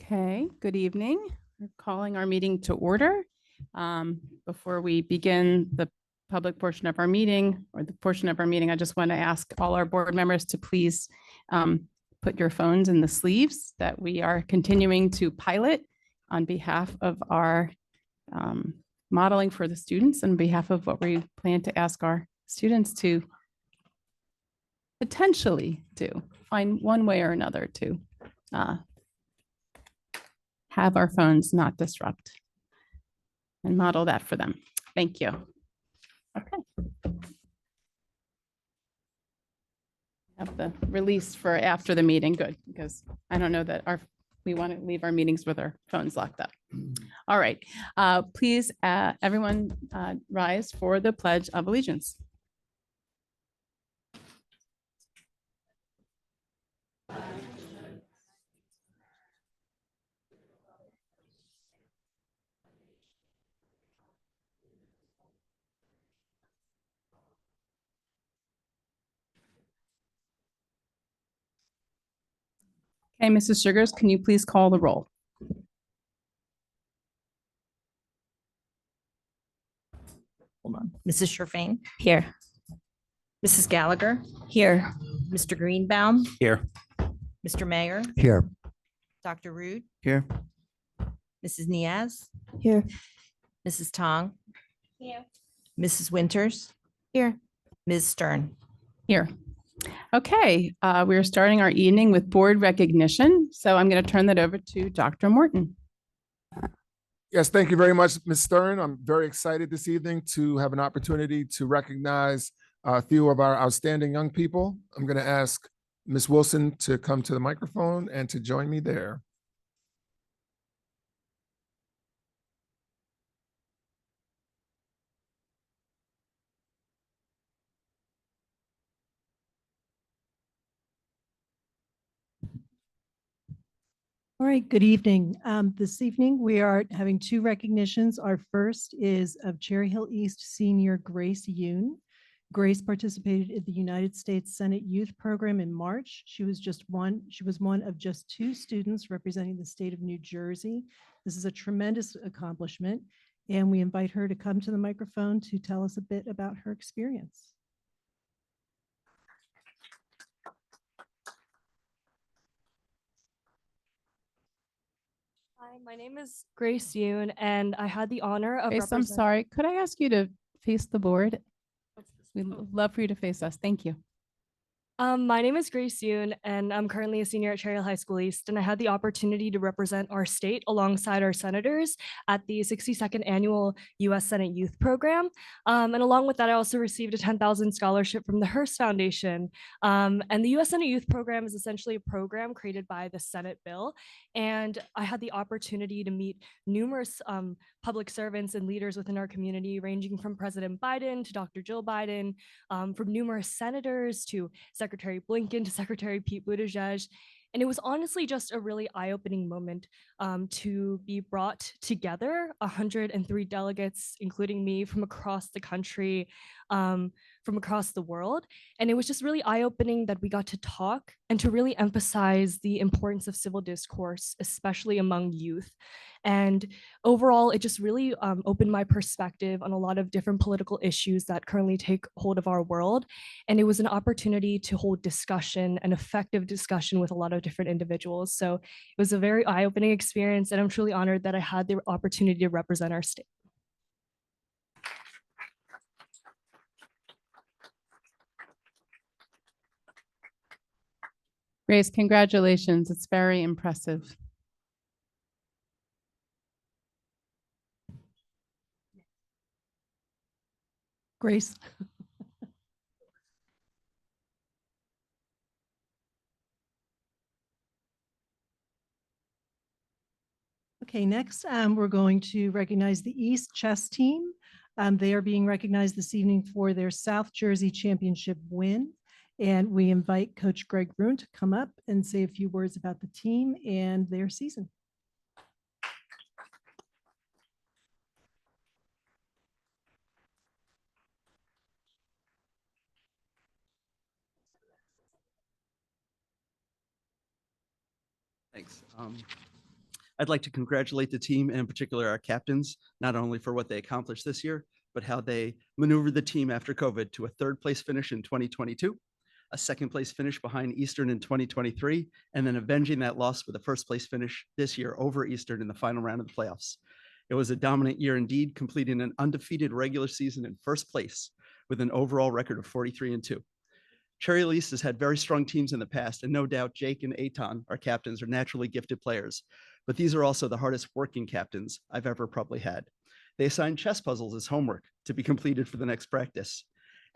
Okay, good evening. We're calling our meeting to order. Before we begin the public portion of our meeting, or the portion of our meeting, I just want to ask all our board members to please put your phones in the sleeves that we are continuing to pilot on behalf of our modeling for the students and on behalf of what we plan to ask our students to potentially do, find one way or another to have our phones not disrupt and model that for them. Thank you. Okay. Have the release for after the meeting. Good, because I don't know that we want to leave our meetings with our phones locked up. All right. Please, everyone rise for the Pledge of Allegiance. Okay, Mrs. Sugars, can you please call the roll? Hold on. Mrs. Sherfain? Here. Mrs. Gallagher? Here. Mr. Greenbaum? Here. Mr. Mayor? Here. Dr. Rude? Here. Mrs. Niaz? Here. Mrs. Tong? Here. Mrs. Winters? Here. Ms. Stern? Here. Okay, we are starting our evening with board recognition. So I'm going to turn that over to Dr. Morton. Yes, thank you very much, Ms. Stern. I'm very excited this evening to have an opportunity to recognize a few of our outstanding young people. I'm going to ask Ms. Wilson to come to the microphone and to join me there. All right, good evening. This evening, we are having two recognitions. Our first is of Cherry Hill East senior Grace Yoon. Grace participated in the United States Senate Youth Program in March. She was one of just two students representing the state of New Jersey. This is a tremendous accomplishment, and we invite her to come to the microphone to tell us a bit about her experience. Hi, my name is Grace Yoon, and I had the honor of Grace, I'm sorry. Could I ask you to face the board? We'd love for you to face us. Thank you. My name is Grace Yoon, and I'm currently a senior at Cherry Hill High School East, and I had the opportunity to represent our state alongside our senators at the 62nd Annual U.S. Senate Youth Program. And along with that, I also received a $10,000 scholarship from the Hearst Foundation. And the U.S. Senate Youth Program is essentially a program created by the Senate bill, and I had the opportunity to meet numerous public servants and leaders within our community, ranging from President Biden to Dr. Jill Biden, from numerous senators to Secretary Blinken to Secretary Pete Buttigieg. And it was honestly just a really eye-opening moment to be brought together, 103 delegates, including me, from across the country, from across the world. And it was just really eye-opening that we got to talk and to really emphasize the importance of civil discourse, especially among youth. And overall, it just really opened my perspective on a lot of different political issues that currently take hold of our world. And it was an opportunity to hold discussion, an effective discussion with a lot of different individuals. So it was a very eye-opening experience, and I'm truly honored that I had the opportunity to represent our state. Grace, congratulations. It's very impressive. Grace. Okay, next we're going to recognize the East chess team. They are being recognized this evening for their South Jersey Championship win. And we invite Coach Greg Brune to come up and say a few words about the team and their season. Thanks. I'd like to congratulate the team and in particular our captains, not only for what they accomplished this year, but how they maneuvered the team after COVID to a third place finish in 2022, a second place finish behind Eastern in 2023, and then avenging that loss with a first place finish this year over Eastern in the final round of the playoffs. It was a dominant year indeed, completing an undefeated regular season in first place with an overall record of 43-2. Cherry Hill East has had very strong teams in the past, and no doubt Jake and Eitan, our captains, are naturally gifted players. But these are also the hardest working captains I've ever probably had. They assign chess puzzles as homework to be completed for the next practice.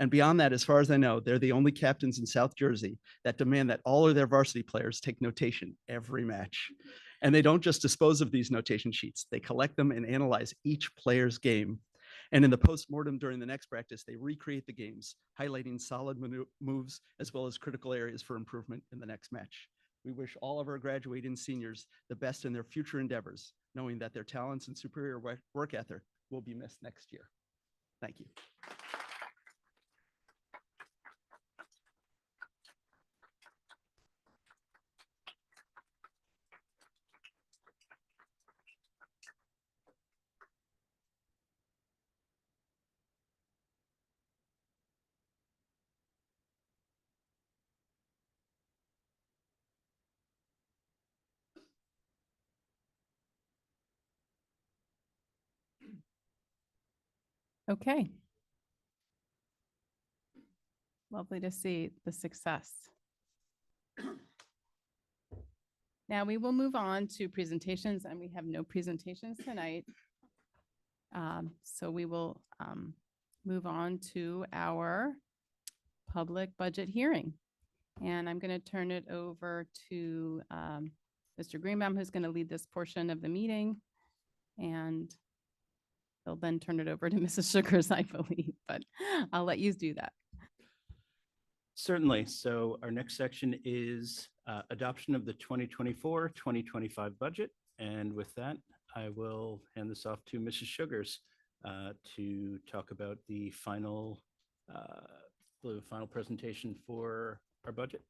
And beyond that, as far as I know, they're the only captains in South Jersey that demand that all of their varsity players take notation every match. And they don't just dispose of these notation sheets, they collect them and analyze each player's game. And in the postmortem during the next practice, they recreate the games, highlighting solid moves as well as critical areas for improvement in the next match. We wish all of our graduating seniors the best in their future endeavors, knowing that their talents and superior work ethic will be missed next year. Thank you. Okay. Lovely to see the success. Now we will move on to presentations, and we have no presentations tonight. So we will move on to our public budget hearing. And I'm going to turn it over to Mr. Greenbaum, who's going to lead this portion of the meeting. And he'll then turn it over to Mrs. Sugars, I believe, but I'll let you do that. Certainly. So our next section is adoption of the 2024-2025 budget. And with that, I will hand this off to Mrs. Sugars to talk about the final presentation for our budget.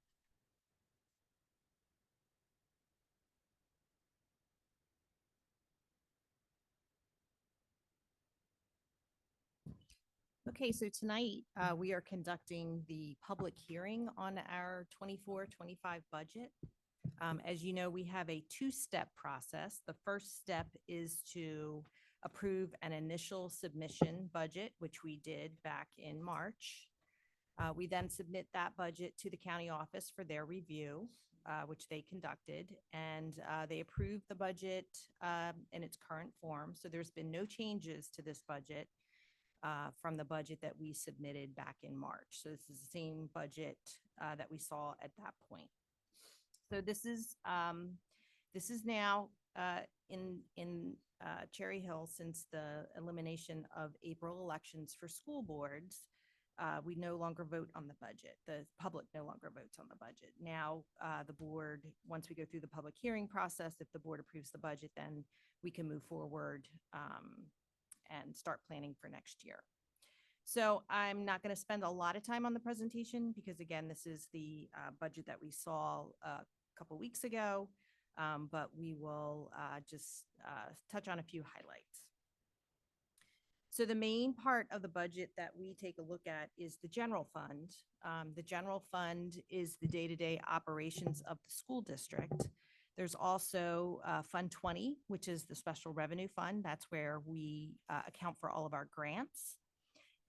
Okay, so tonight we are conducting the public hearing on our 24-25 budget. As you know, we have a two-step process. The first step is to approve an initial submission budget, which we did back in March. We then submit that budget to the county office for their review, which they conducted, and they approved the budget in its current form. So there's been no changes to this budget from the budget that we submitted back in March. So this is the same budget that we saw at that point. So this is now in Cherry Hill, since the elimination of April elections for school boards. We no longer vote on the budget. The public no longer votes on the budget. Now, the board, once we go through the public hearing process, if the board approves the budget, then we can move forward and start planning for next year. So I'm not going to spend a lot of time on the presentation because, again, this is the budget that we saw a couple weeks ago, but we will just touch on a few highlights. So the main part of the budget that we take a look at is the general fund. The general fund is the day-to-day operations of the school district. There's also Fund 20, which is the special revenue fund. That's where we account for all of our grants.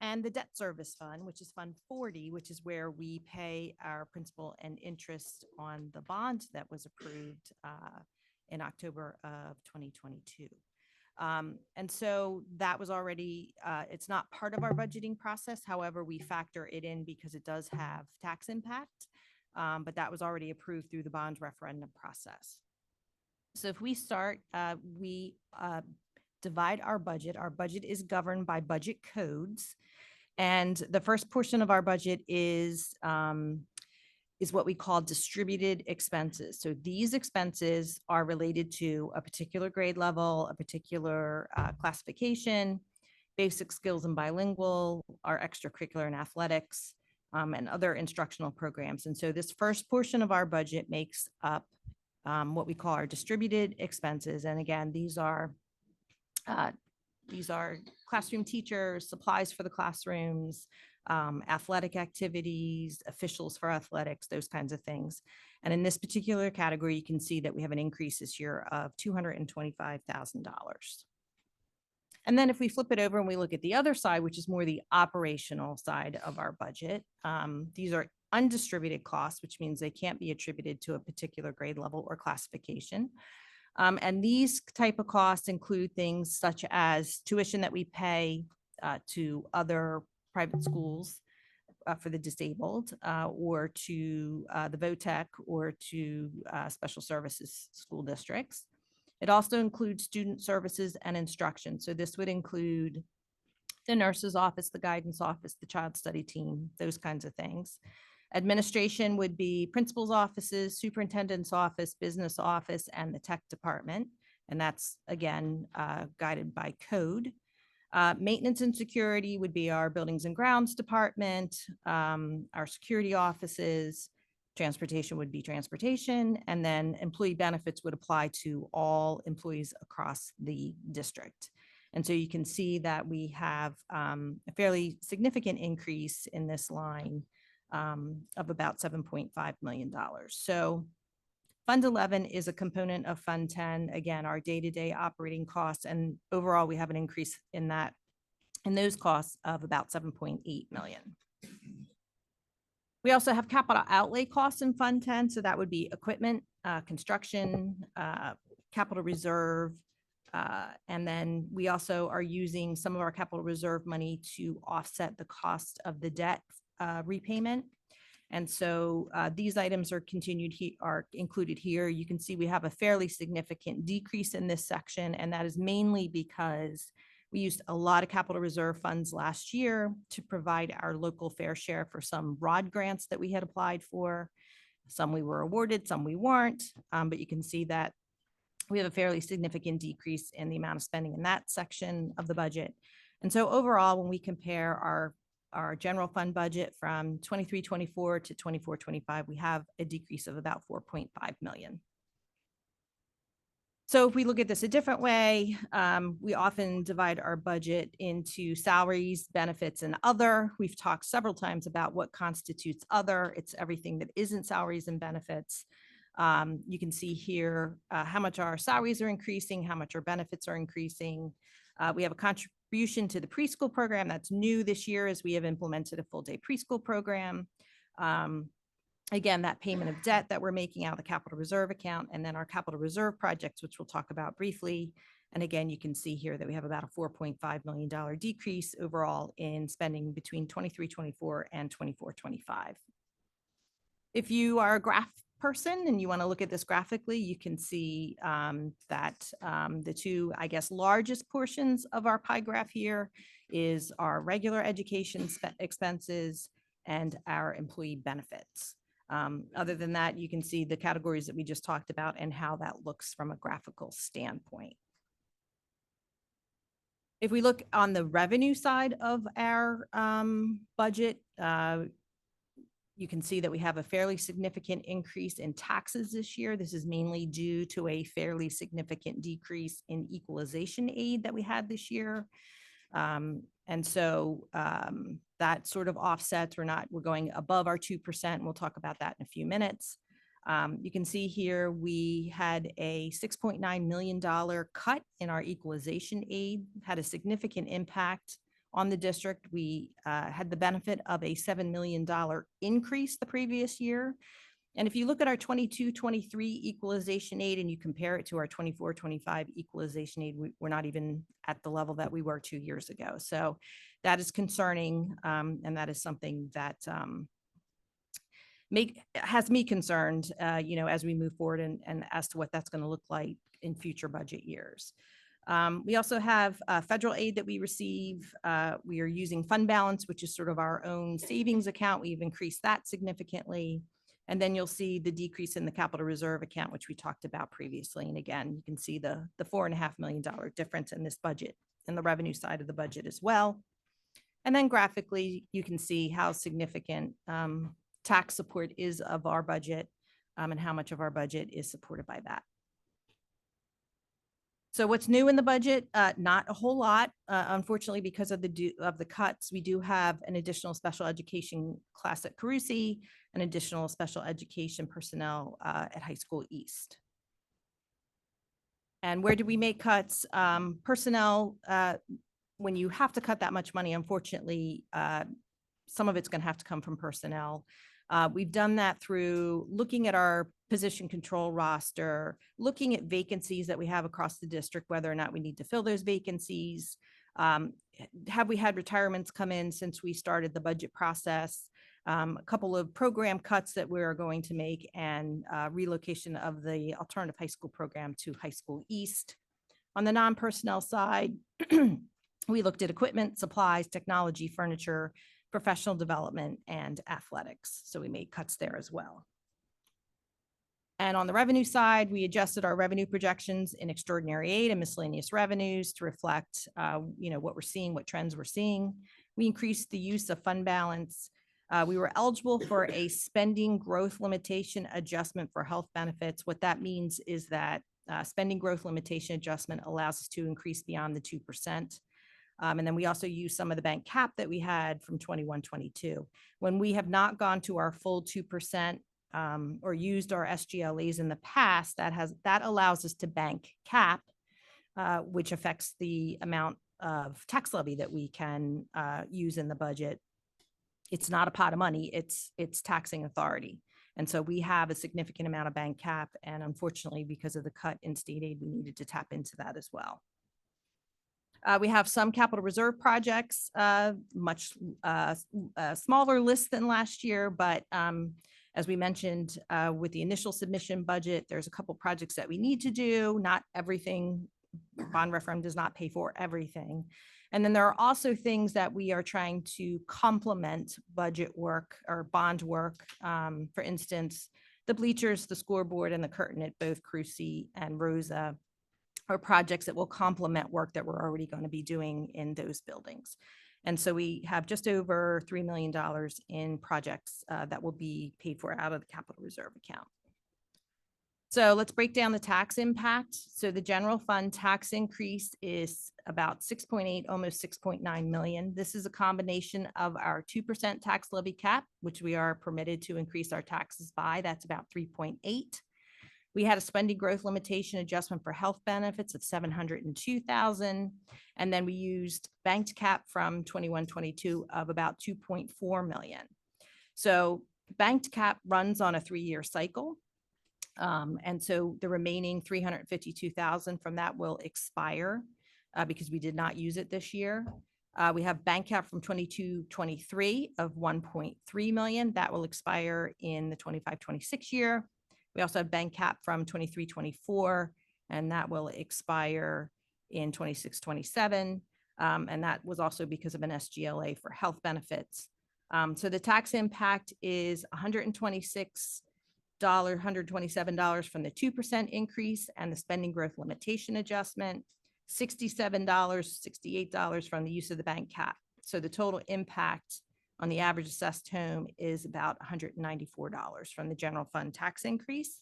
And the debt service fund, which is Fund 40, which is where we pay our principal and interest on the bond that was approved in October of 2022. And so that was already, it's not part of our budgeting process. However, we factor it in because it does have tax impact, but that was already approved through the bond referendum process. So if we start, we divide our budget. Our budget is governed by budget codes. And the first portion of our budget is what we call distributed expenses. So these expenses are related to a particular grade level, a particular classification, basic skills and bilingual, our extracurricular and athletics, and other instructional programs. And so this first portion of our budget makes up what we call our distributed expenses. And again, these are classroom teachers, supplies for the classrooms, athletic activities, officials for athletics, those kinds of things. And in this particular category, you can see that we have an increase this year of $225,000. And then if we flip it over and we look at the other side, which is more the operational side of our budget, these are undistributed costs, which means they can't be attributed to a particular grade level or classification. And these type of costs include things such as tuition that we pay to other private schools for the disabled, or to the VOTEC, or to special services school districts. It also includes student services and instruction. So this would include the nurse's office, the guidance office, the child study team, those kinds of things. Administration would be principal's offices, superintendent's office, business office, and the tech department. And that's, again, guided by code. Maintenance and security would be our buildings and grounds department, our security offices. Transportation would be transportation, and then employee benefits would apply to all employees across the district. And so you can see that we have a fairly significant increase in this line of about $7.5 million. So Fund 11 is a component of Fund 10, again, our day-to-day operating costs, and overall we have an increase in those costs of about 7.8 million. We also have capital outlay costs in Fund 10. So that would be equipment, construction, capital reserve. And then we also are using some of our capital reserve money to offset the cost of the debt repayment. And so these items are included here. You can see we have a fairly significant decrease in this section, and that is mainly because we used a lot of capital reserve funds last year to provide our local fair share for some ROD grants that we had applied for. Some we were awarded, some we weren't, but you can see that we have a fairly significant decrease in the amount of spending in that section of the budget. And so overall, when we compare our general fund budget from 23-24 to 24-25, we have a decrease of about 4.5 million. So if we look at this a different way, we often divide our budget into salaries, benefits, and other. We've talked several times about what constitutes other. It's everything that isn't salaries and benefits. You can see here how much our salaries are increasing, how much our benefits are increasing. We have a contribution to the preschool program that's new this year, as we have implemented a full day preschool program. Again, that payment of debt that we're making out of the capital reserve account, and then our capital reserve projects, which we'll talk about briefly. And again, you can see here that we have about a $4.5 million decrease overall in spending between 23-24 and 24-25. If you are a graph person and you want to look at this graphically, you can see that the two, I guess, largest portions of our pie graph here is our regular education expenses and our employee benefits. Other than that, you can see the categories that we just talked about and how that looks from a graphical standpoint. If we look on the revenue side of our budget, you can see that we have a fairly significant increase in taxes this year. This is mainly due to a fairly significant decrease in equalization aid that we had this year. And so that sort of offsets, we're going above our 2%, and we'll talk about that in a few minutes. You can see here, we had a $6.9 million cut in our equalization aid, had a significant impact on the district. We had the benefit of a $7 million increase the previous year. And if you look at our 22-23 equalization aid and you compare it to our 24-25 equalization aid, we're not even at the level that we were 2 years ago. So that is concerning, and that is something that has me concerned, as we move forward and as to what that's going to look like in future budget years. We also have federal aid that we receive. We are using fund balance, which is sort of our own savings account. We've increased that significantly. And then you'll see the decrease in the capital reserve account, which we talked about previously. And again, you can see the $4.5 million difference in this budget and the revenue side of the budget as well. And then graphically, you can see how significant tax support is of our budget. and how much of our budget is supported by that. So what's new in the budget? Not a whole lot. Unfortunately, because of the cuts, we do have an additional special education class at Carusi, an additional special education personnel at High School East. And where do we make cuts? Personnel, when you have to cut that much money, unfortunately, some of it's going to have to come from personnel. We've done that through looking at our position control roster, looking at vacancies that we have across the district, whether or not we need to fill those vacancies. Have we had retirements come in since we started the budget process? A couple of program cuts that we are going to make, and relocation of the alternative high school program to High School East. On the non-personnel side, we looked at equipment, supplies, technology, furniture, professional development, and athletics. So we made cuts there as well. And on the revenue side, we adjusted our revenue projections in extraordinary aid and miscellaneous revenues to reflect, what we're seeing, what trends we're seeing. We increased the use of fund balance. We were eligible for a spending growth limitation adjustment for health benefits. What that means is that spending growth limitation adjustment allows us to increase beyond the 2%. And then we also use some of the bank cap that we had from 21-22. When we have not gone to our full 2% or used our SGLAs in the past, that allows us to bank cap, which affects the amount of tax levy that we can use in the budget. It's not a pot of money, it's taxing authority. And so we have a significant amount of bank cap, and unfortunately, because of the cut in state aid, we needed to tap into that as well. We have some capital reserve projects, much smaller list than last year, but as we mentioned, with the initial submission budget, there's a couple projects that we need to do. Not everything, bond referendum does not pay for everything. And then there are also things that we are trying to complement budget work or bond work. For instance, the bleachers, the scoreboard, and the curtain at both Carusi and Rosa are projects that will complement work that we're already going to be doing in those buildings. And so we have just over $3 million in projects that will be paid for out of the capital reserve account. So let's break down the tax impact. So the general fund tax increase is about 6.8, almost 6.9 million. This is a combination of our 2% tax levy cap, which we are permitted to increase our taxes by. That's about 3.8. We had a spending growth limitation adjustment for health benefits of 702,000. And then we used banked cap from 21-22 of about 2.4 million. So banked cap runs on a 3-year cycle. And so the remaining 352,000 from that will expire because we did not use it this year. We have bank cap from 22-23 of 1.3 million. That will expire in the 25-26 year. We also have bank cap from 23-24, and that will expire in 26-27. And that was also because of an SGLA for health benefits. So the tax impact is $127 from the 2% increase and the spending growth limitation adjustment, $67, $68 from the use of the bank cap. So the total impact on the average assessed home is about $194 from the general fund tax increase.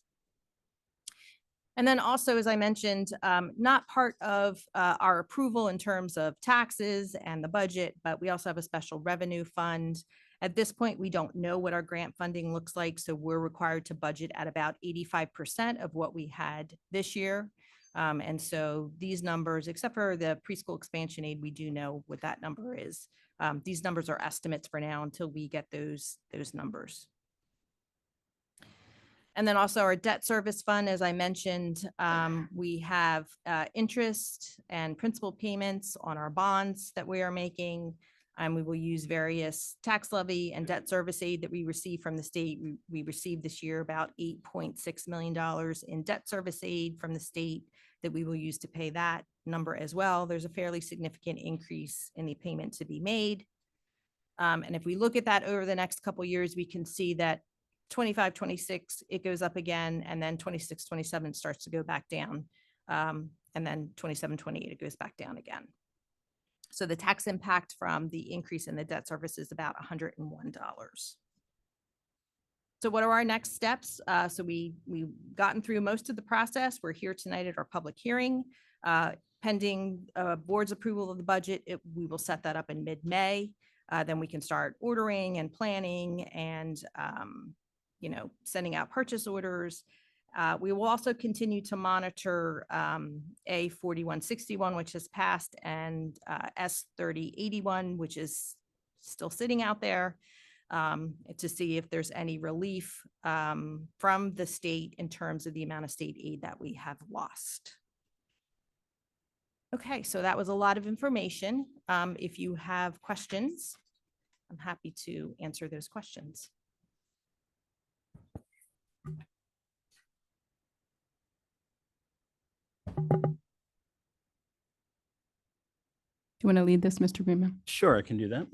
And then also, as I mentioned, not part of our approval in terms of taxes and the budget, but we also have a special revenue fund. At this point, we don't know what our grant funding looks like, so we're required to budget at about 85% of what we had this year. And so these numbers, except for the preschool expansion aid, we do know what that number is. These numbers are estimates for now until we get those numbers. And then also our debt service fund, as I mentioned, we have interest and principal payments on our bonds that we are making. And we will use various tax levy and debt service aid that we receive from the state. We received this year about $8.6 million in debt service aid from the state that we will use to pay that number as well. There's a fairly significant increase in the payment to be made. And if we look at that over the next couple of years, we can see that 25-26, it goes up again, and then 26-27 starts to go back down. And then 27-28, it goes back down again. So the tax impact from the increase in the debt service is about $101. So what are our next steps? So we've gotten through most of the process. We're here tonight at our public hearing. Pending board's approval of the budget, we will set that up in mid-May. Then we can start ordering and planning and, sending out purchase orders. We will also continue to monitor A 4161, which has passed, and S 3081, which is still sitting out there, to see if there's any relief from the state in terms of the amount of state aid that we have lost. Okay, so that was a lot of information. If you have questions, I'm happy to answer those questions. Do you want to lead this, Mr. Greenman? Sure, I can do that.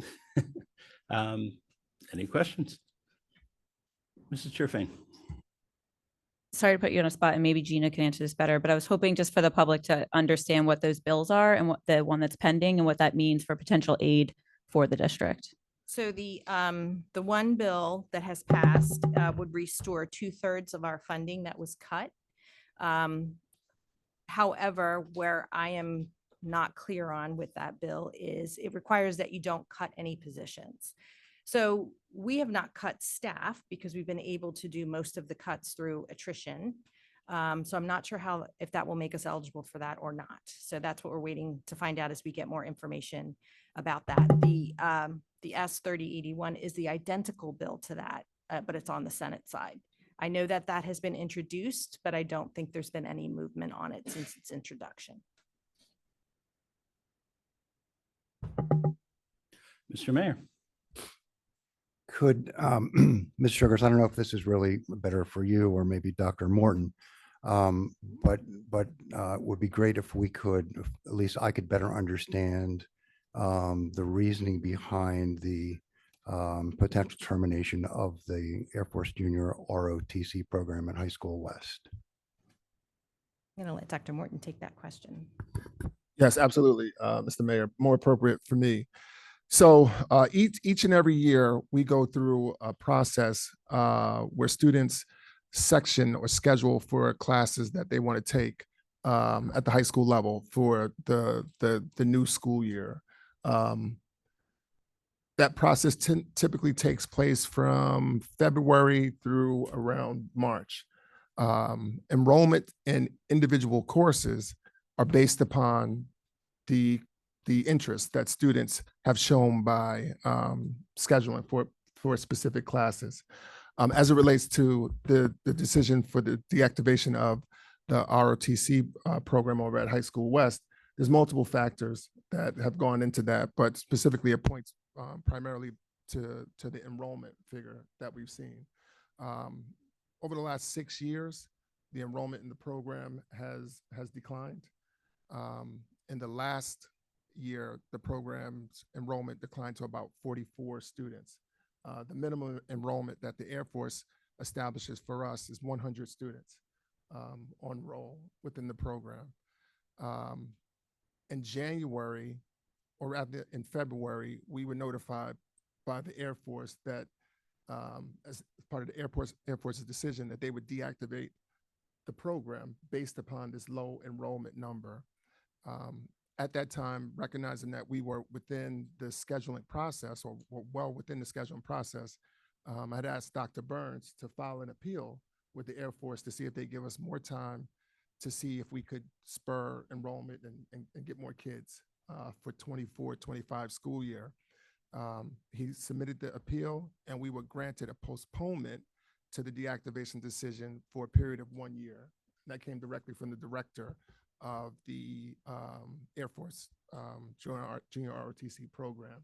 Any questions? Mrs. Churfane? Sorry to put you on a spot, and maybe Gina can answer this better, but I was hoping just for the public to understand what those bills are and what the one that's pending and what that means for potential aid for the district. So the one bill that has passed would restore 2/3 of our funding that was cut. However, where I am not clear on with that bill is it requires that you don't cut any positions. So we have not cut staff because we've been able to do most of the cuts through attrition. So I'm not sure if that will make us eligible for that or not. So that's what we're waiting to find out as we get more information about that. The S 3081 is the identical bill to that, but it's on the Senate side. I know that that has been introduced, but I don't think there's been any movement on it since its introduction. Mr. Mayor? Could, Ms. Sugars, I don't know if this is really better for you or maybe Dr. Morton, but it would be great if we could, at least I could better understand the reasoning behind the potential termination of the Air Force Junior ROTC program at High School West. I'm going to let Dr. Morton take that question. Yes, absolutely, Mr. Mayor, more appropriate for me. So each and every year we go through a process where students section or schedule for classes that they want to take at the high school level for the new school year. That process typically takes place from February through around March. Enrollment in individual courses are based upon the interest that students have shown by scheduling for specific classes. As it relates to the decision for the deactivation of the ROTC program over at High School West, there's multiple factors that have gone into that, but specifically it points primarily to the enrollment figure that we've seen. Over the last 6 years, the enrollment in the program has declined. In the last year, the program's enrollment declined to about 44 students. The minimum enrollment that the Air Force establishes for us is 100 students on roll within the program. In January, or rather in February, we were notified by the Air Force that as part of the Air Force's decision that they would deactivate the program based upon this low enrollment number. At that time, recognizing that we were within the scheduling process or well within the scheduling process, I had asked Dr. Burns to file an appeal with the Air Force to see if they give us more time to see if we could spur enrollment and get more kids for 24-25 school year. He submitted the appeal and we were granted a postponement to the deactivation decision for a period of 1 year. And that came directly from the director of the Air Force Junior ROTC program.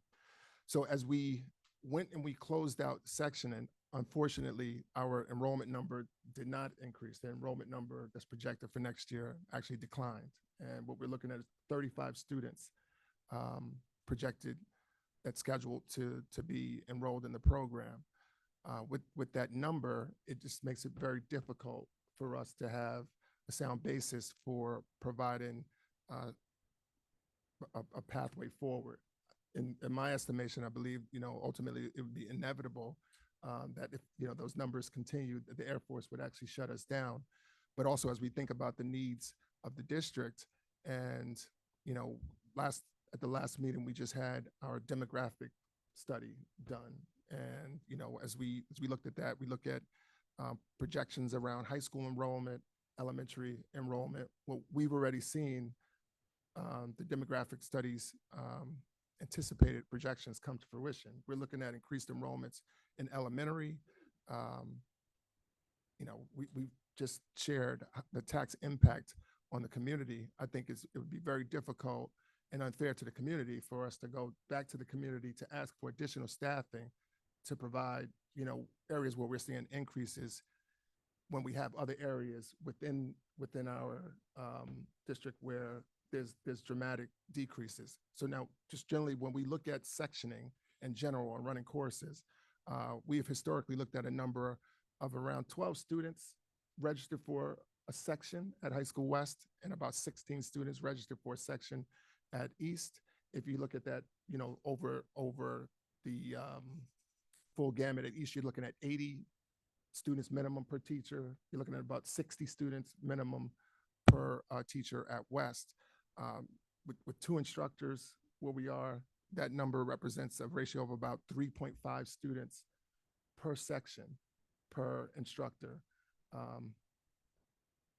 So as we went and we closed out sectioning, unfortunately, our enrollment number did not increase. The enrollment number that's projected for next year actually declined. And what we're looking at is 35 students projected that's scheduled to be enrolled in the program. With that number, it just makes it very difficult for us to have a sound basis for providing a pathway forward. In my estimation, I believe, ultimately it would be inevitable that if, those numbers continue, that the Air Force would actually shut us down. But also as we think about the needs of the district and, at the last meeting, we just had our demographic study done. And, as we looked at that, we look at projections around high school enrollment, elementary enrollment. Well, we've already seen the demographic studies anticipated projections come to fruition. We're looking at increased enrollments in elementary. We've just shared the tax impact on the community. I think it would be very difficult and unfair to the community for us to go back to the community to ask for additional staffing to provide, areas where we're seeing increases when we have other areas within our district where there's dramatic decreases. So now, just generally, when we look at sectioning in general or running courses, we have historically looked at a number of around 12 students registered for a section at High School West and about 16 students registered for a section at East. If you look at that, over the full gamut at East, you're looking at 80 students minimum per teacher. You're looking at about 60 students minimum per teacher at West. With 2 instructors where we are, that number represents a ratio of about 3.5 students per section, per instructor.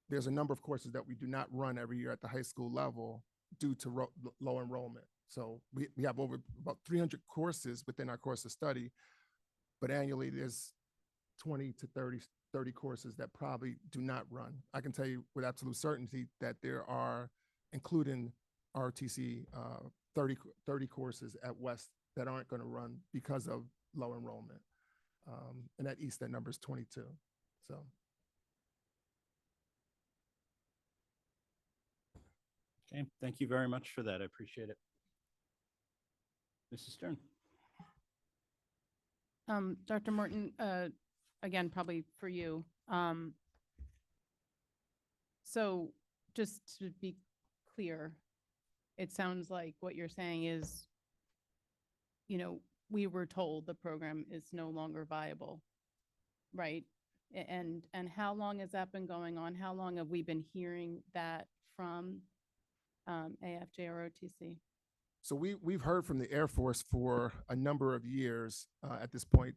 There's a number of courses that we do not run every year at the high school level due to low enrollment. So we have over about 300 courses within our course of study, but annually there's 20 to 30 courses that probably do not run. I can tell you with absolute certainty that there are, including ROTC, 30 courses at West that aren't going to run because of low enrollment. And at East, that number is 22. So. Okay, thank you very much for that. I appreciate it. Mrs. Stern. Dr. Morton, again, probably for you. So just to be clear, it sounds like what you're saying is, we were told the program is no longer viable, right? And how long has that been going on? How long have we been hearing that from AFJ or OTC? So we've heard from the Air Force for a number of years at this point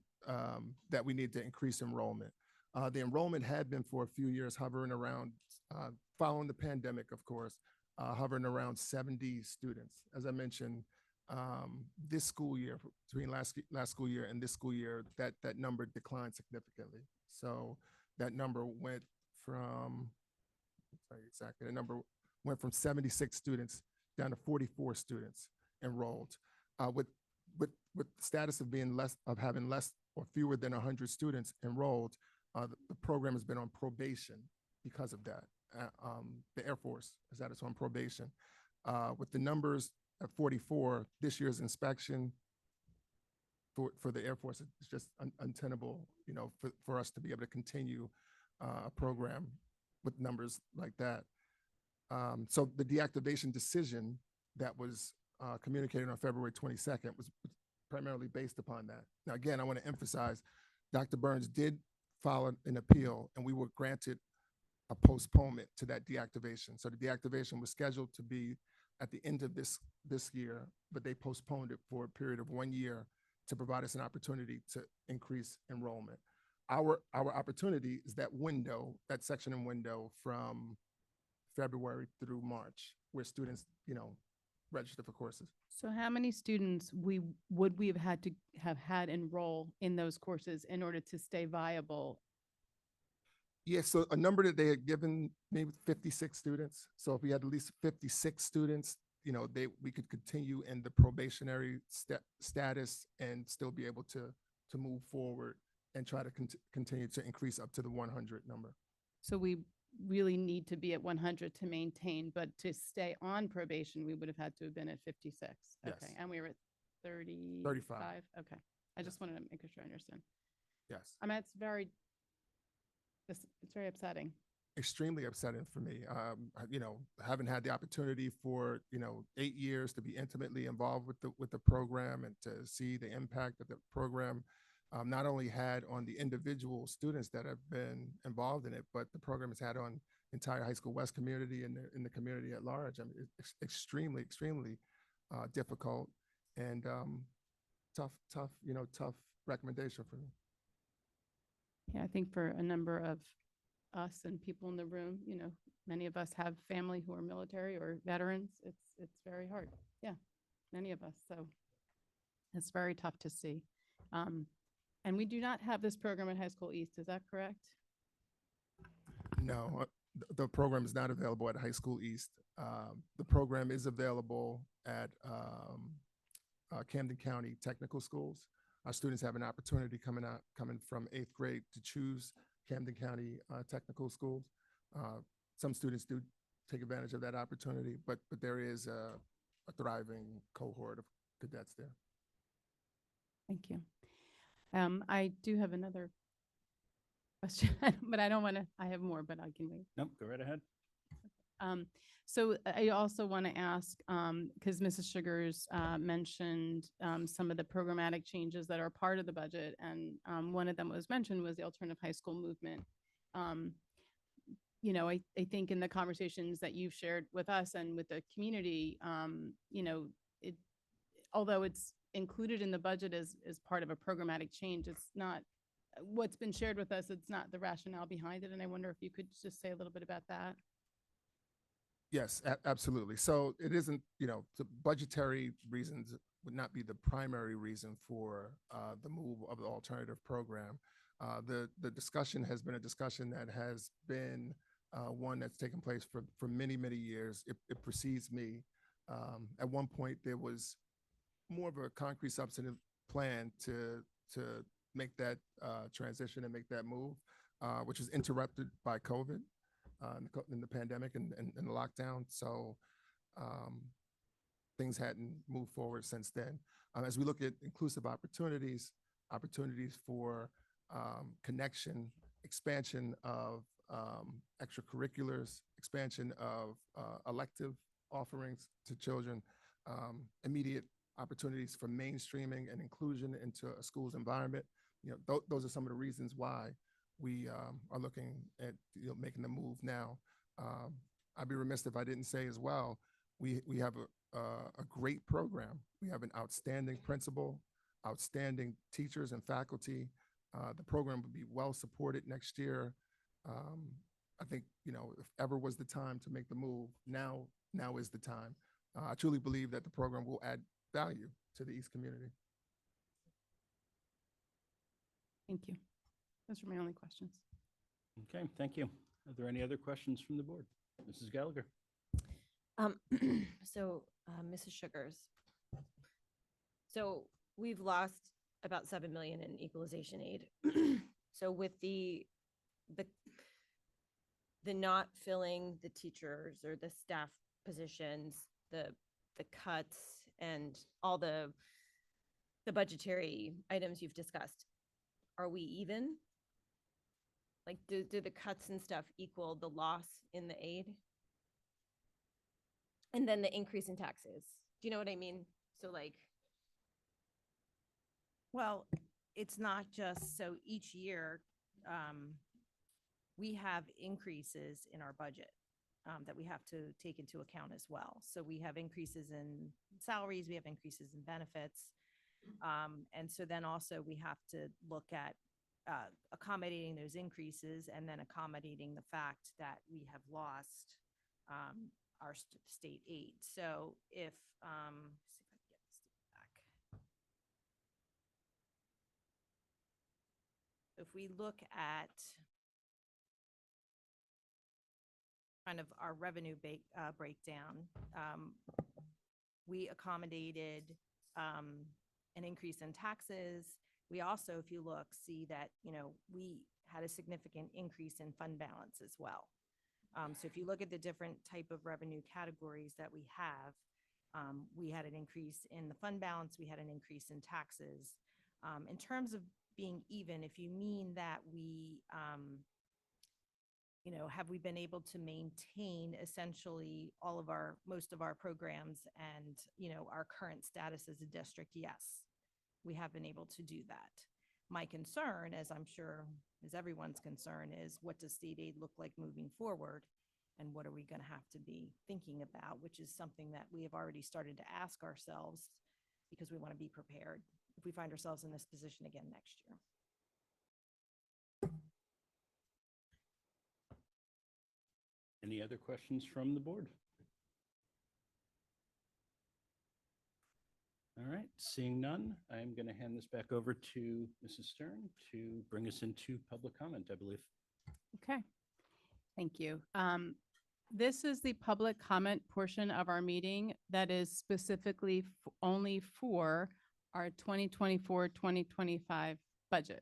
that we need to increase enrollment. The enrollment had been for a few years hovering around, following the pandemic, of course, hovering around 70 students. As I mentioned, this school year, between last school year and this school year, that number declined significantly. So that number went from, the number went from 76 students down to 44 students enrolled. With the status of having less or fewer than 100 students enrolled, the program has been on probation because of that. The Air Force has had us on probation. With the numbers at 44, this year's inspection for the Air Force, it's just untenable, for us to be able to continue a program with numbers like that. So the deactivation decision that was communicated on February 22nd was primarily based upon that. Now, again, I want to emphasize, Dr. Burns did file an appeal and we were granted a postponement to that deactivation. So the deactivation was scheduled to be at the end of this year, but they postponed it for a period of 1 year to provide us an opportunity to increase enrollment. Our opportunity is that window, that section and window from February through March, where students, register for courses. So how many students would we have had enroll in those courses in order to stay viable? Yeah, so a number that they had given, maybe 56 students. So if we had at least 56 students, we could continue in the probationary status and still be able to move forward and try to continue to increase up to the 100 number. So we really need to be at 100 to maintain, but to stay on probation, we would have had to have been at 56. Yes. Okay, and we were at 35. Okay, I just wanted to make sure I understand. Yes. I mean, it's very upsetting. Extremely upsetting for me. Haven't had the opportunity for 8 years to be intimately involved with the program and to see the impact of the program not only had on the individual students that have been involved in it, but the program has had on entire high school West community and in the community at large. I mean, it's extremely difficult and tough recommendation for me. Yeah, I think for a number of us and people in the room, many of us have family who are military or veterans. It's very hard. Yeah, many of us. So it's very tough to see. And we do not have this program at High School East. Is that correct? No, the program is not available at High School East. The program is available at Camden County Technical Schools. Our students have an opportunity coming from 8th grade to choose Camden County Technical Schools. Some students do take advantage of that opportunity, but there is a thriving cohort of cadets there. Thank you. I do have another question, but I don't want to, I have more, but I can wait. Nope, go right ahead. So I also want to ask, because Mrs. Sugars mentioned some of the programmatic changes that are part of the budget, and one of them was mentioned was the alternative high school movement. I think in the conversations that you've shared with us and with the community, although it's included in the budget as part of a programmatic change, it's not what's been shared with us. It's not the rationale behind it. And I wonder if you could just say a little bit about that. Yes, absolutely. So it isn't, the budgetary reasons would not be the primary reason for the move of the alternative program. The discussion has been a discussion that has been one that's taken place for many years. It precedes me. At one point, there was more of a concrete substantive plan to make that transition and make that move, which was interrupted by COVID in the pandemic and the lockdown. So things hadn't moved forward since then. As we look at inclusive opportunities for connection, expansion of extracurriculars, expansion of elective offerings to children, immediate opportunities for mainstreaming and inclusion into a school's environment. Those are some of the reasons why we are looking at making the move now. I'd be remiss if I didn't say as well, we have a great program. We have an outstanding principal, outstanding teachers and faculty. The program would be well supported next year. I think, if ever was the time to make the move, now is the time. I truly believe that the program will add value to the East community. Thank you. Those are my only questions. Okay, thank you. Are there any other questions from the board? Mrs. Gallagher. Mrs. Sugars, so we've lost about 7 million in equalization aid. So with the not filling the teachers or the staff positions, the cuts and all the budgetary items you've discussed, are we even? Like, do the cuts and stuff equal the loss in the aid? And then the increase in taxes. Do you know what I mean? So well, it's not just, so each year we have increases in our budget that we have to take into account as well. So we have increases in salaries, we have increases in benefits. And so then also we have to look at accommodating those increases and then accommodating the fact that we have lost our state aid. So if, see if I can get this back. If we look at kind of our revenue breakdown, we accommodated an increase in taxes. We also, if you look, see that, we had a significant increase in fund balance as well. So if you look at the different type of revenue categories that we have, we had an increase in the fund balance, we had an increase in taxes. In terms of being even, if you mean that we, have we been able to maintain essentially most of our programs and, our current status as a district? Yes, we have been able to do that. My concern, as I'm sure is everyone's concern, is what does state aid look like moving forward? And what are we going to have to be thinking about, which is something that we have already started to ask ourselves because we want to be prepared if we find ourselves in this position again next year. Any other questions from the board? All right, seeing none, I'm going to hand this back over to Mrs. Stern to bring us into public comment, I believe. Okay, thank you. This is the public comment portion of our meeting that is specifically only for our 2024-2025 budget.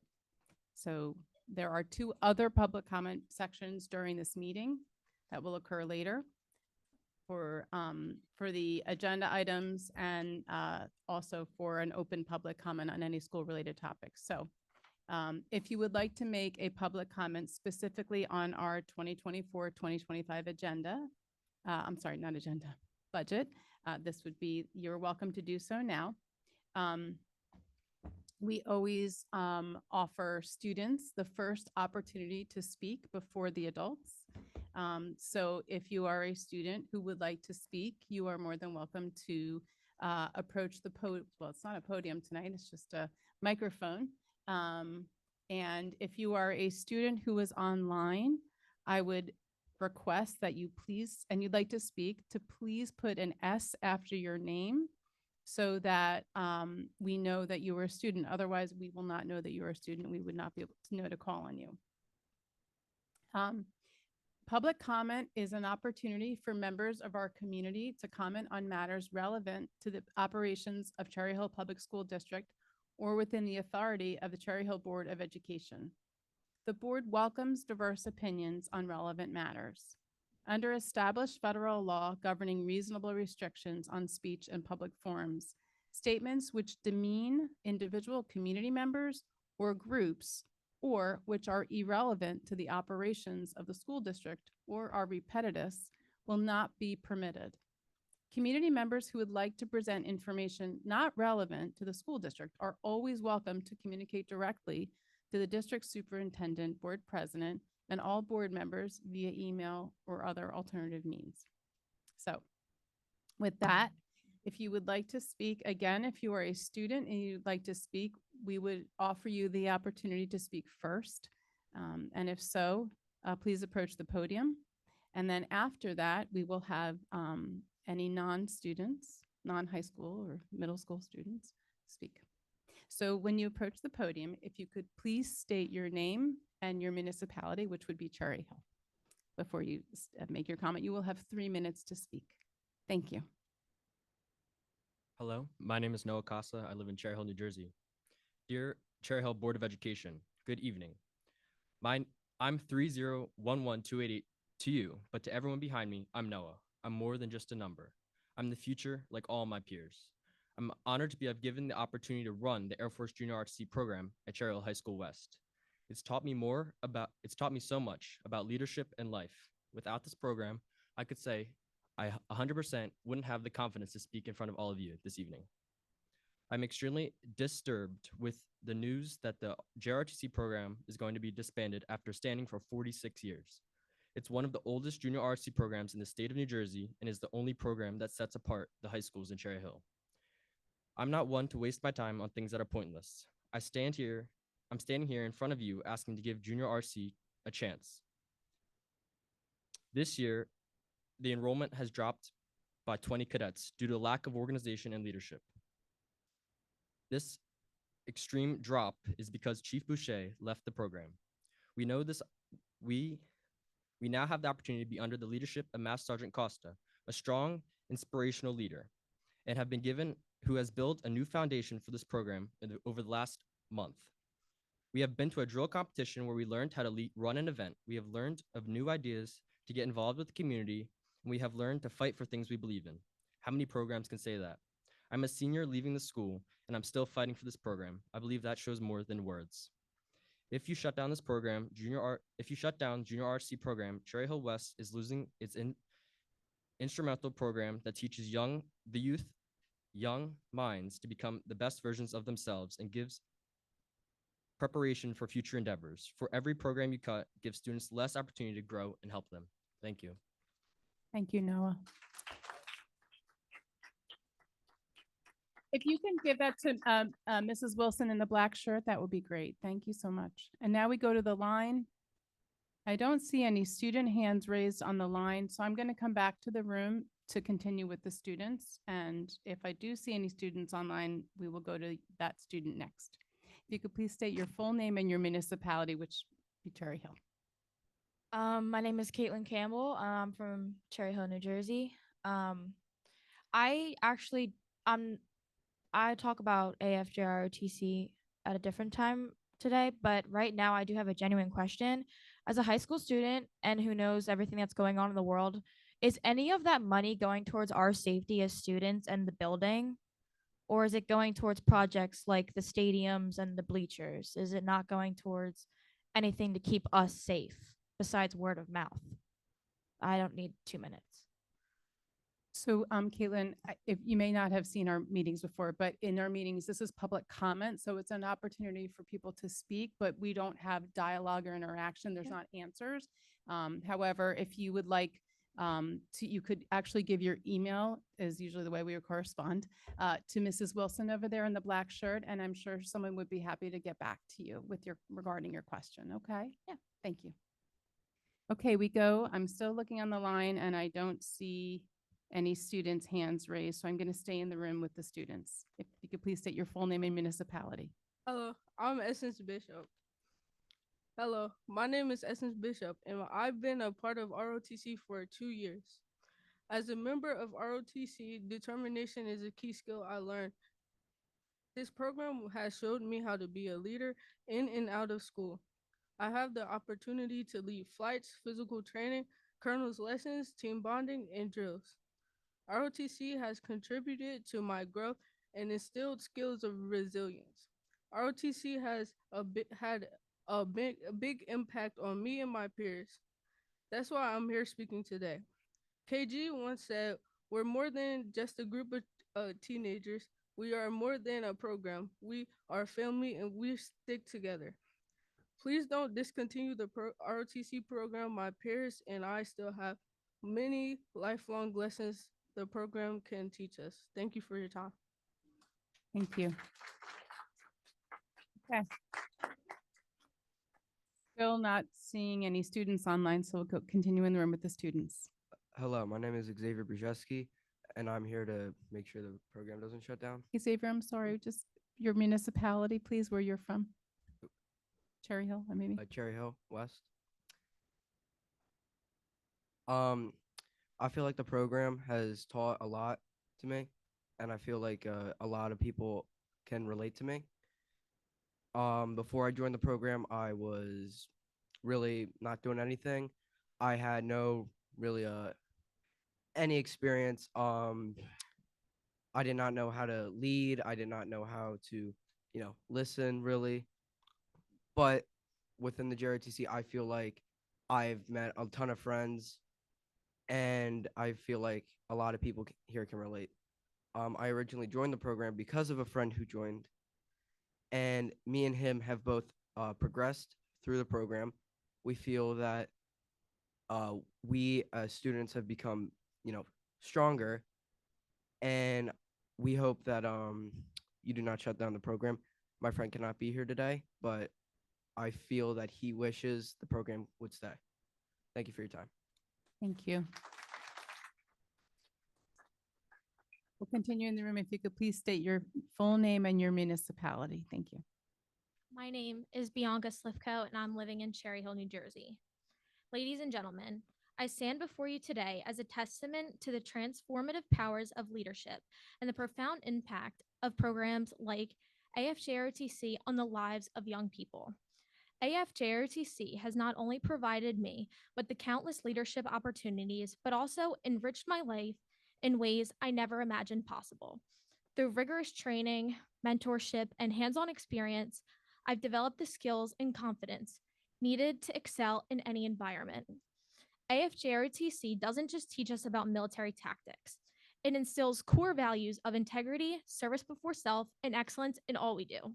So there are two other public comment sections during this meeting that will occur later for the agenda items and also for an open public comment on any school-related topics. So if you would like to make a public comment specifically on our 2024-2025 agenda, I'm sorry, not agenda, budget, this would be, you're welcome to do so now. We always offer students the first opportunity to speak before the adults. So if you are a student who would like to speak, you are more than welcome to approach the well, it's not a podium tonight, it's just a microphone. And if you are a student who is online, I would request that you please, and you'd like to speak, to please put an S after your name so that we know that you are a student. Otherwise, we will not know that you are a student. We would not be able to know to call on you. Public comment is an opportunity for members of our community to comment on matters relevant to the operations of Cherry Hill Public School District or within the authority of the Cherry Hill Board of Education. The board welcomes diverse opinions on relevant matters. Under established federal law governing reasonable restrictions on speech in public forums, statements which demean individual community members or groups or which are irrelevant to the operations of the school district or are repetitious will not be permitted. Community members who would like to present information not relevant to the school district are always welcome to communicate directly to the district superintendent, board president, and all board members via email or other alternative means. So with that, if you would like to speak, again, if you are a student and you'd like to speak, we would offer you the opportunity to speak first. And if so, please approach the podium. And then after that, we will have any non-students, non-high school or middle school students speak. So when you approach the podium, if you could please state your name and your municipality, which would be Cherry Hill. Before you make your comment, you will have 3 minutes to speak. Thank you. Hello, my name is Noah Casa. I live in Cherry Hill, New Jersey. Dear Cherry Hill Board of Education, good evening. I'm 3011288 to you, but to everyone behind me, I'm Noah. I'm more than just a number. I'm the future, like all my peers. I'm honored to be given the opportunity to run the Air Force Junior RTC program at Cherry Hill High School West. It's taught me so much about leadership and life. Without this program, I could say I 100% wouldn't have the confidence to speak in front of all of you this evening. I'm extremely disturbed with the news that the JRTC program is going to be disbanded after standing for 46 years. It's one of the oldest junior RTC programs in the state of New Jersey and is the only program that sets apart the high schools in Cherry Hill. I'm not one to waste my time on things that are pointless. I'm standing here in front of you asking to give junior RTC a chance. This year, the enrollment has dropped by 20 cadets due to lack of organization and leadership. This extreme drop is because Chief Boucher left the program. We know this. We now have the opportunity to be under the leadership of Master Sergeant Costa, a strong, inspirational leader, and who has built a new foundation for this program over the last month. We have been to a drill competition where we learned how to run an event. We have learned of new ideas to get involved with the community, and we have learned to fight for things we believe in. How many programs can say that? I'm a senior leaving the school, and I'm still fighting for this program. I believe that shows more than words. If you shut down this program, if you shut down Junior RTC program, Cherry Hill West is losing its instrumental program that teaches young minds to become the best versions of themselves and gives preparation for future endeavors. For every program you cut, give students less opportunity to grow and help them. Thank you. Thank you, Noah. If you can give that to Mrs. Wilson in the black shirt, that would be great. Thank you so much. And now we go to the line. I don't see any student hands raised on the line, so I'm going to come back to the room to continue with the students. And if I do see any students online, we will go to that student next. If you could please state your full name and your municipality, which would be Cherry Hill. My name is Caitlin Campbell. I'm from Cherry Hill, New Jersey. I actually, I talk about AFJROTC at a different time today, but right now I do have a genuine question. As a high school student and who knows everything that's going on in the world, is any of that money going towards our safety as students and the building? Or is it going towards projects like the stadiums and the bleachers? Is it not going towards anything to keep us safe besides word of mouth? I don't need 2 minutes. So, Caitlin, if you may not have seen our meetings before, but in our meetings, this is public comment. So it's an opportunity for people to speak, but we don't have dialogue or interaction. There's not answers. However, if you would like you could actually give your email, is usually the way we would correspond, to Mrs. Wilson over there in the black shirt. And I'm sure someone would be happy to get back to you with regarding your question. Okay? Yeah. Thank you. Okay, we go. I'm still looking on the line and I don't see any students' hands raised, so I'm going to stay in the room with the students. If you could please state your full name and municipality. Hello, I'm Essence Bishop. Hello, my name is Essence Bishop, and I've been a part of ROTC for 2 years. As a member of ROTC, determination is a key skill I learned. This program has showed me how to be a leader in and out of school. I have the opportunity to lead flights, physical training, colonel's lessons, team bonding, and drills. ROTC has contributed to my growth and instilled skills of resilience. ROTC has had a big impact on me and my peers. That's why I'm here speaking today. KG once said, "We're more than just a group of teenagers. We are more than a program. We are family and we stick together." Please don't discontinue the ROTC program. My peers and I still have many lifelong lessons the program can teach us. Thank you for your time. Thank you. Okay. Still not seeing any students online, so we'll continue in the room with the students. Hello, my name is Xavier Brzezinski, and I'm here to make sure the program doesn't shut down. Hey, Xavier, I'm sorry, just your municipality, please, where you're from. Cherry Hill, maybe? Cherry Hill West. I feel like the program has taught a lot to me, and I feel like a lot of people can relate to me. Before I joined the program, I was really not doing anything. I had no really any experience. I did not know how to lead. I did not know how to, listen really. But within the JRTC, I feel like I've met a ton of friends, and I feel like a lot of people here can relate. I originally joined the program because of a friend who joined, and me and him have both progressed through the program. We feel that we as students have become, stronger, and we hope that you do not shut down the program. My friend cannot be here today, but I feel that he wishes the program would stay. Thank you for your time. Thank you. We'll continue in the room. If you could please state your full name and your municipality. Thank you. My name is Bianca Slifko, and I'm living in Cherry Hill, New Jersey. Ladies and gentlemen, I stand before you today as a testament to the transformative powers of leadership and the profound impact of programs like AFJROTC on the lives of young people. AFJROTC has not only provided me with the countless leadership opportunities, but also enriched my life in ways I never imagined possible. Through rigorous training, mentorship, and hands-on experience, I've developed the skills and confidence needed to excel in any environment. AFJROTC doesn't just teach us about military tactics. It instills core values of integrity, service before self, and excellence in all we do.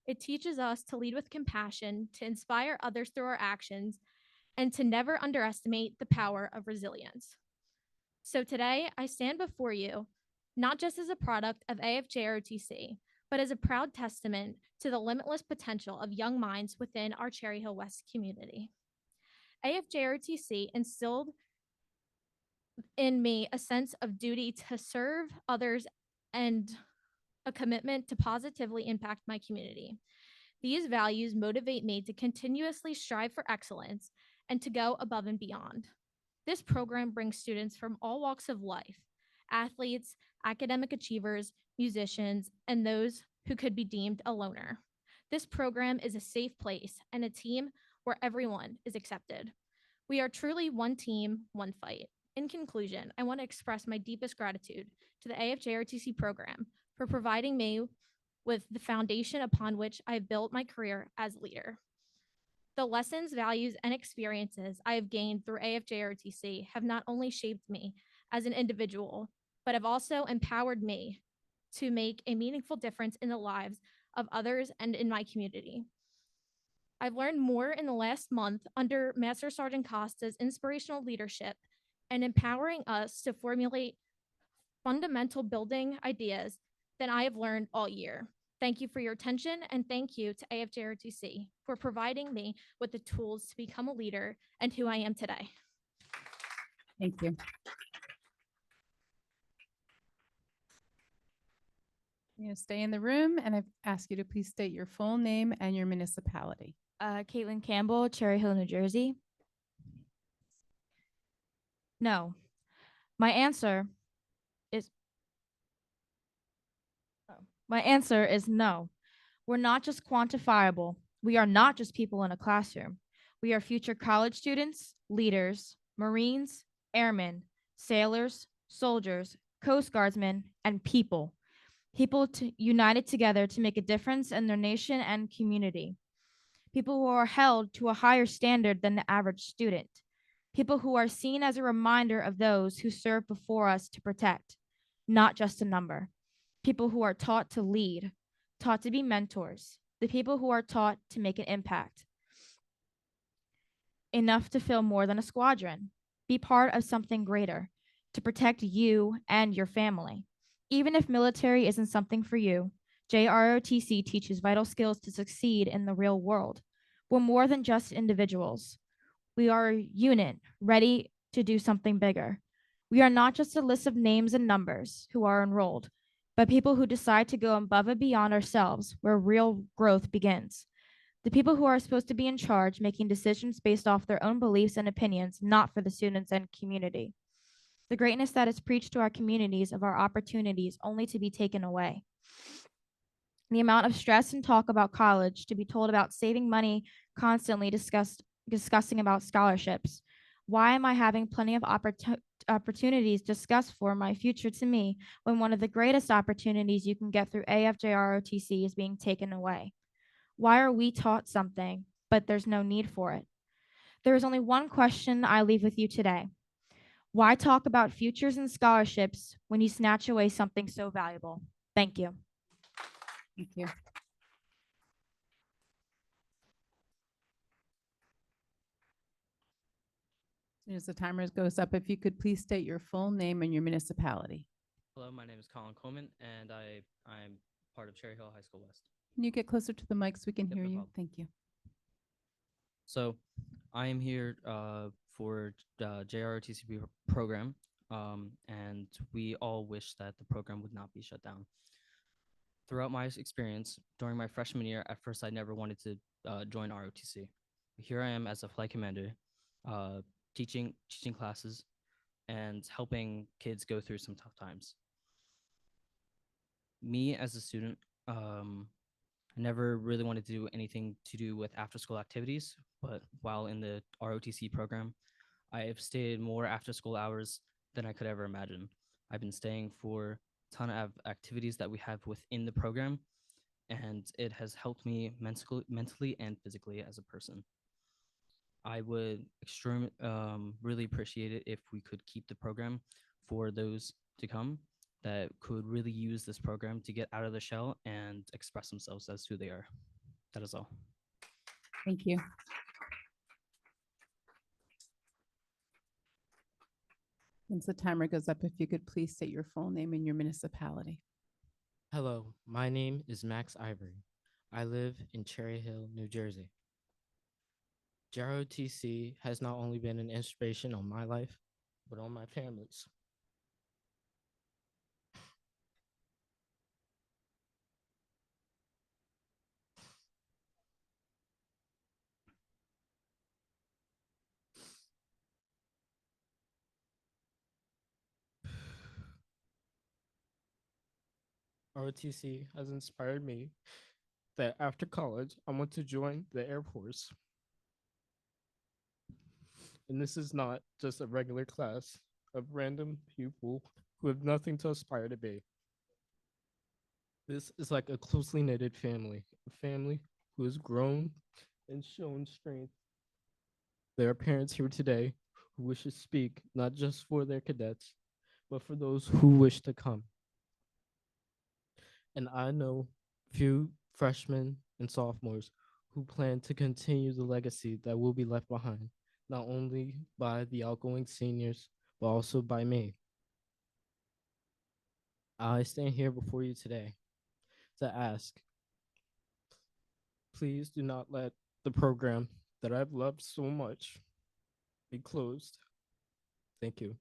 It teaches us to lead with compassion, to inspire others through our actions, and to never underestimate the power of resilience. So today, I stand before you, not just as a product of AFJROTC, but as a proud testament to the limitless potential of young minds within our Cherry Hill West community. AFJROTC instilled in me a sense of duty to serve others and a commitment to positively impact my community. These values motivate me to continuously strive for excellence and to go above and beyond. This program brings students from all walks of life, athletes, academic achievers, musicians, and those who could be deemed a loner. This program is a safe place and a team where everyone is accepted. We are truly one team, one fight. In conclusion, I want to express my deepest gratitude to the AFJRTC program for providing me with the foundation upon which I have built my career as a leader. The lessons, values, and experiences I have gained through AFJRTC have not only shaped me as an individual, but have also empowered me to make a meaningful difference in the lives of others and in my community. I've learned more in the last month under Master Sergeant Costa's inspirational leadership and empowering us to formulate fundamental building ideas than I have learned all year. Thank you for your attention, and thank you to AFJRTC for providing me with the tools to become a leader and who I am today. Thank you. You know, stay in the room, and I've asked you to please state your full name and your municipality. Caitlin Campbell, Cherry Hill, New Jersey. No. My answer is no. We're not just quantifiable. We are not just people in a classroom. We are future college students, leaders, Marines, airmen, sailors, soldiers, Coast Guardsmen, and people. People united together to make a difference in their nation and community. People who are held to a higher standard than the average student. People who are seen as a reminder of those who served before us to protect, not just a number. People who are taught to lead, taught to be mentors, the people who are taught to make an impact. Enough to fill more than a squadron, be part of something greater, to protect you and your family. Even if military isn't something for you, JROTC teaches vital skills to succeed in the real world. We're more than just individuals. We are a unit ready to do something bigger. We are not just a list of names and numbers who are enrolled, but people who decide to go above and beyond ourselves, where real growth begins. The people who are supposed to be in charge, making decisions based off their own beliefs and opinions, not for the students and community. The greatness that is preached to our communities of our opportunities only to be taken away. The amount of stress and talk about college, to be told about saving money, constantly discussing about scholarships. Why am I having plenty of opportunities discussed for my future to me when one of the greatest opportunities you can get through AFJROTC is being taken away? Why are we taught something, but there's no need for it? There is only one question I leave with you today. Why talk about futures and scholarships when you snatch away something so valuable? Thank you. Thank you. As soon as the timer goes up, if you could please state your full name and your municipality. Hello, my name is Colin Coleman, and I'm part of Cherry Hill High School West. Can you get closer to the mic so we can Yep, hear no you? problem. Thank you. So I am here for the JROTC program, and we all wish that the program would not be shut down. Throughout my experience during my freshman year, at first I never wanted to join ROTC. Here I am as a flight commander, teaching classes and helping kids go through some tough times. Me as a student, I never really wanted to do anything to do with after school activities, but while in the ROTC program, I have stayed more after school hours than I could ever imagine. I've been staying for a ton of activities that we have within the program, and it has helped me mentally and physically as a person. I would really appreciate it if we could keep the program for those to come that could really use this program to get out of the shell and express themselves as who they are. That is all. Thank you. Once the timer goes up, if you could please state your full name and your municipality. Hello, my name is Max Ivory. I live in Cherry Hill, New Jersey. JROTC has not only been an inspiration on my life, but on my family's. ROTC has inspired me that after college, I want to join the Air Force. And this is not just a regular class of random people who have nothing to aspire to be. This is like a closely knitted family, a family who has grown and shown strength. There are parents here today who wish to speak not just for their cadets, but for those who wish to come. And I know few freshmen and sophomores who plan to continue the legacy that will be left behind, not only by the outgoing seniors, but also by me. I stand here before you today to ask, please do not let the program that I've loved so much be closed. Thank you.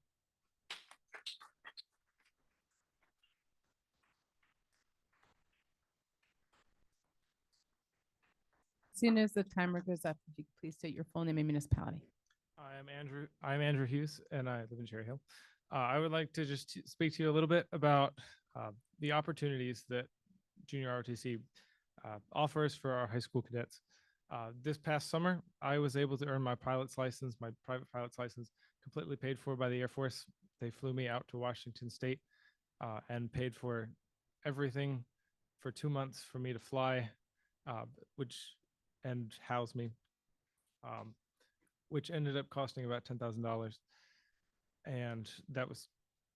As soon as the timer goes up, if you could please state your full name and municipality. I'm Andrew Hughes, and I live in Cherry Hill. I would like to just speak to you a little bit about the opportunities that Junior ROTC offers for our high school cadets. This past summer, I was able to earn my pilot's license, my private pilot's license, completely paid for by the Air Force. They flew me out to Washington State and paid for everything for 2 months for me to fly, and house me, which ended up costing about $10,000. And that was,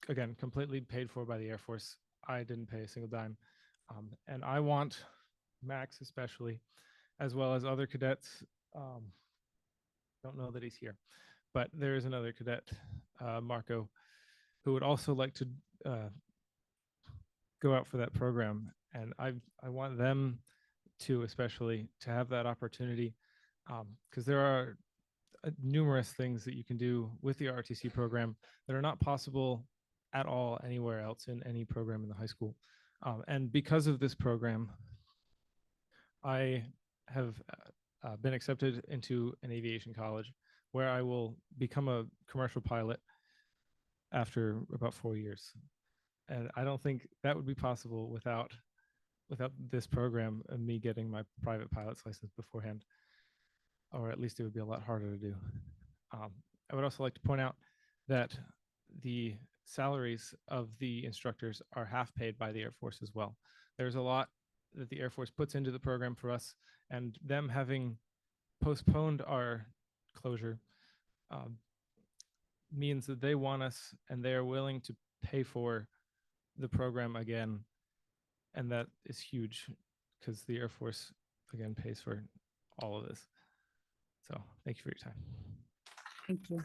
again, completely paid for by the Air Force. I didn't pay a single dime. And I want Max especially, as well as other cadets. Don't know that he's here, but there is another cadet, Marco, who would also like to go out for that program. And I want them to especially to have that opportunity, because there are numerous things that you can do with the ROTC program that are not possible at all anywhere else in any program in the high school. And because of this program, I have been accepted into an aviation college where I will become a commercial pilot after about 4 years. And I don't think that would be possible without this program and me getting my private pilot's license beforehand, or at least it would be a lot harder to do. I would also like to point out that the salaries of the instructors are half paid by the Air Force as well. There's a lot that the Air Force puts into the program for us, and them having postponed our closure means that they want us and they are willing to pay for the program again. And that is huge because the Air Force, again, pays for all of this. So thank you for your time. Thank you.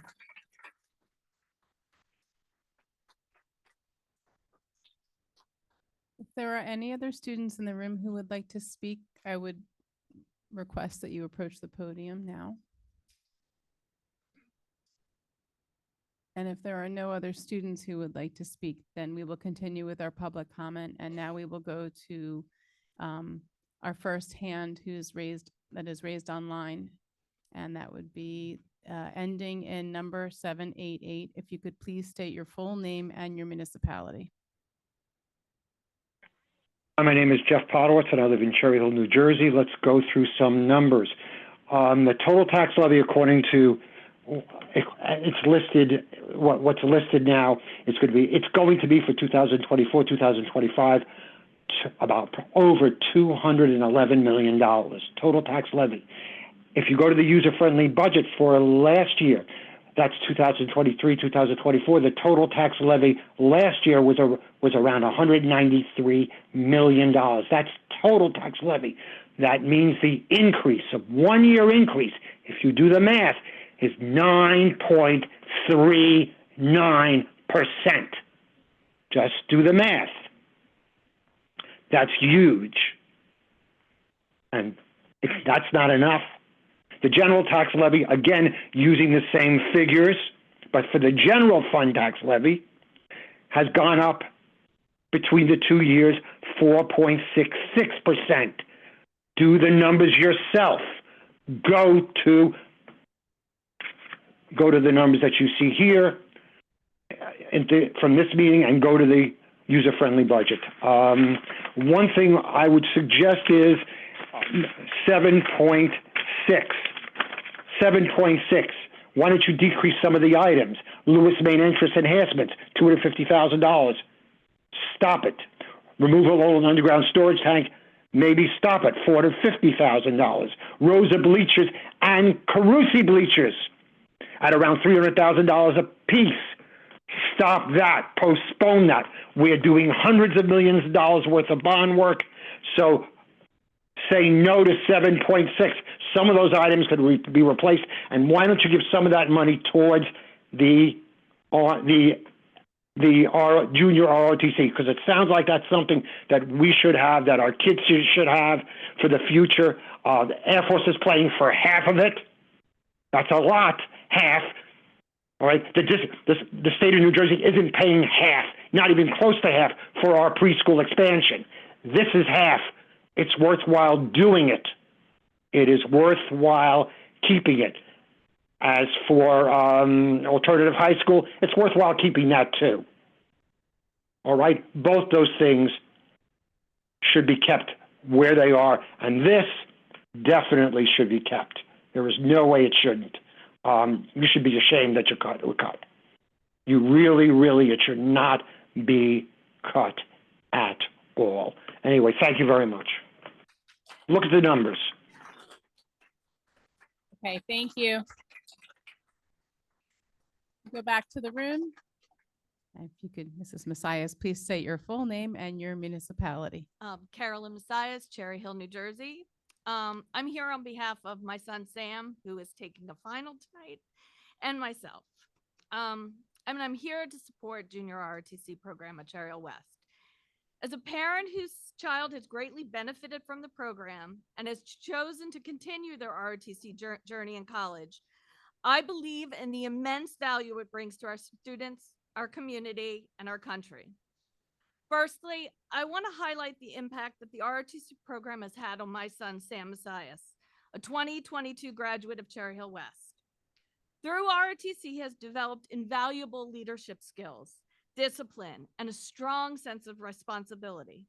If there are any other students in the room who would like to speak, I would request that you approach the podium now. And if there are no other students who would like to speak, then we will continue with our public comment. And now we will go to our first hand that is raised online. And that would be ending in number 788. If you could please state your full name and your municipality. My name is Jeff Podowitz, and I live in Cherry Hill, New Jersey. Let's go through some numbers. The total tax levy, according to it's listed, what's listed now, it's going to be for 2024, 2025, about over $211 million total tax levy. If you go to the user-friendly budget for last year, That's 2023, 2024. The total tax levy last year was around $193 million. That's total tax levy. That means the increase, of 1 year increase, if you do the math, is 9.39%. Just do the math. That's huge. And if that's not enough, the general tax levy, again, using the same figures, but for the general fund tax levy, has gone up between the 2 years 4.66%. Do the numbers yourself. Go to the numbers that you see here from this meeting and go to the user-friendly budget. One thing I would suggest is 7.6. 7.6. Why don't you decrease some of the items? Lewis main interest enhancements, $250,000. Stop it. Removal of an underground storage tank, maybe stop it, $450,000. Rosa bleachers and Carusi bleachers at around $300,000 a piece. Stop that. Postpone that. We're doing hundreds of millions of dollars worth of bond work, so say no to 7.6. Some of those items could be replaced, and why don't you give some of that money towards the junior ROTC, because it sounds like that's something that we should have, that our kids should have for the future. The Air Force is paying for half of it. That's a lot, half. All right, the state of New Jersey isn't paying half, not even close to half, for our preschool expansion. This is half. It's worthwhile doing it. It is worthwhile keeping it. As for alternative high school, it's worthwhile keeping that too. All right, both those things should be kept where they are, and this definitely should be kept. There is no way it shouldn't. You should be ashamed that it were cut. You really, it should not be cut at all. Anyway, thank you very much. Look at the numbers. Okay, thank you. Go back to the room. If you could, Mrs. Messias, please state your full name and your municipality. Carolyn Messias, Cherry Hill, New Jersey. I'm here on behalf of my son, Sam, who is taking the final tonight, and myself. I'm here to support junior ROTC program at Cherry Hill West. As a parent whose child has greatly benefited from the program and has chosen to continue their ROTC journey in college, I believe in the immense value it brings to our students, our community, and our country. Firstly, I want to highlight the impact that the ROTC program has had on my son, Sam Messias, a 2022 graduate of Cherry Hill West. Through ROTC, he has developed invaluable leadership skills, discipline, and a strong sense of responsibility.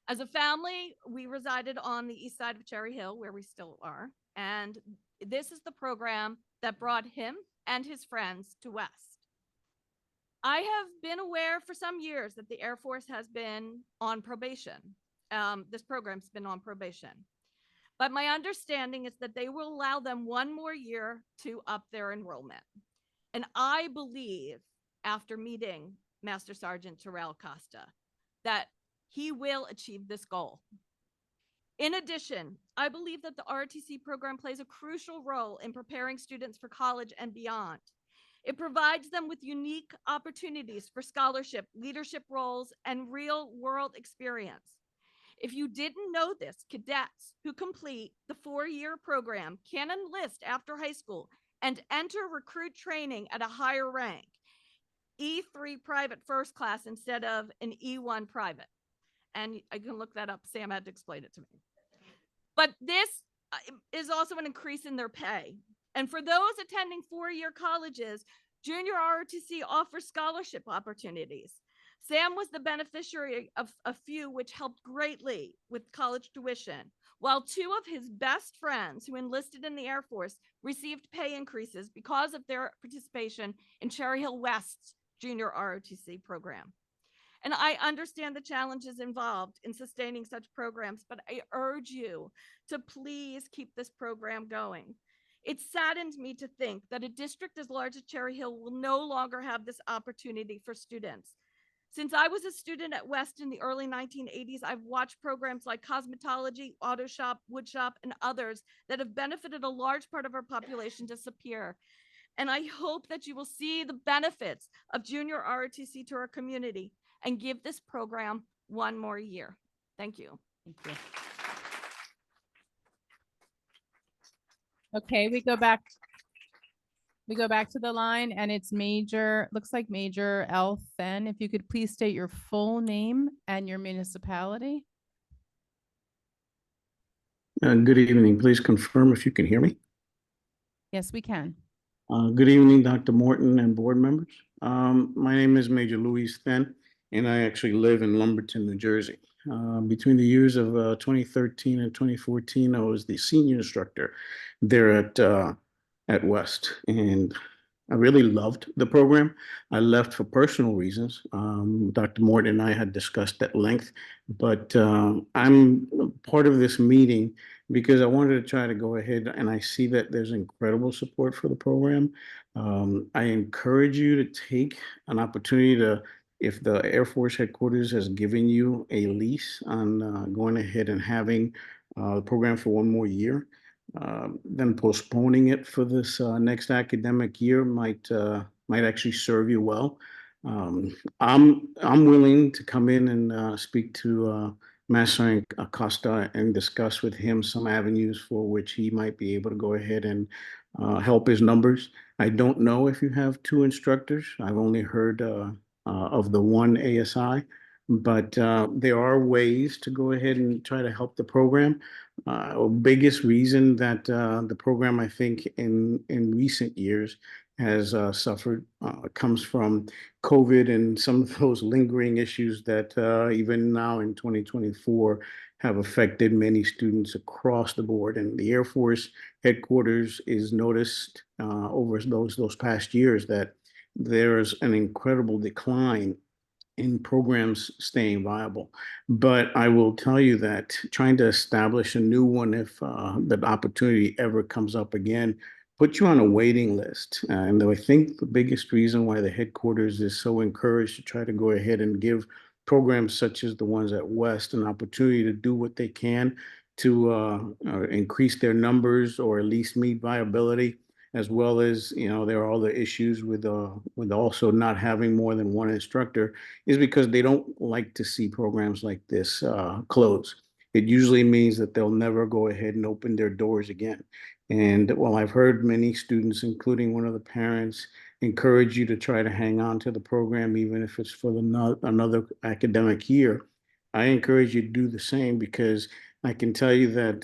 As a family, we resided on the east side of Cherry Hill, where we still are, and this is the program that brought him and his friends to West. I have been aware for some years that the Air Force has been on probation. This program's been on probation. But my understanding is that they will allow them 1 more year to up their enrollment. And I believe, after meeting Master Sergeant Terrell Costa, that he will achieve this goal. In addition, I believe that the ROTC program plays a crucial role in preparing students for college and beyond. It provides them with unique opportunities for scholarship, leadership roles, and real-world experience. If you didn't know this, cadets who complete the 4-year program can enlist after high school and enter recruit training at a higher rank, E3 private first class instead of an E1 private. And I can look that up. Sam had to explain it to me. But this is also an increase in their pay. And for those attending 4-year colleges, junior ROTC offers scholarship opportunities. Sam was the beneficiary of a few, which helped greatly with college tuition, while 2 of his best friends who enlisted in the Air Force received pay increases because of their participation in Cherry Hill West's junior ROTC program. And I understand the challenges involved in sustaining such programs, but I urge you to please keep this program going. It saddens me to think that a district as large as Cherry Hill will no longer have this opportunity for students. Since I was a student at West in the early 1980s, I've watched programs like cosmetology, auto shop, wood shop, and others that have benefited a large part of our population disappear. And I hope that you will see the benefits of junior ROTC to our community and give this program one more year. Thank you. Thank you. Okay, we go back to the line and it's looks like Major L. Then. If you could please state your full name and your municipality. Good evening. Please confirm if you can hear me. Yes, we can. Good evening, Dr. Morton and board members. My name is Major Louis Then, and I actually live in Lumberton, New Jersey. Between the years of 2013 and 2014, I was the senior instructor there at West, and I really loved the program. I left for personal reasons. Dr. Morton and I had discussed at length, but I'm part of this meeting because I wanted to try to go ahead, and I see that there's incredible support for the program. I encourage you to take an opportunity to, if the Air Force headquarters has given you a lease on going ahead and having the program for one more year, then postponing it for this next academic year might actually serve you well. I'm willing to come in and speak to Master Acosta and discuss with him some avenues for which he might be able to go ahead and help his numbers. I don't know if you have two instructors. I've only heard of the one ASI, but there are ways to go ahead and try to help the program. Biggest reason that the program, I think, in recent years has suffered comes from COVID and some of those lingering issues that even now in 2024 have affected many students across the board. And the Air Force headquarters is noticed over those past years that there's an incredible decline in programs staying viable. But I will tell you that trying to establish a new one, if that opportunity ever comes up again, put you on a waiting list. And I think the biggest reason why the headquarters is so encouraged to try to go ahead and give programs such as the ones at West an opportunity to do what they can to increase their numbers or at least meet viability, as well as, there are other issues with also not having more than one instructor, is because they don't like to see programs like this close. It usually means that they'll never go ahead and open their doors again. And while I've heard many students, including one of the parents, encourage you to try to hang on to the program, even if it's for another academic year, I encourage you to do the same, because I can tell you that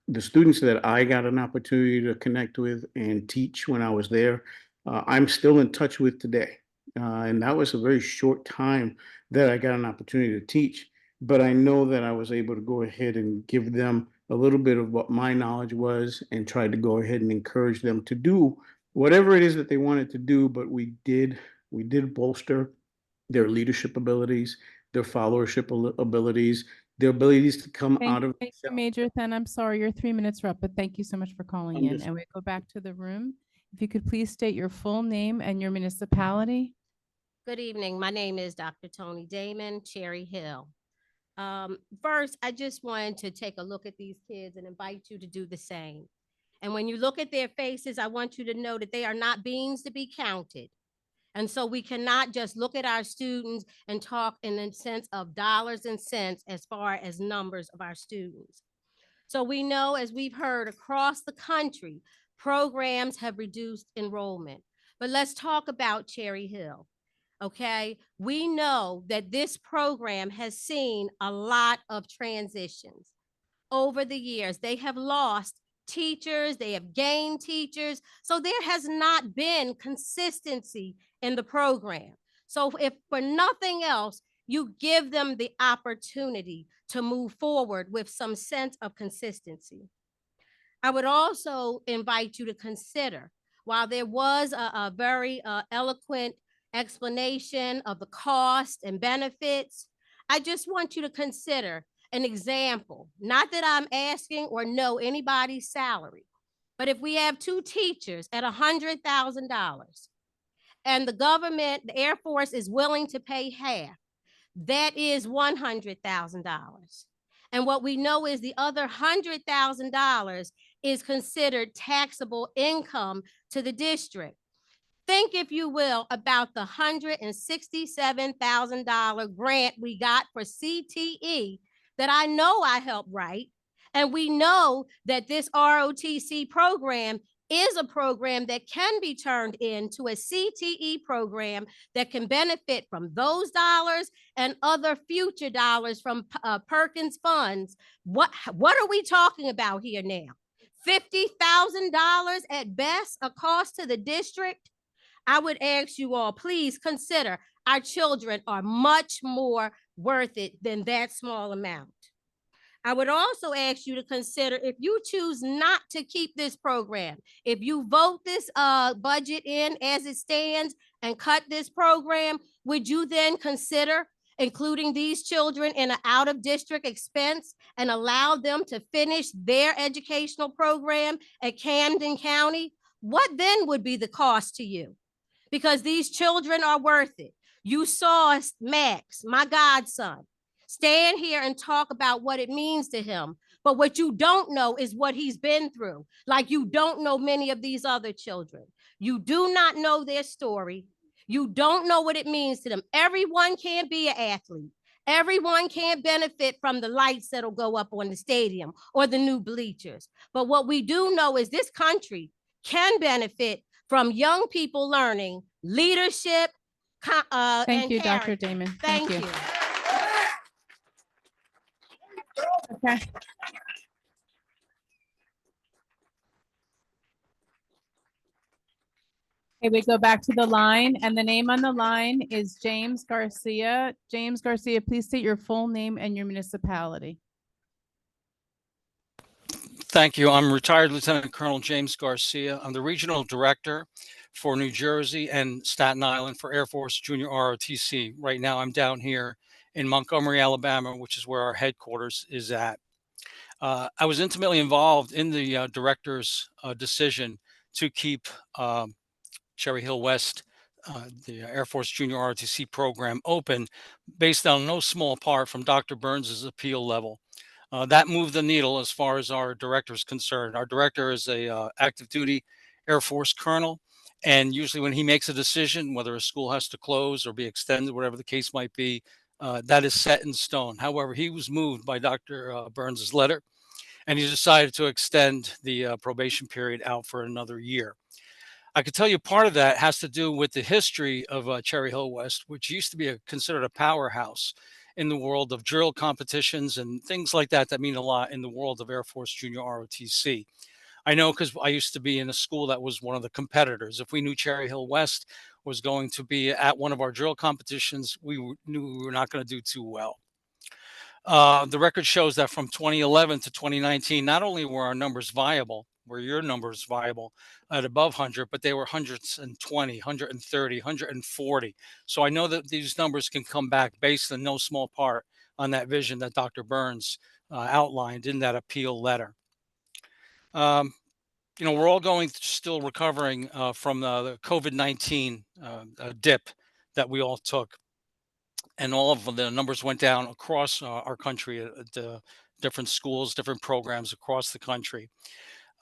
the students that I got an opportunity to connect with and teach when I was there, I'm still in touch with today. And that was a very short time that I got an opportunity to teach. But I know that I was able to go ahead and give them a little bit of what my knowledge was and tried to go ahead and encourage them to do whatever it is that they wanted to do. But we did bolster their leadership abilities, their followership abilities, their abilities to come out of. Thank you, Major Then. I'm sorry, your 3 minutes are up, but thank you so much for calling in. And we go back to the room. If you could please state your full name and your municipality. Good evening. My name is Dr. Tony Damon, Cherry Hill. First, I just wanted to take a look at these kids and invite you to do the same. And when you look at their faces, I want you to know that they are not beans to be counted. And so we cannot just look at our students and talk in the sense of dollars and cents as far as numbers of our students. So we know, as we've heard across the country, programs have reduced enrollment. But let's talk about Cherry Hill. Okay, we know that this program has seen a lot of transitions over the years. They have lost teachers, they have gained teachers. So there has not been consistency in the program. So if for nothing else, you give them the opportunity to move forward with some sense of consistency. I would also invite you to consider, while there was a very eloquent explanation of the cost and benefits, I just want you to consider an example. Not that I'm asking or know anybody's salary, But if we have 2 teachers at $100,000 and the government, the Air Force is willing to pay half, that is $100,000. And what we know is the other $100,000 is considered taxable income to the district. Think, if you will, about the $167,000 grant we got for CTE that I know I helped write. And we know that this ROTC program is a program that can be turned into a CTE program that can benefit from those dollars and other future dollars from Perkins funds. What are we talking about here now? $50,000 at best, a cost to the district? I would ask you all, please consider our children are much more worth it than that small amount. I would also ask you to consider, if you choose not to keep this program, if you vote this budget in as it stands and cut this program, would you then consider including these children in an out-of-district expense and allow them to finish their educational program at Camden County? What then would be the cost to you? Because these children are worth it. You saw Max, my godson, stand here and talk about what it means to him. But what you don't know is what he's been through. Like you don't know many of these other children. You do not know their story. You don't know what it means to them. Everyone can't be an athlete. Everyone can't benefit from the lights that'll go up on the stadium or the new bleachers. But what we do know is this country can benefit from young people learning leadership. Thank you, Dr. character. Damon. Thank you. Okay. Okay, we go back to the line, and the name on the line is James Garcia. James Garcia, please state your full name and your municipality. Thank you. I'm retired Lieutenant Colonel James Garcia. I'm the regional director for New Jersey and Staten Island for Air Force Junior ROTC. Right now, I'm down here in Montgomery, Alabama, which is where our headquarters is at. I was intimately involved in the director's decision to keep Cherry Hill West, the Air Force Junior ROTC program, open based on no small part from Dr. Burns's appeal level. That moved the needle as far as our director is concerned. Our director is a active duty Air Force colonel, and usually when he makes a decision, whether a school has to close or be extended, whatever the case might be, that is set in stone. However, he was moved by Dr. Burns's letter, and he decided to extend the probation period out for another year. I could tell you part of that has to do with the history of Cherry Hill West, which used to be considered a powerhouse in the world of drill competitions and things like that mean a lot in the world of Air Force Junior ROTC. I know because I used to be in a school that was one of the competitors. If we knew Cherry Hill West was going to be at one of our drill competitions, we knew we were not going to do too well. The record shows that from 2011 to 2019, not only were our numbers viable, were your numbers viable at above 100, but they were 120, 130, 140. So I know that these numbers can come back based in no small part on that vision that Dr. Burns outlined in that appeal letter. You know, we're all still recovering from the COVID-19 dip that we all took. And all of the numbers went down across our country at different schools, different programs across the country.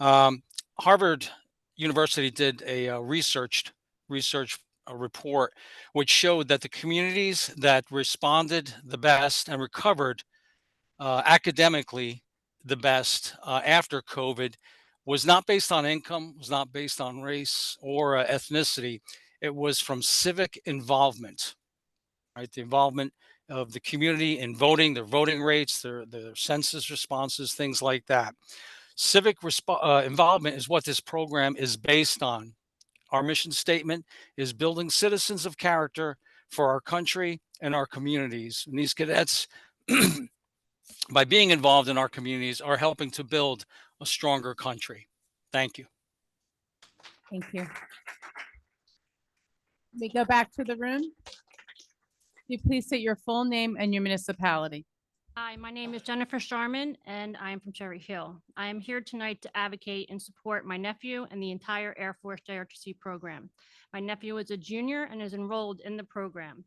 Harvard University did a research report, which showed that the communities that responded the best and recovered academically the best after COVID was not based on income, was not based on race or ethnicity. It was from civic involvement, right? The involvement of the community in voting, their voting rates, their census responses, things like that. Civic involvement is what this program is based on. Our mission statement is building citizens of character for our country and our communities. And these cadets, by being involved in our communities, are helping to build a stronger country. Thank you. Thank you. We go back to the room. Can you please state your full name and your municipality? Hi, my name is Jennifer Sharman, and I am from Cherry Hill. I am here tonight to advocate and support my nephew and the entire Air Force JRTC program. My nephew is a junior and is enrolled in the program.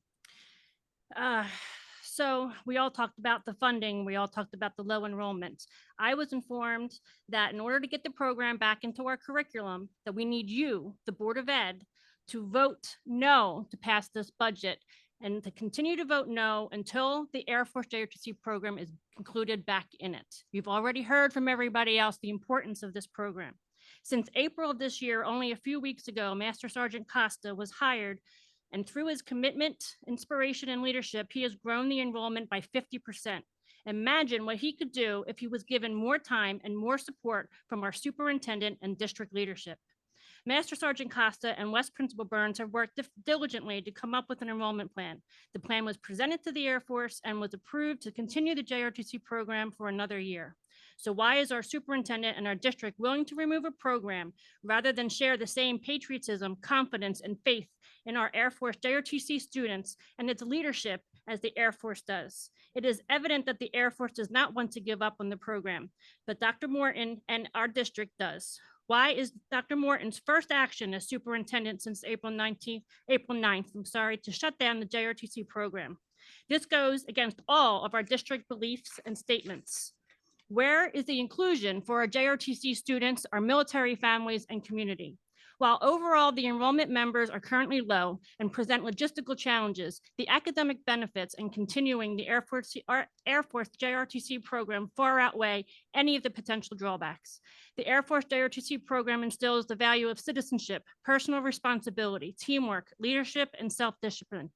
So we all talked about the funding. We all talked about the low enrollment. I was informed that in order to get the program back into our curriculum, that we need you, the Board of Ed, to vote no to pass this budget and to continue to vote no until the Air Force JRTC program is included back in it. You've already heard from everybody else the importance of this program. Since April of this year, only a few weeks ago, Master Sergeant Costa was hired, and through his commitment, inspiration, and leadership, he has grown the enrollment by 50%. Imagine what he could do if he was given more time and more support from our superintendent and district leadership. Master Sergeant Costa and West Principal Burns have worked diligently to come up with an enrollment plan. The plan was presented to the Air Force and was approved to continue the JRTC program for another year. So why is our superintendent and our district willing to remove a program rather than share the same patriotism, confidence, and faith in our Air Force JRTC students and its leadership as the Air Force does? It is evident that the Air Force does not want to give up on the program, but Dr. Morton and our district does. Why is Dr. Morton's first action as superintendent since April 9th, to shut down the JRTC program? This goes against all of our district beliefs and statements. Where is the inclusion for our JRTC students, our military families, and community? While overall the enrollment members are currently low and present logistical challenges, the academic benefits in continuing the Air Force JRTC program far outweigh any of the potential drawbacks. The Air Force JRTC program instills the value of citizenship, personal responsibility, teamwork, leadership, and self-discipline.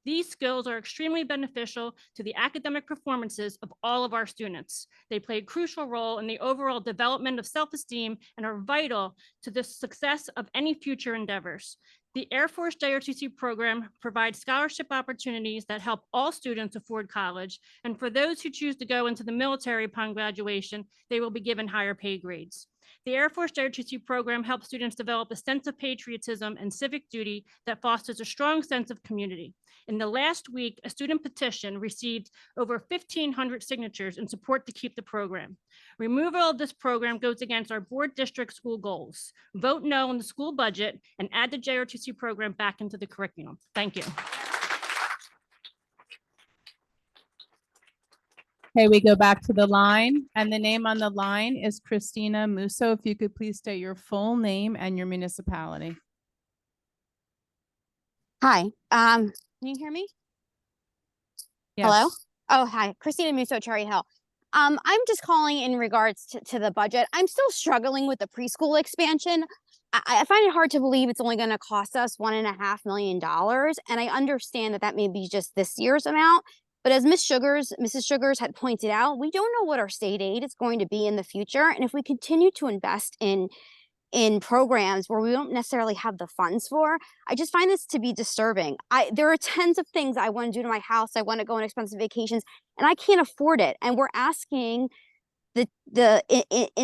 These skills are extremely beneficial to the academic performances of all of our students. They play a crucial role in the overall development of self-esteem and are vital to the success of any future endeavors. The Air Force JRTC program provides scholarship opportunities that help all students afford college, and for those who choose to go into the military upon graduation, they will be given higher pay grades. The Air Force JRTC program helps students develop a sense of patriotism and civic duty that fosters a strong sense of community. In the last week, a student petition received over 1,500 signatures in support to keep the program. Removal of this program goes against our board district school goals. Vote no on the school budget and add the JRTC program back into the curriculum. Thank you. Okay, we go back to the line, and the name on the line is Christina Musso. If you could please state your full name and your municipality. Hi, can you hear me? Yes. Hello? Oh, hi, Christina Musso, Cherry Hill. I'm just calling in regards to the budget. I'm still struggling with the preschool expansion. I find it hard to believe it's only going to cost us $1.5 million. And I understand that that may be just this year's amount. But as Mrs. Sugars had pointed out, we don't know what our state aid is going to be in the future. And if we continue to invest in programs where we don't necessarily have the funds for, I just find this to be disturbing. There are tons of things I want to do to my house. I want to go on expensive vacations, and I can't afford it. And we're asking in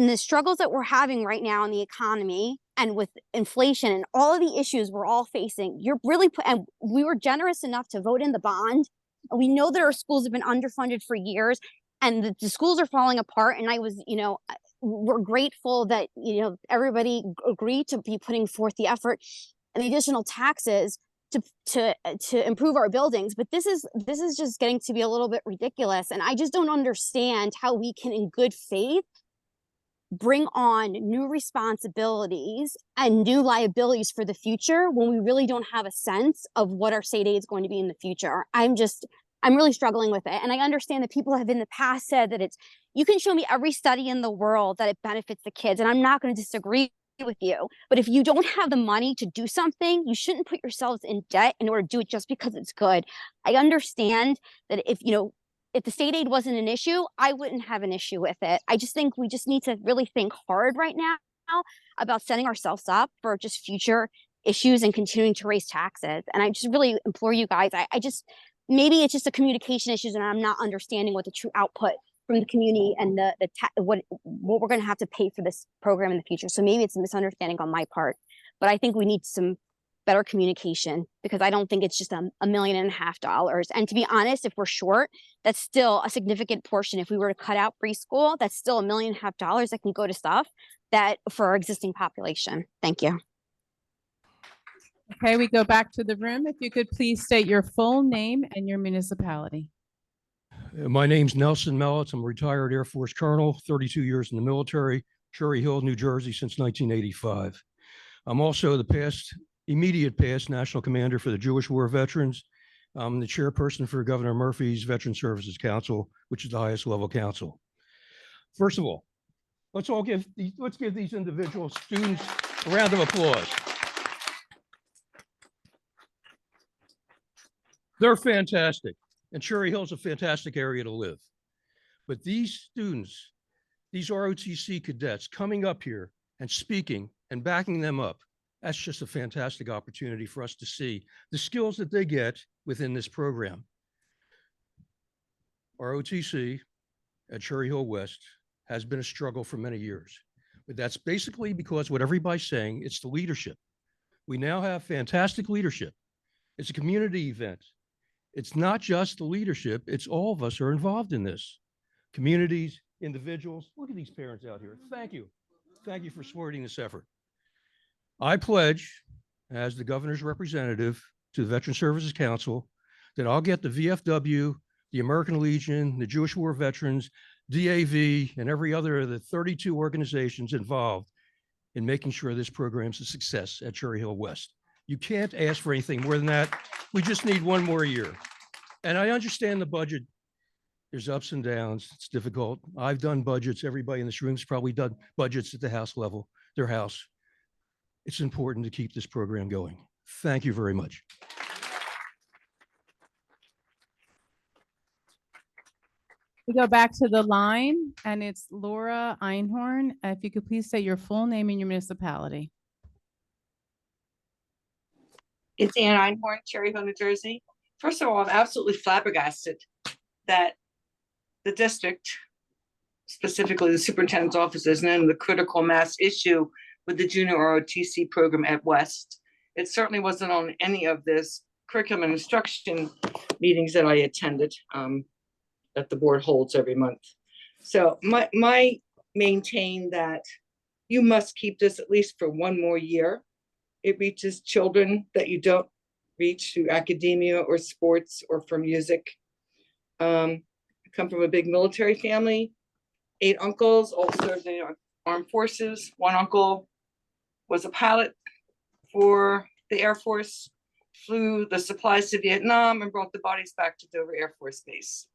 the struggles that we're having right now in the economy and with inflation and all of the issues we're all facing, and we were generous enough to vote in the bond. We know that our schools have been underfunded for years, and the schools are falling apart. And we're grateful that, everybody agreed to be putting forth the effort and the additional taxes to improve our buildings. But this is just getting to be a little bit ridiculous. And I just don't understand how we can, in good faith, bring on new responsibilities and new liabilities for the future when we really don't have a sense of what our state aid is going to be in the future. I'm really struggling with it. And I understand that people have in the past said that you can show me every study in the world that it benefits the kids, and I'm not going to disagree with you. But if you don't have the money to do something, you shouldn't put yourselves in debt in order to do it just because it's good. I understand that if the state aid wasn't an issue, I wouldn't have an issue with it. I just think we just need to really think hard right now about setting ourselves up for just future issues and continuing to raise taxes. And I just really implore you guys, maybe it's just a communication issues and I'm not understanding what the true output from the community and what we're going to have to pay for this program in the future. So maybe it's a misunderstanding on my part, but I think we need some better communication, because I don't think it's just $1.5 million. And to be honest, if we're short, that's still a significant portion. If we were to cut out preschool, that's still $1.5 million that can go to stuff that for our existing population. Thank you. Okay, we go back to the room. If you could please state your full name and your municipality. My name's Nelson Mellitz. I'm a retired Air Force colonel, 32 years in the military, Cherry Hill, New Jersey since 1985. I'm also the immediate past national commander for the Jewish War Veterans. I'm the chairperson for Governor Murphy's Veteran Services Council, which is the highest level council. First of all, let's give these individual students a round of applause. They're fantastic. And Cherry Hill is a fantastic area to live. But these students, these ROTC cadets coming up here and speaking and backing them up, that's just a fantastic opportunity for us to see the skills that they get within this program. ROTC at Cherry Hill West has been a struggle for many years. But that's basically because what everybody's saying, it's the leadership. We now have fantastic leadership. It's a community event. It's not just the leadership, it's all of us are involved in this. Communities, individuals, look at these parents out here. Thank you. Thank you for supporting this effort. I pledge, as the governor's representative to the Veteran Services Council, that I'll get the VFW, the American Legion, the Jewish War Veterans, DAV, and every other of the 32 organizations involved in making sure this program's a success at Cherry Hill West. You can't ask for anything more than that. We just need one more year. And I understand the budget. There's ups and downs. It's difficult. I've done budgets. Everybody in this room's probably done budgets at the house level, their house. It's important to keep this program going. Thank you very much. We go back to the line, and it's Laura Einhorn. If you could please state your full name and your municipality. It's Ann Einhorn, Cherry Hill, New Jersey. First of all, I'm absolutely flabbergasted that the district, specifically the superintendent's office, is known the critical mass issue with the junior ROTC program at West. It certainly wasn't on any of this curriculum and instruction meetings that I attended that the board holds every month. So my maintain that you must keep this at least for one more year. It reaches children that you don't reach through academia or sports or for music. I come from a big military family, 8 uncles, all served in the armed forces. One uncle was a pilot for the Air Force, flew the supplies to Vietnam and brought the bodies back to Dover Air Force Base.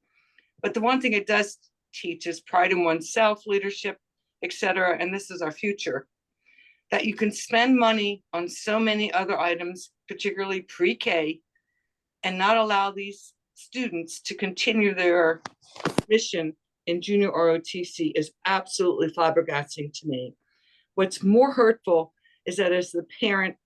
But the one thing it does teach is pride in oneself, leadership, etc. And this is our future. That you can spend money on so many other items, particularly pre-K, and not allow these students to continue their mission in junior ROTC is absolutely flabbergasting to me. What's more hurtful is that as a parent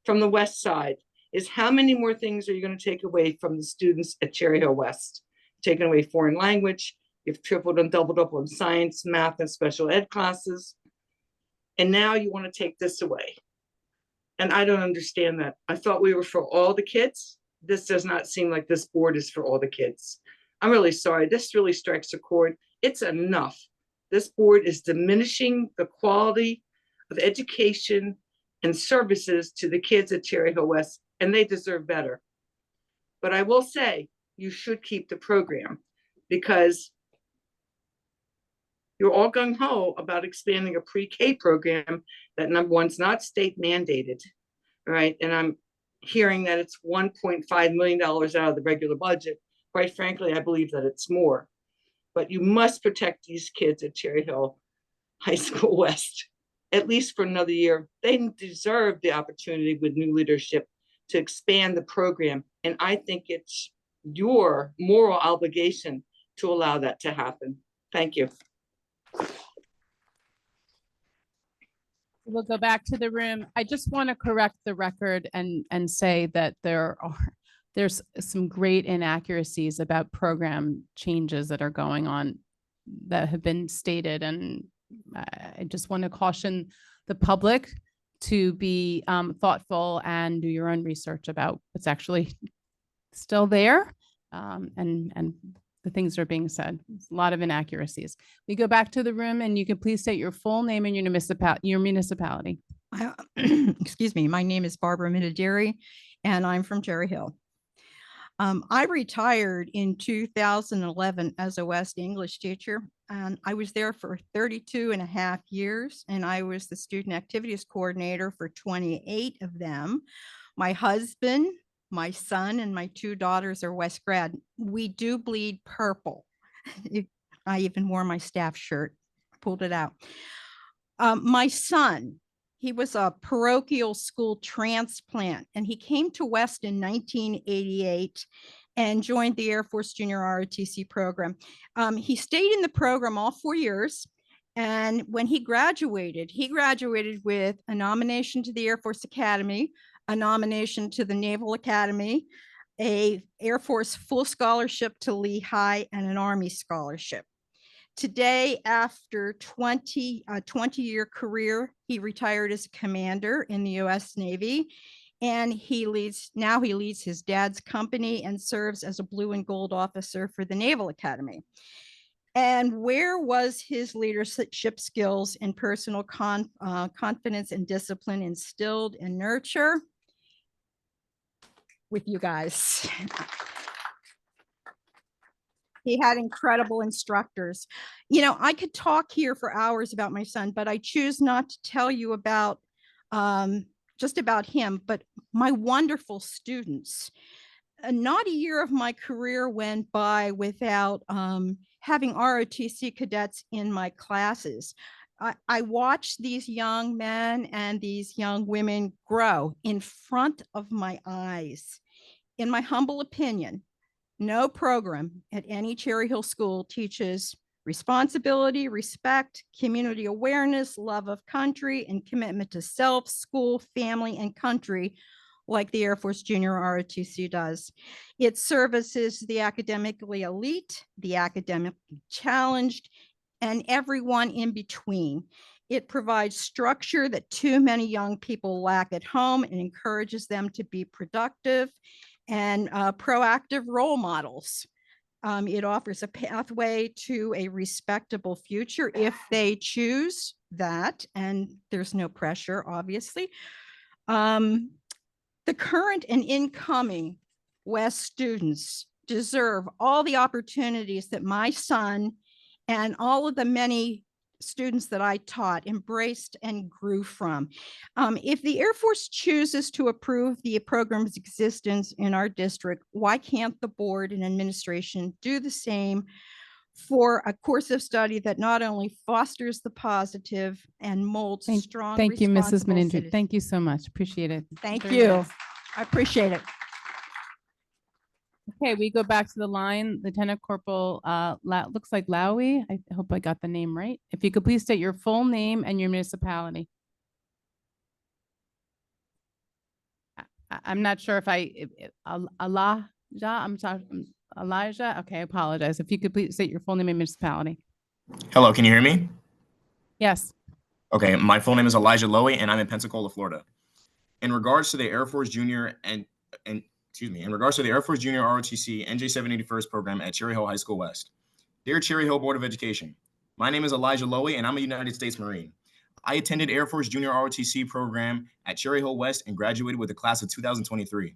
from the West Side, is how many more things are you going to take away from the students at Cherry Hill West? Taking away foreign language, you've tripled and doubled up on science, math, and special ed classes. And now you want to take this away. And I don't understand that. I thought we were for all the kids. This does not seem like this board is for all the kids. I'm really sorry. This really strikes a chord. It's enough. This board is diminishing the quality of education and services to the kids at Cherry Hill West, and they deserve better. But I will say, you should keep the program because you're all gung-ho about expanding a pre-K program that number one's not state mandated, right? And I'm hearing that it's $1.5 million out of the regular budget. Quite frankly, I believe that it's more. But you must protect these kids at Cherry Hill High School West, at least for another year. They deserve the opportunity with new leadership to expand the program. And I think it's your moral obligation to allow that to happen. Thank you. We'll go back to the room. I just want to correct the record and say that there's some great inaccuracies about program changes that are going on that have been stated. And I just want to caution the public to be thoughtful and do your own research about what's actually still there, and the things that are being said. There's a lot of inaccuracies. We go back to the room, and you can please state your full name and your municipality. Excuse me, my name is Barbara Minadiri, and I'm from Cherry Hill. I retired in 2011 as a West English teacher, and I was there for 32 and a half years, and I was the student activities coordinator for 28 of them. My husband, my son, and my 2 daughters are West grad. We do bleed purple. I even wore my staff shirt, pulled it out. My son, he was a parochial school transplant, and he came to West in 1988 and joined the Air Force Junior ROTC program. He stayed in the program all 4 years. And when he graduated with a nomination to the Air Force Academy, a nomination to the Naval Academy, a Air Force full scholarship to Lehigh, and an Army scholarship. Today, after 20-year career, he retired as a commander in the U.S. Navy, and he leads his dad's company and serves as a blue and gold officer for the Naval Academy. And where was his leadership skills and personal confidence and discipline instilled and nurture? With you guys. He had incredible instructors. You know, I could talk here for hours about my son, but I choose not to tell you about just about him, but my wonderful students. Not a year of my career went by without having ROTC cadets in my classes. I watched these young men and these young women grow in front of my eyes. In my humble opinion, no program at any Cherry Hill school teaches responsibility, respect, community awareness, love of country, and commitment to self, school, family, and country like the Air Force Junior ROTC does. It services the academically elite, the academically challenged, and everyone in between. It provides structure that too many young people lack at home and encourages them to be productive and proactive role models. It offers a pathway to a respectable future if they choose that, and there's no pressure, obviously. The current and incoming West students deserve all the opportunities that my son and all of the many students that I taught embraced and grew from. If the Air Force chooses to approve the program's existence in our district, why can't the board and administration do the same for a course of study that not only fosters the positive and molds strong, Thank you, Mrs. responsible Menindee. citizens? Thank you so much. Appreciate it. Thank Very you. nice. I appreciate it. Okay, we go back to the line. Lieutenant Corporal, looks like Lowy. I hope I got the name right. If you could please state your full name and your municipality. I'm not sure if Elijah, I'm sorry, Elijah. Okay, I apologize. If you could please state your full name and municipality. Hello, can you hear me? Yes. Okay, my full name is Elijah Lowy, and I'm in Pensacola, Florida. In regards to the Air Force Junior in regards to the Air Force Junior ROTC NJ 781st program at Cherry Hill High School West. Dear Cherry Hill Board of Education, my name is Elijah Lowy, and I'm a United States Marine. I attended Air Force Junior ROTC program at Cherry Hill West and graduated with the class of 2023.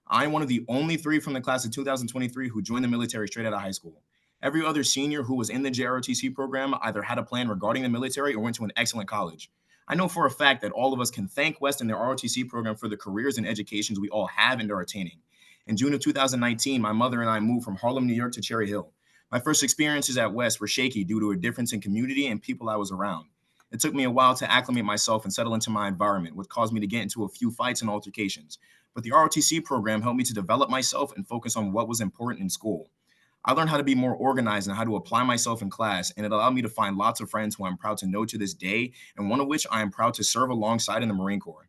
I am one of the only 3 from the class of 2023 who joined the military straight out of high school. Every other senior who was in the JROTC program either had a plan regarding the military or went to an excellent college. I know for a fact that all of us can thank West and their ROTC program for the careers and educations we all have and are attaining. In June of 2019, my mother and I moved from Harlem, New York to Cherry Hill. My first experiences at West were shaky due to a difference in community and people I was around. It took me a while to acclimate myself and settle into my environment, which caused me to get into a few fights and altercations. But the ROTC program helped me to develop myself and focus on what was important in school. I learned how to be more organized and how to apply myself in class, and it allowed me to find lots of friends who I'm proud to know to this day, and one of which I am proud to serve alongside in the Marine Corps.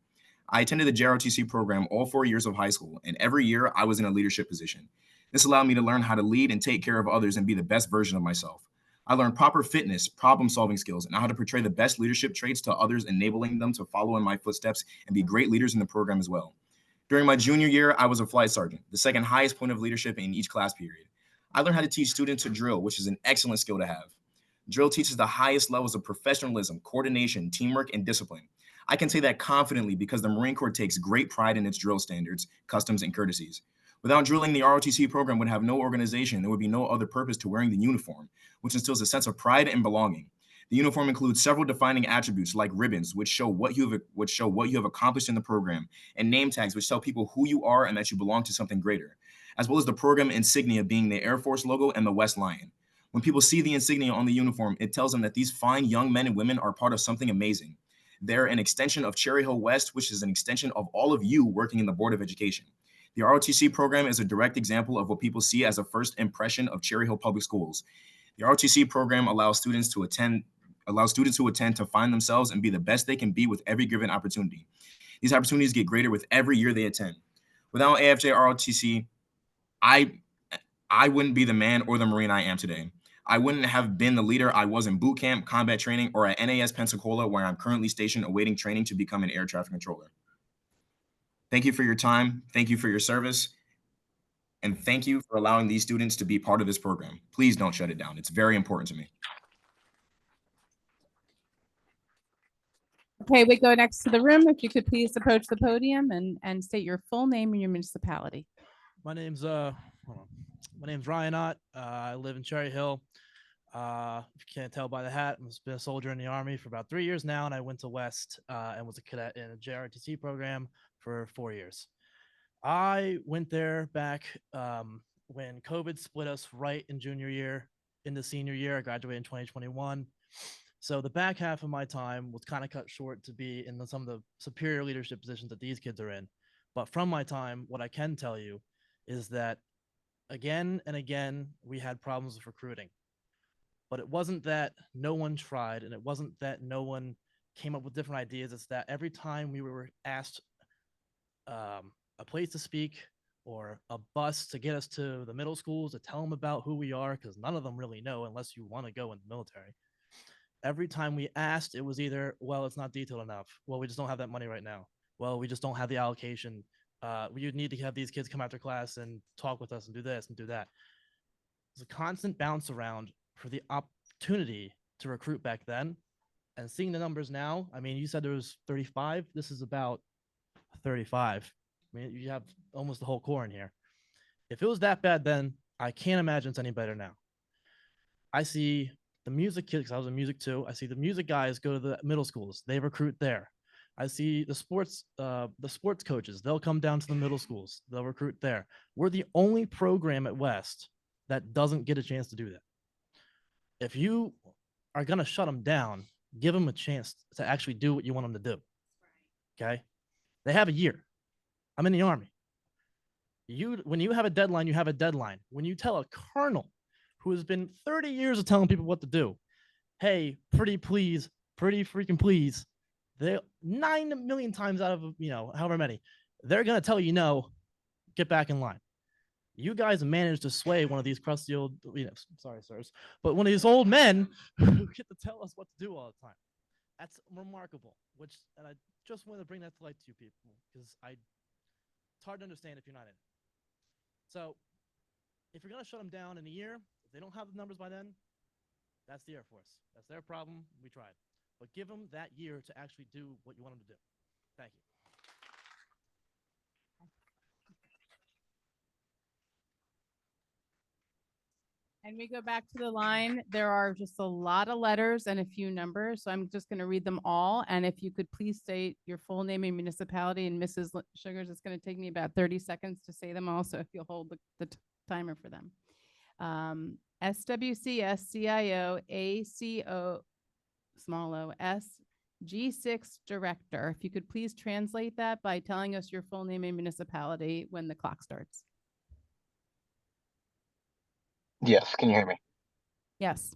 I attended the JROTC program all 4 years of high school, and every year I was in a leadership position. This allowed me to learn how to lead and take care of others and be the best version of myself. I learned proper fitness, problem-solving skills, and how to portray the best leadership traits to others, enabling them to follow in my footsteps and be great leaders in the program as well. During my junior year, I was a flight sergeant, the second highest point of leadership in each class period. I learned how to teach students to drill, which is an excellent skill to have. Drill teaches the highest levels of professionalism, coordination, teamwork, and discipline. I can say that confidently because the Marine Corps takes great pride in its drill standards, customs, and courtesies. Without drilling, the ROTC program would have no organization. There would be no other purpose to wearing the uniform, which instills a sense of pride and belonging. The uniform includes several defining attributes like ribbons, which show what you have accomplished in the program, and name tags, which tell people who you are and that you belong to something greater, as well as the program insignia being the Air Force logo and the West Lion. When people see the insignia on the uniform, it tells them that these fine young men and women are part of something amazing. They're an extension of Cherry Hill West, which is an extension of all of you working in the Board of Education. The ROTC program is a direct example of what people see as a first impression of Cherry Hill Public Schools. The ROTC program allows students who attend to find themselves and be the best they can be with every given opportunity. These opportunities get greater with every year they attend. Without AFJ ROTC, I wouldn't be the man or the Marine I am today. I wouldn't have been the leader I was in boot camp, combat training, or at NAS Pensacola, where I'm currently stationed awaiting training to become an air traffic controller. Thank you for your time. Thank you for your service. And thank you for allowing these students to be part of this program. Please don't shut it down. It's very important to me. Okay, we go next to the room. If you could please approach the podium and state your full name and your municipality. My name's Ryan Ott. I live in Cherry Hill. If you can't tell by the hat, I've been a soldier in the Army for about 3 years now, and I went to West and was a cadet in a JRTC program for 4 years. I went there back when COVID split us right in junior year into senior year. I graduated in 2021. So the back half of my time was kind of cut short to be in some of the superior leadership positions that these kids are in. But from my time, what I can tell you is that again and again, we had problems with recruiting. But it wasn't that no one tried, and it wasn't that no one came up with different ideas. It's that every time we were asked a place to speak or a bus to get us to the middle schools to tell them about who we are, because none of them really know unless you want to go in the military. Every time we asked, it was either, well, it's not detailed enough. Well, we just don't have that money right now. Well, we just don't have the allocation. We need to have these kids come after class and talk with us and do this and do that. It's a constant bounce around for the opportunity to recruit back then. And seeing the numbers now, I mean, you said there was 35. This is about 35. I mean, you have almost the whole Corps in here. If it was that bad then, I can't imagine it's any better now. I see the music kids, because I was in music too. I see the music guys go to the middle schools. They recruit there. I see the sports coaches. They'll come down to the middle schools. They'll recruit there. We're the only program at West that doesn't get a chance to do that. If you are going to shut them down, give them a chance to actually do what you want them to do. Okay? They have a year. I'm in the Army. When you have a deadline, you have a deadline. When you tell a colonel who has been 30 years of telling people what to do, hey, pretty freaking please, they 9 million times out of, however many, they're going to tell you no, get back in line. You guys managed to sway one of these crusty old, sorry, sirs, but one of these old men who get to tell us what to do all the time. That's remarkable, and I just want to bring that to light to you people, because it's hard to understand if you're not in it. So if you're going to shut them down in a year, if they don't have the numbers by then, that's the Air Force. That's their problem. We tried. But give them that year to actually do what you want them to do. Thank you. And we go back to the line. There are just a lot of letters and a few numbers. So I'm just going to read them all. And if you could please state your full name and municipality, and Mrs. Sugars, it's going to take me about 30 seconds to say them all. So if you'll hold the timer for them. SWCS CIO ACO small o S G6 director. If you could please translate that by telling us your full name and municipality when the clock starts. Yes, can you hear me? Yes.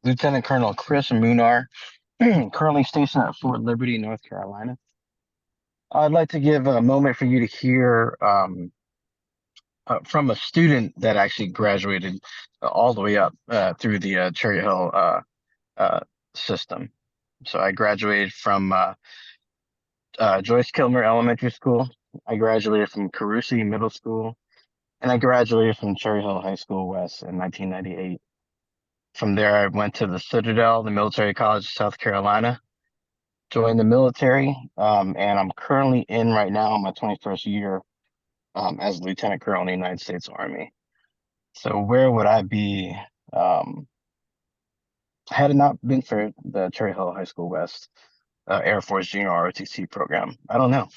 Lieutenant Colonel Chris Munar, currently stationed at Fort Liberty, North Carolina. I'd like to give a moment for you to hear from a student that actually graduated all the way up through the Cherry Hill system. So I graduated from Joyce Kilmer Elementary School. I graduated from Carusi Middle School, and I graduated from Cherry Hill High School West in 1998. From there, I went to the Citadel, the Military College of South Carolina, joined the military, and I'm currently in right now my 21st year as a Lieutenant Colonel in the United States Army. So where would I be had it not been for the Cherry Hill High School West Air Force Junior ROTC program? I don't know.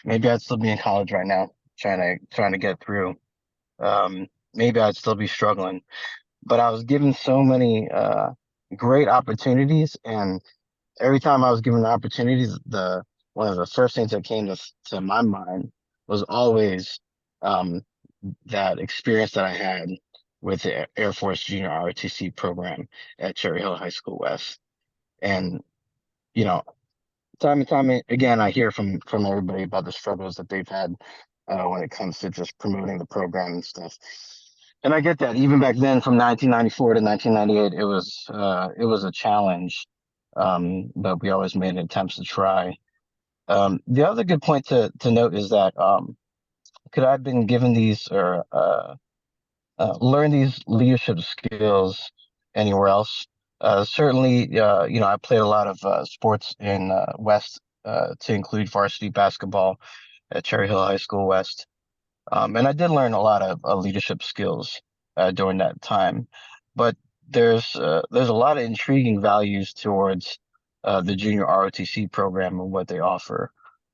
Maybe I'd still be in college right now, trying to get through. Maybe I'd still be struggling, but I was given so many great opportunities, and every time I was given the opportunities, one of the first things that came to my mind was always that experience that I had with the Air Force Junior ROTC program at Cherry Hill High School West. And, you know, time and time again, I hear from everybody about the struggles that they've had when it comes to just promoting the program and stuff. And I get that. Even back then, from 1994 to 1998, it was a challenge, but we always made attempts to try. The other good point to note is that could I have been given these or learn these leadership skills anywhere else? Certainly, I played a lot of sports in West, to include varsity basketball at Cherry Hill High School West. And I did learn a lot of leadership skills during that time. But there's a lot of intriguing values towards the junior ROTC program and what they offer.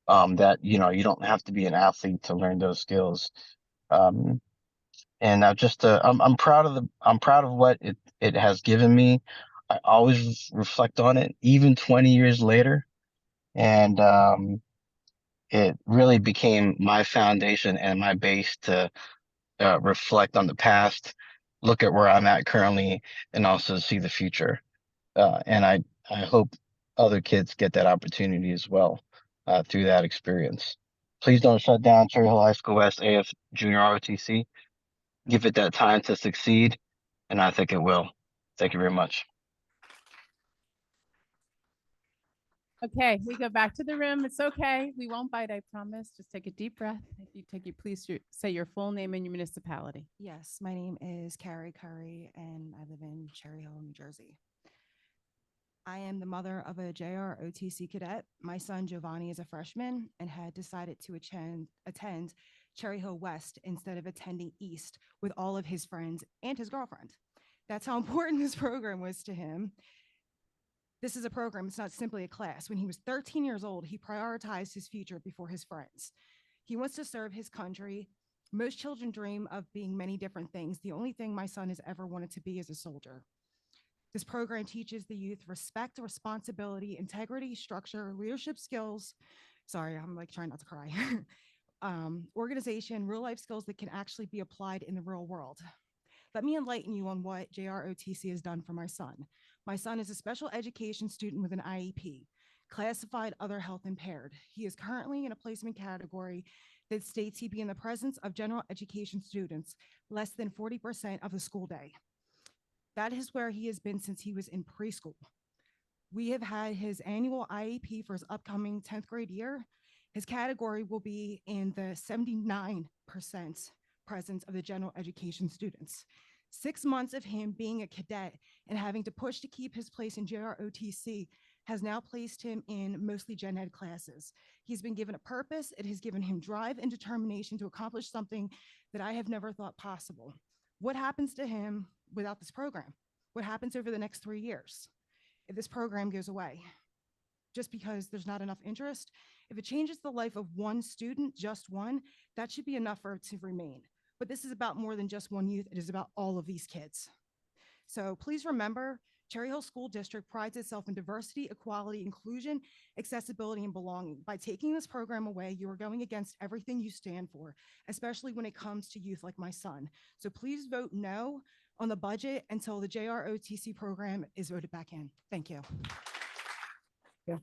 That you don't have to be an athlete to learn those skills. And I'm proud of what it has given me. I always reflect on it, even 20 years later, and it really became my foundation and my base to reflect on the past, look at where I'm at currently, and also see the future. And I hope other kids get that opportunity as well through that experience. Please don't shut down Cherry Hill High School West AF Junior ROTC. Give it that time to succeed, and I think it will. Thank you very much. Okay, we go back to the room. It's okay. We won't bite, I promise. Just take a deep breath. If you please say your full name and your municipality. Yes, my name is Carrie Curry, and I live in Cherry Hill, New Jersey. I am the mother of a JR OTC cadet. My son Giovanni is a freshman and had decided to attend Cherry Hill West instead of attending East with all of his friends and his girlfriend. That's how important this program was to him. This is a program, it's not simply a class. When he was 13 years old, he prioritized his future before his friends. He wants to serve his country. Most children dream of being many different things. The only thing my son has ever wanted to be is a soldier. This program teaches the youth respect, responsibility, integrity, structure, leadership skills. Sorry, I'm like trying not to cry. Organization, real life skills that can actually be applied in the real world. Let me enlighten you on what JROTC has done for my son. My son is a special education student with an IEP, classified other health impaired. He is currently in a placement category that states he be in the presence of general education students less than 40% of the school day. That is where he has been since he was in preschool. We have had his annual IEP for his upcoming 10th grade year. His category will be in the 79% presence of the general education students. 6 months of him being a cadet and having to push to keep his place in JROTC has now placed him in mostly gen ed classes. He's been given a purpose. It has given him drive and determination to accomplish something that I have never thought possible. What happens to him without this program? What happens over the next 3 years if this program goes away? Just because there's not enough interest? If it changes the life of one student, just one, that should be enough for it to remain. But this is about more than just one youth. It is about all of these kids. So please remember, Cherry Hill School District prides itself in diversity, equality, inclusion, accessibility, and belonging. By taking this program away, you are going against everything you stand for, especially when it comes to youth like my son. So please vote no on the budget until the JROTC program is voted back in. Thank you. Yeah.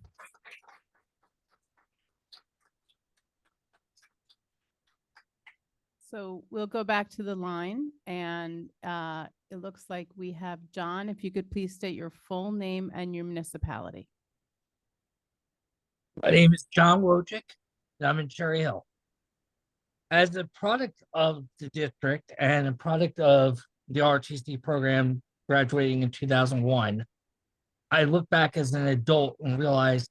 So we'll go back to the line, and It looks like we have John. If you could please state your full name and your municipality. My name is John Wojcik, and I'm in Cherry Hill. As a product of the district and a product of the ROTC program graduating in 2001, I look back as an adult and realize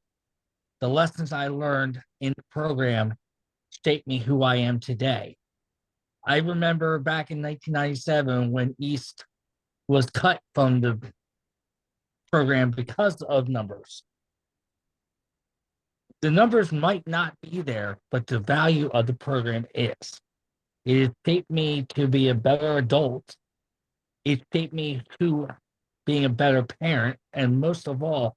the lessons I learned in the program shape me who I am today. I remember back in 1997 when East was cut from the program because of numbers. The numbers might not be there, but the value of the program is. It has shaped me to be a better adult. It shaped me to being a better parent. And most of all,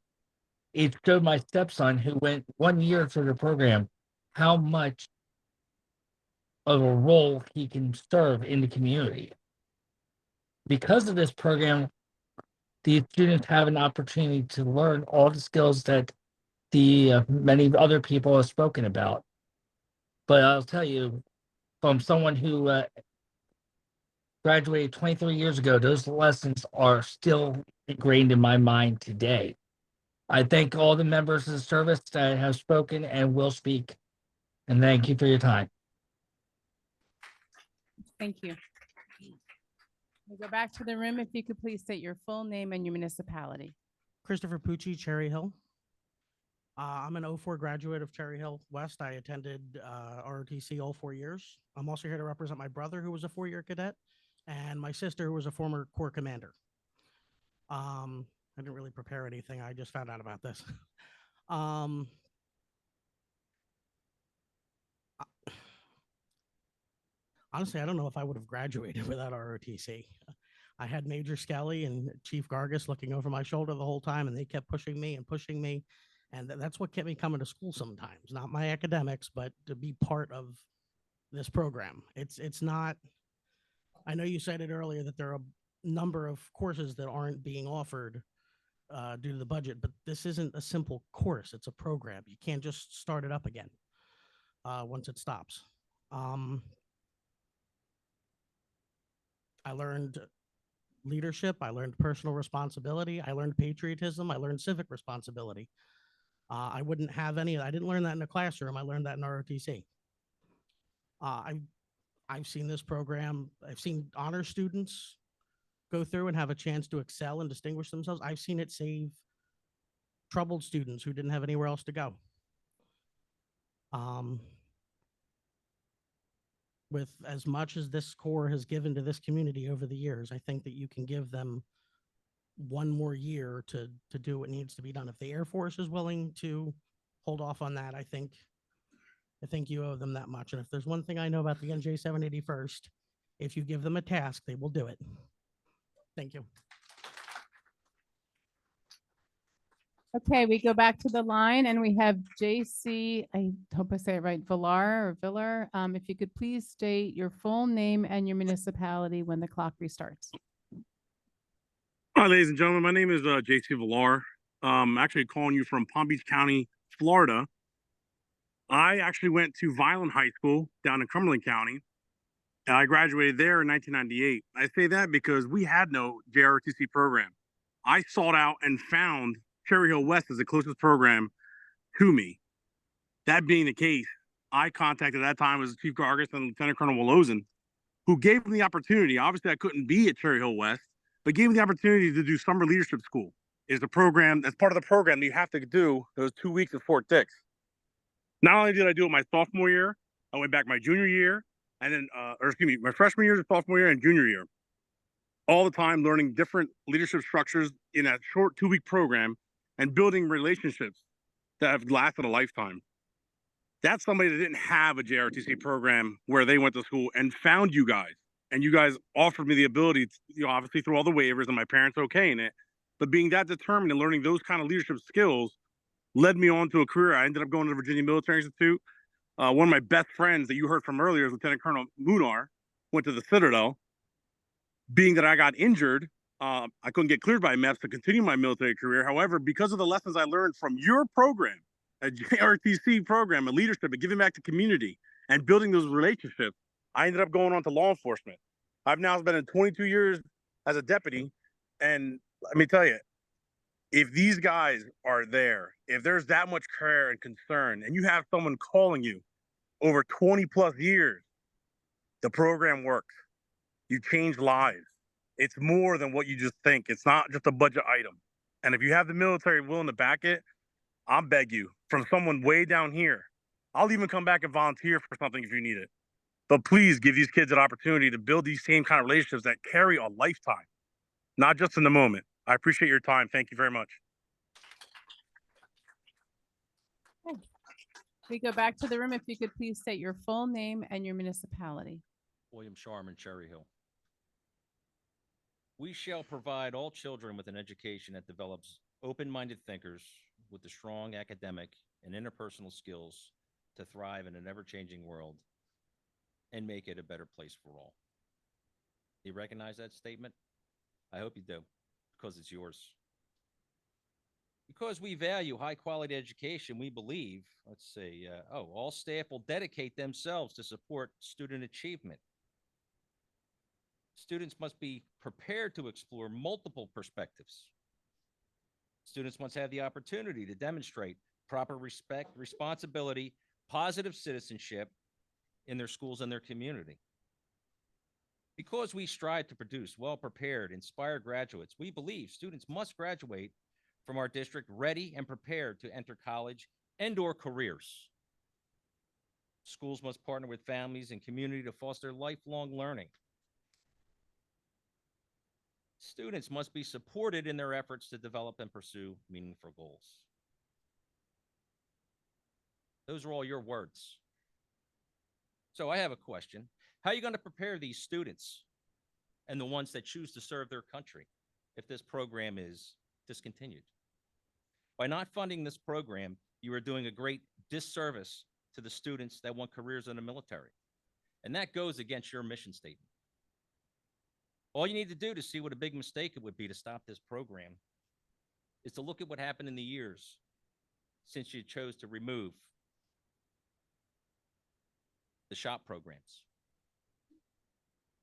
it showed my stepson, who went 1 year through the program, how much of a role he can serve in the community. Because of this program, the students have an opportunity to learn all the skills that the many other people have spoken about. But I'll tell you, from someone who graduated 23 years ago, those lessons are still ingrained in my mind today. I thank all the members of the service that have spoken and will speak, and thank you for your time. Thank you. We'll go back to the room. If you could please state your full name and your municipality. Christopher Pucci, Cherry Hill. I'm an 04 graduate of Cherry Hill West. I attended ROTC all 4 years. I'm also here to represent my brother, who was a 4-year cadet, and my sister, who was a former Corps commander. I didn't really prepare anything. I just found out about this. Honestly, I don't know if I would have graduated without ROTC. I had Major Skelly and Chief Gargis looking over my shoulder the whole time, and they kept pushing me and pushing me. And that's what kept me coming to school sometimes, not my academics, but to be part of this program. It's not, I know you said it earlier that there are a number of courses that aren't being offered due to the budget, but this isn't a simple course. It's a program. You can't just start it up again once it stops. I learned leadership. I learned personal responsibility. I learned patriotism. I learned civic responsibility. I wouldn't have any. I didn't learn that in a classroom. I learned that in ROTC. I've seen this program. I've seen honor students go through and have a chance to excel and distinguish themselves. I've seen it save troubled students who didn't have anywhere else to go. With as much as this Corps has given to this community over the years, I think that you can give them one more year to do what needs to be done. If the Air Force is willing to hold off on that, I think you owe them that much. And if there's one thing I know about the NJ 781st, if you give them a task, they will do it. Thank you. Okay, we go back to the line and we have JC, I hope I say it right, Villar. If you could please state your full name and your municipality when the clock restarts. Hi, ladies and gentlemen. My name is JC Villar. I'm actually calling you from Palm Beach County, Florida. I actually went to Violin High School down in Cumberland County. And I graduated there in 1998. I say that because we had no JROTC program. I sought out and found Cherry Hill West as the closest program to me. That being the case, I contacted at that time was Chief Gargis and Lieutenant Colonel Willozen, who gave me the opportunity. Obviously, I couldn't be at Cherry Hill West, but gave me the opportunity to do summer leadership school. It's a program that's part of the program that you have to do those 2 weeks at Fort Dix. Not only did I do it my sophomore year, I went back my junior year, and then, my freshman year, sophomore year, and junior year. All the time learning different leadership structures in that short 2-week program and building relationships that have lasted a lifetime. That's somebody that didn't have a JROTC program where they went to school and found you guys. And you guys offered me the ability to, obviously through all the waivers and my parents okaying it, but being that determined and learning those kind of leadership skills led me on to a career. I ended up going to the Virginia Military Institute. One of my best friends that you heard from earlier is Lieutenant Colonel Munar, went to the Citadel. Being that I got injured, I couldn't get cleared by MEPS to continue my military career. However, because of the lessons I learned from your program, a JRTC program, a leadership, and giving back to community and building those relationships, I ended up going on to law enforcement. I've now been in 22 years as a deputy. And let me tell you, if these guys are there, if there's that much care and concern, and you have someone calling you over 20 plus years, the program works. You change lives. It's more than what you just think. It's not just a budget item. And if you have the military willing to back it, I'll beg you from someone way down here. I'll even come back and volunteer for something if you need it. But please give these kids an opportunity to build these same kind of relationships that carry a lifetime, not just in the moment. I appreciate your time. Thank you very much. We go back to the room. If you could please state your full name and your municipality. William Sharman, Cherry Hill. We shall provide all children with an education that develops open-minded thinkers with the strong academic and interpersonal skills to thrive in an ever-changing world and make it a better place for all. Do you recognize that statement? I hope you do, because it's yours. Because we value high-quality education, we believe, all staff will dedicate themselves to support student achievement. Students must be prepared to explore multiple perspectives. Students must have the opportunity to demonstrate proper respect, responsibility, positive citizenship in their schools and their community. Because we strive to produce well-prepared, inspired graduates, we believe students must graduate from our district ready and prepared to enter college and/or careers. Schools must partner with families and community to foster lifelong learning. Students must be supported in their efforts to develop and pursue meaningful goals. Those are all your words. So I have a question. How are you going to prepare these students and the ones that choose to serve their country if this program is discontinued? By not funding this program, you are doing a great disservice to the students that want careers in the military. And that goes against your mission statement. All you need to do to see what a big mistake it would be to stop this program is to look at what happened in the years since you chose to remove the shop programs.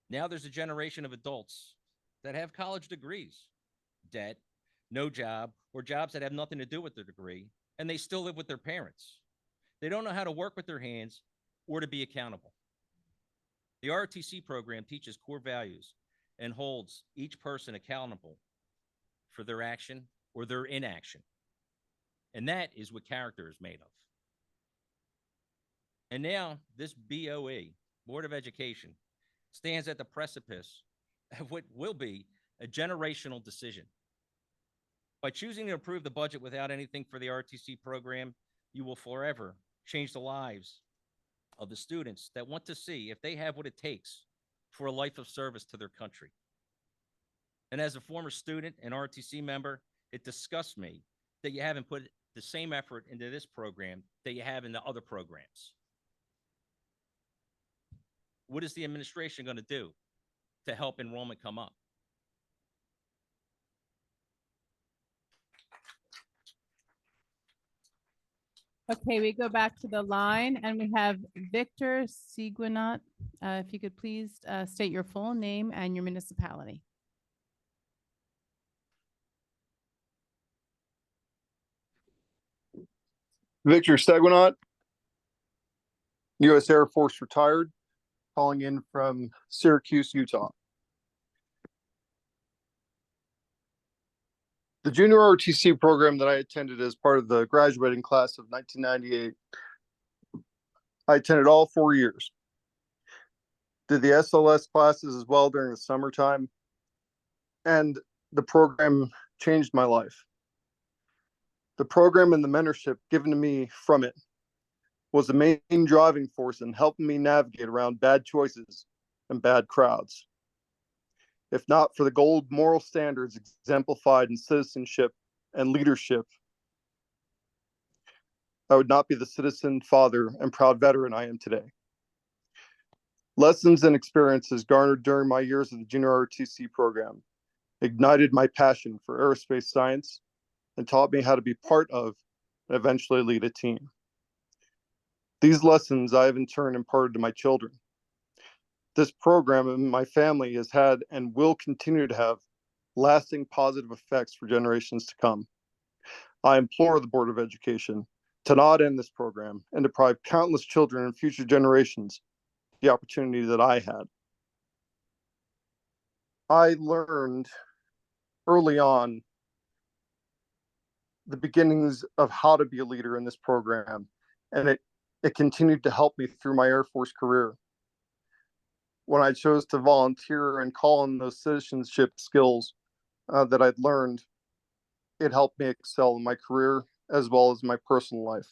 Now there's a generation of adults that have college degrees, debt, no job, or jobs that have nothing to do with their degree, and they still live with their parents. They don't know how to work with their hands or to be accountable. The ROTC program teaches core values and holds each person accountable for their action or their inaction. And that is what character is made of. And now this BOE, Board of Education, stands at the precipice of what will be a generational decision. By choosing to approve the budget without anything for the ROTC program, you will forever change the lives of the students that want to see if they have what it takes for a life of service to their country. And as a former student and ROTC member, it disgusts me that you haven't put the same effort into this program that you have in the other programs. What is the administration going to do to help enrollment come up? Okay, we go back to the line and we have Victor Seguinot. If you could please state your full name and your municipality. Victor Steguinot, U.S. Air Force retired, calling in from Syracuse, Utah. The junior ROTC program that I attended as part of the graduating class of 1998, I attended all 4 years. Did the SLS classes as well during the summertime, and the program changed my life. The program and the mentorship given to me from it was the main driving force in helping me navigate around bad choices and bad crowds. If not for the gold moral standards exemplified in citizenship and leadership, I would not be the citizen, father, and proud veteran I am today. Lessons and experiences garnered during my years of the junior ROTC program ignited my passion for aerospace science and taught me how to be part of and eventually lead a team. These lessons I have in turn imparted to my children. This program and my family has had and will continue to have lasting positive effects for generations to come. I implore the Board of Education to not end this program and deprive countless children and future generations the opportunity that I had. I learned early on the beginnings of how to be a leader in this program, and it continued to help me through my Air Force career. When I chose to volunteer and call on those citizenship skills that I'd learned, it helped me excel in my career as well as my personal life.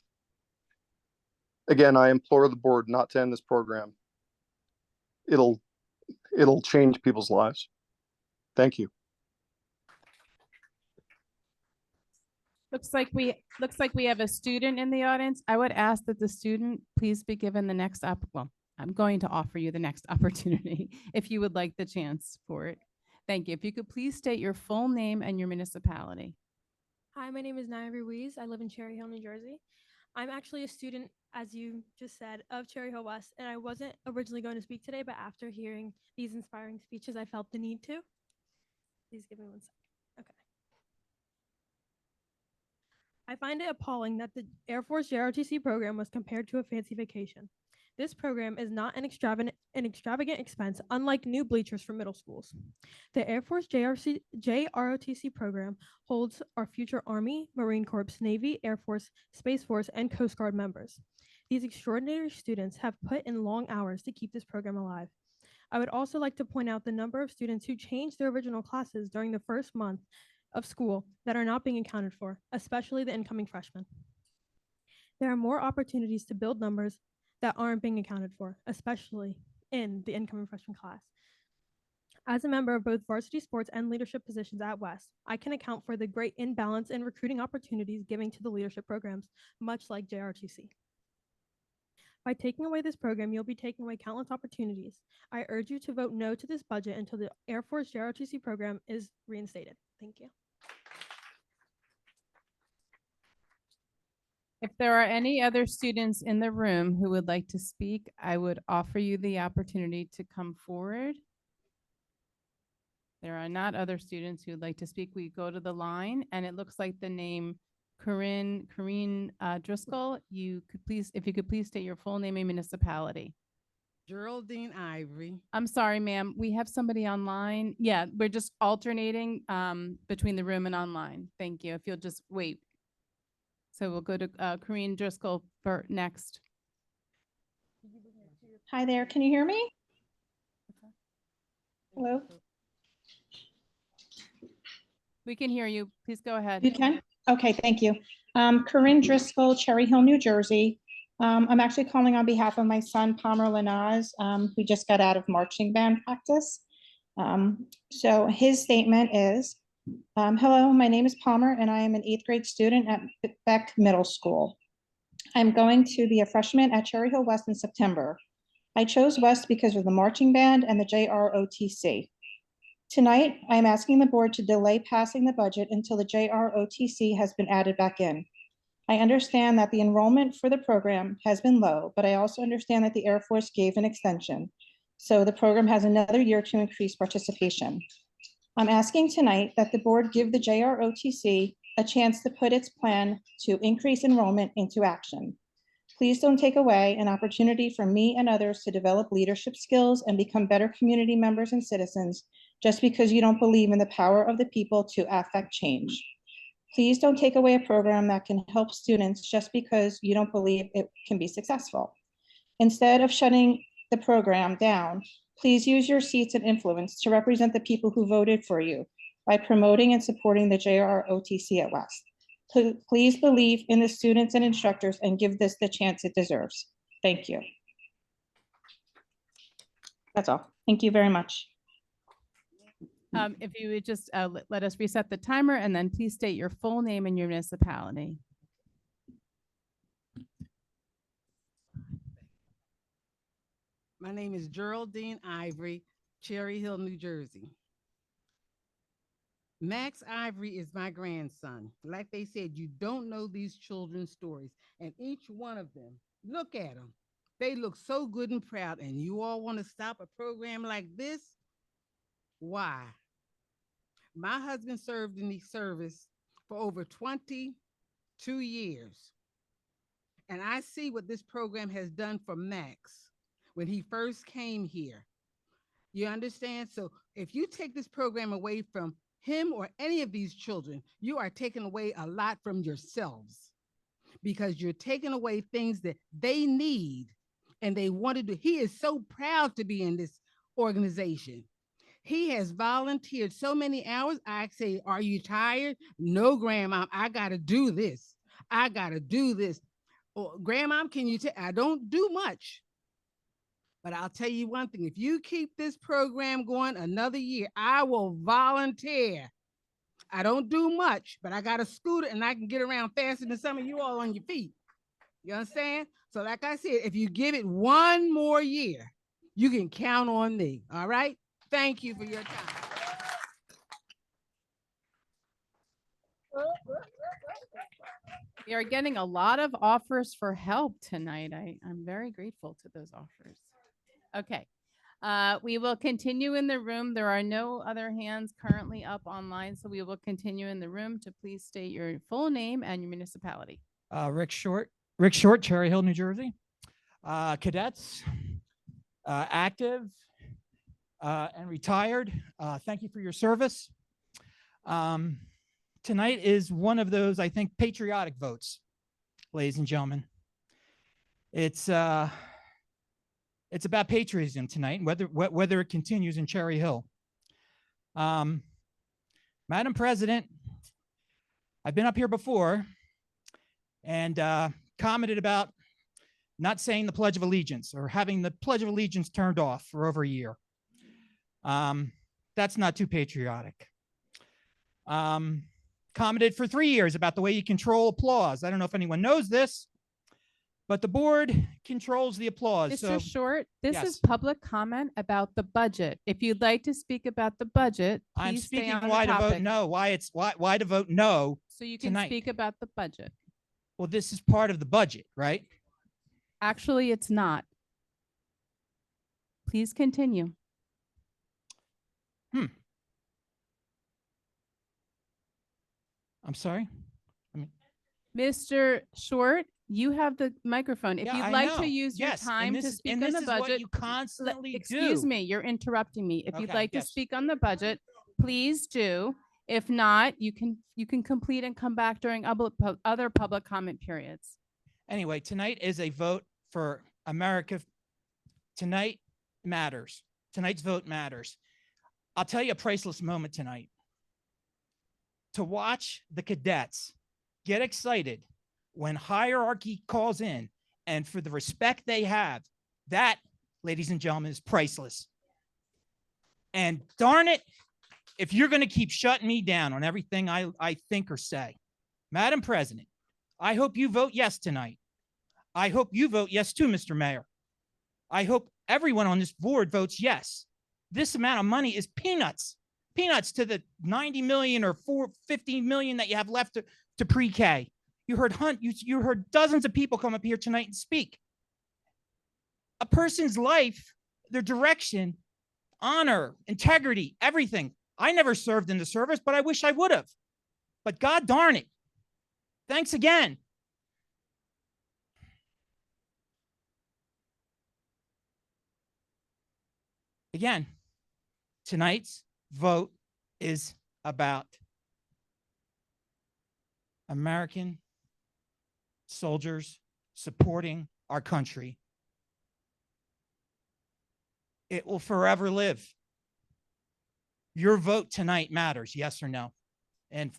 Again, I implore the board not to end this program. It'll change people's lives. Thank you. Looks like we have a student in the audience. I would ask that the student please be given the next well, I'm going to offer you the next opportunity if you would like the chance for it. Thank you. If you could please state your full name and your municipality. Hi, my name is Naya Ruiz. I live in Cherry Hill, New Jersey. I'm actually a student, as you just said, of Cherry Hill West, and I wasn't originally going to speak today, but after hearing these inspiring speeches, I felt the need to. Please give me 1 second. Okay. I find it appalling that the Air Force JROTC program was compared to a fancy vacation. This program is not an extravagant expense, unlike new bleachers for middle schools. The Air Force JROTC program holds our future Army, Marine Corps, Navy, Air Force, Space Force, and Coast Guard members. These extraordinary students have put in long hours to keep this program alive. I would also like to point out the number of students who changed their original classes during the first month of school that are not being accounted for, especially the incoming freshmen. There are more opportunities to build numbers that aren't being accounted for, especially in the incoming freshman class. As a member of both varsity sports and leadership positions at West, I can account for the great imbalance in recruiting opportunities given to the leadership programs, much like JRTC. By taking away this program, you'll be taking away countless opportunities. I urge you to vote no to this budget until the Air Force JRTC program is reinstated. Thank you. If there are any other students in the room who would like to speak, I would offer you the opportunity to come forward. There are not other students who would like to speak. We go to the line, and it looks like the name Corinne Driscoll. If you could please state your full name and municipality. Geraldine Ivory. I'm sorry, ma'am. We have somebody online. Yeah, we're just alternating between the room and online. Thank you. If you'll just wait. So we'll go to Corinne Driscoll for next. Hi there, can you hear me? Hello? We can hear you. Please go ahead. You can? Okay, thank you. Corinne Driscoll, Cherry Hill, New Jersey. I'm actually calling on behalf of my son, Palmer Lanaz, who just got out of marching band practice. So his statement is, hello, my name is Palmer and I am an 8th grade student at Beck Middle School. I'm going to be a freshman at Cherry Hill West in September. I chose West because of the marching band and the JROTC. Tonight, I am asking the board to delay passing the budget until the JROTC has been added back in. I understand that the enrollment for the program has been low, but I also understand that the Air Force gave an extension. So the program has another year to increase participation. I'm asking tonight that the board give the JROTC a chance to put its plan to increase enrollment into action. Please don't take away an opportunity for me and others to develop leadership skills and become better community members and citizens just because you don't believe in the power of the people to affect change. Please don't take away a program that can help students just because you don't believe it can be successful. Instead of shutting the program down, please use your seats and influence to represent the people who voted for you by promoting and supporting the JROTC at West. Please believe in the students and instructors and give this the chance it deserves. Thank you. That's all. Thank you very much. If you would just let us reset the timer and then please state your full name and your municipality. My name is Geraldine Ivory, Cherry Hill, New Jersey. Max Ivory is my grandson. Like they said, you don't know these children's stories, and each one of them, look at them. They look so good and proud, and you all want to stop a program like this? Why? My husband served in the service for over 22 years. And I see what this program has done for Max when he first came here. You understand? So if you take this program away from him or any of these children, you are taking away a lot from yourselves because you're taking away things that they need and they want to do. He is so proud to be in this organization. He has volunteered so many hours. I say, are you tired? No, grandma, I got to do this. I got to do this. Or, grandma, can you tell? I don't do much. But I'll tell you one thing, if you keep this program going another year, I will volunteer. I don't do much, but I got a scooter and I can get around faster than some of you all on your feet. You understand? So like I said, if you give it one more year, you can count on me. All right? Thank you for your time. We are getting a lot of offers for help tonight. I'm very grateful to those offers. Okay. We will continue in the room. There are no other hands currently up online, so we will continue in the room. To please state your full name and your municipality. Rick Short, Cherry Hill, New Jersey. Cadets, active and retired, thank you for your service. Tonight is one of those, I think, patriotic votes, ladies and gentlemen. It's about patriotism tonight, whether it continues in Cherry Hill. Madam President, I've been up here before and commented about not saying the Pledge of Allegiance or having the Pledge of Allegiance turned off for over a year. That's not too patriotic. Commented for 3 years about the way you control applause. I don't know if anyone knows this, but the board controls the applause. Mr. Short, this Yes. is public comment about the budget. If you'd like to speak about the budget, I'm please stay speaking on why the to vote topic. no, why to vote no. So you can tonight. speak about the budget. Well, this is part of the budget, right? Actually, it's not. Please continue. I'm sorry. Mr. Short, you have the microphone. If Yeah, you'd I like know. to use your Yes, and time this to is- speak and on this the is what budget. you constantly Excuse do. me, you're interrupting me. If you'd Okay, like to yes. speak on the budget, please do. If not, you can complete and come back during other public comment periods. Anyway, tonight is a vote for America. Tonight matters. Tonight's vote matters. I'll tell you a priceless moment tonight. To watch the cadets get excited when hierarchy calls in and for the respect they have, that, ladies and gentlemen, is priceless. And darn it, if you're going to keep shutting me down on everything I think or say, Madam President, I hope you vote yes tonight. I hope you vote yes too, Mr. Mayor. I hope everyone on this board votes yes. This amount of money is peanuts, peanuts to the 90 million or 450 million that you have left to pre-K. You heard you heard dozens of people come up here tonight and speak. A person's life, their direction, honor, integrity, everything. I never served in the service, but I wish I would have. But God darn it. Thanks again. Again, tonight's vote is about American soldiers supporting our country. It will forever live. Your vote tonight matters, yes or no. And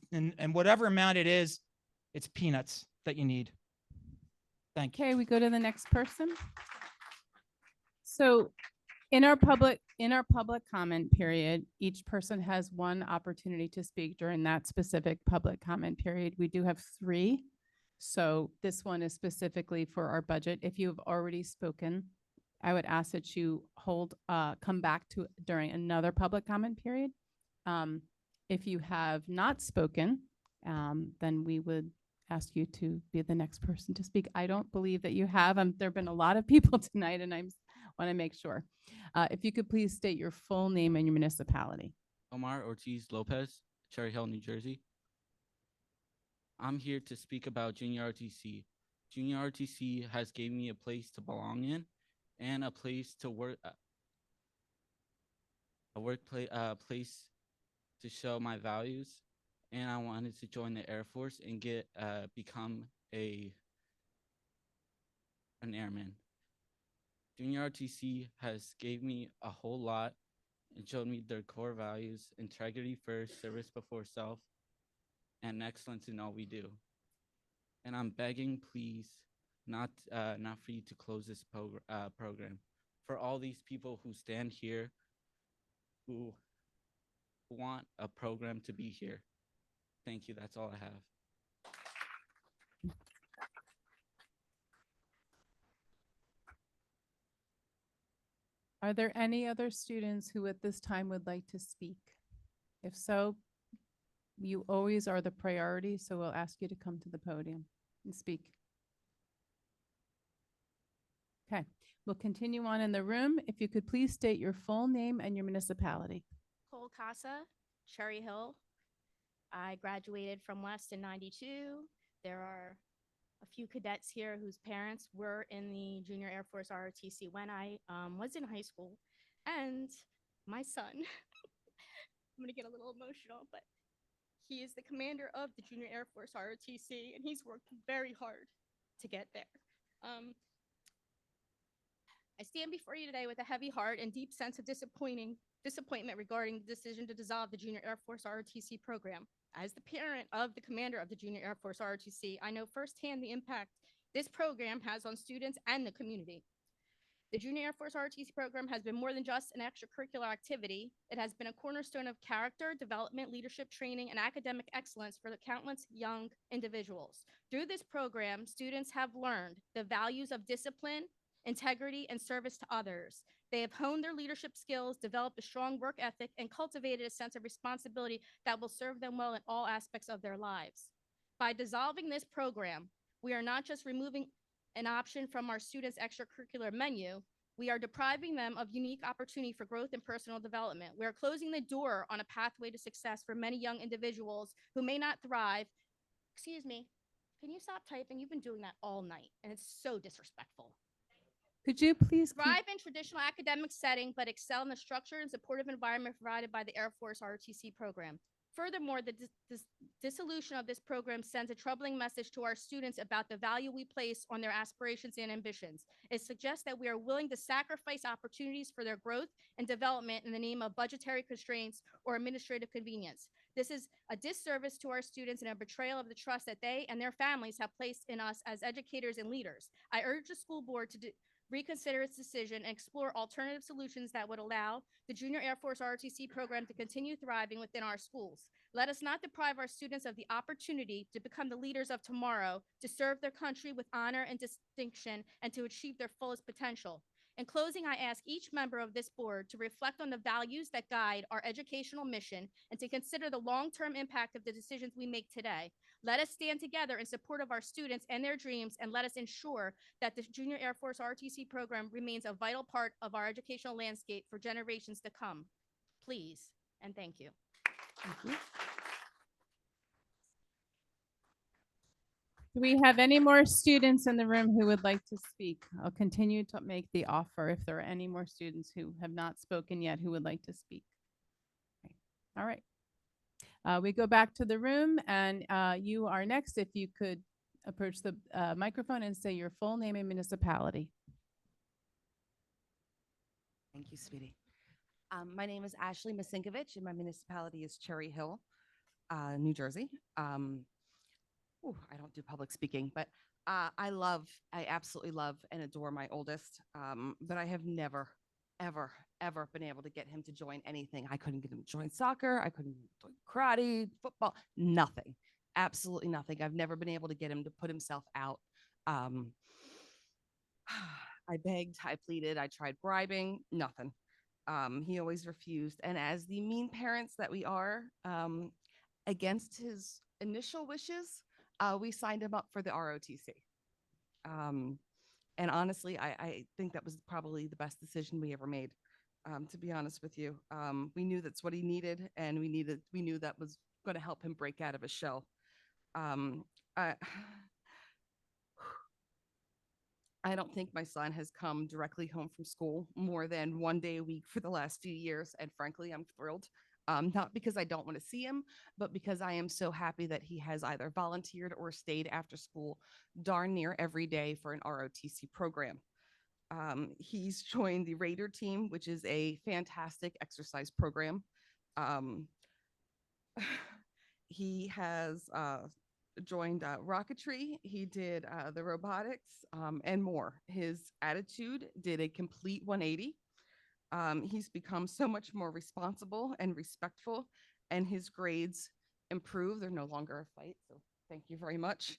whatever amount it is, it's peanuts that you need. Thank you. Okay, we go to the next person. So in our public comment period, each person has one opportunity to speak during that specific public comment period. We do have 3. So this one is specifically for our budget. If you have already spoken, I would ask that you come back to during another public comment period. If you have not spoken, then we would ask you to be the next person to speak. I don't believe that you have. There have been a lot of people tonight, and I want to make sure. If you could please state your full name and your municipality. Omar Ortiz Lopez, Cherry Hill, New Jersey. I'm here to speak about Junior RTC. Junior RTC has given me a place to belong in and a place to work, place to show my values. And I wanted to join the Air Force and become an airman. Junior RTC has gave me a whole lot and showed me their core values: integrity first, service before self, and excellence in all we do. And I'm begging, please, not for you to close this program. For all these people who stand here, who want a program to be here. Thank you. That's all I have. Are there any other students who at this time would like to speak? If so, you always are the priority, so we'll ask you to come to the podium and speak. Okay, we'll continue on in the room. If you could please state your full name and your municipality. Cole Casa, Cherry Hill. I graduated from West in '92. There are a few cadets here whose parents were in the Junior Air Force ROTC when I was in high school. And my son, I'm gonna get a little emotional, but he is the commander of the Junior Air Force ROTC, and he's worked very hard to get there. I stand before you today with a heavy heart and deep sense of disappointment regarding the decision to dissolve the Junior Air Force ROTC program. As the parent of the commander of the Junior Air Force ROTC, I know firsthand the impact this program has on students and the community. The Junior Air Force ROTC program has been more than just an extracurricular activity. It has been a cornerstone of character development, leadership training, and academic excellence for the countless young individuals. Through this program, students have learned the values of discipline, integrity, and service to others. They have honed their leadership skills, developed a strong work ethic, and cultivated a sense of responsibility that will serve them well in all aspects of their lives. By dissolving this program, we are not just removing an option from our students' extracurricular menu, we are depriving them of unique opportunity for growth and personal development. We are closing the door on a pathway to success for many young individuals who may not thrive. Excuse me, can you stop typing? You've been doing that all night, and it's so disrespectful. Could you please thrive in traditional academic setting, but excel in the structured and supportive environment provided by the Air Force ROTC program. Furthermore, the dissolution of this program sends a troubling message to our students about the value we place on their aspirations and ambitions. It suggests that we are willing to sacrifice opportunities for their growth and development in the name of budgetary constraints or administrative convenience. This is a disservice to our students and a betrayal of the trust that they and their families have placed in us as educators and leaders. I urge the school board to reconsider its decision and explore alternative solutions that would allow the Junior Air Force ROTC program to continue thriving within our schools. Let us not deprive our students of the opportunity to become the leaders of tomorrow, to serve their country with honor and distinction, and to achieve their fullest potential. In closing, I ask each member of this board to reflect on the values that guide our educational mission and to consider the long-term impact of the decisions we make today. Let us stand together in support of our students and their dreams, and let us ensure that the Junior Air Force ROTC program remains a vital part of our educational landscape for generations to come. Please, and thank you. Thank you. Do we have any more students in the room who would like to speak? I'll continue to make the offer if there are any more students who have not spoken yet who would like to speak. Okay. All right. We go back to the room, and you are next. If you could approach the microphone and say your full name and municipality. Thank you, sweetie. My name is Ashley Masinkovich, and my municipality is Cherry Hill, New Jersey. I don't do public speaking, but I absolutely love and adore my oldest, but I have never, ever been able to get him to join anything. I couldn't get him to join soccer. I couldn't join karate, football, nothing, absolutely nothing. I've never been able to get him to put himself out. I begged, I pleaded, I tried bribing, nothing. He always refused. And as the mean parents that we are, against his initial wishes, we signed him up for the ROTC. And honestly, I think that was probably the best decision we ever made. To be honest with you, we knew that's what he needed, and we knew that was going to help him break out of his shell. I don't think my son has come directly home from school more than one day a week for the last few years, and frankly, I'm thrilled. Not because I don't want to see him, but because I am so happy that he has either volunteered or stayed after school darn near every day for an ROTC program. He's joined the Raider team, which is a fantastic exercise program. He has joined rocketry. He did the robotics and more. His attitude did a complete 180. He's become so much more responsible and respectful, and his grades improve. They're no longer a fight, so thank you very much.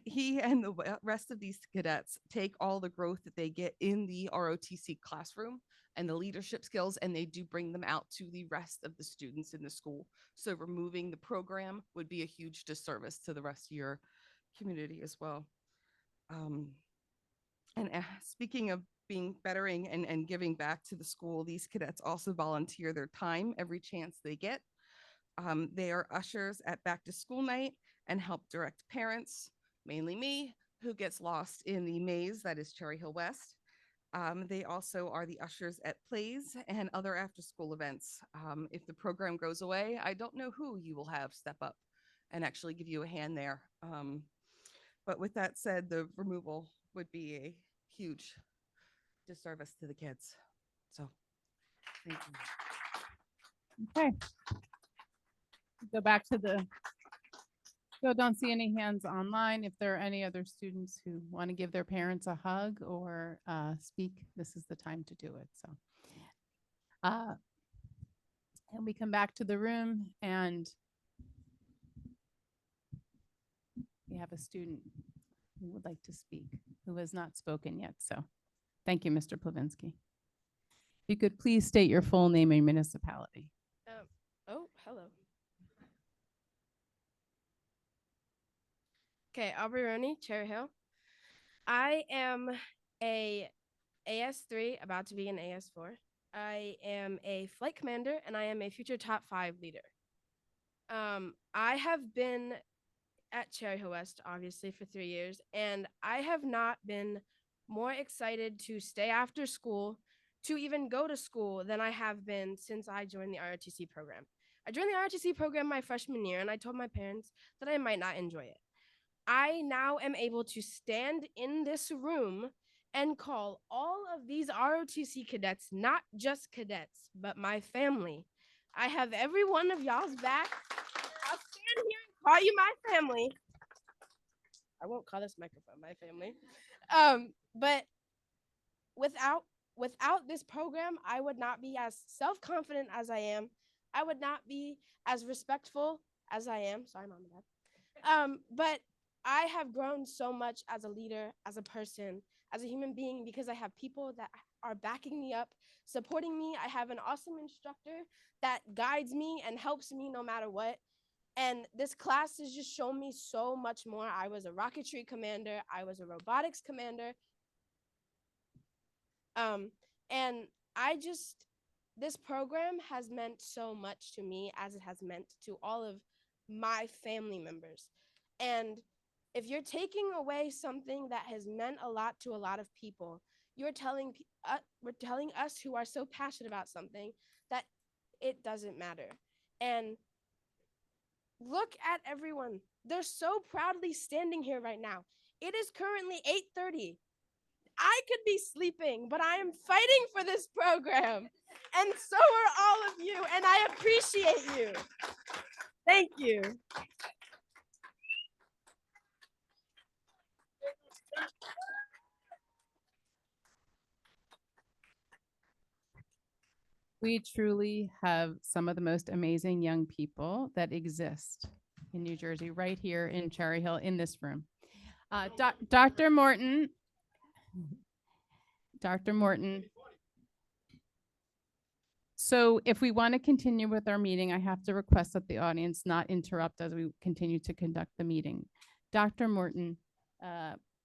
He and the rest of these cadets take all the growth that they get in the ROTC classroom and the leadership skills, and they do bring them out to the rest of the students in the school. So removing the program would be a huge disservice to the rest of your community as well. Speaking of bettering and giving back to the school, these cadets also volunteer their time every chance they get. They are ushers at back to school night and help direct parents, mainly me, who gets lost in the maze that is Cherry Hill West. They also are the ushers at plays and other after school events. If the program goes away, I don't know who you will have step up and actually give you a hand there. But with that said, the removal would be a huge disservice to the kids. So thank you. Okay. Go back to the, so don't see any hands online. If there are any other students who want to give their parents a hug or speak, this is the time to do it. So, and we come back to the room and we have a student who would like to speak, who has not spoken yet. So thank you, Mr. Plavinsky. If you could please state your full name and municipality. Hello. Okay, Aubrey Roney, Cherry Hill. I am a AS3, about to be an AS4. I am a flight commander, and I am a future top 5 leader. I have been at Cherry Hill West, obviously, for 3 years, and I have not been more excited to stay after school, to even go to school, than I have been since I joined the ROTC program. I joined the ROTC program my freshman year, and I told my parents that I might not enjoy it. I now am able to stand in this room and call all of these ROTC cadets, not just cadets, but my family. I have every one of y'all's back. I'll stand here and call you my family. I won't call this microphone my family. But without this program, I would not be as self-confident as I am. I would not be as respectful as I am. Sorry, Mom and Dad. But I have grown so much as a leader, as a person, as a human being, because I have people that are backing me up, supporting me. I have an awesome instructor that guides me and helps me no matter what. And this class has just shown me so much more. I was a rocketry commander. I was a robotics commander. And this program has meant so much to me, as it has meant to all of my family members. And if you're taking away something that has meant a lot to a lot of people, we're telling us who are so passionate about something that it doesn't matter. And look at everyone. They're so proudly standing here right now. It is currently 8:30. I could be sleeping, but I am fighting for this program. And so are all of you, and I appreciate you. Thank you. We truly have some of the most amazing young people that exist in New Jersey, right here in Cherry Hill, in this room. Dr. Morton. Dr. Morton So if we want to continue with our meeting, I have to request that the audience not interrupt as we continue to conduct the meeting. Dr. Morton,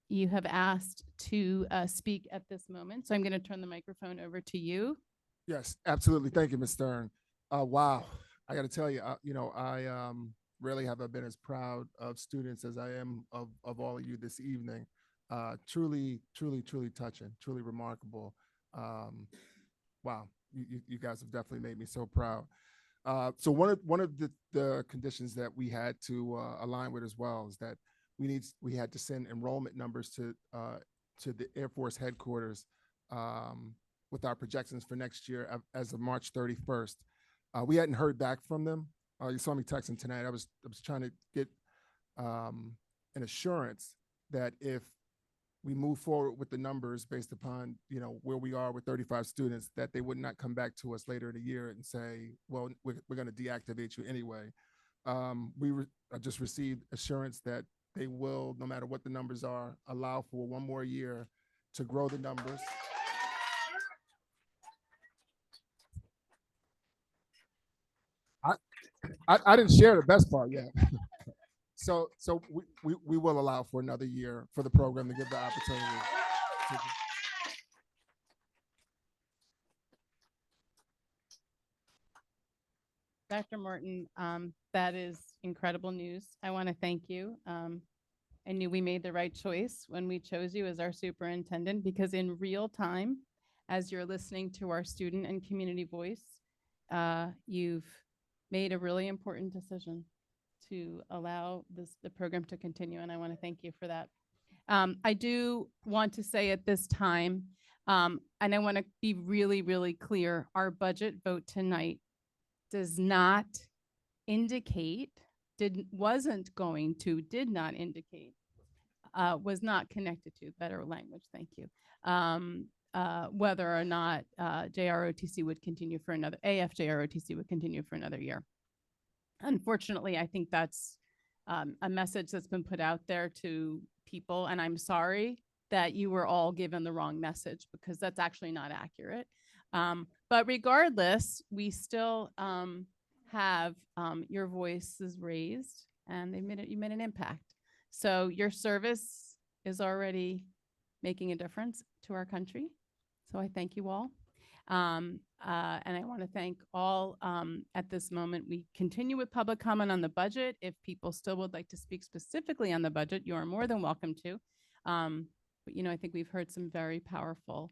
you have asked to speak at this moment, so I'm going to turn the microphone over to you. Yes, absolutely. Thank you, Ms. Stern. Wow, I got to tell you, I really haven't been as proud of students as I am of all of you this evening. Truly, truly, truly touching, truly remarkable. Wow, you guys have definitely made me so proud. So one of the conditions that we had to align with as well is that we had to send enrollment numbers to the Air Force headquarters with our projections for next year as of March 31st. We hadn't heard back from them. You saw me texting tonight. I was trying to get an assurance that if we move forward with the numbers based upon where we are with 35 students, that they would not come back to us later in the year and say, well, we're going to deactivate you anyway. I just received assurance that they will, no matter what the numbers are, allow for one more year to grow the numbers. I didn't share the best part yet. So we will allow for another year for the program to give the opportunity. Dr. Morton, that is incredible news. I want to thank you. I knew we made the right choice when we chose you as our superintendent, because in real time, as you're listening to our student and community voice, you've made a really important decision to allow the program to continue, and I want to thank you for that. I do want to say at this time, and I want to be really, really clear, our budget vote tonight does not indicate, did not indicate, was not connected to, better language, thank you, whether or not JROTC would continue for another, AFJROTC would continue for another year. Unfortunately, I think that's a message that's been put out there to people, and I'm sorry that you were all given the wrong message, because that's actually not accurate. But regardless, we still have your voices raised, and you made an impact. So your service is already making a difference to our country. So I thank you all. And I want to thank all at this moment. We continue with public comment on the budget. If people still would like to speak specifically on the budget, you are more than welcome to. But I think we've heard some very powerful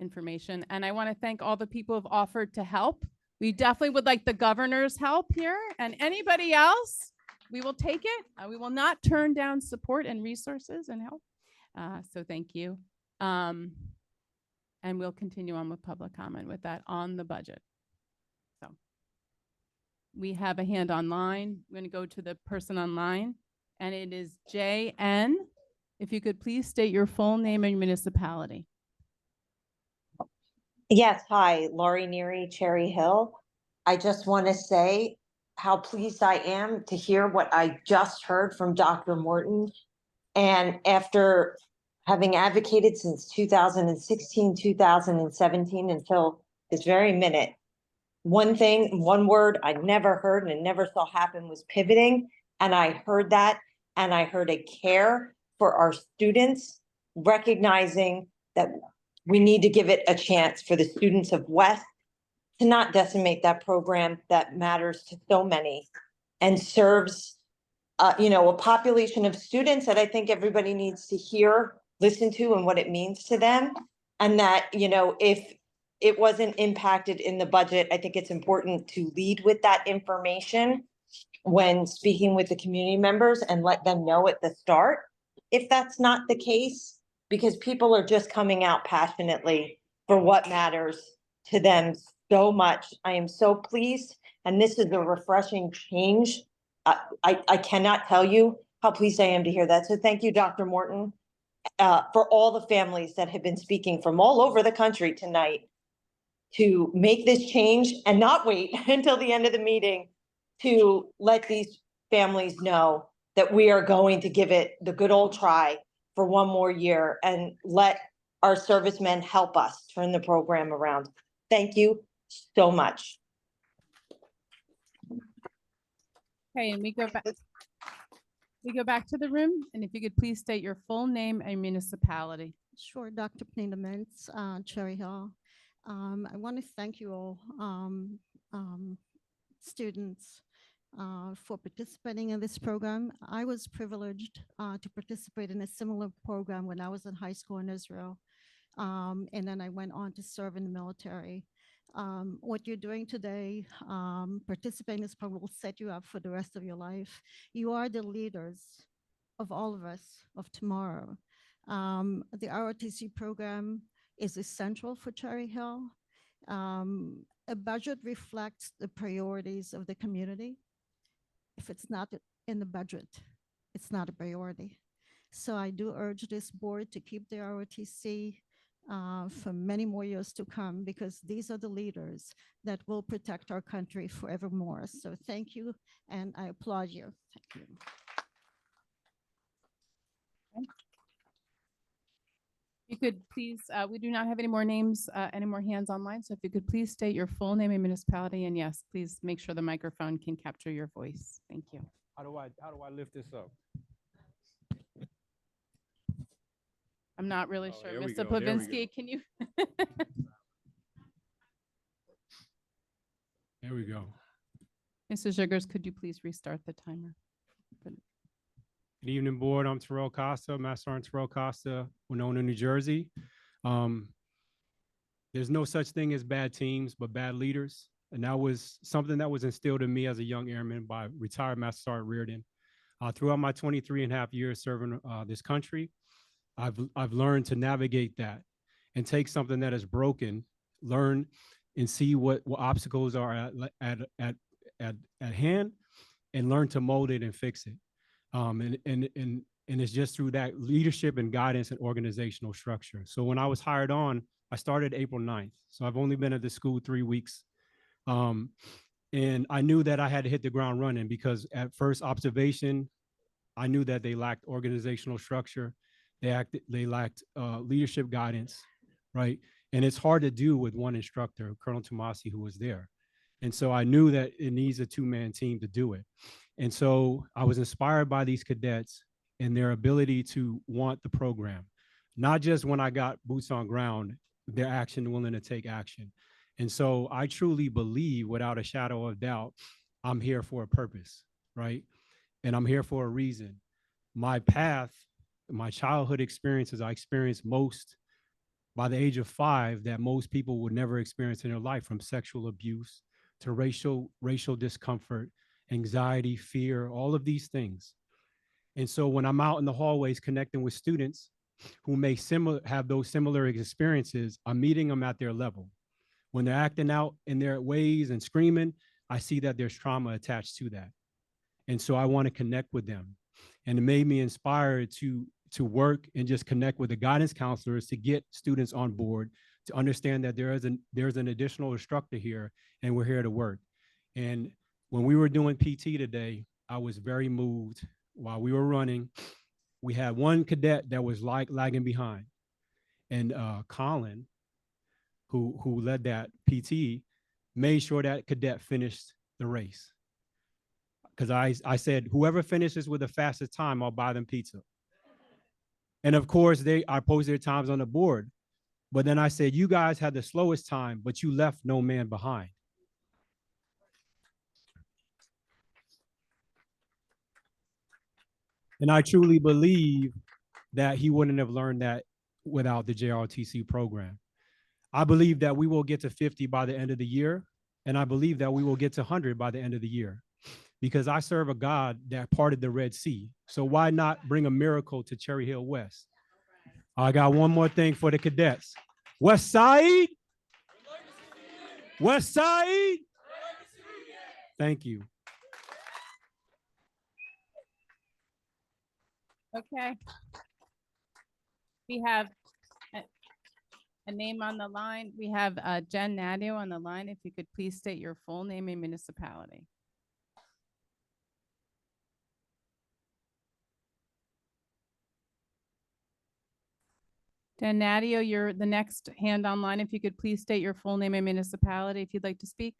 information. And I want to thank all the people who've offered to help. We definitely would like the governor's help here, and anybody else, we will take it. We will not turn down support and resources and help. So thank you. And we'll continue on with public comment with that on the budget. So we have a hand online. We're going to go to the person online, and it is JN. If you could please state your full name and municipality. Yes, hi, Laurie Neary, Cherry Hill. I just want to say how pleased I am to hear what I just heard from Dr. Morton. And after having advocated since 2016, 2017 until this very minute, one word I never heard and never saw happen was pivoting. And I heard that, and I heard a care for our students, recognizing that we need to give it a chance for the students of West to not decimate that program that matters to so many and serves a population of students that I think everybody needs to hear, listen to, and what it means to them. And that, if it wasn't impacted in the budget, I think it's important to lead with that information when speaking with the community members and let them know at the start if that's not the case, because people are just coming out passionately for what matters to them so much. I am so pleased, and this is a refreshing change. I cannot tell you how pleased I am to hear that. So thank you, Dr. Morton, for all the families that have been speaking from all over the country tonight to make this change and not wait until the end of the meeting to let these families know that we are going to give it the good old try for one more year and let our servicemen help us turn the program around. Thank you so much. Okay, and we go back. We go back to the room, and if you could please state your full name and municipality. Sure, Dr. Panina Mintz, Cherry Hill. I want to thank you all, students, for participating in this program. I was privileged to participate in a similar program when I was in high school in Israel. And then I went on to serve in the military. What you're doing today, participating in this program will set you up for the rest of your life. You are the leaders of all of us of tomorrow. The ROTC program is essential for Cherry Hill. A budget reflects the priorities of the community. If it's not in the budget, it's not a priority. So I do urge this board to keep the ROTC for many more years to come, because these are the leaders that will protect our country forevermore. So thank you, and I applaud you. Thank you. You could please, we do not have any more names, any more hands online. So if you could please state your full name and municipality, and yes, please make sure the microphone can capture your voice. Thank you. How do I lift this up? I'm not really sure. there we Mr. go, there we Plavinsky, can you? There we go. Mr. Sugars, could you please restart the timer? Good evening, board. I'm Terrell Costa, Master Sergeant Terrell Costa, Winona, New Jersey. There's no such thing as bad teams, but bad leaders. And that was something that was instilled in me as a young airman by retired Master Sergeant Reardon. Throughout my 23.5 years serving this country, I've learned to navigate that and take something that is broken, learn and see what obstacles are at hand, and learn to mold it and fix it. And it's just through that leadership and guidance and organizational structure. So when I was hired on, I started April 9th. So I've only been at the school 3 weeks. And I knew that I had to hit the ground running, because at first observation, I knew that they lacked organizational structure. They lacked leadership guidance, right? And it's hard to do with one instructor, Colonel Tomasi, who was there. And so I knew that it needs a two-man team to do it. And so I was inspired by these cadets and their ability to want the program, not just when I got boots on ground, their action, willing to take action. And so I truly believe, without a shadow of doubt, I'm here for a purpose, right? And I'm here for a reason. My path, my childhood experiences, I experienced most by the age of 5 that most people would never experience in their life, from sexual abuse to racial discomfort, anxiety, fear, all of these things. And so when I'm out in the hallways connecting with students who may have those similar experiences, I'm meeting them at their level. When they're acting out in their ways and screaming, I see that there's trauma attached to that. And so I want to connect with them. And it made me inspired to work and just connect with the guidance counselors to get students on board, to understand that there's an additional instructor here and we're here to work. And when we were doing PT today, I was very moved. While we were running, we had one cadet that was lagging behind. And Colin, who led that PT, made sure that cadet finished the race. Because I said, whoever finishes with the fastest time, I'll buy them pizza. And of course, I posted their times on the board. But then I said, you guys had the slowest time, but you left no man behind. And I truly believe that he wouldn't have learned that without the JROTC program. I believe that we will get to 50 by the end of the year. And I believe that we will get to 100 by the end of the year, because I serve a God that parted the Red Sea. So why not bring a miracle to Cherry Hill West? I got one more thing for the cadets. West Side? West Side? Thank you. Okay. We have a name on the line. We have Jen Nadio on the line. If you could please state your full name and municipality. Dan Nadio, you're the next hand online. If you could please state your full name and municipality if you'd like to speak.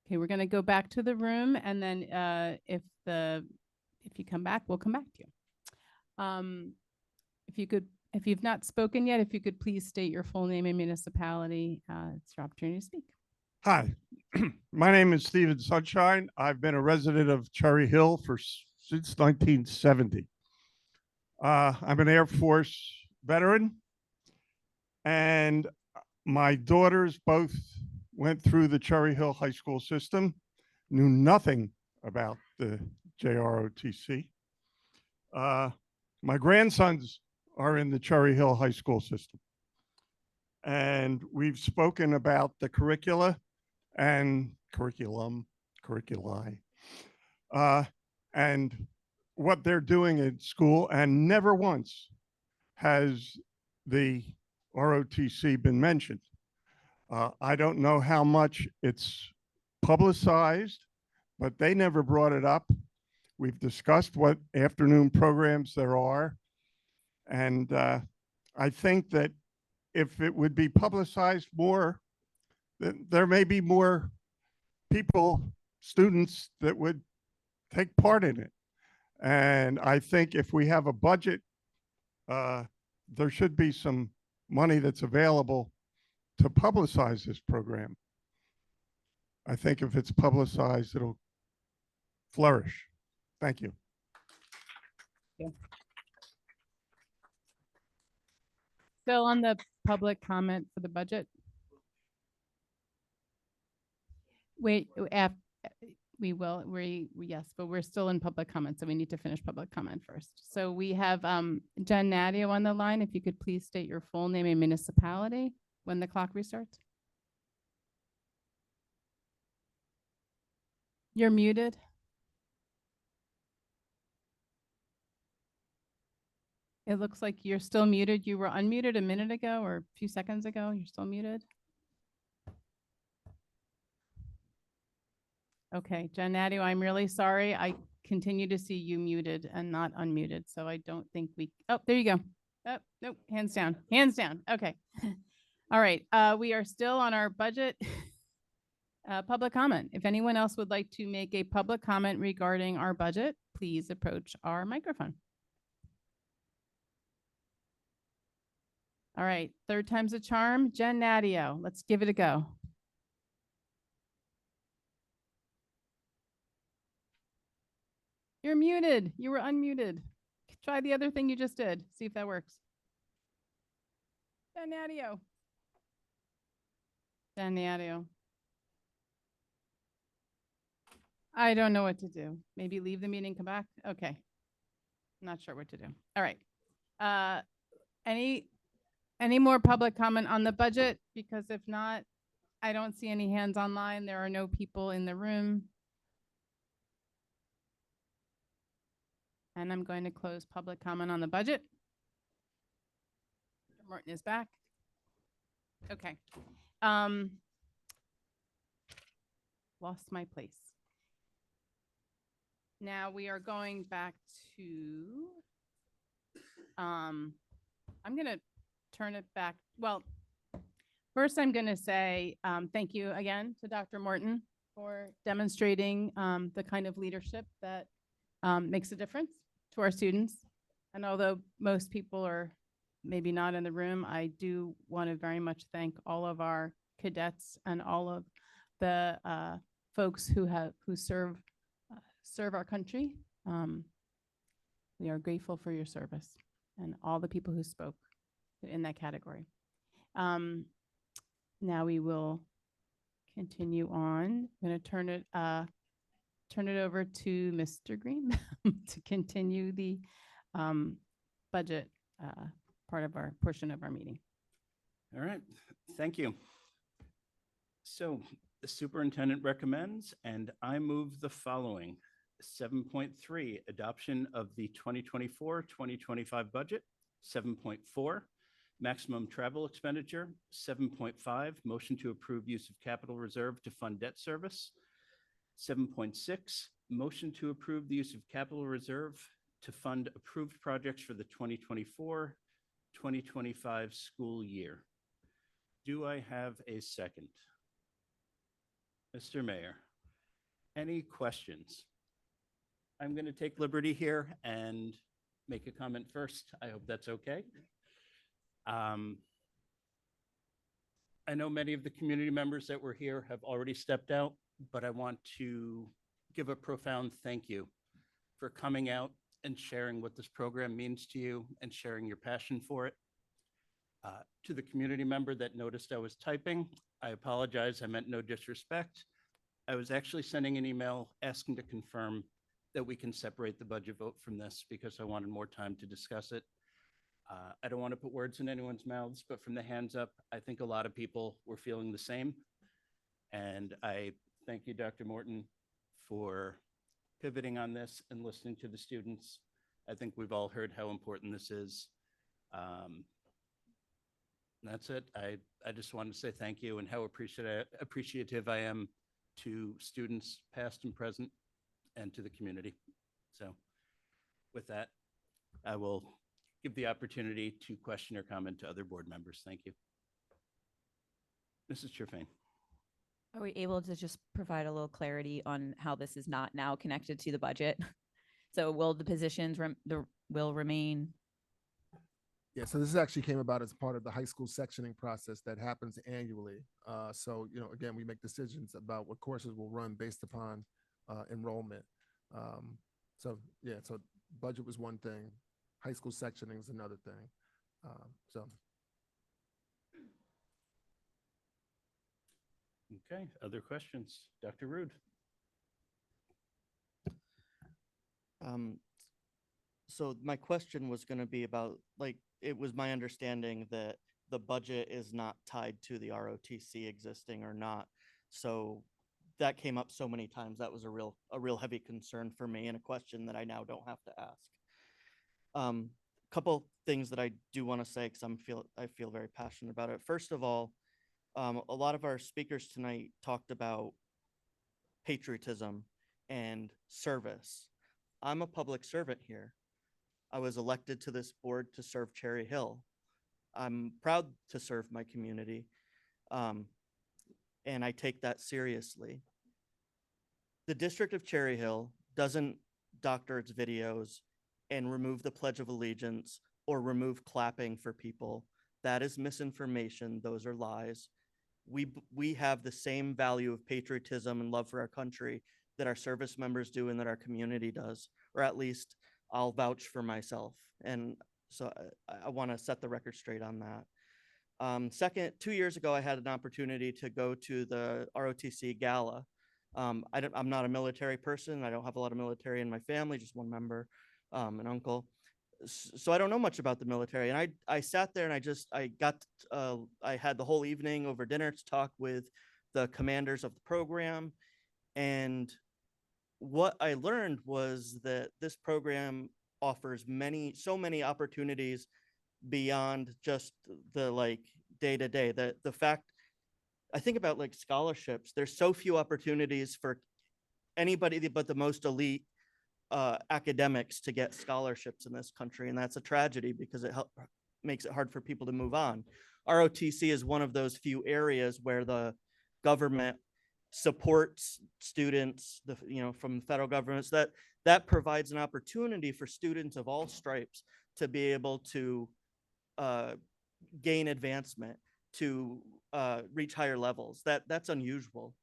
Okay, we're going to go back to the room, and then if you come back, we'll come back to you. If you've not spoken yet, if you could please state your full name and municipality, it's your opportunity to speak. Hi, my name is Stephen Sunshine. I've been a resident of Cherry Hill since 1970. I'm an Air Force veteran, and my daughters both went through the Cherry Hill High School system, knew nothing about the JROTC. My grandsons are in the Cherry Hill High School system, and we've spoken about the curricula and curriculi, and what they're doing at school, and never once has the ROTC been mentioned. I don't know how much it's publicized, but they never brought it up. We've discussed what afternoon programs there are, and I think that if it would be publicized more, there may be more people, students that would take part in it. And I think if we have a budget, there should be some money that's available to publicize this program. I think if it's publicized, it'll flourish. Thank you. Still on the public comment for the budget. Wait, yes, but we're still in public comment, so we need to finish public comment first. So we have Jen Nadio on the line. If you could please state your full name and municipality when the clock restarts. You're muted. It looks like you're still muted. You were unmuted a minute ago or a few seconds ago. You're still muted. Okay, Jen Nadio, I'm really sorry. I continue to see you muted and not unmuted, so I don't think oh, there you go. Oh, nope, hands down, hands down. Okay. All right, we are still on our budget public comment. If anyone else would like to make a public comment regarding our budget, please approach our microphone. All right, third time's a charm. Jen Nadio, let's give it a go. You're muted. You were unmuted. Try the other thing you just did. See if that works. Jen Nadio. Jen Nadio. I don't know what to do. Maybe leave the meeting, come back. Okay. Not sure what to do. All right. Any more public comment on the budget? Because if not, I don't see any hands online. There are no people in the room. And I'm going to close public comment on the budget. Martin is back. Okay. Lost my place. Now we are going back to, I'm going to turn it back. Well, first I'm going to say thank you again to Dr. Morton for demonstrating the kind of leadership that makes a difference to our students. And although most people are maybe not in the room, I do want to very much thank all of our cadets and all of the folks who serve our country. We are grateful for your service and all the people who spoke in that category. Now we will continue on. I'm going to turn it over to Mr. Green to continue the budget part of our portion of our meeting. All right, thank you. So the superintendent recommends, and I move the following. 7.3, adoption of the 2024-2025 budget. 7.4, maximum travel expenditure. 7.5, motion to approve use of capital reserve to fund debt service. 7.6, Motion to approve the use of capital reserve to fund approved projects for the 2024-2025 school year. Do I have a second? Mr. Mayor, any questions? I'm going to take liberty here and make a comment first. I hope that's okay. I know many of the community members that were here have already stepped out, but I want to give a profound thank you for coming out and sharing what this program means to you and sharing your passion for it. To the community member that noticed I was typing, I apologize. I meant no disrespect. I was actually sending an email asking to confirm that we can separate the budget vote from this because I wanted more time to discuss it. I don't want to put words in anyone's mouths, but from the hands up, I think a lot of people were feeling the same. And I thank you, Dr. Morton, for pivoting on this and listening to the students. I think we've all heard how important this is. That's it. I just wanted to say thank you and how appreciative I am to students past and present and to the community. So with that, I will give the opportunity to question or comment to other board members. Thank you. Mrs. Churfane. Are we able to just provide a little clarity on how this is not now connected to the budget? So will the positions will remain? Yeah, so this actually came about as part of the high school sectioning process that happens annually. So, you know, again, we make decisions about what courses will run based upon enrollment. So, yeah, so budget was one thing. High school sectioning is another thing. Okay, other questions? Dr. Rude. So my question was going to be about, like, it was my understanding that the budget is not tied to the ROTC existing or not. So that came up so many times. That was a real heavy concern for me and a question that I now don't have to ask. Couple things that I do want to say because I feel very passionate about it. First of all, a lot of our speakers tonight talked about patriotism and service. I'm a public servant here. I was elected to this board to serve Cherry Hill. I'm proud to serve my community, and I take that seriously. The District of Cherry Hill doesn't doctor its videos and remove the Pledge of Allegiance or remove clapping for people. That is misinformation. Those are lies. We have the same value of patriotism and love for our country that our service members do and that our community does, or at least I'll vouch for myself. And so I want to set the record straight on that. Second, 2 years ago, I had an opportunity to go to the ROTC gala. I'm not a military person. I don't have a lot of military in my family, just one member, an uncle. So I don't know much about the military. And I sat there and I had the whole evening over dinner to talk with the commanders of the program. And what I learned was that this program offers so many opportunities beyond just the like day-to-day. The fact, I think about like scholarships, there's so few opportunities for anybody but the most elite academics to get scholarships in this country. And that's a tragedy because it makes it hard for people to move on. ROTC is one of those few areas where the government supports students, from the federal government, so that provides an opportunity for students of all stripes to be able to gain advancement, to reach higher levels. That's unusual.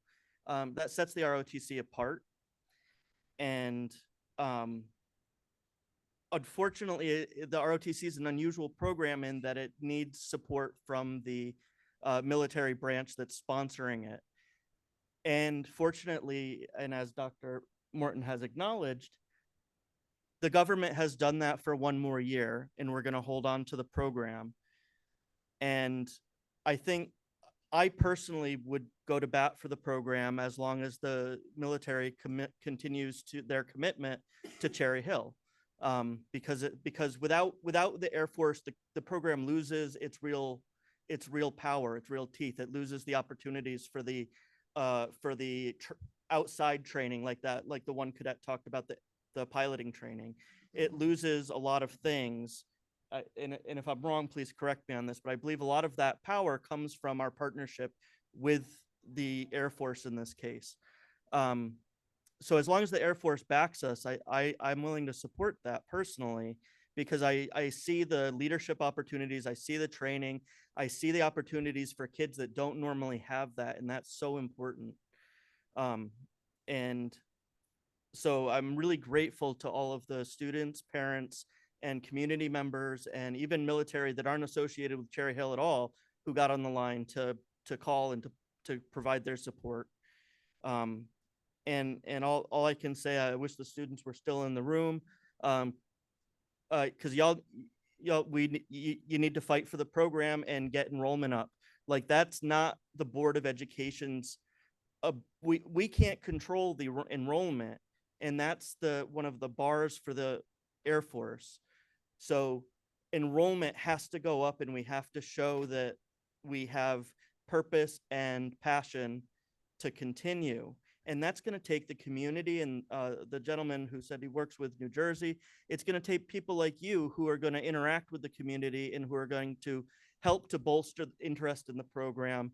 That sets the ROTC apart. And unfortunately, the ROTC is an unusual program in that it needs support from the military branch that's sponsoring it. And fortunately, and as Dr. Morton has acknowledged, the government has done that for one more year, and we're going to hold on to the program. And I think I personally would go to bat for the program as long as the military continues to their commitment to Cherry Hill, because without the Air Force, the program loses its real power, its real teeth. It loses the opportunities for the outside training like that, like the one cadet talked about, the piloting training. It loses a lot of things. And if I'm wrong, please correct me on this, but I believe a lot of that power comes from our partnership with the Air Force in this case. So as long as the Air Force backs us, I'm willing to support that personally, because I see the leadership opportunities, I see the training, I see the opportunities for kids that don't normally have that, and that's so important. And so I'm really grateful to all of the students, parents, and community members, and even military that aren't associated with Cherry Hill at all, who got on the line to call and to provide their support. And all I can say, I wish the students were still in the room, because you need to fight for the program and get enrollment up. Like, that's not the Board of Education's. We can't control the enrollment, and that's one of the bars for the Air Force. So enrollment has to go up, and we have to show that we have purpose and passion to continue. And that's going to take the community, and the gentleman who said he works with New Jersey, it's going to take people like you who are going to interact with the community and who are going to help to bolster interest in the program.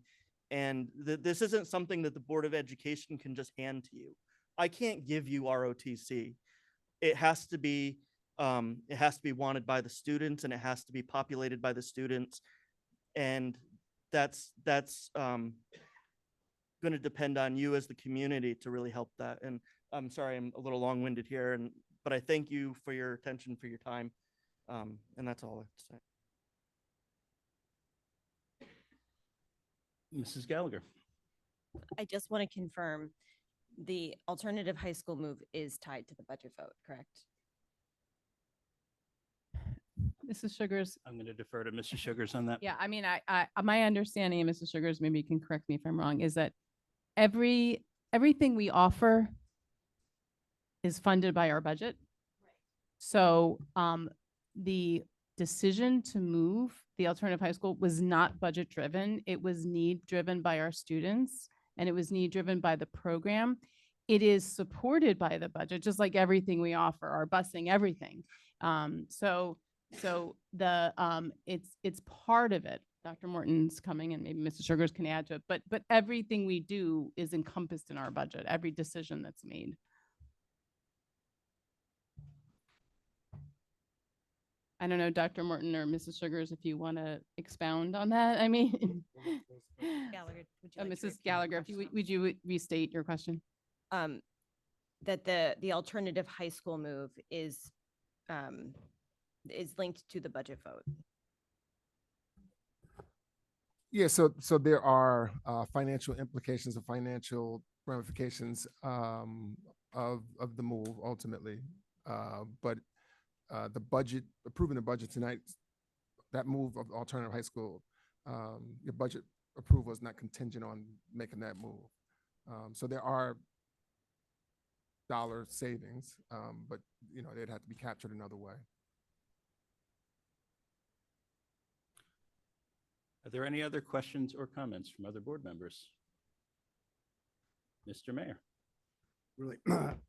And this isn't something that the Board of Education can just hand to you. I can't give you ROTC. It has to be wanted by the students, and it has to be populated by the students. And that's going to depend on you as the community to really help that. And I'm sorry, I'm a little long-winded here, but I thank you for your attention, for your time. And that's all I have to say. Mrs. Gallagher. I just want to confirm the alternative high school move is tied to the budget vote, correct? Mrs. Sugars. I'm going to defer to Mrs. Sugars on that. Yeah, I mean, my understanding, and Mrs. Sugars, maybe you can correct me if I'm wrong, is that everything we offer is funded by our budget. So the decision to move the alternative high school was not budget driven. It was need driven by our students, and it was need driven by the program. It is supported by the budget, just like everything we offer, our busing, everything. So it's part of it. Dr. Morton's coming, and maybe Mrs. Sugars can add to it, but everything we do is encompassed in our budget, every decision that's made. I don't know, Dr. Morton or Mrs. Sugars, if you want to expound on that. I mean, Gallagher, would you like to Mrs. repeat Gallagher, the if you would you restate your question? That the alternative high school move is linked to the budget vote. Yeah, so there are financial implications and financial ramifications of the move ultimately, but the budget, approving the budget tonight, that move of alternative high school, your budget approval is not contingent on making that move. So there are dollar savings, but they'd have to be captured another way. Are there any other questions or comments from other board members? Mr. Mayor. Really,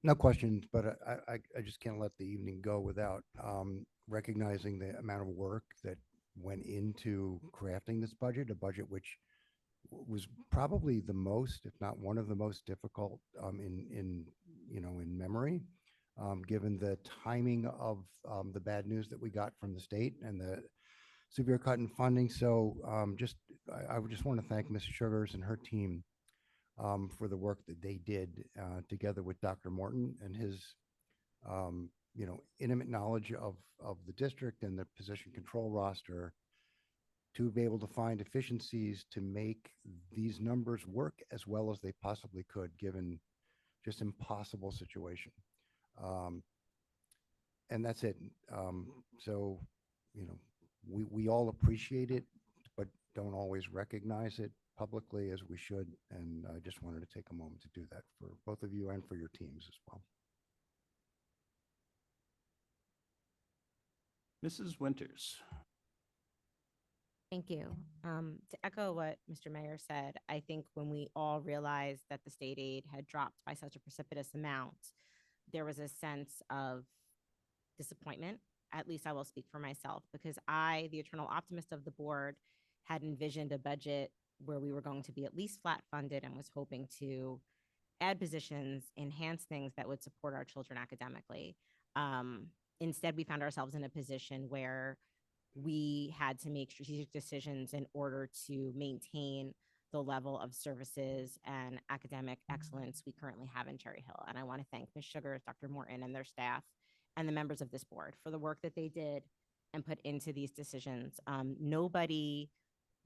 no questions, but I just can't let the evening go without recognizing the amount of work that went into crafting this budget, a budget which was probably the most, if not one of the most difficult in memory, given the timing of the bad news that we got from the state and the severe cut in funding. So I would just want to thank Mrs. Sugars and her team for the work that they did together with Dr. Morton and his, intimate knowledge of the district and the position control roster to be able to find efficiencies to make these numbers work as well as they possibly could, given just impossible situation. And that's it. So, we all appreciate it, but don't always recognize it publicly as we should. And I just wanted to take a moment to do that for both of you and for your teams as well. Mrs. Winters. Thank you. To echo what Mr. Mayor said, I think when we all realized that the state aid had dropped by such a precipitous amount, there was a sense of disappointment. At least I will speak for myself, because I, the eternal optimist of the board, had envisioned a budget where we were going to be at least flat funded and was hoping to add positions, enhance things that would support our children academically. Instead, we found ourselves in a position where we had to make strategic decisions in order to maintain the level of services and academic excellence we currently have in Cherry Hill. And I want to thank Ms. Sugars, Dr. Morton, and their staff, and the members of this board for the work that they did and put into these decisions. Nobody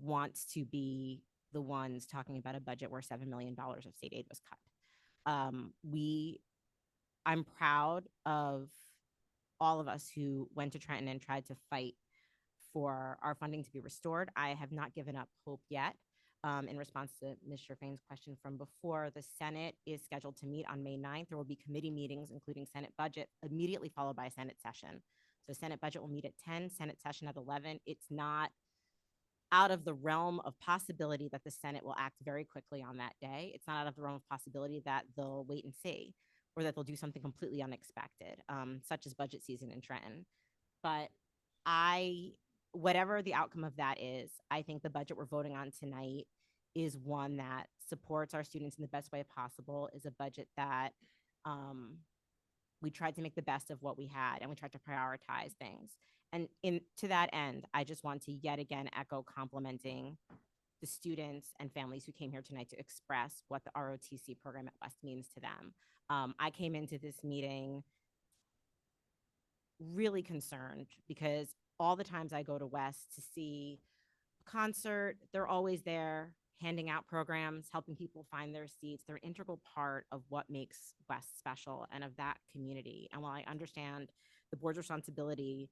wants to be the ones talking about a budget where $7 million of state aid was cut. I'm proud of all of us who went to Trenton and tried to fight for our funding to be restored. I have not given up hope yet. In response to Ms. Sherfain's question from before, the Senate is scheduled to meet on May 9th. There will be committee meetings, including Senate budget, immediately followed by a Senate session. So Senate budget will meet at 10, Senate session at 11. It's not out of the realm of possibility that the Senate will act very quickly on that day. It's not out of the realm of possibility that they'll wait and see, or that they'll do something completely unexpected, such as budget season in Trenton. But whatever the outcome of that is, I think the budget we're voting on tonight is one that supports our students in the best way possible, is a budget that we tried to make the best of what we had, and we tried to prioritize things. And to that end, I just want to yet again echo complimenting the students and families who came here tonight to express what the ROTC program at West means to them. I came into this meeting really concerned because all the times I go to West to see a concert, they're always there handing out programs, helping people find their seats. They're an integral part of what makes West special and of that community. And while I understand the board's responsibility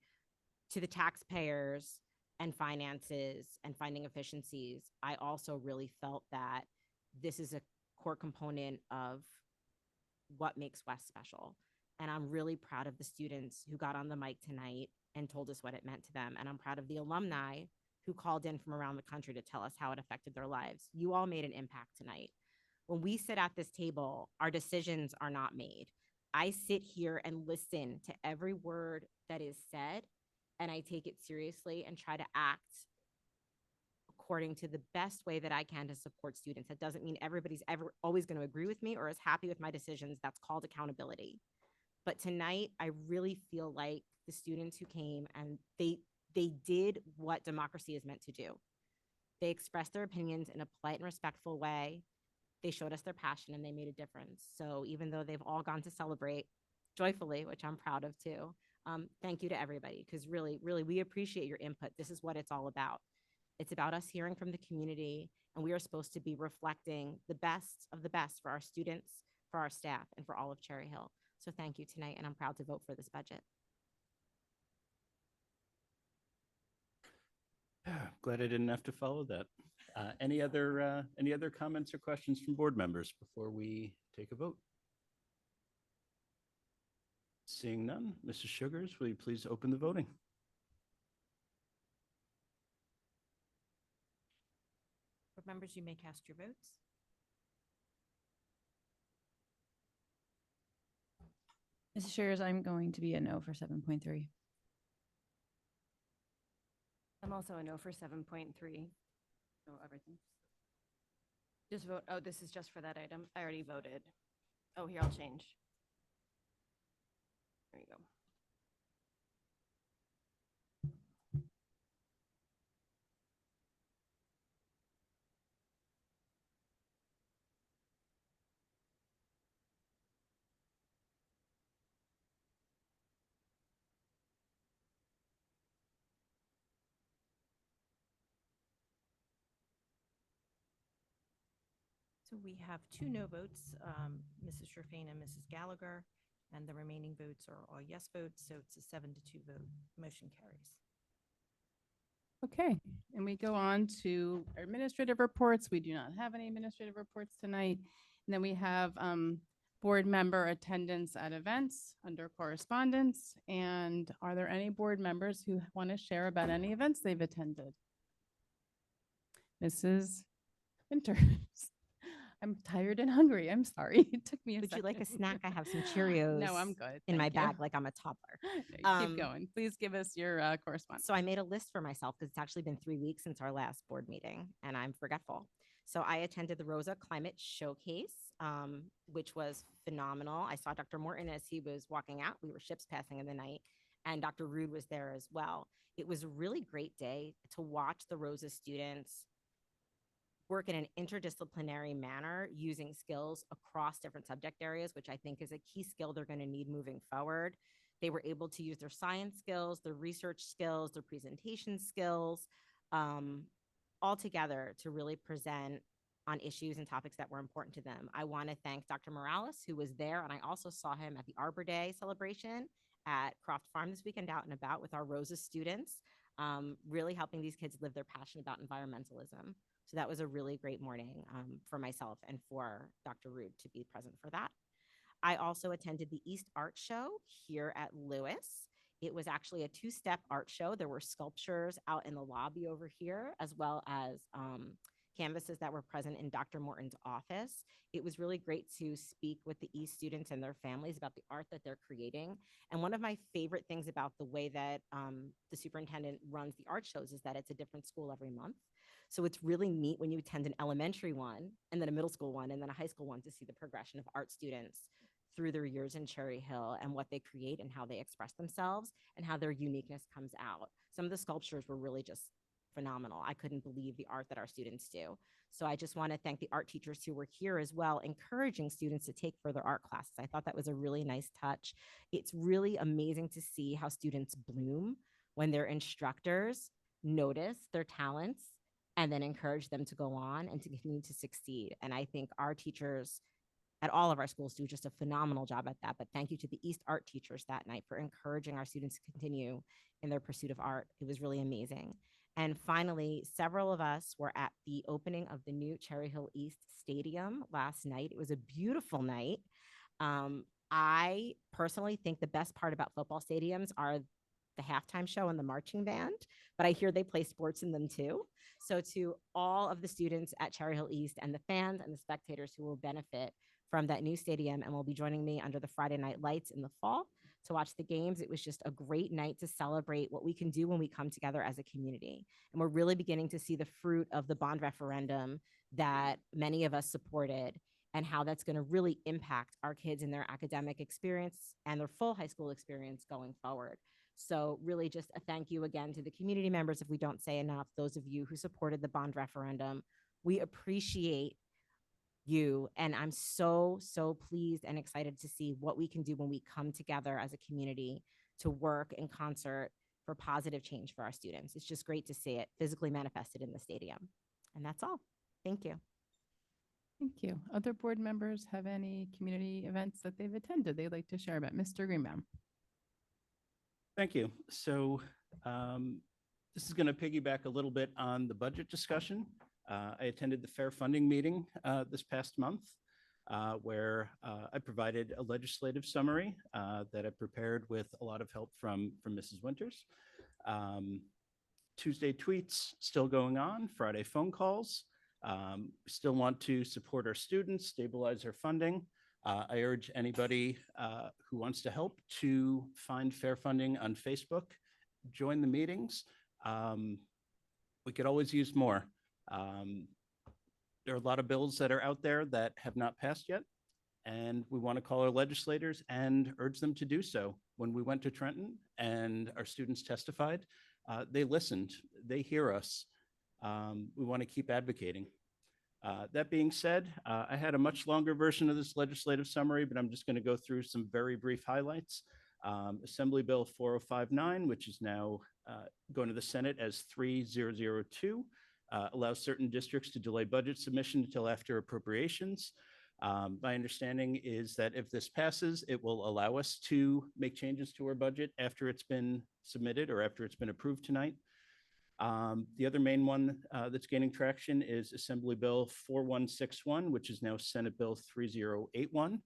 to the taxpayers and finances and finding efficiencies, I also really felt that this is a core component of what makes West special. And I'm really proud of the students who got on the mic tonight and told us what it meant to them. And I'm proud of the alumni who called in from around the country to tell us how it affected their lives. You all made an impact tonight. When we sit at this table, our decisions are not made. I sit here and listen to every word that is said, and I take it seriously and try to act according to the best way that I can to support students. That doesn't mean everybody's ever always going to agree with me or is happy with my decisions. That's called accountability. But tonight, I really feel like the students who came and they did what democracy is meant to do. They expressed their opinions in a polite and respectful way. They showed us their passion and they made a difference. So even though they've all gone to celebrate joyfully, which I'm proud of too, thank you to everybody, because really, really, we appreciate your input. This is what it's all about. It's about us hearing from the community, and we are supposed to be reflecting the best of the best for our students, for our staff, and for all of Cherry Hill. So thank you tonight, and I'm proud to vote for this budget. Glad I didn't have to follow that. Any other comments or questions from board members before we take a vote? Seeing none, Mrs. Sugars, will you please open the voting? Board members, you may cast your votes. Mrs. Shears, I'm going to be a no for 7.3. I'm also a no for 7.3. So everything. Just vote. Oh, this is just for that item. I already voted. Oh, here, I'll change. There you go. So we have 2 no votes, Mrs. Sherfain and Mrs. Gallagher, and the remaining votes are all yes votes. So it's a 7-2 vote. Motion carries. Okay, and we go on to our administrative reports. We do not have any administrative reports tonight. And then we have board member attendance at events under correspondence. And are there any board members who want to share about any events they've attended? Mrs. Winters. I'm tired and hungry. I'm sorry. It took me a Would you like a second. snack? I have some Cheerios. No, I'm good. In my Thank you. bag, like I'm a toddler. No, you keep going. Please give us your correspondence. So I made a list for myself because it's actually been 3 weeks since our last board meeting and I'm forgetful. So I attended the Rosa Climate Showcase, which was phenomenal. I saw Dr. Morton as he was walking out. We were ships passing in the night and Dr. Rude was there as well. It was a really great day to watch the Rosa students work in an interdisciplinary manner using skills across different subject areas, which I think is a key skill they're going to need moving forward. They were able to use their science skills, their research skills, their presentation skills, all together to really present on issues and topics that were important to them. I want to thank Dr. Morales, who was there, and I also saw him at the Arbor Day celebration at Croft Farm this weekend out and about with our Rosa students, really helping these kids live their passion about environmentalism. So that was a really great morning for myself and for Dr. Rude to be present for that. I also attended the East Art Show here at Lewis. It was actually a two-step art show. There were sculptures out in the lobby over here, as well as canvases that were present in Dr. Morton's office. It was really great to speak with the East students and their families about the art that they're creating. And one of my favorite things about the way that the superintendent runs the art shows is that it's a different school every month. So it's really neat when you attend an elementary one and then a middle school one and then a high school one to see the progression of art students through their years in Cherry Hill and what they create and how they express themselves and how their uniqueness comes out. Some of the sculptures were really just phenomenal. I couldn't believe the art that our students do. So I just want to thank the art teachers who were here as well, encouraging students to take further art classes. I thought that was a really nice touch. It's really amazing to see how students bloom when their instructors notice their talents and then encourage them to go on and to continue to succeed. And I think our teachers at all of our schools do just a phenomenal job at that. But thank you to the East art teachers that night for encouraging our students to continue in their pursuit of art. It was really amazing. And finally, several of us were at the opening of the new Cherry Hill East Stadium last night. It was a beautiful night. I personally think the best part about football stadiums are the halftime show and the marching band, but I hear they play sports in them too. So to all of the students at Cherry Hill East and the fans and the spectators who will benefit from that new stadium and will be joining me under the Friday night lights in the fall to watch the games. It was just a great night to celebrate what we can do when we come together as a community. And we're really beginning to see the fruit of the bond referendum that many of us supported and how that's going to really impact our kids in their academic experience and their full high school experience going forward. So really just a thank you again to the community members, if we don't say enough, those of you who supported the bond referendum. We appreciate you. And I'm so, so pleased and excited to see what we can do when we come together as a community to work in concert for positive change for our students. It's just great to see it physically manifested in the stadium. And that's all. Thank you. Thank you. Other board members have any community events that they've attended they'd like to share about? Mr. Greenbaum. Thank you. So this is going to piggyback a little bit on the budget discussion. I attended the fair funding meeting this past month where I provided a legislative summary that I prepared with a lot of help from Mrs. Winters. Tuesday tweets still going on, Friday phone calls. Still want to support our students, stabilize our funding. I urge anybody who wants to help to find fair funding on Facebook, join the meetings. We could always use more. There are a lot of bills that are out there that have not passed yet, and we want to call our legislators and urge them to do so. When we went to Trenton and our students testified, they listened, they hear us. We want to keep advocating. That being said, I had a much longer version of this legislative summary, but I'm just going to go through some very brief highlights. Assembly Bill 4059, which is now going to the Senate as 3002, allows certain districts to delay budget submission until after appropriations. My understanding is that if this passes, it will allow us to make changes to our budget after it's been submitted or after it's been approved tonight. The other main one that's gaining traction is Assembly Bill 4161, which is now Senate Bill 3081.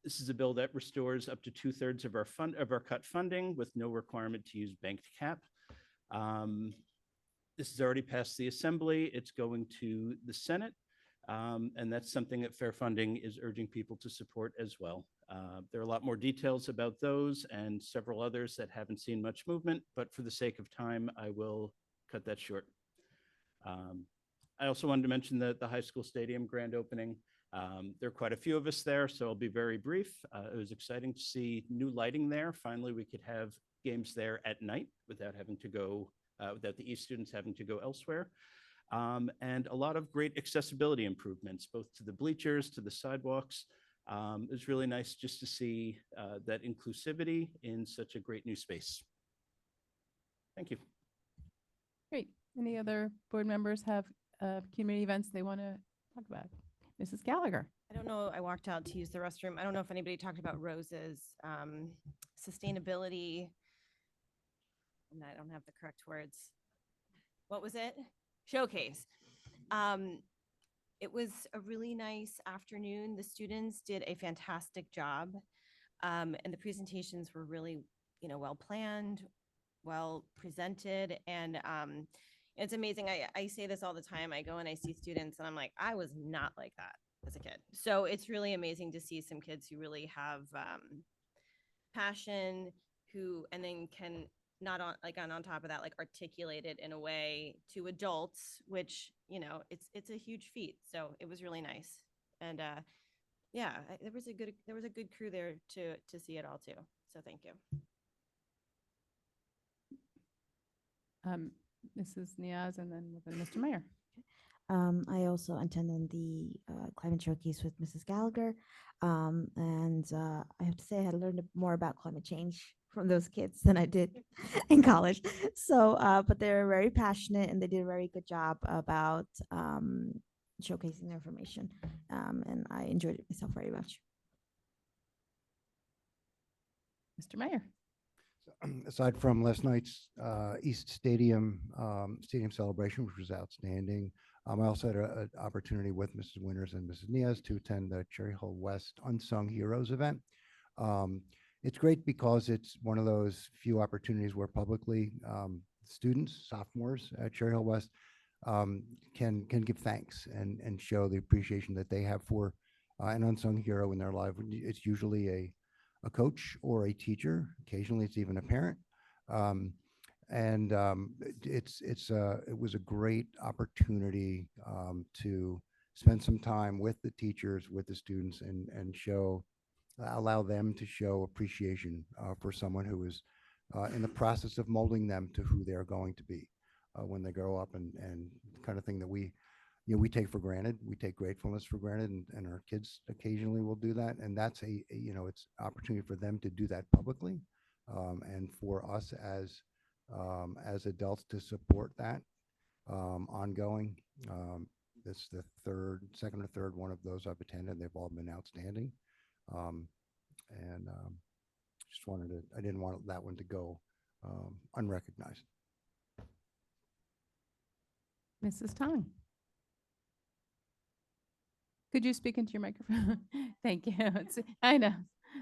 This is a bill that restores up to 2/3 of our cut funding with no requirement to use banked cap. This has already passed the Assembly. It's going to the Senate. And that's something that Fair Funding is urging people to support as well. There are a lot more details about those and several others that haven't seen much movement, but for the sake of time, I will cut that short. I also wanted to mention the high school stadium grand opening. There are quite a few of us there, so I'll be very brief. It was exciting to see new lighting there. Finally, we could have games there at night without having to go, without the East students having to go elsewhere. And a lot of great accessibility improvements, both to the bleachers, to the sidewalks. It was really nice just to see that inclusivity in such a great new space. Thank you. Great. Any other board members have community events they want to talk about? Mrs. Gallagher. I don't know, I walked out to use the restroom. I don't know if anybody talked about Rose's sustainability. And I don't have the correct words. What was it? Showcase. It was a really nice afternoon. The students did a fantastic job. And the presentations were really, well planned, well presented. And it's amazing. I say this all the time. I go and I see students and I'm like, I was not like that as a kid. So it's really amazing to see some kids who really have passion, and then can not on top of that, like articulate it in a way to adults, which, it's a huge feat. So it was really nice. And yeah, there was a good crew there to see it all too. So thank you. Mrs. Niaz, and then Mr. Mayor. I also attended the climate showcase with Mrs. Gallagher. And I have to say I had learned more about climate change from those kids than I did in college. So, but they're very passionate and they did a very good job about showcasing their information. And I enjoyed it myself very much. Mr. Mayor. Aside from last night's East Stadium celebration, which was outstanding, I also had an opportunity with Mrs. Winters and Mrs. Niaz to attend the Cherry Hill West Unsung Heroes event. It's great because it's one of those few opportunities where publicly students, sophomores at Cherry Hill West can give thanks and show the appreciation that they have for an unsung hero in their life. It's usually a coach or a teacher. Occasionally, it's even a parent. It was a great opportunity to spend some time with the teachers, with the students, and allow them to show appreciation for someone who is in the process of molding them to who they're going to be when they grow up, and the kind of thing that we take for granted. We take gratefulness for granted, and our kids occasionally will do that. And that's it's opportunity for them to do that publicly, and for us as adults to support that ongoing. This is the second or third one of those I've attended. They've all been outstanding. I didn't want that one to go unrecognized. Mrs. Tong. Could you speak into your microphone? Thank you. I know.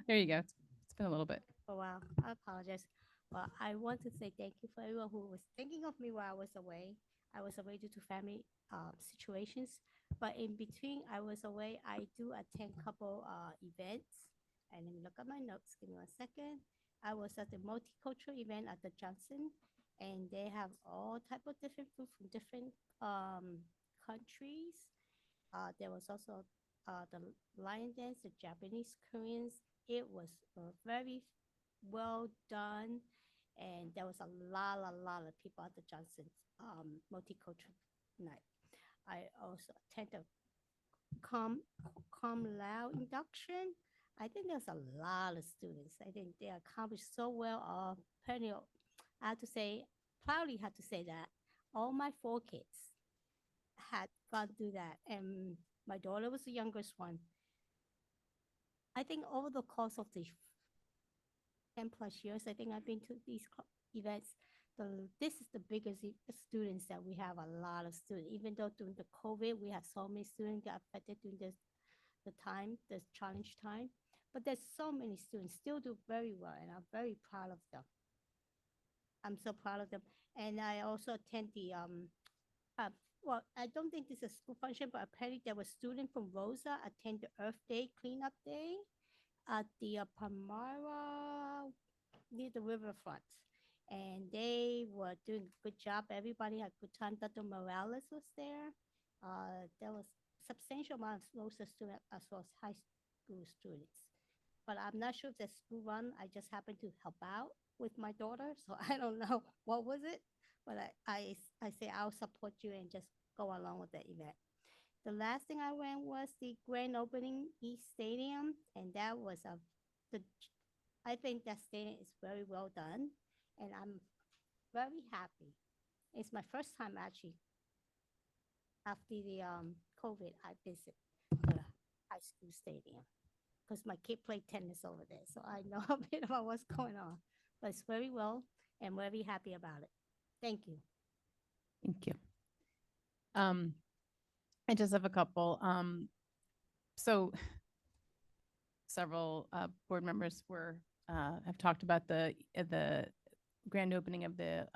There you go. It's been a little bit. Oh, wow. I apologize. Well, I want to say thank you for everyone who was thinking of me while I was away. I was away due to family situations, but in between I was away, I do attend a couple events. And let me look at my notes. Give me 1 second. I was at the multicultural event at the Johnson, and they have all type of different food from different countries. There was also the lion dance, the Japanese, Koreans. It was very well done, and there was a lot of people at the Johnson multicultural night. I also attended Cum Lao induction. I think there's a lot of students. I think they accomplished so well. I have to say, proudly have to say that all my 4 kids had gone through that, and my daughter was the youngest one. I think over the course of the 10+ years, I think I've been to these events. This is the biggest students that we have. A lot of students, even though during the COVID we had so many students got affected during the challenge time. But there's so many students still do very well, and I'm very proud of them. I'm so proud of them. And I also attend the well, I don't think this is a school function, but apparently there was student from Rosa attend the Earth Day cleanup day at the Palmyra near the riverfront. And they were doing a good job. Everybody had a good time. Dr. Morales was there. There was substantial amount of Rosa students as well as high school students. But I'm not sure if the school run. I just happened to help out with my daughter, so I don't know what was it. But I say I'll support you and just go along with the event. The last thing I went was the grand opening East Stadium, and that was the I think that stadium is very well done, and I'm very happy. It's my first time actually after the COVID. I visit the high school stadium because my kid played tennis over there, so I know a bit about what's going on. But it's very well, and very happy about it. Thank you. Thank you. I just have a couple. So several board members have talked about the grand opening of the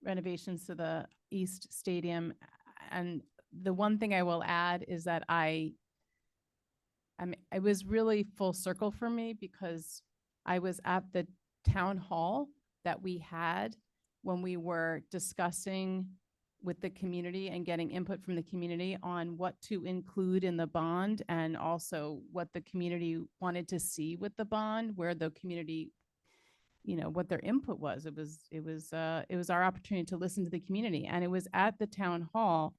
renovations to the East Stadium, and the one thing I will add is that I mean, it was really full circle for me because I was at the town hall that we had when we were discussing with the community and getting input from the community on what to include in the bond and also what the community wanted to see with the bond, where the community, what their input was. It was our opportunity to listen to the community. And it was at the town hall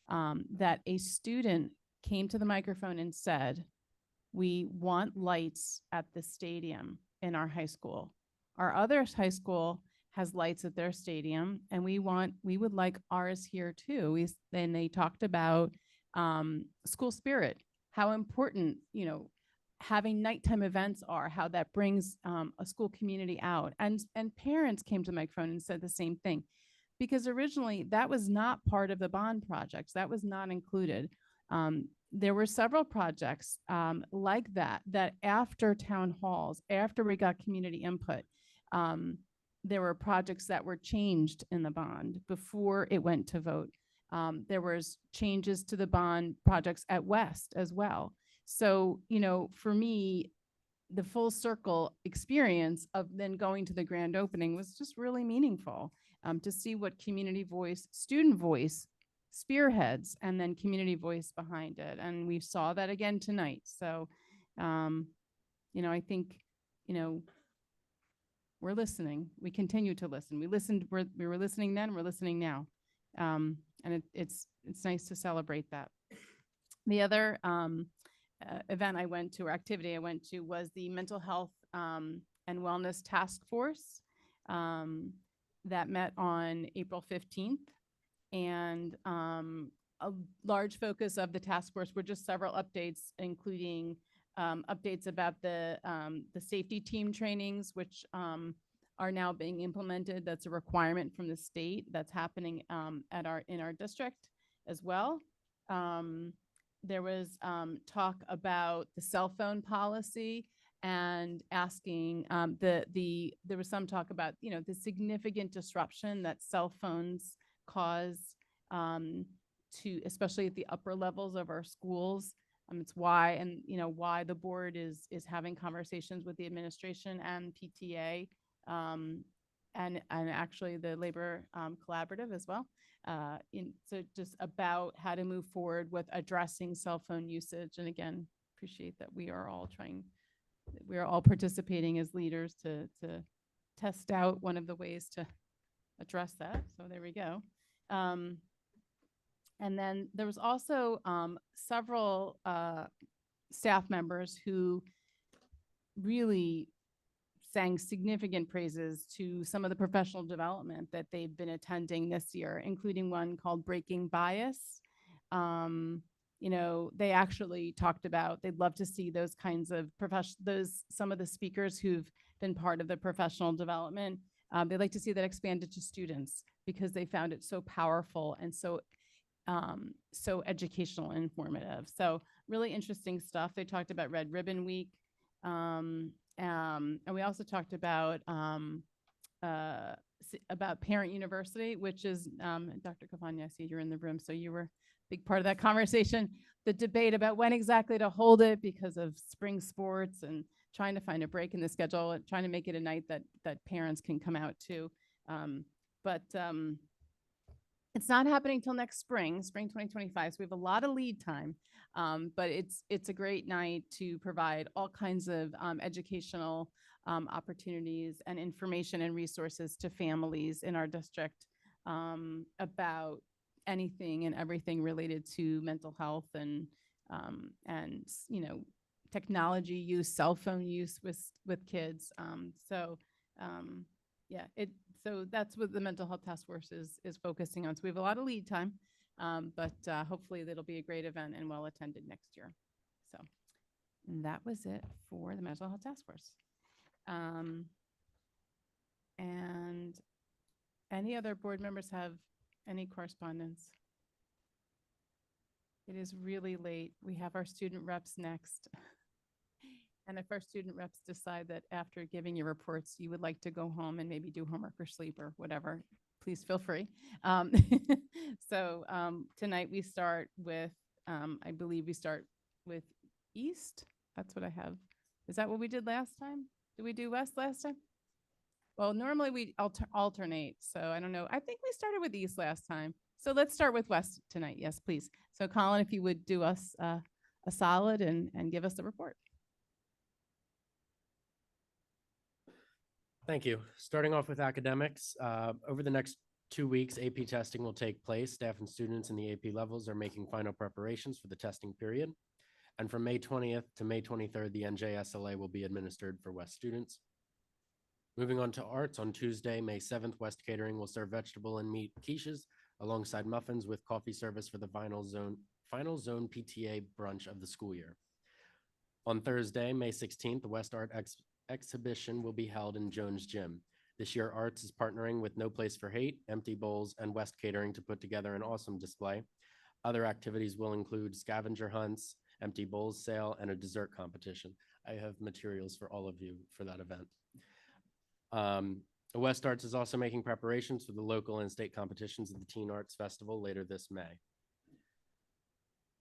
that a student came to the microphone and said, "We want lights at the stadium in our high school. Our other high school has lights at their stadium, and we would like ours here too." Then they talked about school spirit, how important, having nighttime events are, how that brings a school community out. And parents came to the microphone and said the same thing, because originally that was not part of the bond projects. That was not included. There were several projects like that after town halls, after we got community input, there were projects that were changed in the bond before it went to vote. There was changes to the bond projects at West as well. So, for me, the full circle experience of then going to the grand opening was just really meaningful, to see what community voice, student voice spearheads, and then community voice behind it. And we saw that again tonight. So, I think, we're listening. We continue to listen. We were listening then, we're listening now. And it's nice to celebrate that. The other event I went to, or activity I went to, was the Mental Health and Wellness Task Force that met on April 15th. And a large focus of the task force were just several updates, including updates about the safety team trainings, which are now being implemented. That's a requirement from the state that's happening in our district as well. There was talk about the cell phone policy and asking there was some talk about the significant disruption that cell phones cause to, especially at the upper levels of our schools. It's why the board is having conversations with the administration and PTA, and actually the labor collaborative as well. So just about how to move forward with addressing cell phone usage. And again, appreciate that we are all participating as leaders to test out one of the ways to address that. So there we go. And then there was also several staff members who really sang significant praises to some of the professional development that they've been attending this year, including one called Breaking Bias. They actually talked about they'd love to see those kinds of some of the speakers who've been part of the professional development. They'd like to see that expanded to students because they found it so powerful and so educational and informative. So really interesting stuff. They talked about Red Ribbon Week. And we also talked about about Parent University, which is, Dr. Cavagna, I see you're in the room, so you were a big part of that conversation. The debate about when exactly to hold it because of spring sports and trying to find a break in the schedule and trying to make it a night that parents can come out to. But it's not happening till next spring 2025. So we have a lot of lead time, but it's a great night to provide all kinds of educational opportunities and information and resources to families in our district about anything and everything related to mental health and you know, technology use, cell phone use with kids. Yeah, so that's what the mental health task force is focusing on. So we have a lot of lead time, but hopefully it'll be a great event and well attended next year. So that was it for the mental health task force. And any other board members have any correspondence? It is really late. We have our student reps next. And if our student reps decide that after giving your reports, you would like to go home and maybe do homework or sleep or whatever, please feel free. Tonight we start with, I believe we start with East. That's what I have. Is that what we did last time? Did we do West last time? Well, normally we alternate. So I don't know. I think we started with East last time. So let's start with West tonight. Yes, please. So Colin, if you would do us a solid and give us the report. Thank you. Starting off with academics, over the next 2 weeks, AP testing will take place. Staff and students in the AP levels are making final preparations for the testing period. And from May 20th to May 23rd, the NJSLA will be administered for West students. Moving on to arts, on Tuesday, May 7th, West Catering will serve vegetable and meat quiches alongside muffins with coffee service for the final zone PTA brunch of the school year. On Thursday, May 16th, the West Art exhibition will be held in Jones Gym. This year, Arts is partnering with No Place for Hate, Empty Bowls, and West Catering to put together an awesome display. Other activities will include scavenger hunts, Empty Bowls sale, and a dessert competition. I have materials for all of you for that event. West Arts is also making preparations for the local and state competitions of the Teen Arts Festival later this May.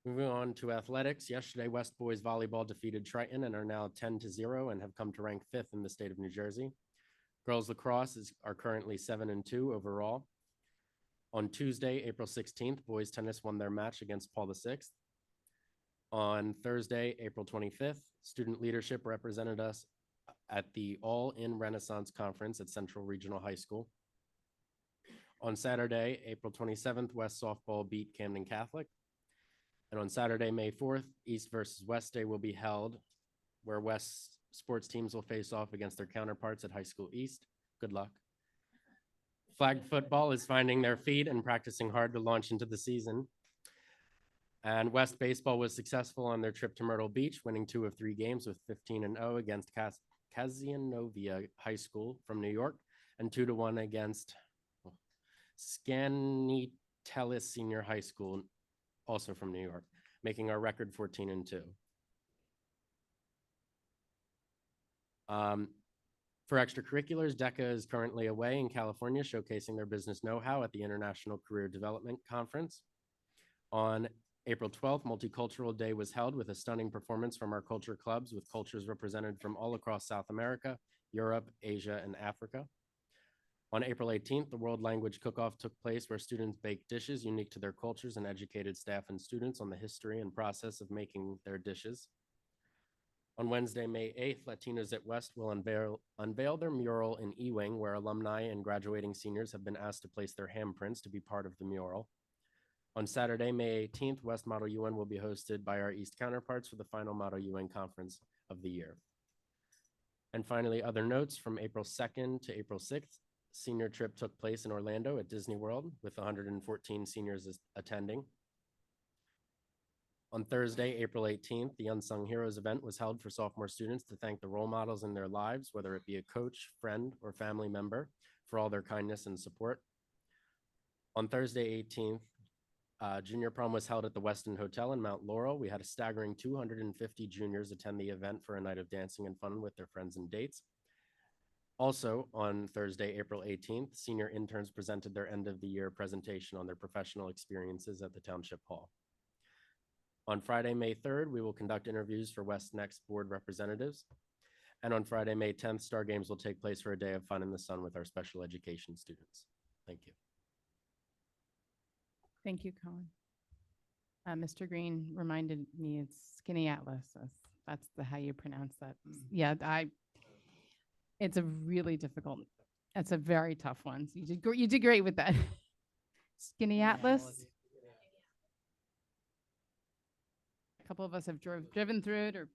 Moving on to athletics, yesterday West Boys Volleyball defeated Triton and are now 10-0 and have come to rank 5th in the state of New Jersey. Girls lacrosse are currently 7-2 overall. On Tuesday, April 16th, boys tennis won their match against Paul VI. On Thursday, April 25th, student leadership represented us at the All in Renaissance Conference at Central Regional High School. On Saturday, April 27th, West Softball beat Camden Catholic. And on Saturday, May 4th, East versus West Day will be held, where West sports teams will face off against their counterparts at High School East. Good luck. Flag football is finding their feet and practicing hard to launch into the season. And West baseball was successful on their trip to Myrtle Beach, winning 2 of 3 games with 15-0 against Cazenovia High School from New York and 2-1 against Scanitellis Senior High School, also from New York, making our record 14-2. For extracurriculars, DECA is currently away in California, showcasing their business know-how at the International Career Development Conference. On April 12th, Multicultural Day was held with a stunning performance from our culture clubs with cultures represented from all across South America, Europe, Asia, and Africa. On April 18th, the World Language Cook-Off took place where students baked dishes unique to their cultures and educated staff and students on the history and process of making their dishes. On Wednesday, May 8th, Latinos at West will unveil their mural in Ewing, where alumni and graduating seniors have been asked to place their handprints to be part of the mural. On Saturday, May 18th, West Model UN will be hosted by our East counterparts for the final Model UN conference of the year. And finally, other notes from April 2nd to April 6th, senior trip took place in Orlando at Disney World with 114 seniors attending. On Thursday, April 18th, the Unsung Heroes event was held for sophomore students to thank the role models in their lives, whether it be a coach, friend, or family member, for all their kindness and support. On Thursday, 18th, Junior Prom was held at the Westin Hotel in Mount Laurel. We had a staggering 250 juniors attend the event for a night of dancing and fun with their friends and dates. Also, on Thursday, April 18th, senior interns presented their end of the year presentation on their professional experiences at the Township Hall. On Friday, May 3rd, we will conduct interviews for West Next board representatives. And on Friday, May 10th, Star Games will take place for a day of fun in the sun with our special education students. Thank you. Thank you, Colin. Mr. Green reminded me it's Skinny Atlas. That's how you pronounce that. Yeah, it's a really difficult, it's a very tough one. So you did great with that. Skinny Atlas. A couple of us have driven through it or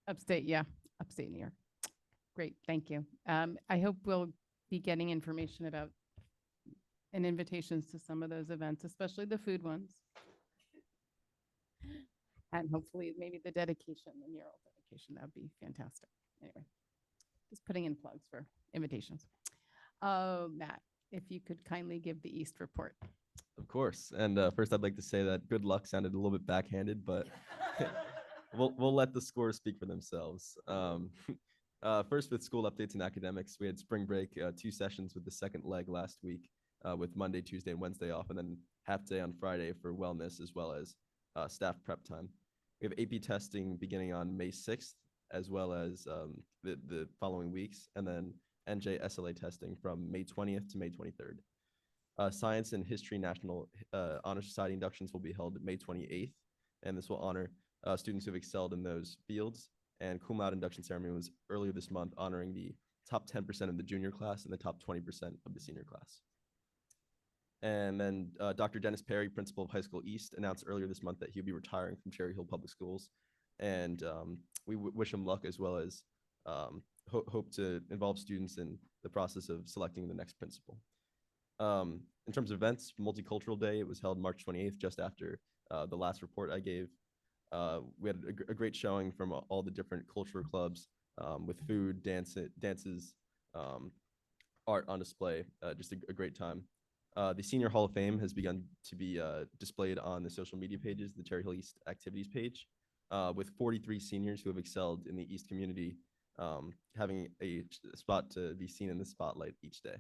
upstate. Yeah, upstate New York. Great, thank you. I hope we'll be getting information about and invitations to some of those events, especially the food ones. And hopefully maybe the dedication, the mural dedication, that would be fantastic. Anyway, just putting in plugs for invitations. Matt, if you could kindly give the East report. Of course. And first, I'd like to say that good luck sounded a little bit backhanded, but we'll let the scores speak for themselves. First, with school updates and academics, we had spring break, 2 sessions with the second leg last week, with Monday, Tuesday, and Wednesday off, and then half day on Friday for wellness, as well as staff prep time. We have AP testing beginning on May 6th, as well as the following weeks, and then NJ SLA testing from May 20th to May 23rd. Science and History National Honor Society inductions will be held May 28th, and this will honor students who have excelled in those fields. And cum laude induction ceremony was earlier this month, honoring the top 10% of the junior class and the top 20% of the senior class. And then Dr. Dennis Perry, principal of High School East, announced earlier this month that he'll be retiring from Cherry Hill Public Schools. And we wish him luck, as well as hope to involve students in the process of selecting the next principal. In terms of events, Multicultural Day, it was held March 28th, just after the last report I gave. We had a great showing from all the different cultural clubs, with food, dances, art on display, just a great time. The Senior Hall of Fame has begun to be displayed on the social media pages, the Cherry Hill East activities page, with 43 seniors who have excelled in the East community, having a spot to be seen in the spotlight each day.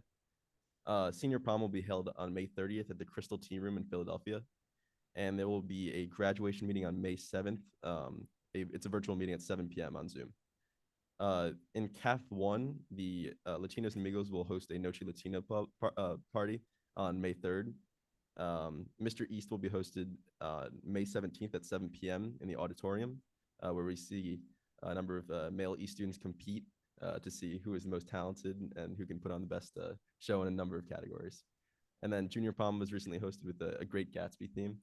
Senior prom will be held on May 30th at the Crystal Tea Room in Philadelphia. And there will be a graduation meeting on May 7th. It's a virtual meeting at 7 p.m. on Zoom. In CAF 1, the Latinos and Amigos will host a Noche Latino party on May 3rd. Mr. East will be hosted May 17th at 7 p.m. in the auditorium, where we see a number of male East students compete to see who is the most talented and who can put on the best show in a number of categories. And then Junior Prom was recently hosted with a Great Gatsby theme.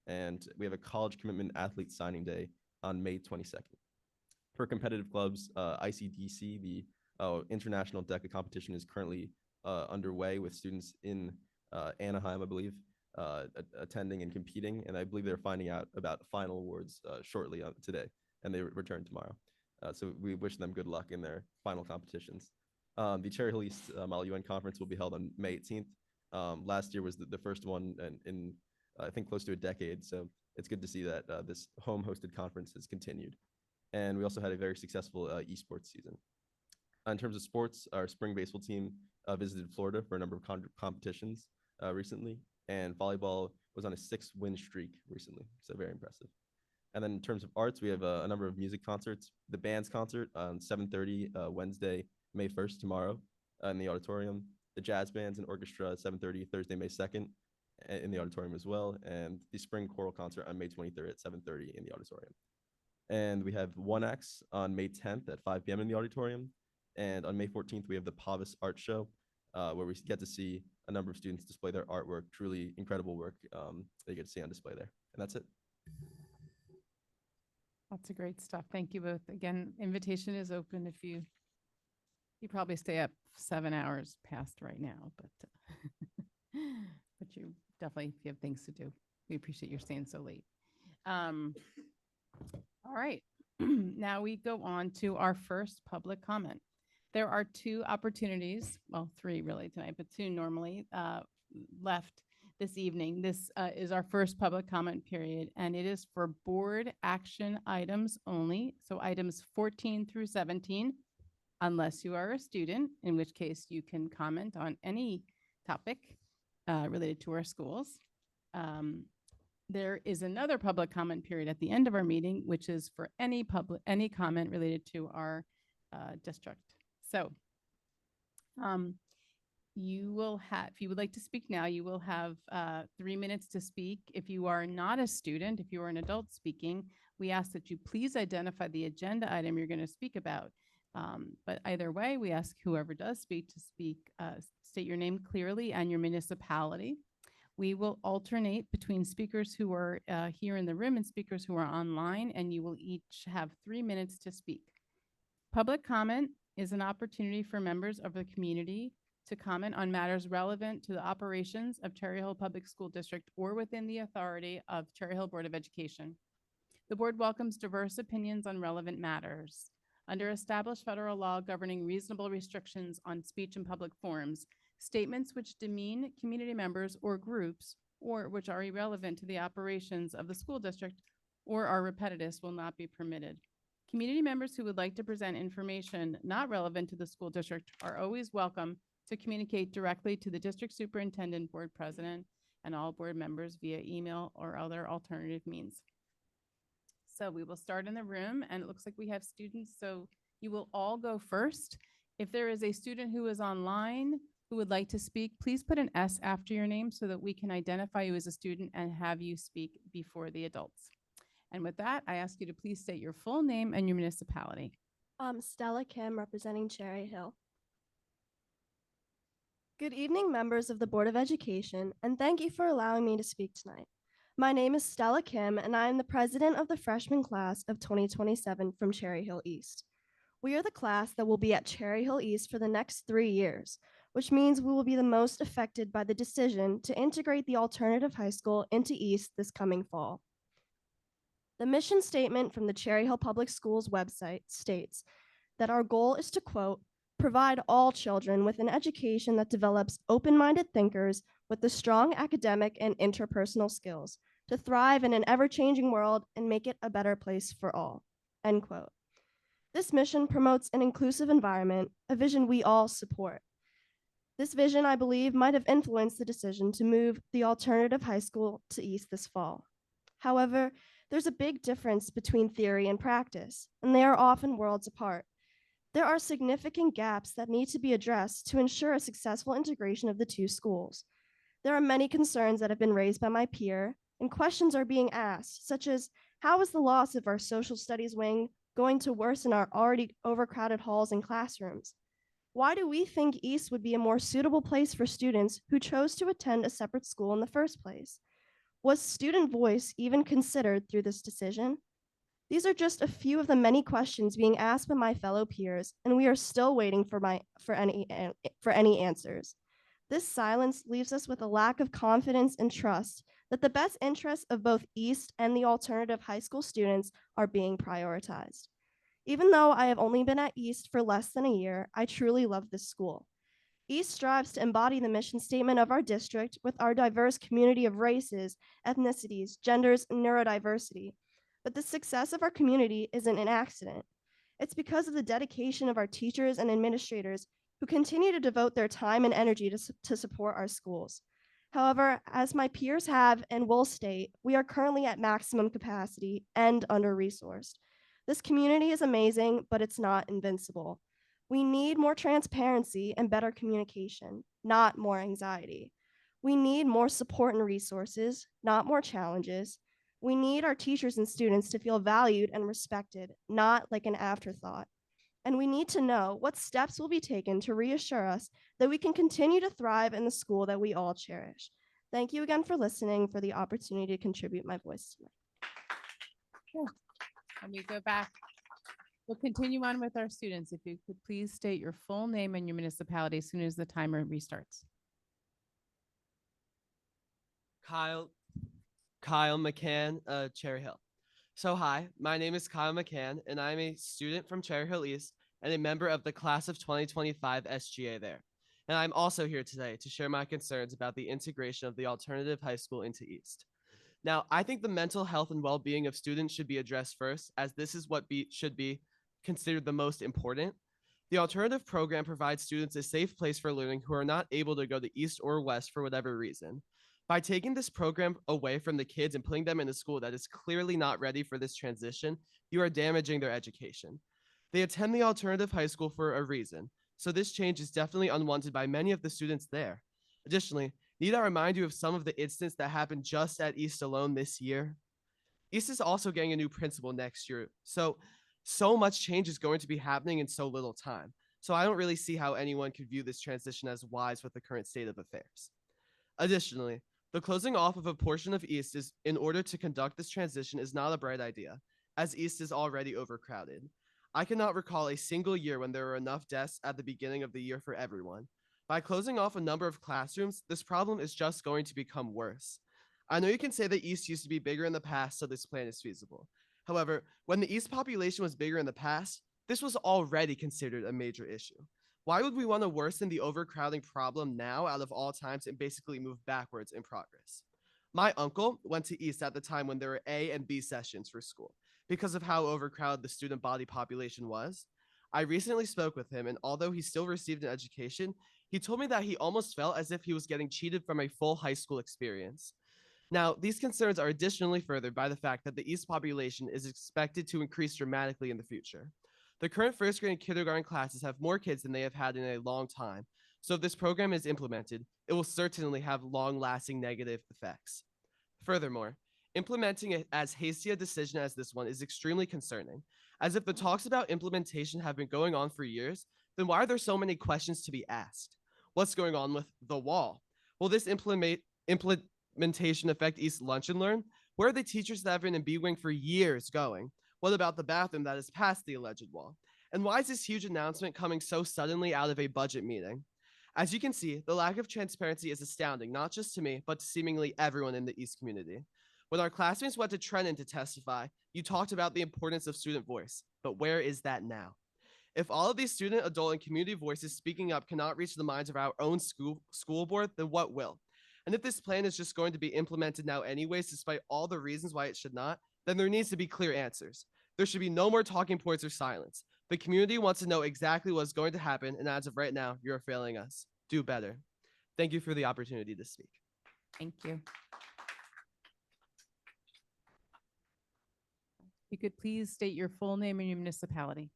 And we have a college commitment athlete signing day on May 22nd. For competitive clubs, ICDC, the International DECA competition, is currently underway with students in Anaheim, I believe, attending and competing. And I believe they're finding out about final awards shortly today, and they return tomorrow. So we wish them good luck in their final competitions. The Cherry Hill East Model UN conference will be held on May 18th. Last year was the first one in I think close to a decade. So it's good to see that this home hosted conference has continued. And we also had a very successful esports season. In terms of sports, our spring baseball team visited Florida for a number of competitions recently. And volleyball was on a 6-win streak recently. So very impressive. And then in terms of arts, we have a number of music concerts. The band's concert on 7:30 Wednesday, May 1st, tomorrow in the auditorium. The jazz bands and orchestra at 7:30 Thursday, May 2nd in the auditorium as well. And the spring choral concert on May 23rd at 7:30 in the auditorium. And we have 1X on May 10th at 5 p.m. in the auditorium. And on May 14th, we have the Pavis Art Show, where we get to see a number of students display their artwork, truly incredible work they get to see on display there. And that's it. Lots of great stuff. Thank you both. Again, invitation is open if you probably stay up 7 hours past right now, but but you definitely, if you have things to do, we appreciate your staying so late. All right, now we go on to our first public comment. There are 2 opportunities, well, 3 really tonight, but 2 normally left this evening. This is our first public comment period, and it is for board action items only. So items 14 through 17. unless you are a student, in which case you can comment on any topic related to our schools. There is another public comment period at the end of our meeting, which is for any comment related to our district. So you will have, if you would like to speak now, you will have 3 minutes to speak. If you are not a student, if you are an adult speaking, we ask that you please identify the agenda item you're going to speak about. But either way, we ask whoever does speak to state your name clearly and your municipality. We will alternate between speakers who are here in the room and speakers who are online, and you will each have 3 minutes to speak. Public comment is an opportunity for members of the community to comment on matters relevant to the operations of Cherry Hill Public School District or within the authority of Cherry Hill Board of Education. The board welcomes diverse opinions on relevant matters. Under established federal law governing reasonable restrictions on speech in public forums, statements which demean community members or groups or which are irrelevant to the operations of the school district or are repetitive will not be permitted. Community members who would like to present information not relevant to the school district are always welcome to communicate directly to the district superintendent, board president, and all board members via email or other alternative means. So we will start in the room, and it looks like we have students, so you will all go first. If there is a student who is online who would like to speak, please put an S after your name so that we can identify you as a student and have you speak before the adults. And with that, I ask you to please state your full name and your municipality. Stella Kim, representing Cherry Hill. Good evening, members of the Board of Education, and thank you for allowing me to speak tonight. My name is Stella Kim, and I am the president of the freshman class of 2027 from Cherry Hill East. We are the class that will be at Cherry Hill East for the next 3 years, which means we will be the most affected by the decision to integrate the alternative high school into East this coming fall. The mission statement from the Cherry Hill Public Schools website states that our goal is to, quote, provide all children with an education that develops open-minded thinkers with the strong academic and interpersonal skills to thrive in an ever-changing world and make it a better place for all, end quote. This mission promotes an inclusive environment, a vision we all support. This vision, I believe, might have influenced the decision to move the alternative high school to East this fall. However, there's a big difference between theory and practice, and they are often worlds apart. There are significant gaps that need to be addressed to ensure a successful integration of the two schools. There are many concerns that have been raised by my peer, and questions are being asked, such as, how is the loss of our social studies wing going to worsen our already overcrowded halls and classrooms? Why do we think East would be a more suitable place for students who chose to attend a separate school in the first place? Was student voice even considered through this decision? These are just a few of the many questions being asked by my fellow peers, and we are still waiting for any answers. This silence leaves us with a lack of confidence and trust that the best interests of both East and the alternative high school students are being prioritized. Even though I have only been at East for less than a year, I truly love this school. East strives to embody the mission statement of our district with our diverse community of races, ethnicities, genders, and neurodiversity. But the success of our community isn't an accident. It's because of the dedication of our teachers and administrators who continue to devote their time and energy to support our schools. However, as my peers have and will state, we are currently at maximum capacity and under-resourced. This community is amazing, but it's not invincible. We need more transparency and better communication, not more anxiety. We need more support and resources, not more challenges. We need our teachers and students to feel valued and respected, not like an afterthought. And we need to know what steps will be taken to reassure us that we can continue to thrive in the school that we all cherish. Thank you again for listening, for the opportunity to contribute my voice tonight. Sure. Let me go back. We'll continue on with our students. If you could please state your full name and your municipality as soon as the timer restarts. Kyle McCann, Cherry Hill. So hi, my name is Kyle McCann, and I'm a student from Cherry Hill East and a member of the class of 2025 SGA there. And I'm also here today to share my concerns about the integration of the alternative high school into East. Now, I think the mental health and well-being of students should be addressed first, as this is what should be considered the most important. The alternative program provides students a safe place for learning who are not able to go to East or West for whatever reason. By taking this program away from the kids and putting them in a school that is clearly not ready for this transition, you are damaging their education. They attend the alternative high school for a reason, so this change is definitely unwanted by many of the students there. Additionally, need I remind you of some of the incidents that happened just at East alone this year? East is also getting a new principal next year, so much change is going to be happening in so little time. So I don't really see how anyone could view this transition as wise with the current state of affairs. Additionally, the closing off of a portion of East is in order to conduct this transition is not a bright idea, as East is already overcrowded. I cannot recall a single year when there were enough desks at the beginning of the year for everyone. By closing off a number of classrooms, this problem is just going to become worse. I know you can say that East used to be bigger in the past, so this plan is feasible. However, when the East population was bigger in the past, this was already considered a major issue. Why would we want to worsen the overcrowding problem now out of all times and basically move backwards in progress? My uncle went to East at the time when there were A and B sessions for school because of how overcrowded the student body population was. I recently spoke with him, and although he still received an education, he told me that he almost felt as if he was getting cheated from a full high school experience. Now, these concerns are additionally furthered by the fact that the East population is expected to increase dramatically in the future. The current first grade and kindergarten classes have more kids than they have had in a long time, so if this program is implemented, it will certainly have long-lasting negative effects. Furthermore, implementing it as hasty a decision as this one is extremely concerning, as if the talks about implementation have been going on for years, then why are there so many questions to be asked? What's going on with the wall? Will this implementation affect East Lunch and Learn? Where are the teachers that have been in B Wing for years going? What about the bathroom that is past the alleged wall? And why is this huge announcement coming so suddenly out of a budget meeting? As you can see, the lack of transparency is astounding, not just to me, but to seemingly everyone in the East community. When our classmates went to Trenton to testify, you talked about the importance of student voice, but where is that now? If all of these student, adult, and community voices speaking up cannot reach the minds of our own school board, then what will? And if this plan is just going to be implemented now anyways, despite all the reasons why it should not, then there needs to be clear answers. There should be no more talking points or silence. The community wants to know exactly what's going to happen, and as of right now, you're failing us. Do better. Thank you for the opportunity to speak. Thank you. You could please state your full name and your municipality.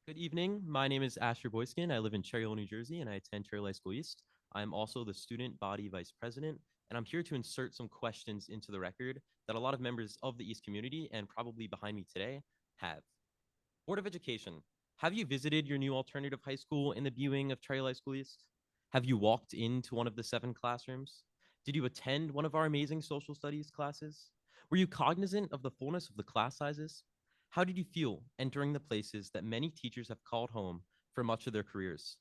Good evening. My name is Asher Boyskin. I live in Cherry Hill, New Jersey, and I attend Cherry Hill High School East. I'm also the student body vice president, and I'm here to insert some questions into the record that a lot of members of the East community and probably behind me today have. Board of Education, have you visited your new alternative high school in the B Wing of Cherry Hill High School East? Have you walked into one of the 7 classrooms? Did you attend one of our amazing social studies classes? Were you cognizant of the fullness of the class sizes? How did you feel entering the places that many teachers have called home for much of their careers?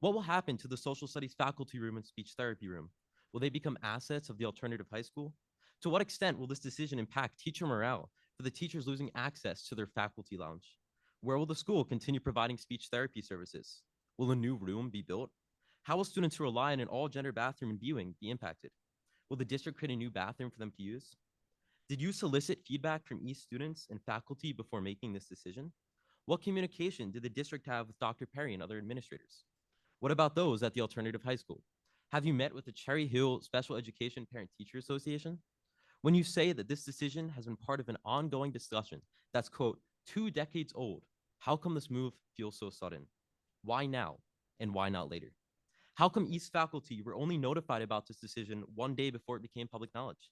What will happen to the social studies faculty room and speech therapy room? Will they become assets of the alternative high school? To what extent will this decision impact teacher morale for the teachers losing access to their faculty lounge? Where will the school continue providing speech therapy services? Will a new room be built? How will students who rely on an all-gender bathroom and viewing be impacted? Will the district create a new bathroom for them to use? Did you solicit feedback from East students and faculty before making this decision? What communication did the district have with Dr. Perry and other administrators? What about those at the alternative high school? Have you met with the Cherry Hill Special Education Parent Teacher Association? When you say that this decision has been part of an ongoing discussion that's, quote, 2 decades old, how come this move feels so sudden? Why now and why not later? How come East faculty were only notified about this decision 1 day before it became public knowledge?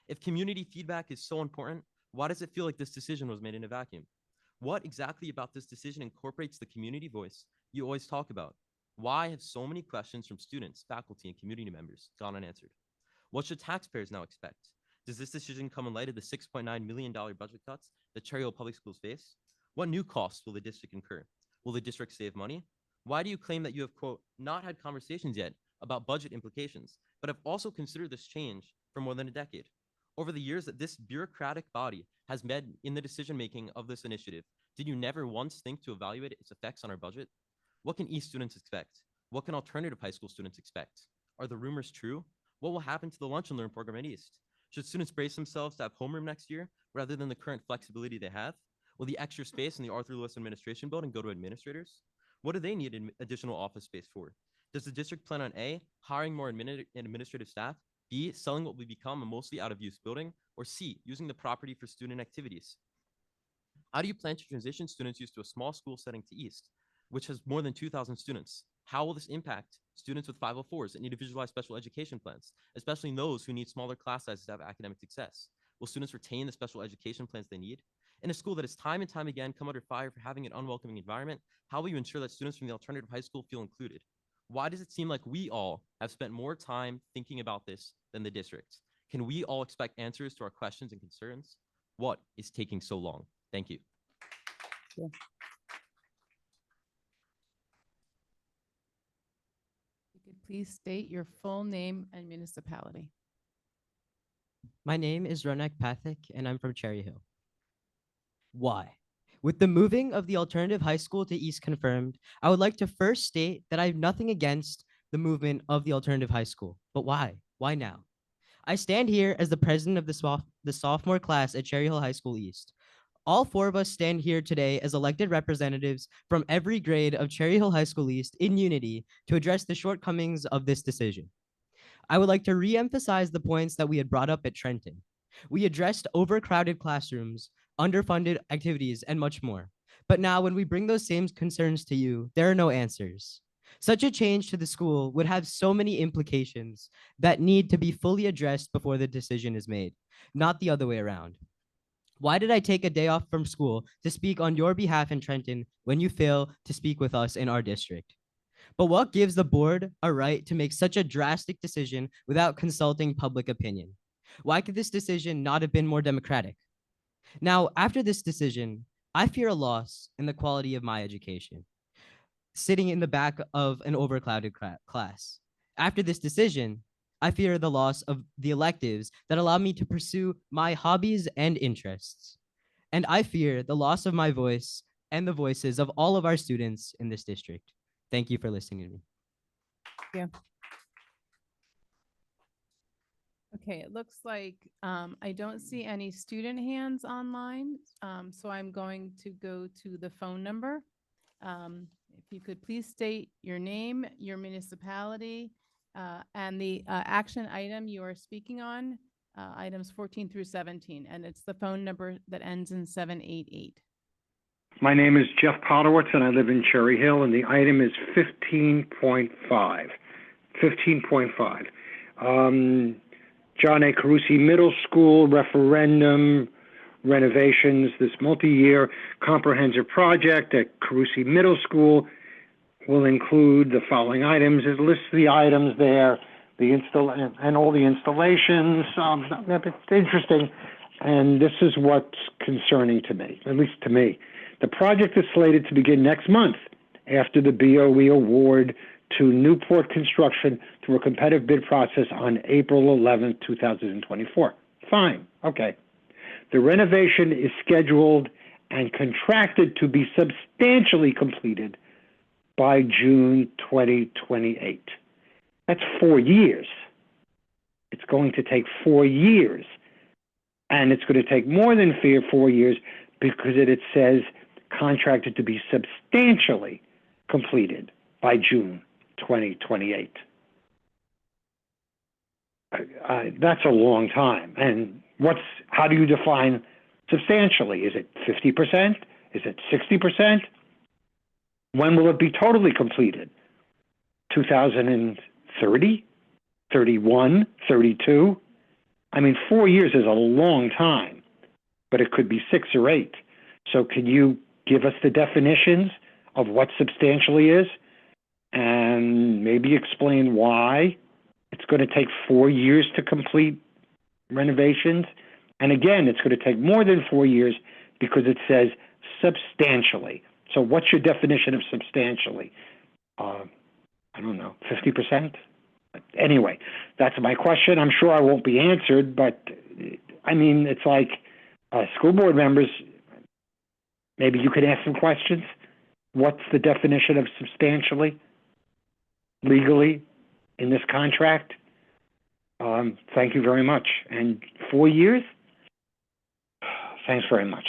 If community feedback is so important, why does it feel like this decision was made in a vacuum? What exactly about this decision incorporates the community voice you always talk about? Why have so many questions from students, faculty, and community members gone unanswered? What should taxpayers now expect? Does this decision come in light of the $6.9 million budget cuts that Cherry Hill Public Schools face? What new costs will the district incur? Will the district save money? Why do you claim that you have, quote, not had conversations yet about budget implications, but have also considered this change for more than a decade? Over the years that this bureaucratic body has met in the decision-making of this initiative, did you never once think to evaluate its effects on our budget? What can East students expect? What can alternative high school students expect? Are the rumors true? What will happen to the Lunch and Learn program at East? Should students brace themselves to have homeroom next year rather than the current flexibility they have? Will the extra space in the Arthur Lewis Administration Building go to administrators? What do they need additional office space for? Does the district plan on A, hiring more administrative staff, B, selling what will become a mostly out-of-use building, or C, using the property for student activities? How do you plan to transition students used to a small school setting to East, which has more than 2,000 students? How will this impact students with 504s that need to visualize special education plans, especially those who need smaller class sizes to have academic success? Will students retain the special education plans they need? In a school that has time and time again come under fire for having an unwelcoming environment, how will you ensure that students from the alternative high school feel included? Why does it seem like we all have spent more time thinking about this than the district? Can we all expect answers to our questions and concerns? What is taking so long? Thank you. Yeah. You could please state your full name and municipality. My name is Ronak Pathak, and I'm from Cherry Hill. Why? With the moving of the alternative high school to East confirmed, I would like to first state that I have nothing against the movement of the alternative high school. But why? Why now? I stand here as the president of the sophomore class at Cherry Hill High School East. All four of us stand here today as elected representatives from every grade of Cherry Hill High School East in unity to address the shortcomings of this decision. I would like to re-emphasize the points that we had brought up at Trenton. We addressed overcrowded classrooms, underfunded activities, and much more. But now when we bring those same concerns to you, there are no answers. Such a change to the school would have so many implications that need to be fully addressed before the decision is made, not the other way around. Why did I take a day off from school to speak on your behalf in Trenton when you fail to speak with us in our district? But what gives the board a right to make such a drastic decision without consulting public opinion? Why could this decision not have been more democratic? Now, after this decision, I fear a loss in the quality of my education, sitting in the back of an overcrowded class. After this decision, I fear the loss of the electives that allow me to pursue my hobbies and interests. And I fear the loss of my voice and the voices of all of our students in this district. Thank you for listening to me. Yeah. Okay, it looks like I don't see any student hands online, so I'm going to go to the phone number. If you could please state your name, your municipality, and the action item you are speaking on, items 14 through 17, and it's the phone number that ends in 788. My name is Jeff Podowitz, and I live in Cherry Hill, and the item is 15.5. 15.5. John A. Carusi Middle School referendum renovations. This multi-year comprehensive project at Carusi Middle School will include the following items. It lists the items there, and all the installations. It's interesting, and this is what's concerning to me, at least to me. The project is slated to begin next month after the BOE award to Newport Construction through a competitive bid process on April 11, 2024. Fine, okay. The renovation is scheduled and contracted to be substantially completed by June 2028. That's 4 years. It's going to take 4 years. And it's going to take more than 4 years because it says contracted to be substantially completed by June 2028. That's a long time. And how do you define substantially? Is it 50%? Is it 60%? When will it be totally completed? 2030? 31? 32? I mean, 4 years is a long time, but it could be 6 or 8. So can you give us the definitions of what substantially is and maybe explain why it's going to take 4 years to complete renovations? And again, it's going to take more than 4 years because it says substantially. So what's your definition of substantially? I don't know, 50%? Anyway, that's my question. I'm sure I won't be answered, but I mean, it's like school board members, maybe you could ask some questions. What's the definition of substantially legally in this contract? Thank you very much. And 4 years? Thanks very much.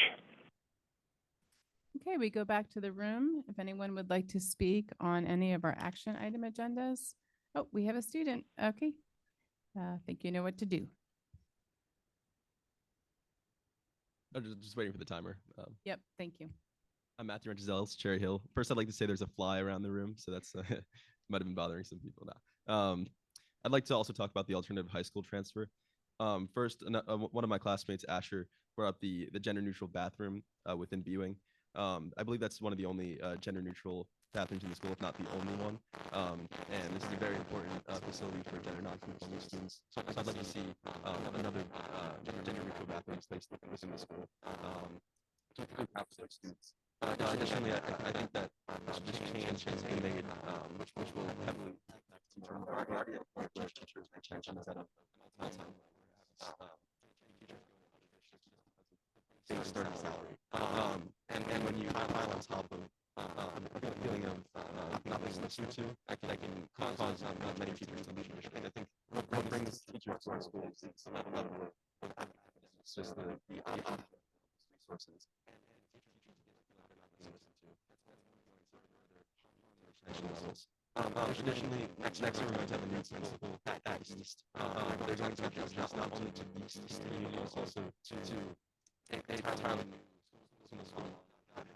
Okay, we go back to the room. If anyone would like to speak on any of our action item agendas. Oh, we have a student. Okay. I think you know what to do. Just waiting for the timer. Yep, thank you. I'm Matthew Rentzels, Cherry Hill. First, I'd like to say there's a fly around the room, so that's might have been bothering some people now. I'd like to also talk about the alternative high school transfer. First, one of my classmates, Asher, brought up the gender neutral bathroom within B-Wing. I believe that's one of the only gender neutral bathrooms in the school, if not the only one. And this is a very important facility for gender non-conforming students. So I'd like to see another gender neutral bathroom placed within the school. To perhaps those students. Additionally, I think that this change has been made, which will heavily impact teacher morale, which teachers retention is at a all-time low. Base starting salary. And when you pile on top of a feeling of not being listened to, that can cause many teachers to leave the district. I think what brings teachers to our schools is a level of it's just the resources. Additionally, next year we're going to have a new principal at East. They're going to adjust not only to the East community, also to a entirely new school,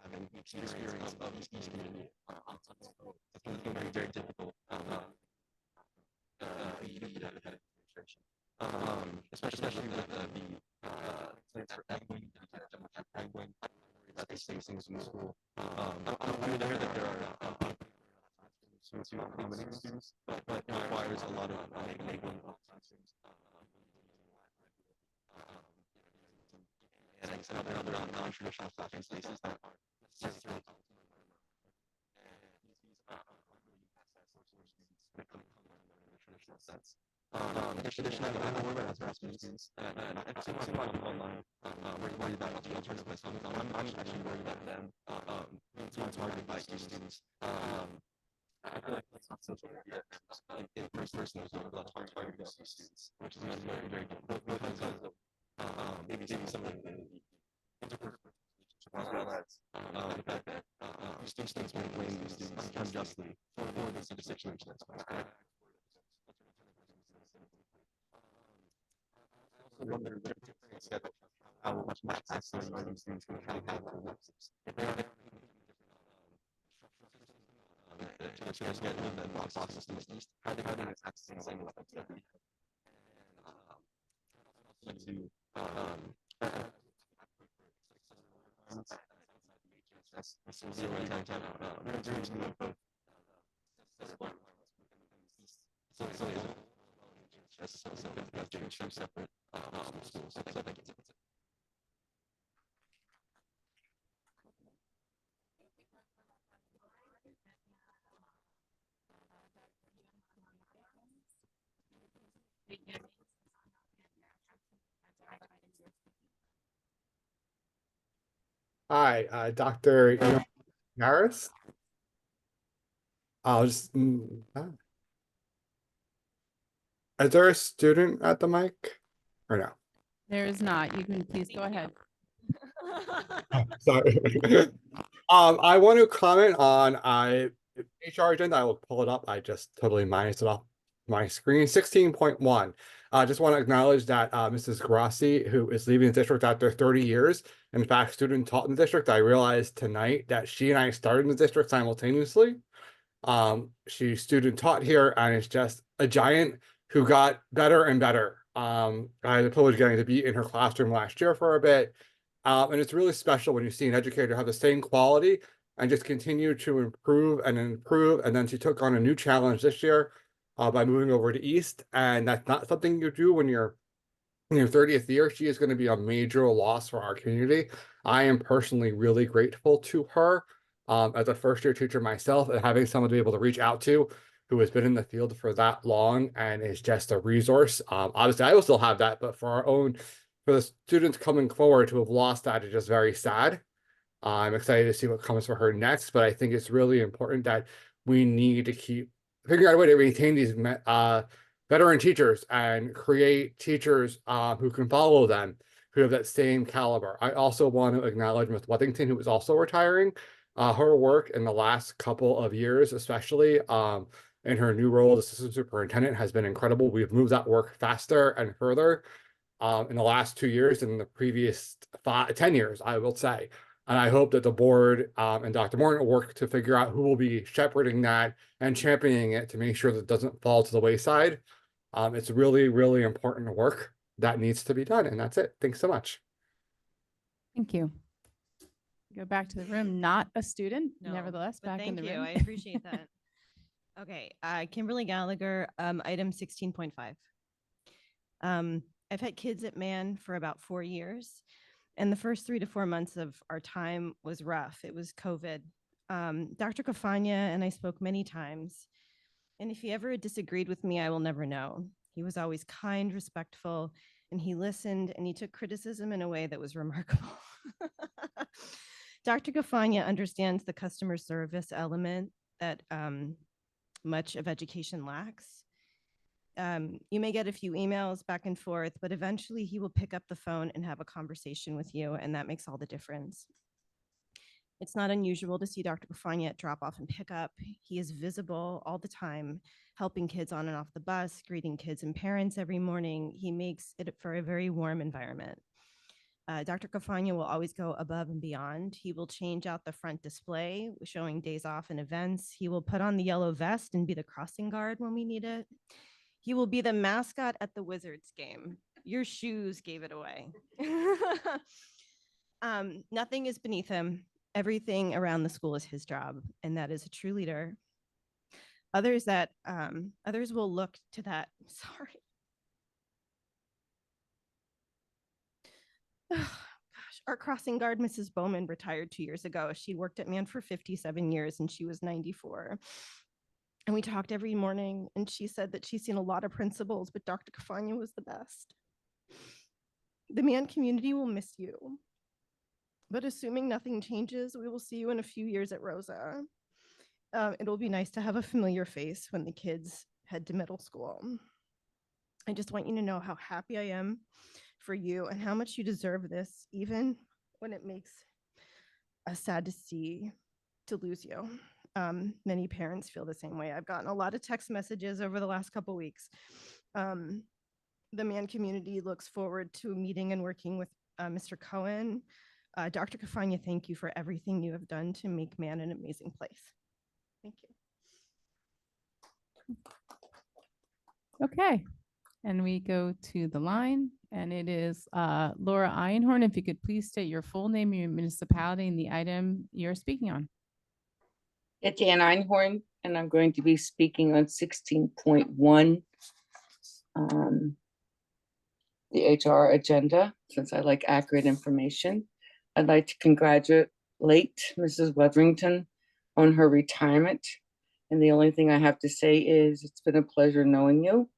having the experience of the East community. It's going to be very difficult. Especially with the plans for equity, that they say things in the school. I mean, I heard that there are to accommodate students, but it requires a lot of enabling classrooms and other non-traditional classroom spaces that aren't necessarily traditional sense. Additionally, I know we're as students, and I see a lot of people online worried about the alternative high school. I'm actually worried about them being targeted by students. I feel like that's not social media. In person, there's a lot of targeting students, which is very, very difficult because of maybe some of the interpersonal as well as the fact that these students may blame these students unjustly for this situation that's going on. I also wonder how much access these students can have to workforce. If they are to get rid of the boxes to the east, how they accessing the same weapons that we have. To zero intent both. So we have two separate schools. So I think it's Hi, Dr. Harris. I'll just. Is there a student at the mic or no? There is not. You can please go ahead. Sorry. I want to comment on HR agenda. I will pull it up. I just totally minus it off my screen. 16.1. I just want to acknowledge that Mrs. Grassi, who is leaving the district after 30 years, in fact, student taught in the district. I realized tonight that she and I started in the district simultaneously. She student taught here and is just a giant who got better and better. I had the privilege of getting to be in her classroom last year for a bit. And it's really special when you see an educator have the same quality and just continue to improve and improve. And then she took on a new challenge this year by moving over to East. And that's not something you do when you're in your 30th year. She is going to be a major loss for our community. I am personally really grateful to her as a first-year teacher myself, and having someone to be able to reach out to who has been in the field for that long and is just a resource. Obviously, I will still have that, but for the students coming forward who have lost that, it's just very sad. I'm excited to see what comes for her next, but I think it's really important that we need to keep figuring out a way to retain these veteran teachers and create teachers who can follow them, who have that same caliber. I also want to acknowledge Ms. Weddington, who is also retiring. Her work in the last couple of years, especially in her new role as assistant superintendent, has been incredible. We've moved that work faster and further in the last 2 years than the previous 10 years, I will say. And I hope that the board and Dr. Morton will work to figure out who will be shepherding that and championing it to make sure that it doesn't fall to the wayside. It's really, really important work that needs to be done. And that's it. Thanks so much. Thank you. Go back to the room, not a student, No, nevertheless, but back in the thank you. room. I appreciate that. Okay, Kimberly Gallagher, item 16.5. I've had kids at Man for about 4 years, and the first 3 to 4 months of our time was rough. It was COVID. Dr. Cafagna and I spoke many times, and if he ever disagreed with me, I will never know. He was always kind, respectful, and he listened, and he took criticism in a way that was remarkable. Dr. Cafagna understands the customer service element that much of education lacks. You may get a few emails back and forth, but eventually he will pick up the phone and have a conversation with you, and that makes all the difference. It's not unusual to see Dr. Cafagna at drop off and pick up. He is visible all the time, helping kids on and off the bus, greeting kids and parents every morning. He makes it for a very warm environment. Dr. Cafagna will always go above and beyond. He will change out the front display, showing days off and events. He will put on the yellow vest and be the crossing guard when we need it. He will be the mascot at the Wizards game. Your shoes gave it away. Nothing is beneath him. Everything around the school is his job, and that is a true leader. Others will look to that. Sorry. Oh, gosh, our crossing guard, Mrs. Bowman, retired 2 years ago. She worked at Man for 57 years, and she was 94. And we talked every morning, and she said that she's seen a lot of principals, but Dr. Cafagna was the best. The Man community will miss you. But assuming nothing changes, we will see you in a few years at Rosa. It'll be nice to have a familiar face when the kids head to middle school. I just want you to know how happy I am for you and how much you deserve this, even when it makes us sad to lose you. Many parents feel the same way. I've gotten a lot of text messages over the last couple weeks. The Man community looks forward to meeting and working with Mr. Cohen. Dr. Cafagna, thank you for everything you have done to make Man an amazing place. Thank you. Okay, and we go to the line, and it is Laura Einhorn. If you could please state your full name, your municipality, and the item you're speaking on. It's Ann Einhorn, and I'm going to be speaking on 16.1, the HR agenda, since I like accurate information. I'd like to congratulate Mrs. Wetherington on her retirement. And the only thing I have to say is it's been a pleasure knowing you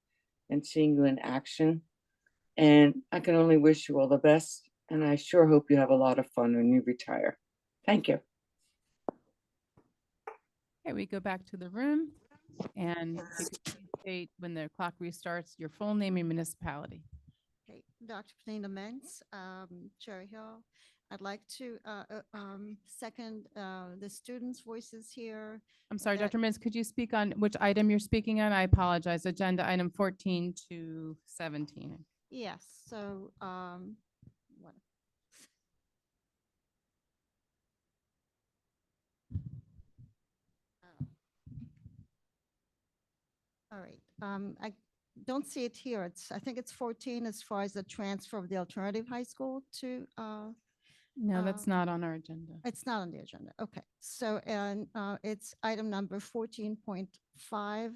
and seeing you in action. And I can only wish you all the best. And I sure hope you have a lot of fun when you retire. Thank you. Okay, we go back to the room, and if you could please state when the clock restarts, your full name and municipality. Okay, Dr. Panina Mentz, Cherry Hill. I'd like to second the students' voices here. I'm sorry, that- Dr. Mintz, could you speak on which item you're speaking on? I apologize. Agenda item 14 to 17. Yes, so what? All right, I don't see it here. I think it's 14 as far as the transfer of the alternative high school to No, that's not on our agenda. It's not on the agenda. Okay. So, and it's item number 14.5.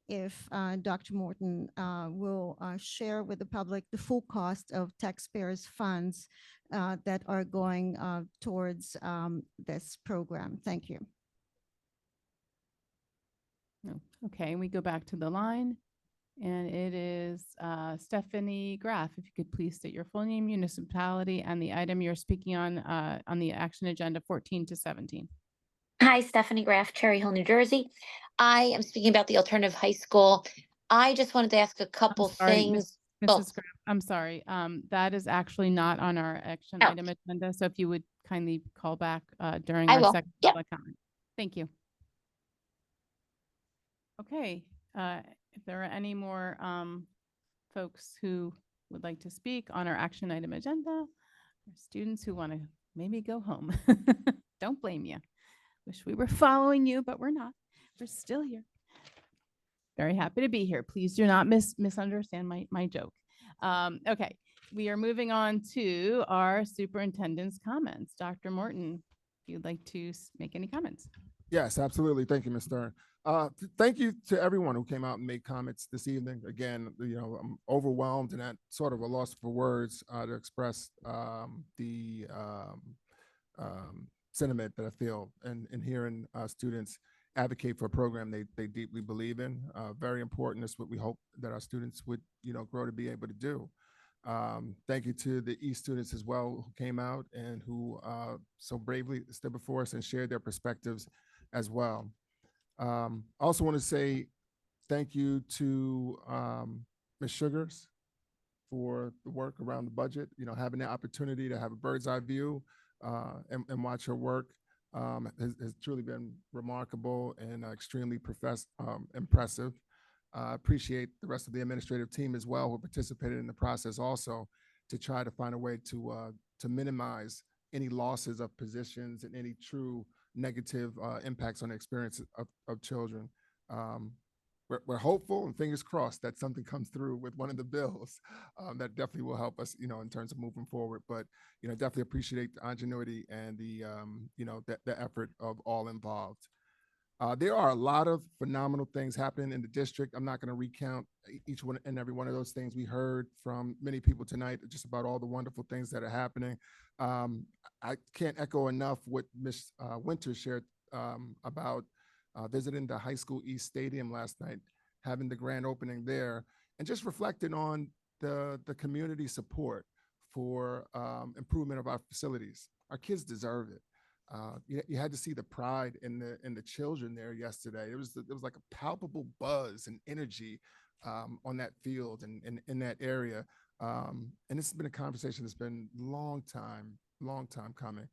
If Dr. Morton will share with the public the full cost of taxpayers' funds that are going towards this program. Thank you. No. Okay, we go back to the line, and it is Stephanie Graff. If you could please state your full name, municipality, and the item you're speaking on the action agenda 14 to 17. Hi, Stephanie Graff, Cherry Hill, New Jersey. I am speaking about the alternative high school. I just wanted to ask a couple Sorry, things. Mrs. Graff, I'm sorry. That is actually not on our action Oh. item agenda. So if you would kindly call back during I our will. second Yep. public comment. Thank you. Okay, if there are any more folks who would like to speak on our action item agenda, or students who want to maybe go home, don't blame you. Wish we were following you, but we're not. We're still here. Very happy to be here. Please do not misunderstand my joke. Okay, we are moving on to our superintendent's comments. Dr. Morton, if you'd like to make any comments. Yes, absolutely. Thank you, Ms. Stern. Thank you to everyone who came out and made comments this evening. Again, I'm overwhelmed and at sort of a loss for words to express the sentiment that I feel in hearing students advocate for a program they deeply believe in. Very important. That's what we hope that our students would, grow to be able to do. Thank you to the East students as well who came out and who so bravely stood before us and shared their perspectives as well. I also want to say thank you to Ms. Sugars for the work around the budget, having the opportunity to have a bird's eye view and watch her work has truly been remarkable and extremely impressive. I appreciate the rest of the administrative team as well who participated in the process also to try to find a way to minimize any losses of positions and any true negative impacts on the experience of children. We're hopeful and fingers crossed that something comes through with one of the bills that definitely will help us, in terms of moving forward. But, definitely appreciate the ingenuity and the effort of all involved. There are a lot of phenomenal things happening in the district. I'm not going to recount each one and every one of those things. We heard from many people tonight just about all the wonderful things that are happening. I can't echo enough what Ms. Winter shared about visiting the high school East Stadium last night, having the grand opening there, and just reflecting on the community support for improvement of our facilities. Our kids deserve it. You had to see the pride in the children there yesterday. It was like a palpable buzz and energy on that field and in that area. And this has been a conversation that's been long time coming.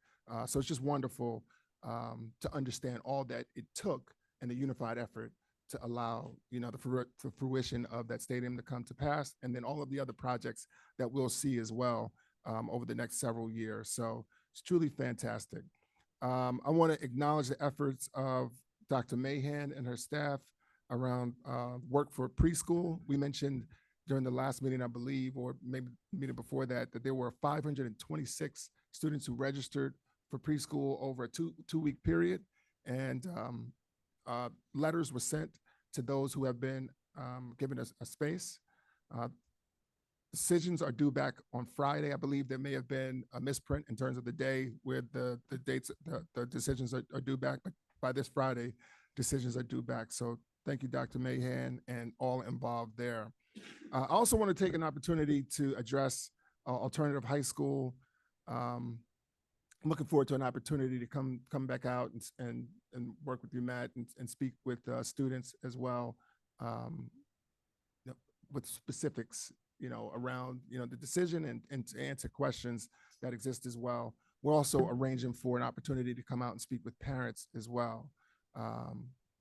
So it's just wonderful to understand all that it took and the unified effort to allow the fruition of that stadium to come to pass, and then all of the other projects that we'll see as well over the next several years. So it's truly fantastic. I want to acknowledge the efforts of Dr. Mahan and her staff around work for preschool. We mentioned during the last meeting, I believe, or maybe the meeting before that, that there were 526 students who registered for preschool over a two-week period. And letters were sent to those who have been given a space. Decisions are due back on Friday. I believe there may have been a misprint in terms of the day where the dates, the decisions are due back, but by this Friday, decisions are due back. So thank you, Dr. Mahan, and all involved there. I also want to take an opportunity to address alternative high school. I'm looking forward to an opportunity to come back out and work with you, Matt, and speak with students as well, with specifics, around, the decision and to answer questions that exist as well. We're also arranging for an opportunity to come out and speak with parents as well.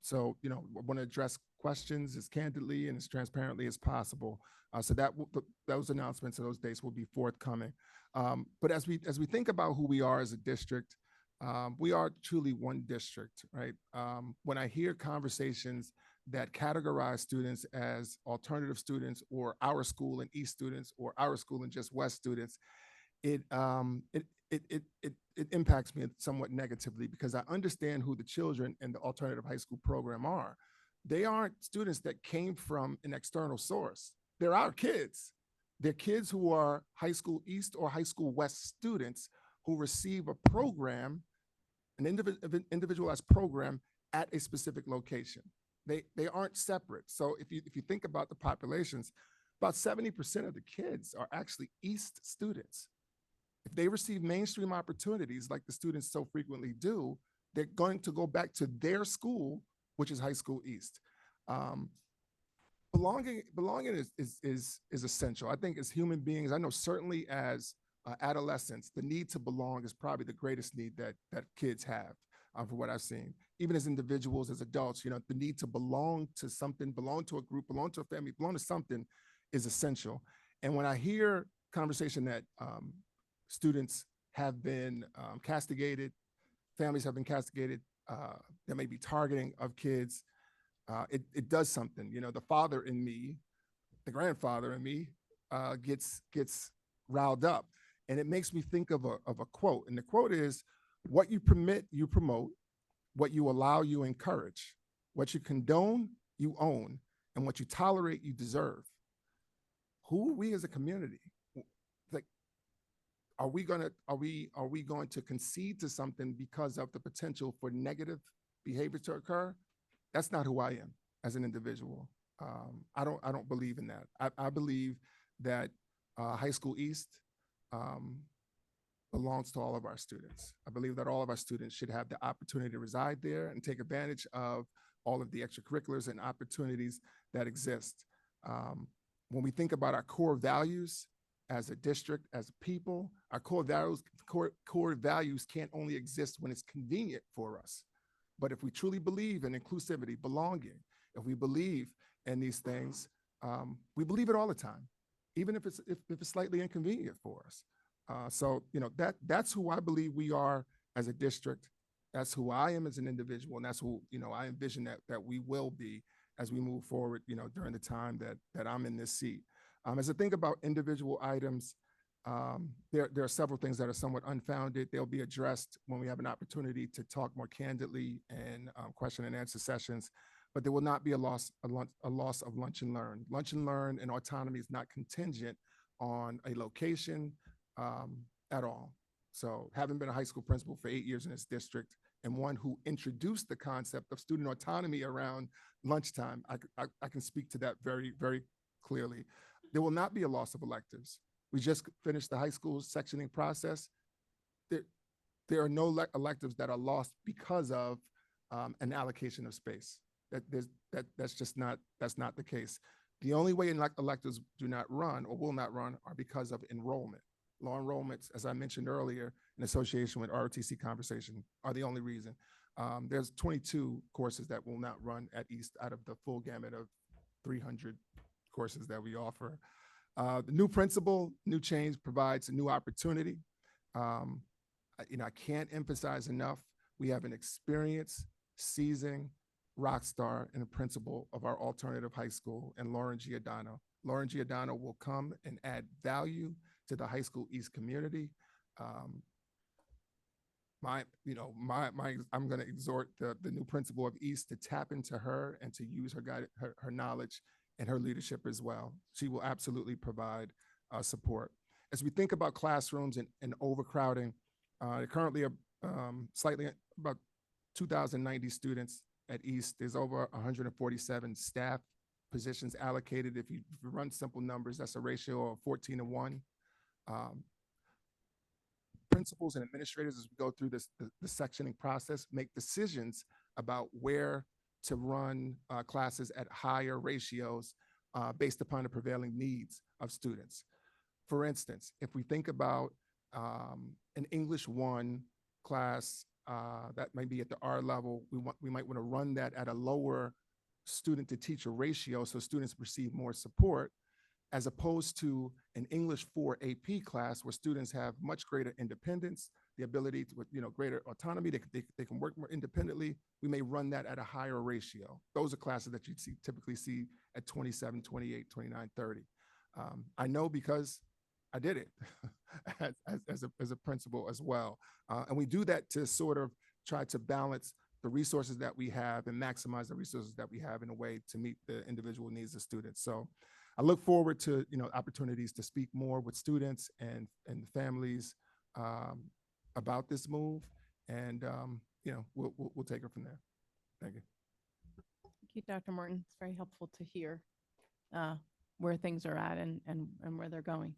So, I want to address questions as candidly and as transparently as possible. So those announcements and those dates will be forthcoming. But as we think about who we are as a district, we are truly one district, right? When I hear conversations that categorize students as alternative students or our school and East students or our school and just West students, it impacts me somewhat negatively because I understand who the children in the alternative high school program are. They aren't students that came from an external source. They're our kids. They're kids who are high school East or high school West students who receive a program, an individualized program at a specific location. They aren't separate. So if you think about the populations, about 70% of the kids are actually East students. If they receive mainstream opportunities like the students so frequently do, they're going to go back to their school, which is high school East. belonging is essential. I think as human beings, I know certainly as adolescents, the need to belong is probably the greatest need that kids have, from what I've seen. Even as individuals, as adults, the need to belong to something, belong to a group, belong to a family, belong to something is essential. And when I hear conversation that students have been castigated, families have been castigated, there may be targeting of kids, it does something. The father in me, the grandfather in me, gets riled up, and it makes me think of a quote. And the quote is, "What you permit, you promote. What you allow, you encourage. What you condone, you own, and what you tolerate, you deserve." Who are we as a community? Like, are we going to concede to something because of the potential for negative behavior to occur? That's not who I am as an individual. I don't believe in that. I believe that High School East belongs to all of our students. I believe that all of our students should have the opportunity to reside there and take advantage of all of the extracurriculars and opportunities that exist. When we think about our core values as a district, as a people, our core values can't only exist when it's convenient for us. But if we truly believe in inclusivity, belonging, if we believe in these things, we believe it all the time, even if it's slightly inconvenient for us. So that's who I believe we are as a district. That's who I am as an individual, and that's who I envision that we will be as we move forward. During the time that I'm in this seat. As I think about individual items, there are several things that are somewhat unfounded. They'll be addressed when we have an opportunity to talk more candidly in question and answer sessions. But there will not be a loss of lunch and learn. Lunch and learn and autonomy is not contingent on a location at all. So having been a high school principal for 8 years in this district and one who introduced the concept of student autonomy around lunchtime, I can speak to that very, very clearly. There will not be a loss of electives. We just finished the high school sectioning process. There are no electives that are lost because of an allocation of space. That's not the case. The only way electives do not run or will not run are because of enrollment. Low enrollments, as I mentioned earlier, in association with ROTC conversation, are the only reason. There's 22 courses that will not run at East out of the full gamut of 300 courses that we offer. The new principal, new change provides a new opportunity. I can't emphasize enough, we have an experienced, seasoned rock star and a principal of our alternative high school, and Lauren Giordano. Lauren Giordano will come and add value to the High School East community. I'm going to exhort the new principal of East to tap into her and to use her knowledge and her leadership as well. She will absolutely provide support. As we think about classrooms and overcrowding, currently slightly about 2,090 students at East. There's over 147 staff positions allocated. If you run simple numbers, that's a ratio of 14-to-1. Principals and administrators, as we go through the sectioning process, make decisions about where to run classes at higher ratios based upon the prevailing needs of students. For instance, if we think about an English 1 class that might be at the R level, we might want to run that at a lower student to teacher ratio so students receive more support, as opposed to an English 4 AP class where students have much greater independence, the ability to, greater autonomy, they can work more independently. We may run that at a higher ratio. Those are classes that you typically see at 27, 28, 29, 30. I know because I did it as a principal as well. And we do that to sort of try to balance the resources that we have and maximize the resources that we have in a way to meet the individual needs of students. So I look forward to opportunities to speak more with students and families about this move, and we'll take it from there. Thank you. Thank you, Dr. Morton. It's very helpful to hear where things are at and where they're going.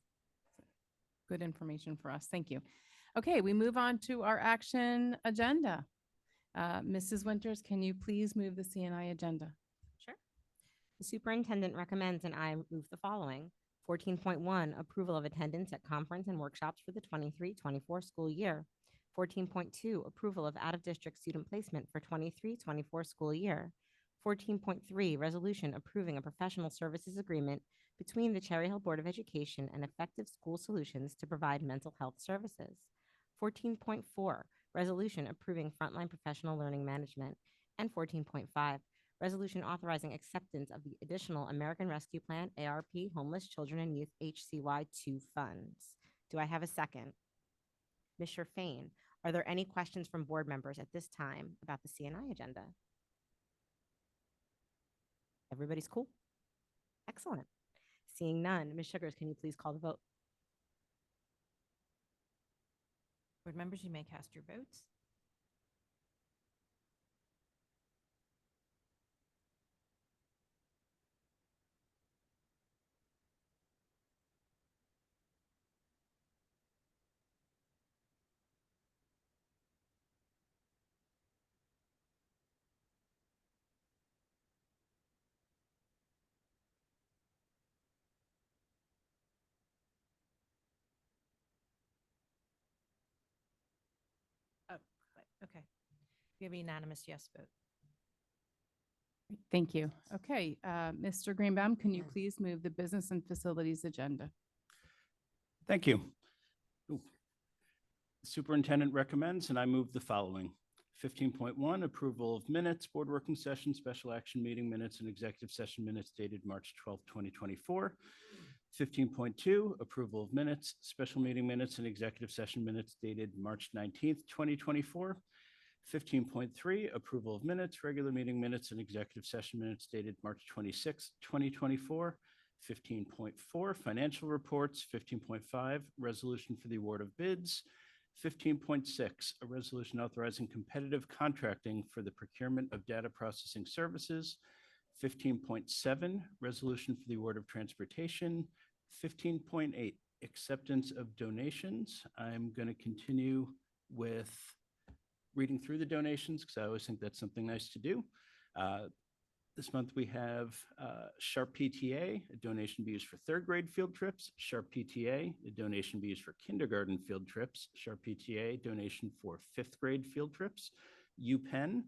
Good information for us. Thank you. Okay, we move on to our action agenda. Mrs. Winters, can you please move the CNI agenda? Sure. The superintendent recommends and I move the following. 14.1, approval of attendance at conference and workshops for the 23-24 school year. 14.2, approval of out-of-district student placement for 23-24 school year. 14.3, resolution approving a professional services agreement between the Cherry Hill Board of Education and Effective School Solutions to provide mental health services. 14.4, resolution approving frontline professional learning management. And 14.5, resolution authorizing acceptance of the additional American Rescue Plan ARP Homeless Children and Youth HCY2 funds. Do I have a second? Ms. Sherfain, are there any questions from board members at this time about the CNI agenda? Everybody's cool? Excellent. Seeing none, Ms. Sugars, can you please call the vote? Board members, you may cast your votes. Oh, okay. We have a unanimous yes vote. Thank you. Okay, Mr. Greenbaum, can you please move the business and facilities agenda? Thank you. Ooh. Superintendent recommends, and I move the following. 15.1, approval of minutes, board working session, special action meeting minutes, and executive session minutes dated March 12, 2024. 15.2, approval of minutes, special meeting minutes, and executive session minutes dated March 19th, 2024. 15.3, approval of minutes, regular meeting minutes, and executive session minutes dated March 26, 2024. 15.4, financial reports. 15.5, resolution for the award of bids. 15.6, a resolution authorizing competitive contracting for the procurement of data processing services. 15.7, resolution for the award of transportation. 15.8, acceptance of donations. I'm going to continue with reading through the donations because I always think that's something nice to do. This month we have Sharp PTA, a donation to be used for third grade field trips. Sharp PTA, a donation to be used for kindergarten field trips. Sharp PTA, donation for fifth grade field trips. UPenn,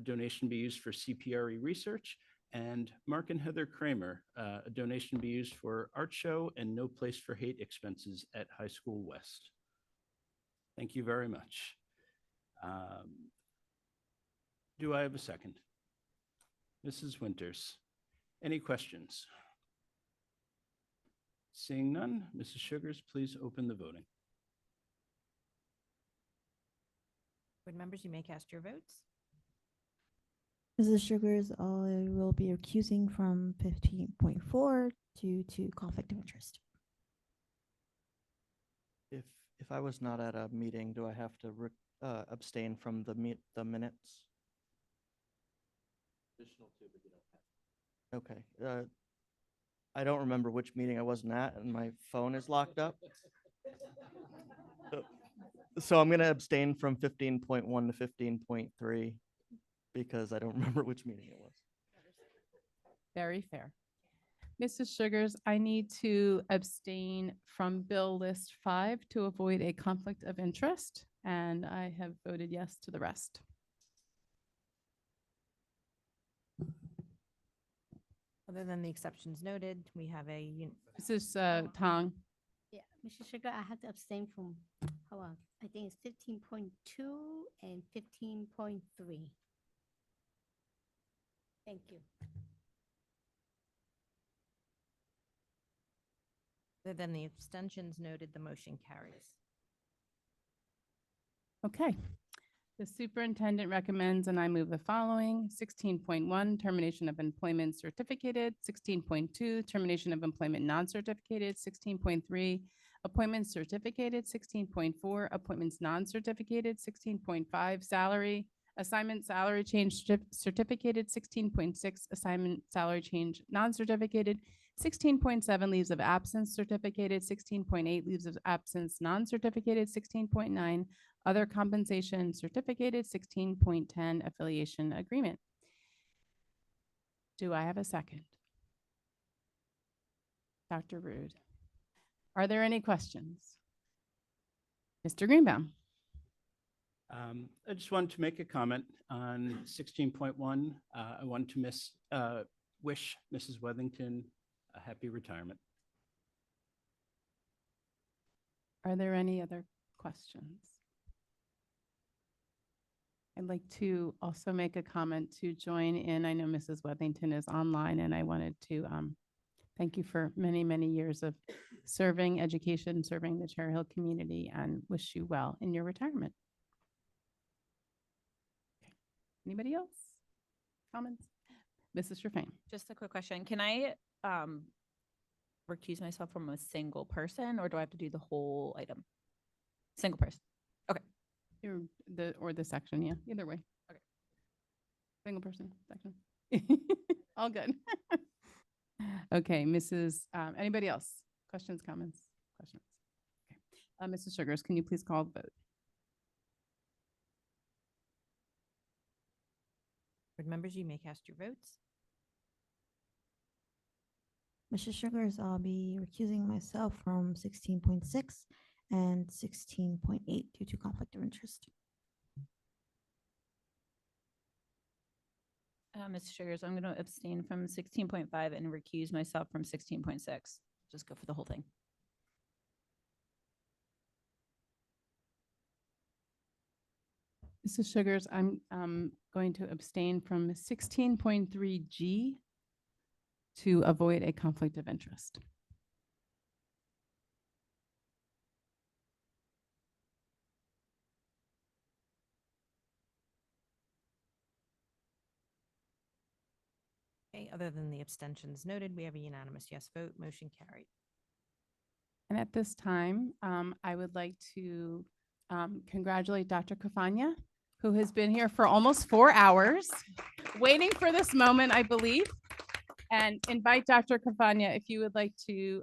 donation to be used for CPRE research. And Mark and Heather Kramer, a donation to be used for art show and No Place for Hate expenses at High School West. Thank you very much. Do I have a second? Mrs. Winters, any questions? Seeing none, Mrs. Sugars, please open the voting. Board members, you may cast your votes. Mrs. Sugars, I will be recusing from 15.4 due to conflict of interest. If I was not at a meeting, do I have to abstain from the minutes? Additional two, but you don't have. Okay. I don't remember which meeting I wasn't at, and my phone is locked up. So I'm going to abstain from 15.1 to 15.3 because I don't remember which meeting it was. Very fair. Mrs. Sugars, I need to abstain from Bill List 5 to avoid a conflict of interest, and I have voted yes to the rest. Other than the exceptions noted, we have a. Mrs. Tong. Yeah, Mr. Sugar, I have to abstain from, hold on, I think it's 15.2 and 15.3. Thank you. Other than the abstentions noted, the motion carries. Okay. The superintendent recommends, and I move the following. 16.1, termination of employment certificated. 16.2, termination of employment non-certificated. 16.3, appointments certificated. 16.4, appointments non-certificated. 16.5, salary, assignment salary change certificated. 16.6, assignment salary change non-certificated. 16.7, leaves of absence certificated. 16.8, leaves of absence non-certificated. 16.9, other compensation certificated. 16.10, affiliation agreement. Do I have a second? Dr. Rude. Are there any questions? Mr. Greenbaum. I just wanted to make a comment on 16.1. I want to wish Mrs. Wethington a happy retirement. Are there any other questions? I'd like to also make a comment to join in. I know Mrs. Wethington is online, and I wanted to thank you for many, many years of serving education, serving the Cherry Hill community, and wish you well in your retirement. Okay. Anybody else? Comments? Mrs. Sherfain. Just a quick question. Can I recuse myself from a single person, or do I have to do the whole item? Single person. Okay. Or the section, yeah, either way. Okay. Single person, section. All good. Okay, anybody else? Questions, comments, questions? Okay. Mrs. Sugars, can you please call the vote? Board members, you may cast your votes. Mrs. Sugars, I'll be recusing myself from 16.6 and 16.8 due to conflict of interest. Ms. Sugars, I'm going to abstain from 16.5 and recuse myself from 16.6. Just go for the whole thing. Mrs. Sugars, I'm going to abstain from 16.3G to avoid a conflict of interest. Okay, other than the abstentions noted, we have a unanimous yes vote. Motion carried. And at this time, I would like to congratulate Dr. Cafagna, who has been here for almost 4 hours, waiting for this moment, I believe, and invite Dr. Cafagna if you would like to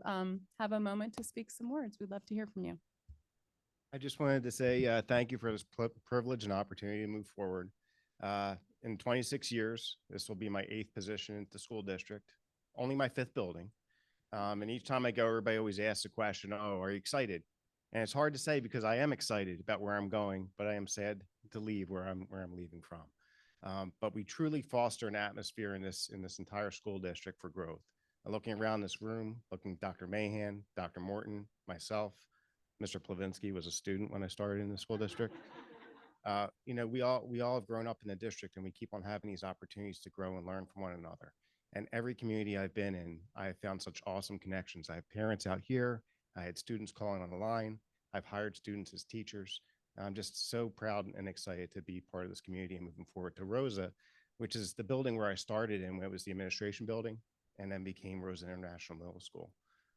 have a moment to speak some words. We'd love to hear from you. I just wanted to say thank you for this privilege and opportunity to move forward. In 26 years, this will be my 8th position at the school district, only my 5th building. And each time I go, everybody always asks the question, oh, are you excited? And it's hard to say because I am excited about where I'm going, but I am sad to leave where I'm leaving from. But we truly foster an atmosphere in this entire school district for growth. Looking around this room, looking at Dr. Mahan, Dr. Morton, myself, Mr. Plavinsky was a student when I started in the school district. You know, we all have grown up in the district, and we keep on having these opportunities to grow and learn from one another. And every community I've been in, I have found such awesome connections. I have parents out here. I had students calling on the line. I've hired students as teachers. I'm just so proud and excited to be part of this community and moving forward to Rosa, which is the building where I started in when it was the administration building and then became Rosa International Middle School.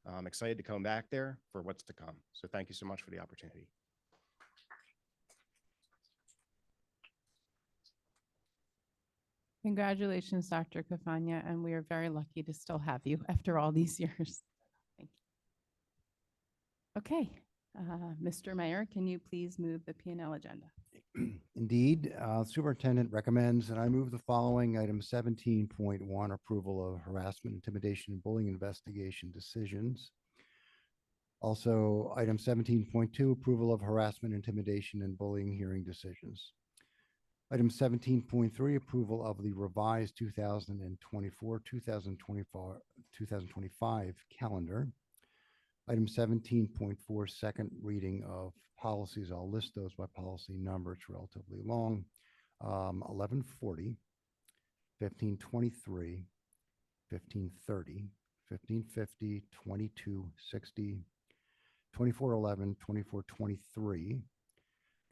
I'm excited to come back there for what's to come. So thank you so much for the opportunity. Congratulations, Dr. Cafagna, and we are very lucky to still have you after all these years. Thank you. Okay, Mr. Mayor, can you please move the P&L agenda? Indeed, Superintendent recommends, and I move the following: item 17.1, approval of harassment, intimidation, and bullying investigation decisions. Also, item 17.2, approval of harassment, intimidation, and bullying hearing decisions. Item 17.3, approval of the revised 2024-2025 calendar. Item 17.4, second reading of policies. I'll list those by policy number. It's relatively long. 1140, 1523, 1530, 1550, 2260, 2411, 2423,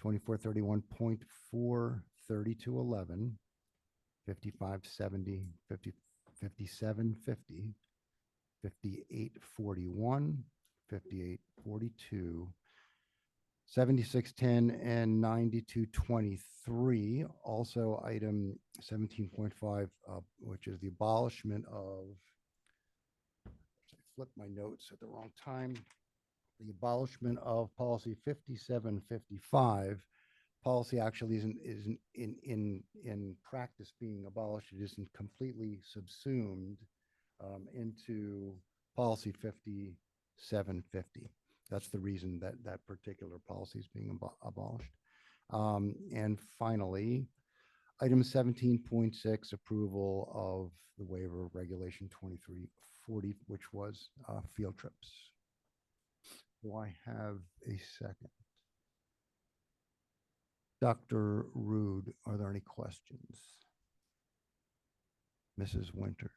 2431.4, 3211, 5570, 5750, 5841, 5842, 7610, and 9223. Also, item 17.5, which is the abolishment of, I flipped my notes at the wrong time, the abolishment of policy 5755, policy actually isn't in practice being abolished. It isn't completely subsumed into policy 5750. That's the reason that that particular policy is being abolished. And finally, item 17.6, approval of the waiver of regulation 2340, which was field trips. Do I have a second? Dr. Rude, are there any questions? Mrs. Winters.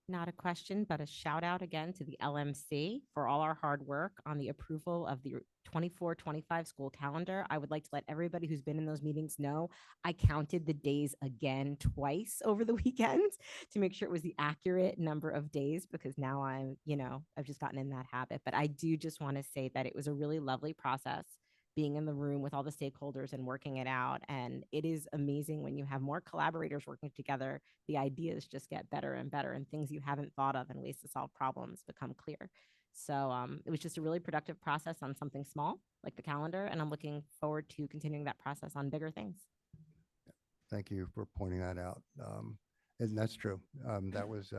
Not a question, but a shout out again to the LMC for all our hard work on the approval of the 24-25 school calendar. I would like to let everybody who's been in those meetings know I counted the days again twice over the weekend to make sure it was the accurate number of days, because now I've just gotten in that habit. But I do just want to say that it was a really lovely process being in the room with all the stakeholders and working it out. And it is amazing when you have more collaborators working together, the ideas just get better and better, and things you haven't thought of and ways to solve problems become clear. So it was just a really productive process on something small like the calendar, and I'm looking forward to continuing that process on bigger things. Thank you for pointing that out. And that's true. That was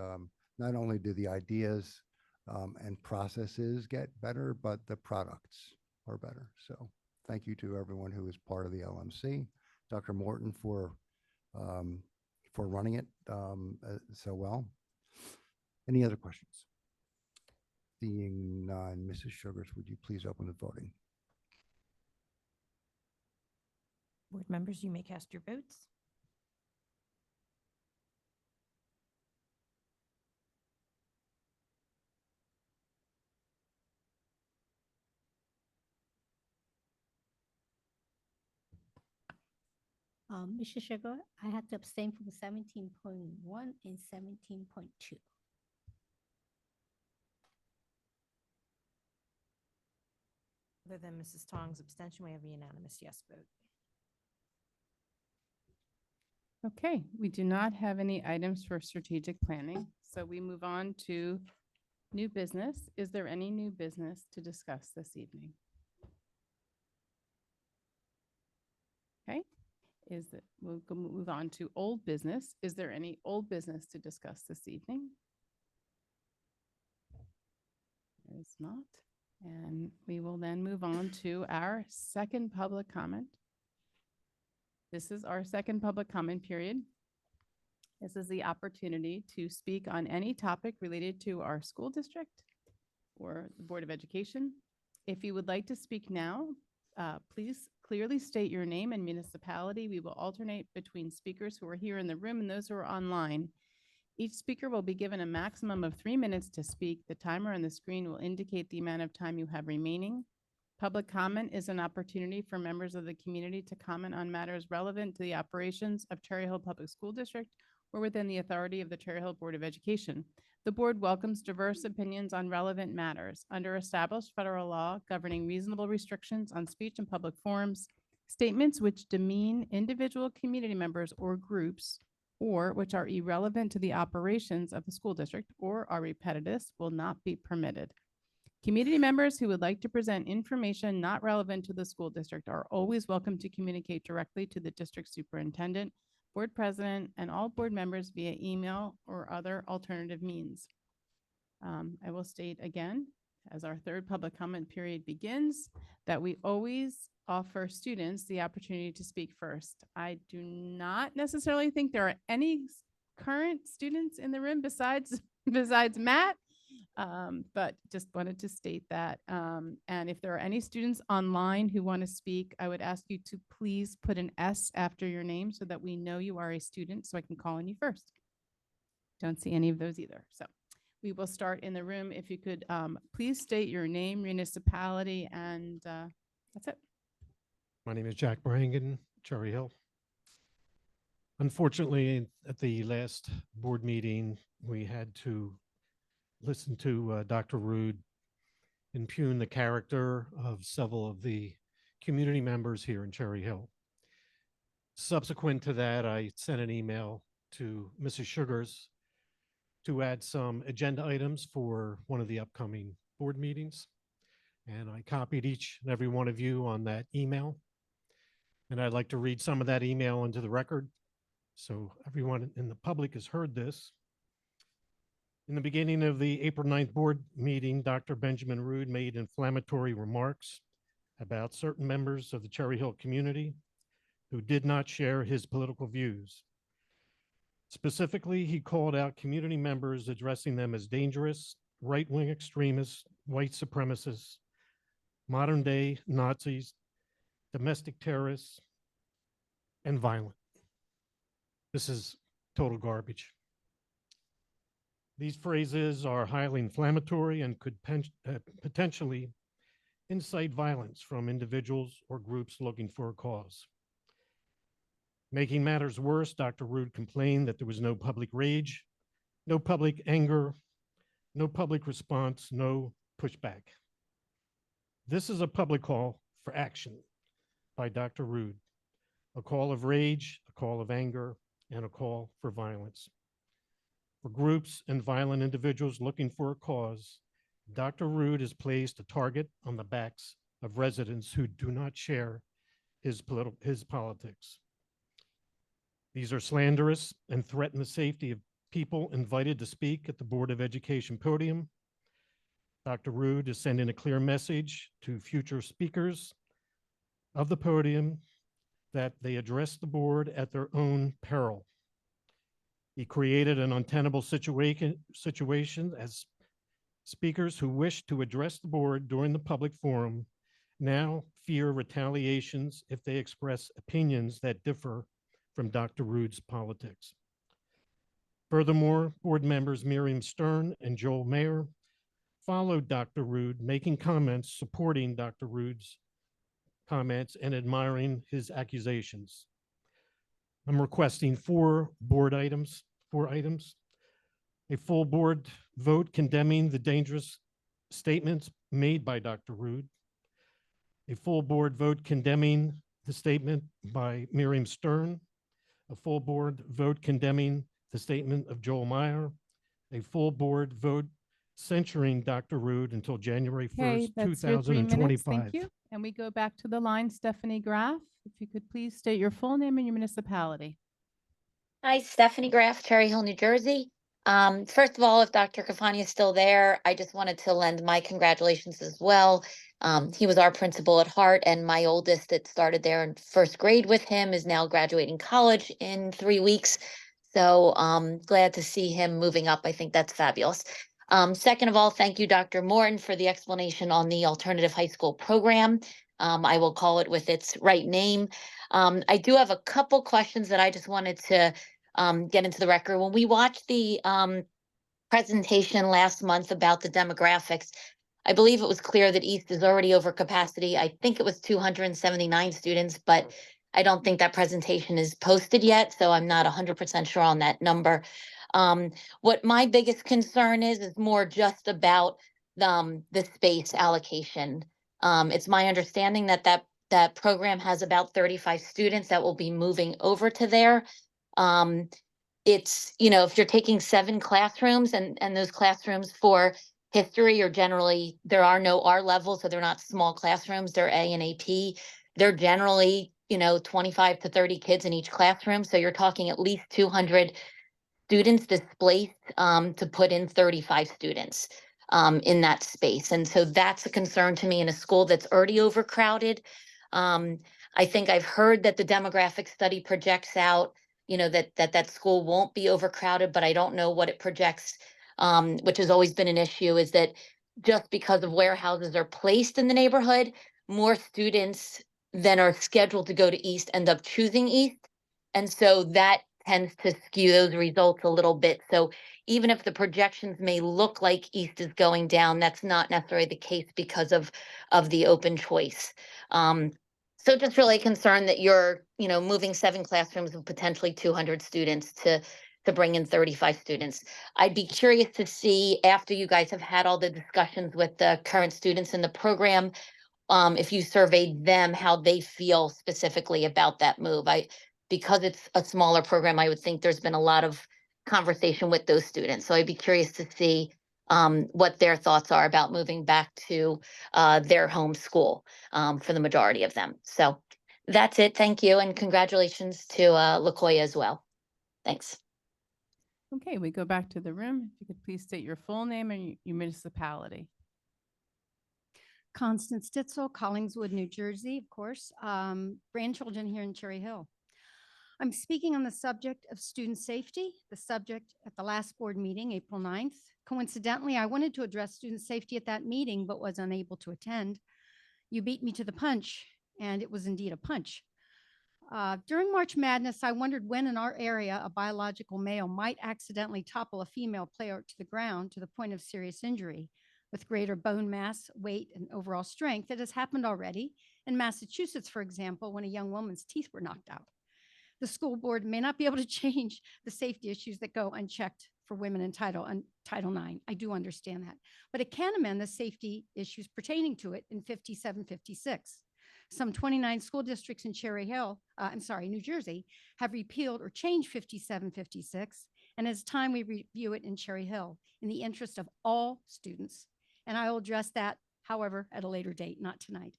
not only do the ideas and processes get better, but the products are better. So thank you to everyone who is part of the LMC, Dr. Morton for running it so well. Any other questions? Seeing none, Mrs. Sugars, would you please open the voting? Board members, you may cast your votes. Mr. Sugar, I had to abstain from 17.1 and 17.2. Other than Mrs. Tong's abstention, we have a unanimous yes vote. Okay, we do not have any items for strategic planning, so we move on to new business. Is there any new business to discuss this evening? Okay, we'll move on to old business. Is there any old business to discuss this evening? There is not. And we will then move on to our second public comment. This is our second public comment period. This is the opportunity to speak on any topic related to our school district or the Board of Education. If you would like to speak now, please clearly state your name and municipality. We will alternate between speakers who are here in the room and those who are online. Each speaker will be given a maximum of 3 minutes to speak. The timer on the screen will indicate the amount of time you have remaining. Public comment is an opportunity for members of the community to comment on matters relevant to the operations of Cherry Hill Public School District or within the authority of the Cherry Hill Board of Education. The board welcomes diverse opinions on relevant matters. Under established federal law governing reasonable restrictions on speech in public forums, statements which demean individual community members or groups or which are irrelevant to the operations of the school district or are repetitive will not be permitted. Community members who would like to present information not relevant to the school district are always welcome to communicate directly to the district superintendent, board president, and all board members via email or other alternative means. I will state again, as our third public comment period begins, that we always offer students the opportunity to speak first. I do not necessarily think there are any current students in the room besides Matt, but just wanted to state that. And if there are any students online who want to speak, I would ask you to please put an S after your name so that we know you are a student so I can call on you first. Don't see any of those either. So we will start in the room. If you could please state your name, municipality, and that's it. My name is Jack Brangan, Cherry Hill. Unfortunately, at the last board meeting, we had to listen to Dr. Rude impugn the character of several of the community members here in Cherry Hill. Subsequent to that, I sent an email to Mrs. Sugars to add some agenda items for one of the upcoming board meetings. And I copied each and every one of you on that email. And I'd like to read some of that email into the record, so everyone in the public has heard this. In the beginning of the April 9th board meeting, Dr. Benjamin Rood made inflammatory remarks about certain members of the Cherry Hill community who did not share his political views. Specifically, he called out community members, addressing them as dangerous, right-wing extremists, white supremacists, modern-day Nazis, domestic terrorists, and violent. This is total garbage. These phrases are highly inflammatory and could potentially incite violence from individuals or groups looking for a cause. Making matters worse, Dr. Rood complained that there was no public rage, no public anger, no public response, no pushback. This is a public call for action by Dr. Rood, a call of rage, a call of anger, and a call for violence. For groups and violent individuals looking for a cause, Dr. Rood has placed a target on the backs of residents who do not share his politics. These are slanderous and threaten the safety of people invited to speak at the Board of Education podium. Dr. Rood is sending a clear message to future speakers of the podium that they address the board at their own peril. He created an untenable situation as speakers who wish to address the board during the public forum now fear retaliations if they express opinions that differ from Dr. Rood's politics. Furthermore, board members Miriam Stern and Joel Mayer followed Dr. Rood, making comments supporting Dr. Rood's comments and admiring his accusations. I'm requesting four items. A full board vote condemning the dangerous statements made by Dr. Rood. A full board vote condemning the statement by Miriam Stern. A full board vote condemning the statement of Joel Meyer. A full board vote censuring Dr. Rood until January 1st, Okay, that's your 3 minutes. 2025. Thank you. And we go back to the line, Stephanie Graff. If you could please state your full name and your municipality. Hi, Stephanie Graff, Cherry Hill, New Jersey. First of all, if Dr. Kafani is still there, I just wanted to lend my congratulations as well. He was our principal at heart, and my oldest that started there in first grade with him is now graduating college in 3 weeks. So glad to see him moving up. I think that's fabulous. Second of all, thank you, Dr. Morton, for the explanation on the alternative high school program. I will call it with its right name. I do have a couple questions that I just wanted to get into the record. When we watched the presentation last month about the demographics, I believe it was clear that East is already over capacity. I think it was 279 students, but I don't think that presentation is posted yet, so I'm not 100% sure on that number. What my biggest concern is more just about the space allocation. It's my understanding that program has about 35 students that will be moving over to there. It's, if you're taking 7 classrooms and those classrooms for history are generally, there are no R levels, so they're not small classrooms, they're A and AP. They're generally, 25 to 30 kids in each classroom. So you're talking at least 200 students displaced to put in 35 students in that space. And so that's a concern to me in a school that's already overcrowded. I think I've heard that the demographic study projects out, that school won't be overcrowded, but I don't know what it projects, which has always been an issue, is that just because of where houses are placed in the neighborhood, more students than are scheduled to go to East end up choosing East. And so that tends to skew those results a little bit. So even if the projections may look like East is going down, that's not necessarily the case because of the open choice. So just really concerned that you're, moving 7 classrooms of potentially 200 students to bring in 35 students. I'd be curious to see, after you guys have had all the discussions with the current students in the program, if you surveyed them, how they feel specifically about that move. Because it's a smaller program, I would think there's been a lot of conversation with those students. So I'd be curious to see what their thoughts are about moving back to their home school for the majority of them. So That's it. Thank you. And congratulations to LaCoya as well. Thanks. Okay, we go back to the room. If you could please state your full name and your municipality. Constance Stitzel, Collingswood, New Jersey, of course. Grandchildren here in Cherry Hill. I'm speaking on the subject of student safety, the subject at the last board meeting, April 9th. Coincidentally, I wanted to address student safety at that meeting, but was unable to attend. You beat me to the punch, and it was indeed a punch. During March Madness, I wondered when in our area a biological male might accidentally topple a female player to the ground to the point of serious injury. With greater bone mass, weight, and overall strength, it has happened already in Massachusetts, for example, when a young woman's teeth were knocked out. The school board may not be able to change the safety issues that go unchecked for women in Title IX. I do understand that. But it can amend the safety issues pertaining to it in 5756. Some 29 school districts in New Jersey, have repealed or changed 5756, and it's time we review it in Cherry Hill in the interest of all students. And I will address that, however, at a later date, not tonight.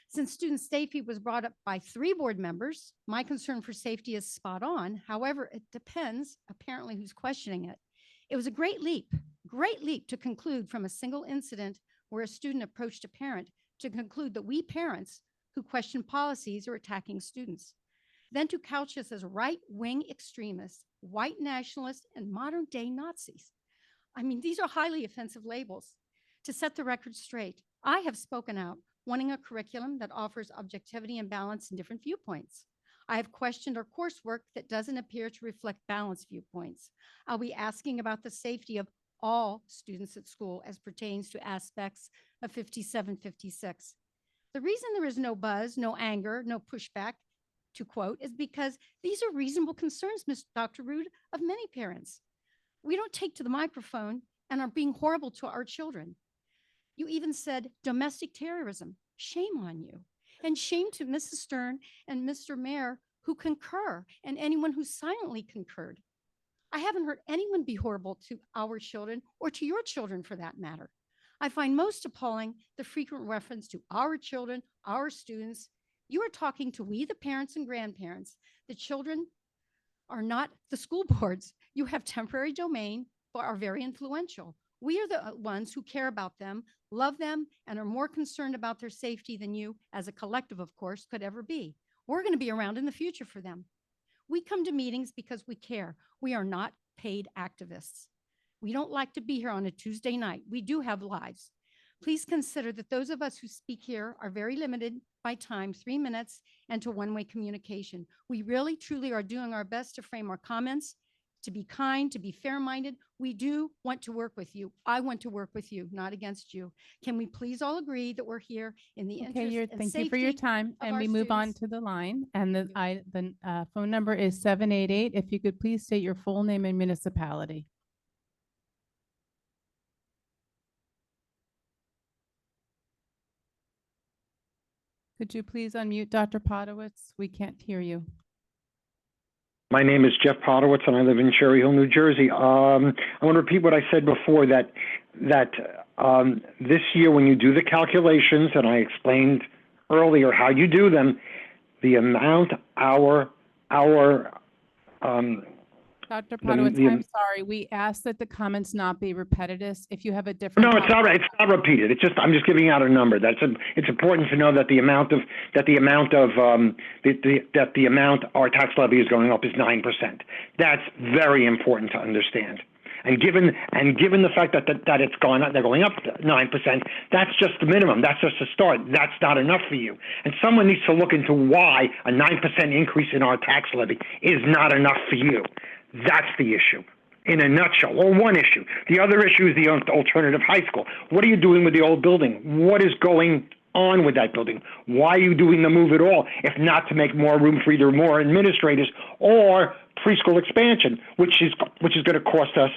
Since student safety was brought up by 3 board members, my concern for safety is spot on. However, it depends, apparently, who's questioning it. It was a great leap to conclude from a single incident where a student approached a parent to conclude that we parents who question policies are attacking students. Then to couch us as right-wing extremists, white nationalists, and modern-day Nazis. I mean, these are highly offensive labels. To set the record straight, I have spoken out, wanting a curriculum that offers objectivity and balance in different viewpoints. I have questioned our coursework that doesn't appear to reflect balanced viewpoints. I'll be asking about the safety of all students at school as pertains to aspects of 5756. The reason there is no buzz, no anger, no pushback, to quote, is because these are reasonable concerns, Dr. Rood, of many parents. We don't take to the microphone and are being horrible to our children. You even said domestic terrorism. Shame on you. And shame to Mrs. Stern and Mr. Mayor who concur and anyone who silently concurred. I haven't heard anyone be horrible to our children or to your children for that matter. I find most appalling the frequent reference to our children, our students. You are talking to we, the parents and grandparents. The children are not the school boards. You have temporary domain, but are very influential. We are the ones who care about them, love them, and are more concerned about their safety than you, as a collective, of course, could ever be. We're going to be around in the future for them. We come to meetings because we care. We are not paid activists. We don't like to be here on a Tuesday night. We do have lives. Please consider that those of us who speak here are very limited by time, 3 minutes, and to one-way communication. We really, truly are doing our best to frame our comments, to be kind, to be fair-minded. We do want to work with you. I want to work with you, not against you. Can we please all agree that we're here in the interest and Thank you for your safety time. of And our we move on students? to the line. And the phone number is 788. If you could please state your full name and municipality. Could you please unmute Dr. Podowitz? We can't hear you. My name is Jeff Podowitz, and I live in Cherry Hill, New Jersey. I want to repeat what I said before, that this year when you do the calculations, and I explained earlier how you do them, the amount Dr. Podowitz, I'm sorry. We ask that the comments not be repetitive. If you have a different. No, it's not. It's not repeated. It's just I'm just giving out a number. It's important to know that the amount our tax levy is going up is 9%. That's very important to understand. And given the fact that it's gone up, they're going up 9%. That's just the minimum. That's just a start. That's not enough for you. And someone needs to look into why a 9% increase in our tax levy is not enough for you. That's the issue, in a nutshell, or one issue. The other issue is the alternative high school. What are you doing with the old building? What is going on with that building? Why are you doing the move at all, if not to make more room for either more administrators or preschool expansion, which is going to cost us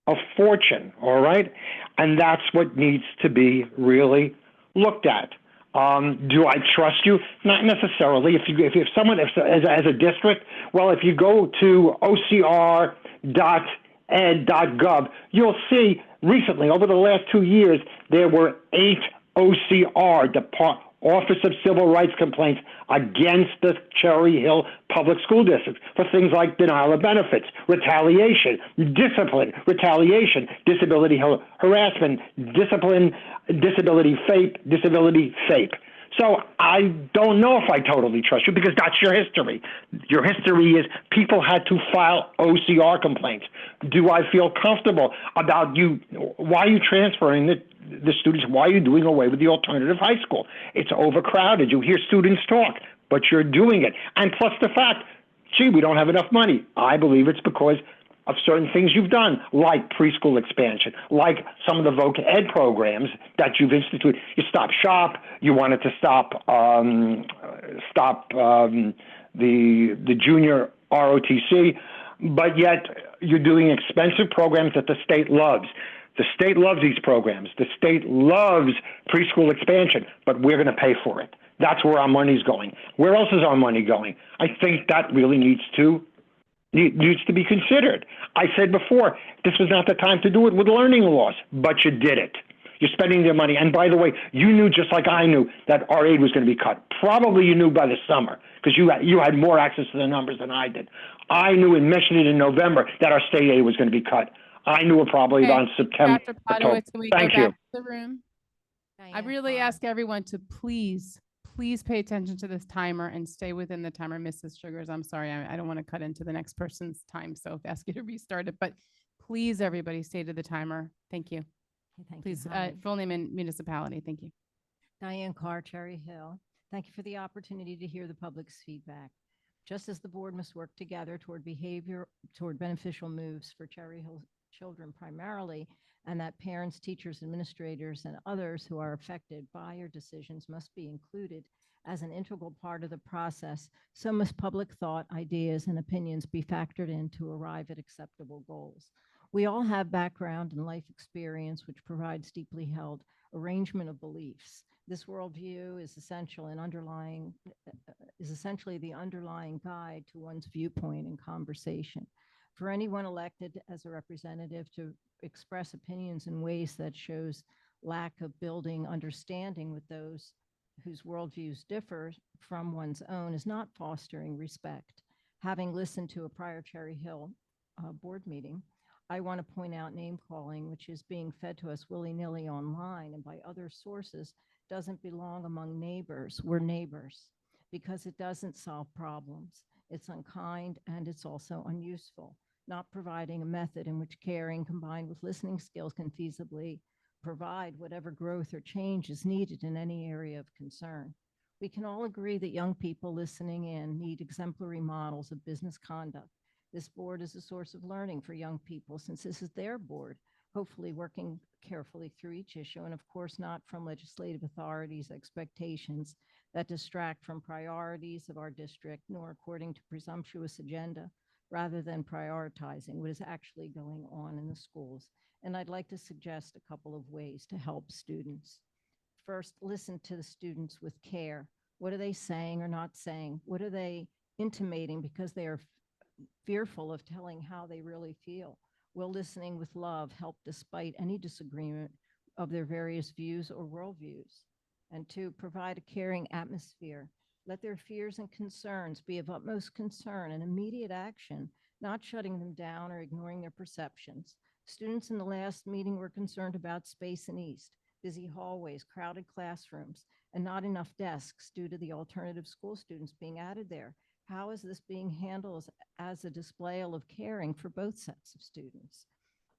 a fortune, all right? And that's what needs to be really looked at. Do I trust you? Not necessarily. If someone as a district, well, if you go to ocr.ed.gov, you'll see recently over the last 2 years there were 8 OCR Office of Civil Rights complaints against the Cherry Hill Public School District for things like denial of benefits, retaliation, discipline, retaliation, disability harassment, disability FAPE. So I don't know if I totally trust you because that's your history. Your history is people had to file OCR complaints. Do I feel comfortable about you? Why are you transferring the students? Why are you doing away with the alternative high school? It's overcrowded. You hear students talk, but you're doing it. And plus the fact, gee, we don't have enough money. I believe it's because of certain things you've done, like preschool expansion, like some of the voc ed programs that you've instituted. You Stop Shop. You wanted to stop the junior ROTC, but yet you're doing expensive programs that the state loves. The state loves these programs. The state loves preschool expansion, but we're going to pay for it. That's where our money's going. Where else is our money going? I think that really needs to be considered. I said before, this was not the time to do it with learning loss, but you did it. You're spending their money. And by the way, you knew just like I knew that our aid was going to be cut. Probably you knew by the summer because you had more access to the numbers than I did. I knew and mentioned it in November that our state aid was going to be cut. I knew it probably around September. Dr. Podowitz, can we go Thank back you. to the room? I really ask everyone to please pay attention to this timer and stay within the timer. Mrs. Sugars, I'm sorry, I don't want to cut into the next person's time, so ask you to restart it, but please, everybody, stay to the timer. Thank you. Thank Please, you. Hi. full name and municipality. Thank you. Diane Carr, Cherry Hill. Thank you for the opportunity to hear the public's feedback. Just as the board must work together toward beneficial moves for Cherry Hill children primarily, and that parents, teachers, administrators, and others who are affected by your decisions must be included as an integral part of the process, so must public thought, ideas, and opinions be factored in to arrive at acceptable goals. We all have background and life experience which provides deeply held arrangement of beliefs. This worldview is essentially the underlying guide to one's viewpoint and conversation. For anyone elected as a representative to express opinions in ways that shows lack of building understanding with those whose worldviews differ from one's own is not fostering respect. Having listened to a prior Cherry Hill board meeting, I want to point out name calling, which is being fed to us willy-nilly online and by other sources, doesn't belong among neighbors. We're neighbors because it doesn't solve problems. It's unkind and it's also unuseful, not providing a method in which caring combined with listening skills can feasibly provide whatever growth or change is needed in any area of concern. We can all agree that young people listening in need exemplary models of business conduct. This board is a source of learning for young people since this is their board, hopefully working carefully through each issue and of course not from legislative authorities' expectations that distract from priorities of our district nor according to presumptuous agenda rather than prioritizing what is actually going on in the schools. And I'd like to suggest a couple of ways to help students. First, listen to the students with care. What are they saying or not saying? What are they intimating because they are fearful of telling how they really feel? Will listening with love help despite any disagreement of their various views or worldviews? And two, provide a caring atmosphere. Let their fears and concerns be of utmost concern and immediate action, not shutting them down or ignoring their perceptions. Students in the last meeting were concerned about space in East, busy hallways, crowded classrooms, and not enough desks due to the alternative school students being added there. How is this being handled as a display of caring for both sets of students?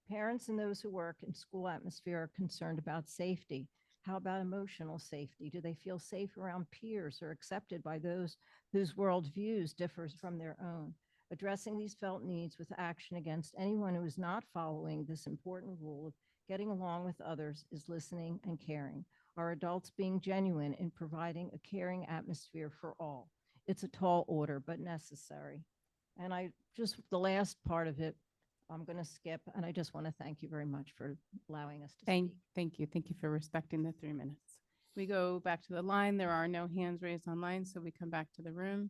Parents and those who work in school atmosphere are concerned about safety. How about emotional safety? Do they feel safe around peers or accepted by those whose worldviews differs from their own? Addressing these felt needs with action against anyone who is not following this important rule of getting along with others is listening and caring. Are adults being genuine in providing a caring atmosphere for all? It's a tall order, but necessary. And the last part of it, I'm going to skip, and I just want to thank you very much for allowing us to speak. Thank you. Thank you for respecting the 3 minutes. We go back to the line. There are no hands raised online, so we come back to the room.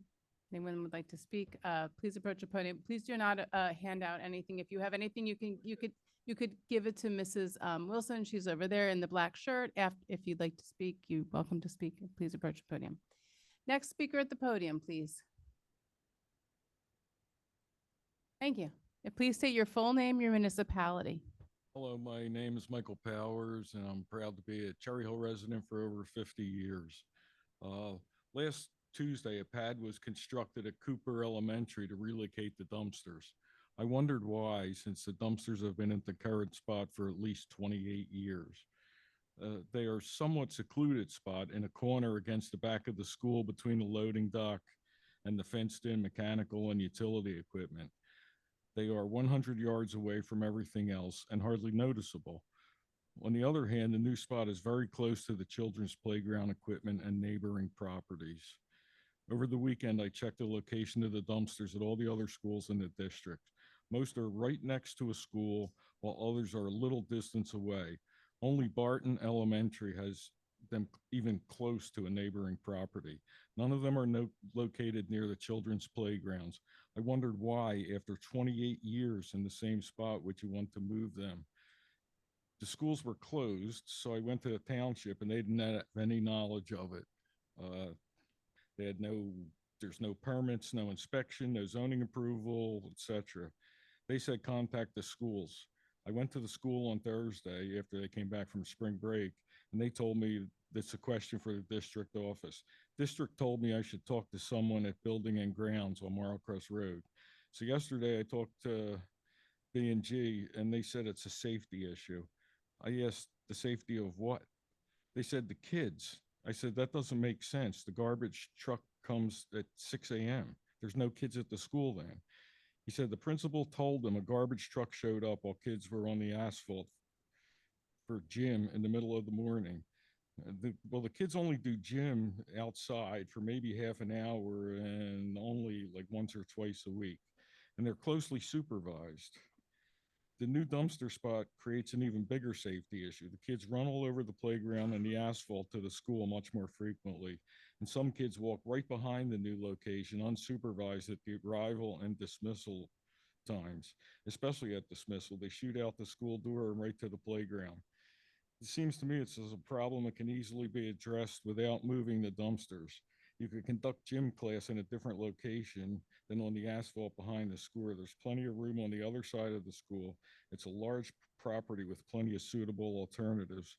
Anyone would like to speak, please approach the podium. Please do not hand out anything. If you have anything, you could give it to Mrs. Wilson. She's over there in the black shirt. If you'd like to speak, you're welcome to speak. Please approach the podium. Next speaker at the podium, please. Thank you. Please state your full name, your municipality. Hello, my name is Michael Powers, and I'm proud to be a Cherry Hill resident for over 50 years. Last Tuesday, a pad was constructed at Cooper Elementary to relocate the dumpsters. I wondered why, since the dumpsters have been at the current spot for at least 28 years. They are somewhat secluded spot in a corner against the back of the school between the loading dock and the fenced-in mechanical and utility equipment. They are 100 yards away from everything else and hardly noticeable. On the other hand, the new spot is very close to the children's playground equipment and neighboring properties. Over the weekend, I checked the location of the dumpsters at all the other schools in the district. Most are right next to a school, while others are a little distance away. Only Barton Elementary has them even close to a neighboring property. None of them are located near the children's playgrounds. I wondered why, after 28 years in the same spot, would you want to move them? The schools were closed, so I went to the township and they didn't have any knowledge of it. They had there's no permits, no inspection, no zoning approval, etc. They said contact the schools. I went to the school on Thursday after they came back from spring break, and they told me that's a question for the district office. District told me I should talk to someone at Building and Grounds on Marlcrest Road. So yesterday I talked to B&G, and they said it's a safety issue. I asked, the safety of what? They said the kids. I said, that doesn't make sense. The garbage truck comes at 6 a.m. There's no kids at the school then. He said the principal told them a garbage truck showed up while kids were on the asphalt for gym in the middle of the morning. The kids only do gym outside for maybe half an hour and only like once or twice a week. And they're closely supervised. The new dumpster spot creates an even bigger safety issue. The kids run all over the playground and the asphalt to the school much more frequently. And some kids walk right behind the new location unsupervised at the arrival and dismissal times, especially at dismissal. They shoot out the school door and right to the playground. It seems to me it's a problem that can easily be addressed without moving the dumpsters. You could conduct gym class in a different location than on the asphalt behind the school. There's plenty of room on the other side of the school. It's a large property with plenty of suitable alternatives.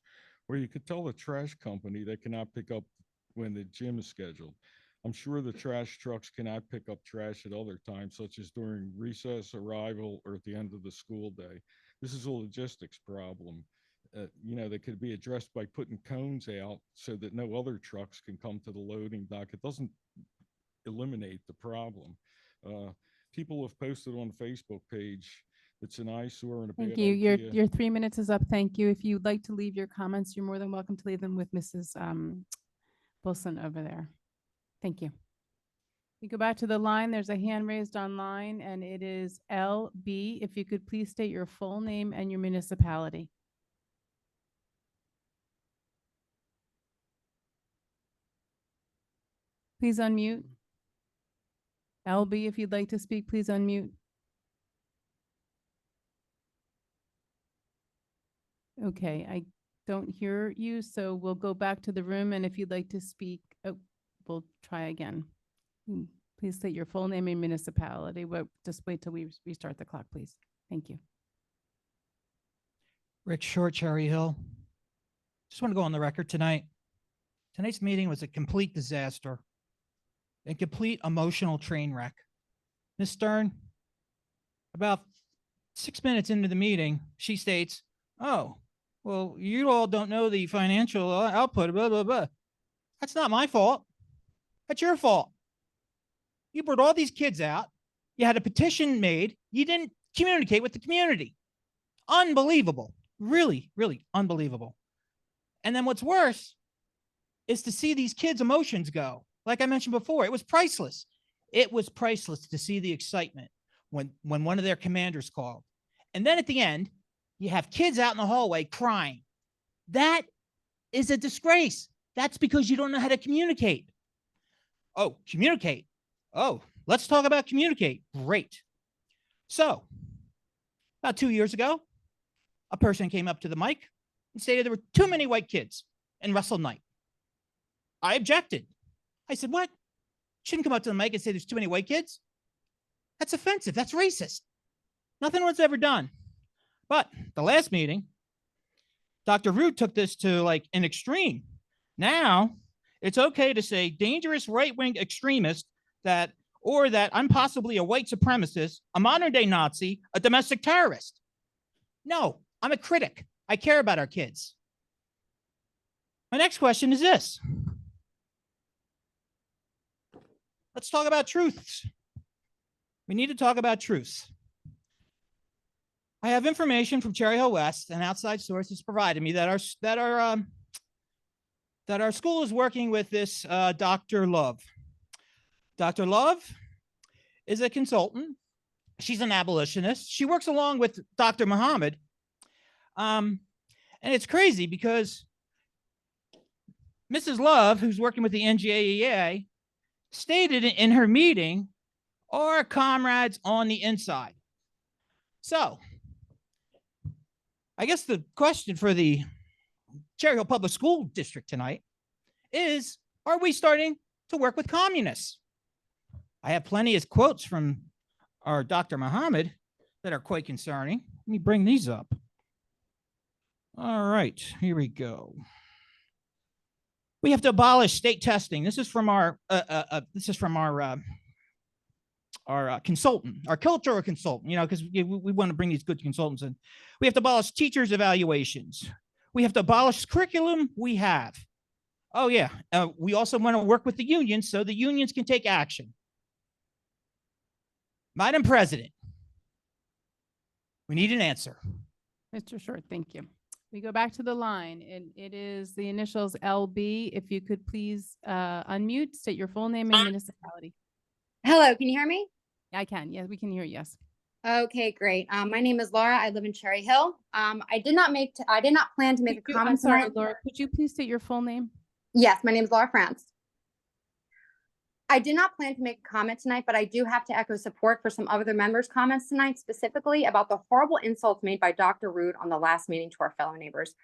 Or you could tell the trash company they cannot pick up when the gym is scheduled. I'm sure the trash trucks cannot pick up trash at other times, such as during recess, arrival, or at the end of the school day. This is a logistics problem. That could be addressed by putting cones out so that no other trucks can come to the loading dock. It doesn't eliminate the problem. People have posted on the Facebook page, it's an eyesore and a Thank bad you. idea. Your 3 minutes is up. Thank you. If you'd like to leave your comments, you're more than welcome to leave them with Mrs. Wilson over there. Thank you. We go back to the line. There's a hand raised online, and it is LB. If you could please state your full name and your municipality. Please unmute. LB, if you'd like to speak, please unmute. Okay, I don't hear you, so we'll go back to the room, and if you'd like to speak, we'll try again. Please state your full name and municipality. Just wait till we restart the clock, please. Thank you. Rich Short, Cherry Hill. Just want to go on the record tonight. Tonight's meeting was a complete disaster and complete emotional train wreck. Ms. Stern, about 6 minutes into the meeting, she states, oh, well, you all don't know the financial output, blah, blah, blah. That's not my fault. That's your fault. You brought all these kids out. You had a petition made. You didn't communicate with the community. Unbelievable. Really, really unbelievable. And then what's worse is to see these kids' emotions go. Like I mentioned before, it was priceless. It was priceless to see the excitement when one of their commanders called. And then at the end, you have kids out in the hallway crying. That is a disgrace. That's because you don't know how to communicate. Oh, communicate. Oh, let's talk about communicate. Great. So about 2 years ago, a person came up to the mic and stated there were too many white kids in Russell Knight. I objected. I said, what? Shouldn't come up to the mic and say there's too many white kids. That's offensive. That's racist. Nothing was ever done. But the last meeting, Dr. Root took this to like an extreme. Now it's okay to say dangerous right-wing extremist or that I'm possibly a white supremacist, a modern day Nazi, a domestic terrorist. No, I'm a critic. I care about our kids. My next question is this. Let's talk about truths. We need to talk about truths. I have information from Cherry Hill West and outside sources provided me that our school is working with this Dr. Love. Dr. Love is a consultant. She's an abolitionist. She works along with Dr. Muhammad. And it's crazy because Mrs. Love, who's working with the NJEA, stated in her meeting, our comrades on the inside. So I guess the question for the Cherry Hill Public School District tonight is, are we starting to work with communists? I have plenty of quotes from our Dr. Muhammad that are quite concerning. Let me bring these up. All right, here we go. We have to abolish state testing. This is from our consultant, our cultural consultant, because we want to bring these good consultants in. We have to abolish teachers' evaluations. We have to abolish curriculum we have. Oh yeah, we also want to work with the unions so the unions can take action. Madam President, we need an answer. Mr. Short, thank you. We go back to the line, and it is the initials LB. If you could please unmute, state your full name and municipality. Hello, can you hear me? I can. Yes, we can hear you. Yes. Okay, great. My name is Laura. I live in Cherry Hill. I did not plan to make a comment I'm sorry, tonight. Laura. Could you please state your full name? Yes, my name is Laura France. I did not plan to make a comment tonight, but I do have to echo support for some other members' comments tonight, specifically about the horrible insults made by Dr. Rood on the last meeting to our fellow neighbors.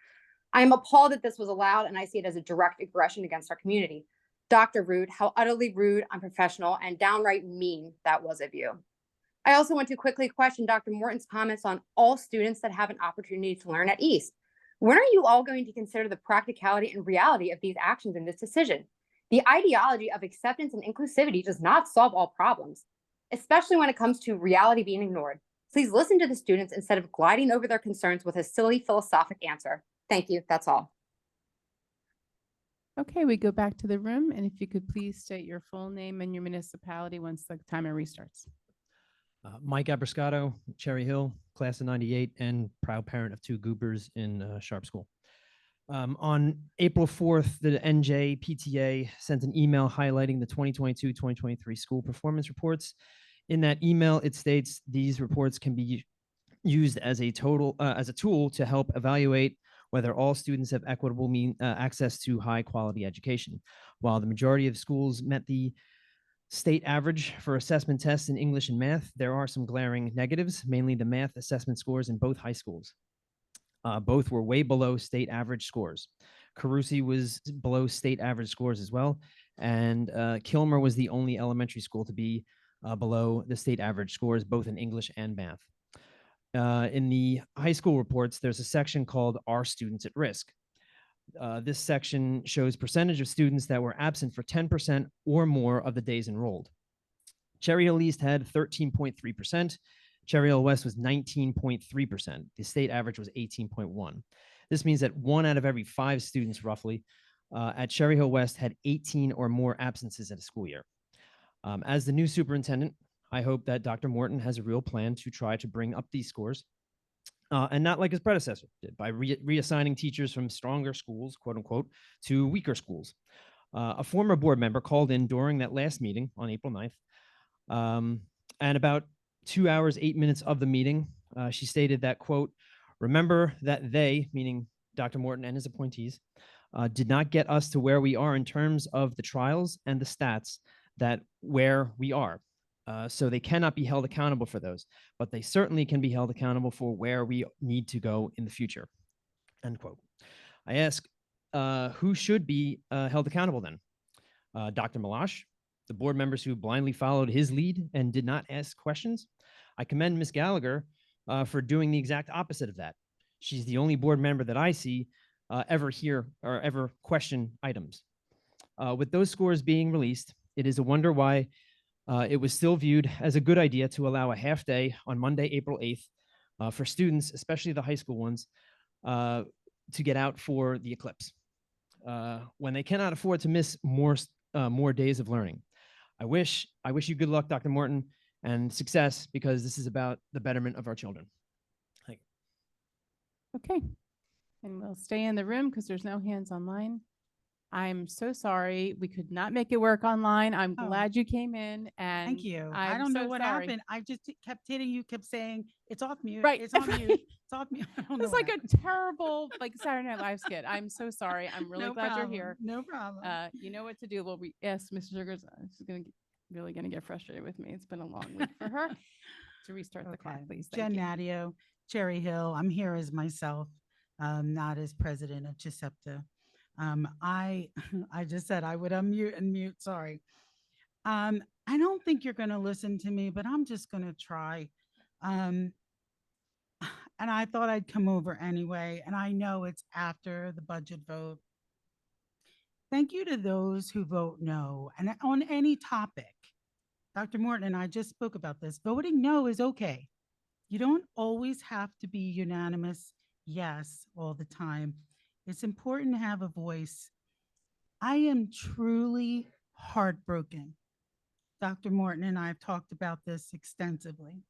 I am appalled that this was allowed, and I see it as a direct aggression against our community. Dr. Rood, how utterly rude, unprofessional, and downright mean that was of you. I also want to quickly question Dr. Morton's comments on all students that have an opportunity to learn at East. When are you all going to consider the practicality and reality of these actions in this decision? The ideology of acceptance and inclusivity does not solve all problems, especially when it comes to reality being ignored. Please listen to the students instead of gliding over their concerns with a silly philosophic answer. Thank you. That's all. Okay, we go back to the room, and if you could please state your full name and your municipality once the timer restarts. Mike Abrascato, Cherry Hill, class of 98, and proud parent of 2 goobers in Sharp School. On April 4th, the NJ PTA sent an email highlighting the 2022-2023 school performance reports. In that email, it states these reports can be used as a tool to help evaluate whether all students have equitable access to high quality education. While the majority of schools met the state average for assessment tests in English and math, there are some glaring negatives, mainly the math assessment scores in both high schools. Both were way below state average scores. Carusi was below state average scores as well, and Kilmer was the only elementary school to be below the state average scores, both in English and math. In the high school reports, there's a section called Are Students at Risk? This section shows percentage of students that were absent for 10% or more of the days enrolled. Cherry Hill East had 13.3%. Cherry Hill West was 19.3%. The state average was 18.1%. This means that 1 out of every 5 students roughly at Cherry Hill West had 18 or more absences in a school year. As the new superintendent, I hope that Dr. Morton has a real plan to try to bring up these scores and not like his predecessor did by reassigning teachers from stronger schools, quote unquote, to weaker schools. A former board member called in during that last meeting on April 9th, and about 2 hours, 8 minutes of the meeting, she stated that, quote, remember that they, meaning Dr. Morton and his appointees, did not get us to where we are in terms of the trials and the stats that where we are. So they cannot be held accountable for those, but they certainly can be held accountable for where we need to go in the future. End quote. I ask, who should be held accountable then? Dr. Malash, the board members who blindly followed his lead and did not ask questions. I commend Ms. Gallagher for doing the exact opposite of that. She's the only board member that I see ever hear or ever question items. With those scores being released, it is a wonder why it was still viewed as a good idea to allow a half day on Monday, April 8th for students, especially the high school ones, to get out for the eclipse when they cannot afford to miss more days of learning. I wish you good luck, Dr. Morton, and success, because this is about the betterment of our children. Thank you. Okay. And we'll stay in the room because there's no hands online. I'm so sorry. We could not make it work online. I'm Oh. glad you came in, and Thank you. I'm I don't know so what sorry. happened. I just kept hitting you, kept saying, it's off mute. Right. It's on mute. It's off mute. I don't know It's what like happened. a terrible Saturday Night Live skit. I'm so sorry. I'm really No glad problem. you're here. No problem. You know what to do. Well, yes, Mrs. Sugars is really gonna get frustrated with me. It's been a long week for her. To restart the clock, please. Thank Jen you. Nadio, Cherry Hill. I'm here as myself, not as president of CHSEPTA. I just said I would unmute and mute. Sorry. I don't think you're going to listen to me, but I'm just going to try. And I thought I'd come over anyway. And I know it's after the budget vote. Thank you to those who vote no, and on any topic. Dr. Morton and I just spoke about this. Voting no is okay. You don't always have to be unanimous yes all the time. It's important to have a voice. I am truly heartbroken. Dr. Morton and I have talked about this extensively,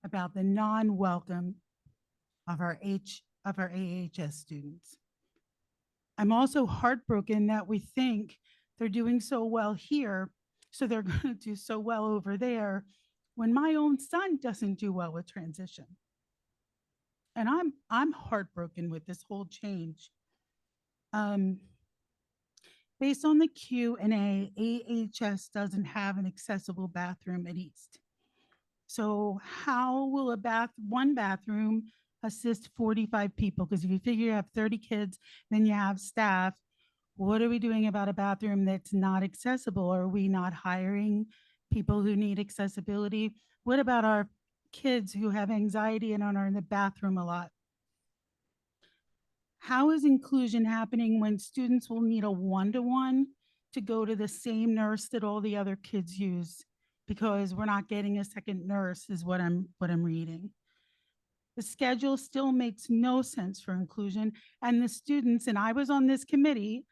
about the non-welcome of our AHS students. I'm also heartbroken that we think they're doing so well here, so they're going to do so well over there, when my own son doesn't do well with transition. And I'm heartbroken with this whole change. Based on the Q&A, AHS doesn't have an accessible bathroom at East. So how will one bathroom assist 45 people? Because if you figure you have 30 kids, then you have staff, what are we doing about a bathroom that's not accessible? Are we not hiring people who need accessibility? What about our kids who have anxiety and are in the bathroom a lot? How is inclusion happening when students will need a one-to-one to go to the same nurse that all the other kids use? Because we're not getting a second nurse is what I'm reading. The schedule still makes no sense for inclusion, and the students, and I was on this committee,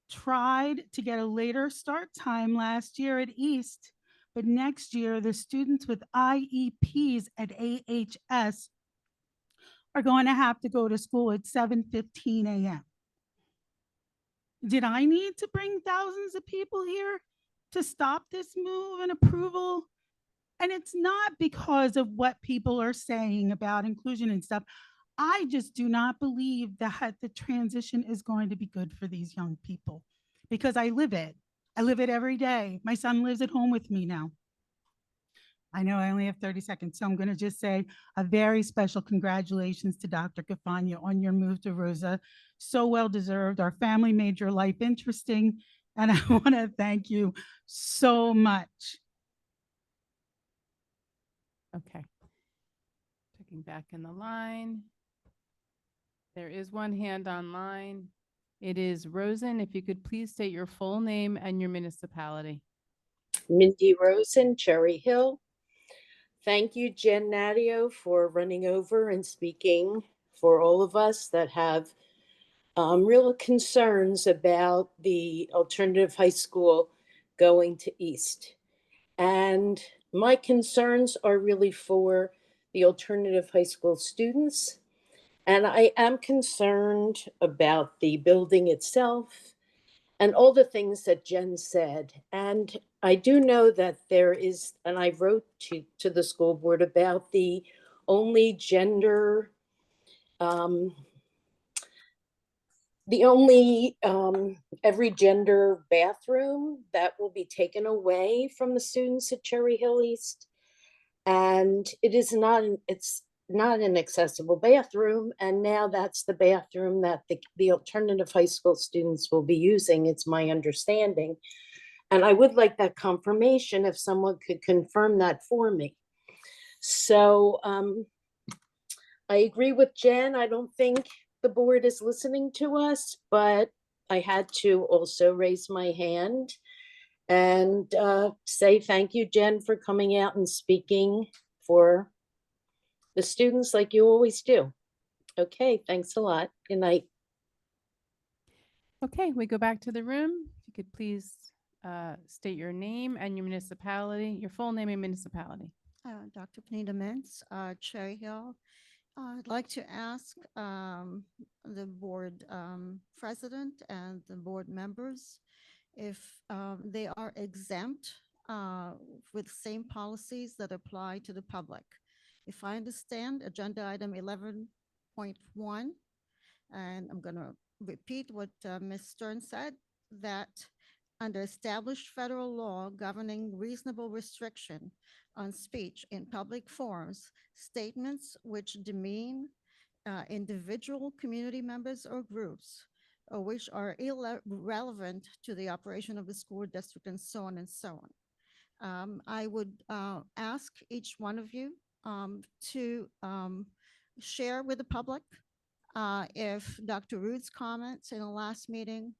tried to get a later start time last year at East, but next year the students with IEPs at AHS are going to have to go to school at 7:15 a.m. Did I need to bring thousands of people here to stop this move and approval? And it's not because of what people are saying about inclusion and stuff. I just do not believe that the transition is going to be good for these young people, because I live it. I live it every day. My son lives at home with me now. I know I only have 30 seconds, so I'm going to just say a very special congratulations to Dr. Cafagna on your move to Rosa. So well deserved. Our family made your life interesting, and I want to thank you so much. Okay. Checking back in the line. There is one hand online. It is Rosen. If you could please state your full name and your municipality. Mindy Rosen, Cherry Hill. Thank you, Jen Nadio, for running over and speaking for all of us that have real concerns about the alternative high school going to East. And my concerns are really for the alternative high school students. And I am concerned about the building itself and all the things that Jen said. And I do know that there is, and I wrote to the school board about the only gender The only every gender bathroom that will be taken away from the students at Cherry Hill East. And it's not an accessible bathroom. And now that's the bathroom that the alternative high school students will be using. It's my understanding. And I would like that confirmation if someone could confirm that for me. So I agree with Jen. I don't think the board is listening to us, but I had to also raise my hand and say thank you, Jen, for coming out and speaking for the students like you always do. Okay, thanks a lot. Good night. Okay, we go back to the room. If you could please state your name and your municipality, your full name and municipality. Dr. Panita Mintz, Cherry Hill. I'd like to ask the board president and the board members if they are exempt with same policies that apply to the public. If I understand agenda item 11.1, and I'm going to repeat what Ms. Stern said, that under established federal law governing reasonable restriction on speech in public forums, statements which demean individual community members or groups, or which are irrelevant to the operation of the school district, and so on and so on. I would ask each one of you to share with the public if Dr. Rood's comments in the last meeting,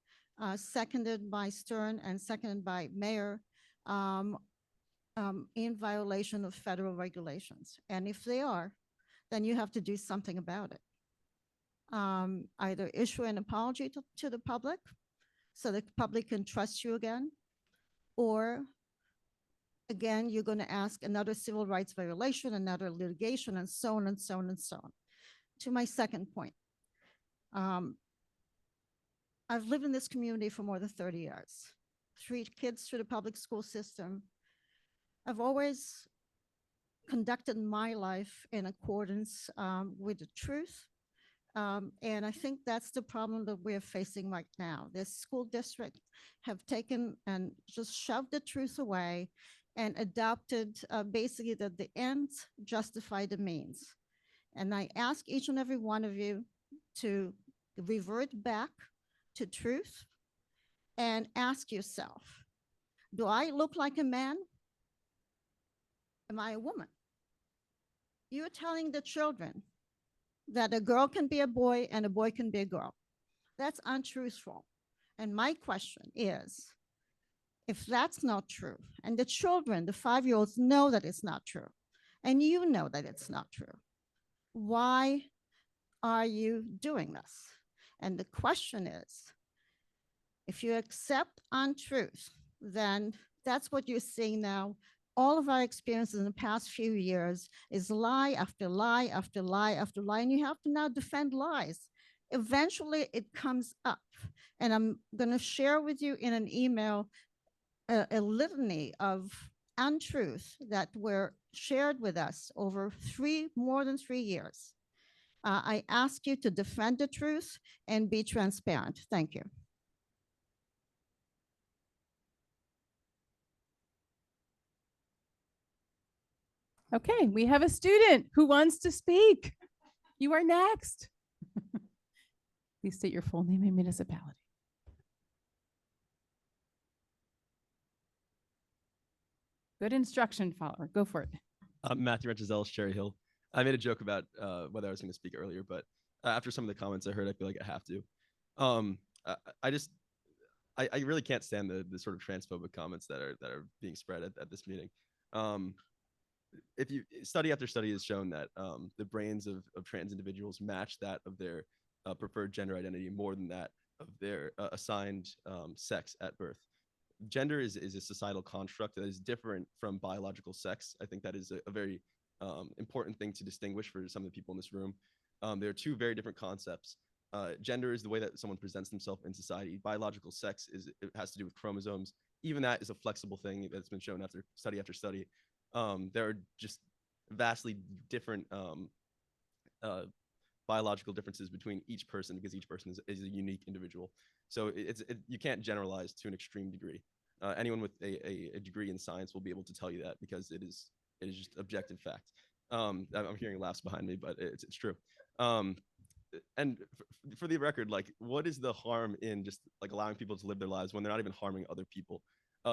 seconded by Stern and seconded by Mayor, in violation of federal regulations. And if they are, then you have to do something about it. Either issue an apology to the public so the public can trust you again, or again, you're going to ask another civil rights violation, another litigation, and so on and so on and so on. To my second point, I've lived in this community for more than 30 years, 3 kids through the public school system. I've always conducted my life in accordance with the truth. And I think that's the problem that we're facing right now. This school district have taken and just shoved the truth away and adopted basically that the ends justify the means. And I ask each and every one of you to revert back to truth and ask yourself, do I look like a man? Am I a woman? You're telling the children that a girl can be a boy and a boy can be a girl. That's untruthful. And my question is, if that's not true, and the children, the 5-year-olds know that it's not true, and you know that it's not true, why are you doing this? And the question is, if you accept untruth, then that's what you're seeing now. All of our experiences in the past few years is lie after lie after lie after lie, and you have to now defend lies. Eventually it comes up, and I'm going to share with you in an email a litany of untruths that were shared with us over more than 3 years. I ask you to defend the truth and be transparent. Thank you. Okay, we have a student who wants to speak. You are next. Please state your full name and municipality. Good instruction follower. Go for it. Matthew Renchazelis, Cherry Hill. I made a joke about whether I was going to speak earlier, but after some of the comments I heard, I feel like I have to. I really can't stand the sort of transphobic comments that are being spread at this meeting. If you study after study has shown that the brains of trans individuals match that of their preferred gender identity more than that of their assigned sex at birth. Gender is a societal construct that is different from biological sex. I think that is a very important thing to distinguish for some of the people in this room. There are 2 very different concepts. Gender is the way that someone presents themselves in society. Biological sex it has to do with chromosomes. Even that is a flexible thing that's been shown after study. There are just vastly different biological differences between each person because each person is a unique individual. So you can't generalize to an extreme degree. Anyone with a degree in science will be able to tell you that because it is just objective fact. I'm hearing laughs behind me, but it's true. And for the record, like, what is the harm in just like allowing people to live their lives when they're not even harming other people?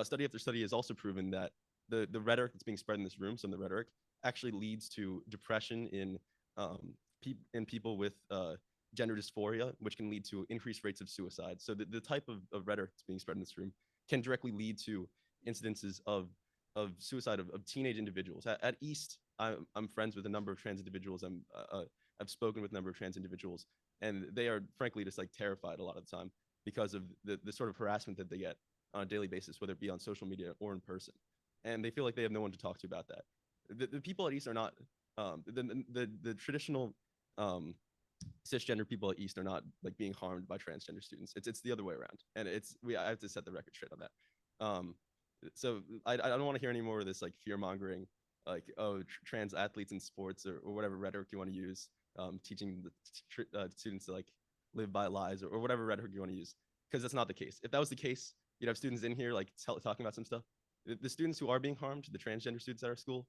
Study after study has also proven that the rhetoric that's being spread in this room, some of the rhetoric, actually leads to depression in people with gender dysphoria, which can lead to increased rates of suicide. So the type of rhetoric that's being spread in this room can directly lead to incidences of suicide of teenage individuals. At East, I'm friends with a number of trans individuals. I've spoken with a number of trans individuals, and they are frankly just like terrified a lot of the time because of the sort of harassment that they get on a daily basis, whether it be on social media or in person. And they feel like they have no one to talk to about that. The people at East are not, the traditional cisgender people at East are not like being harmed by transgender students. It's the other way around. And I have to set the record straight on that. So I don't want to hear any more of this like fear mongering, like, oh, trans athletes in sports or whatever rhetoric you want to use, teaching the students to like live by lies or whatever rhetoric you want to use, because that's not the case. If that was the case, you'd have students in here like talking about some stuff. The students who are being harmed, the transgender students at our school,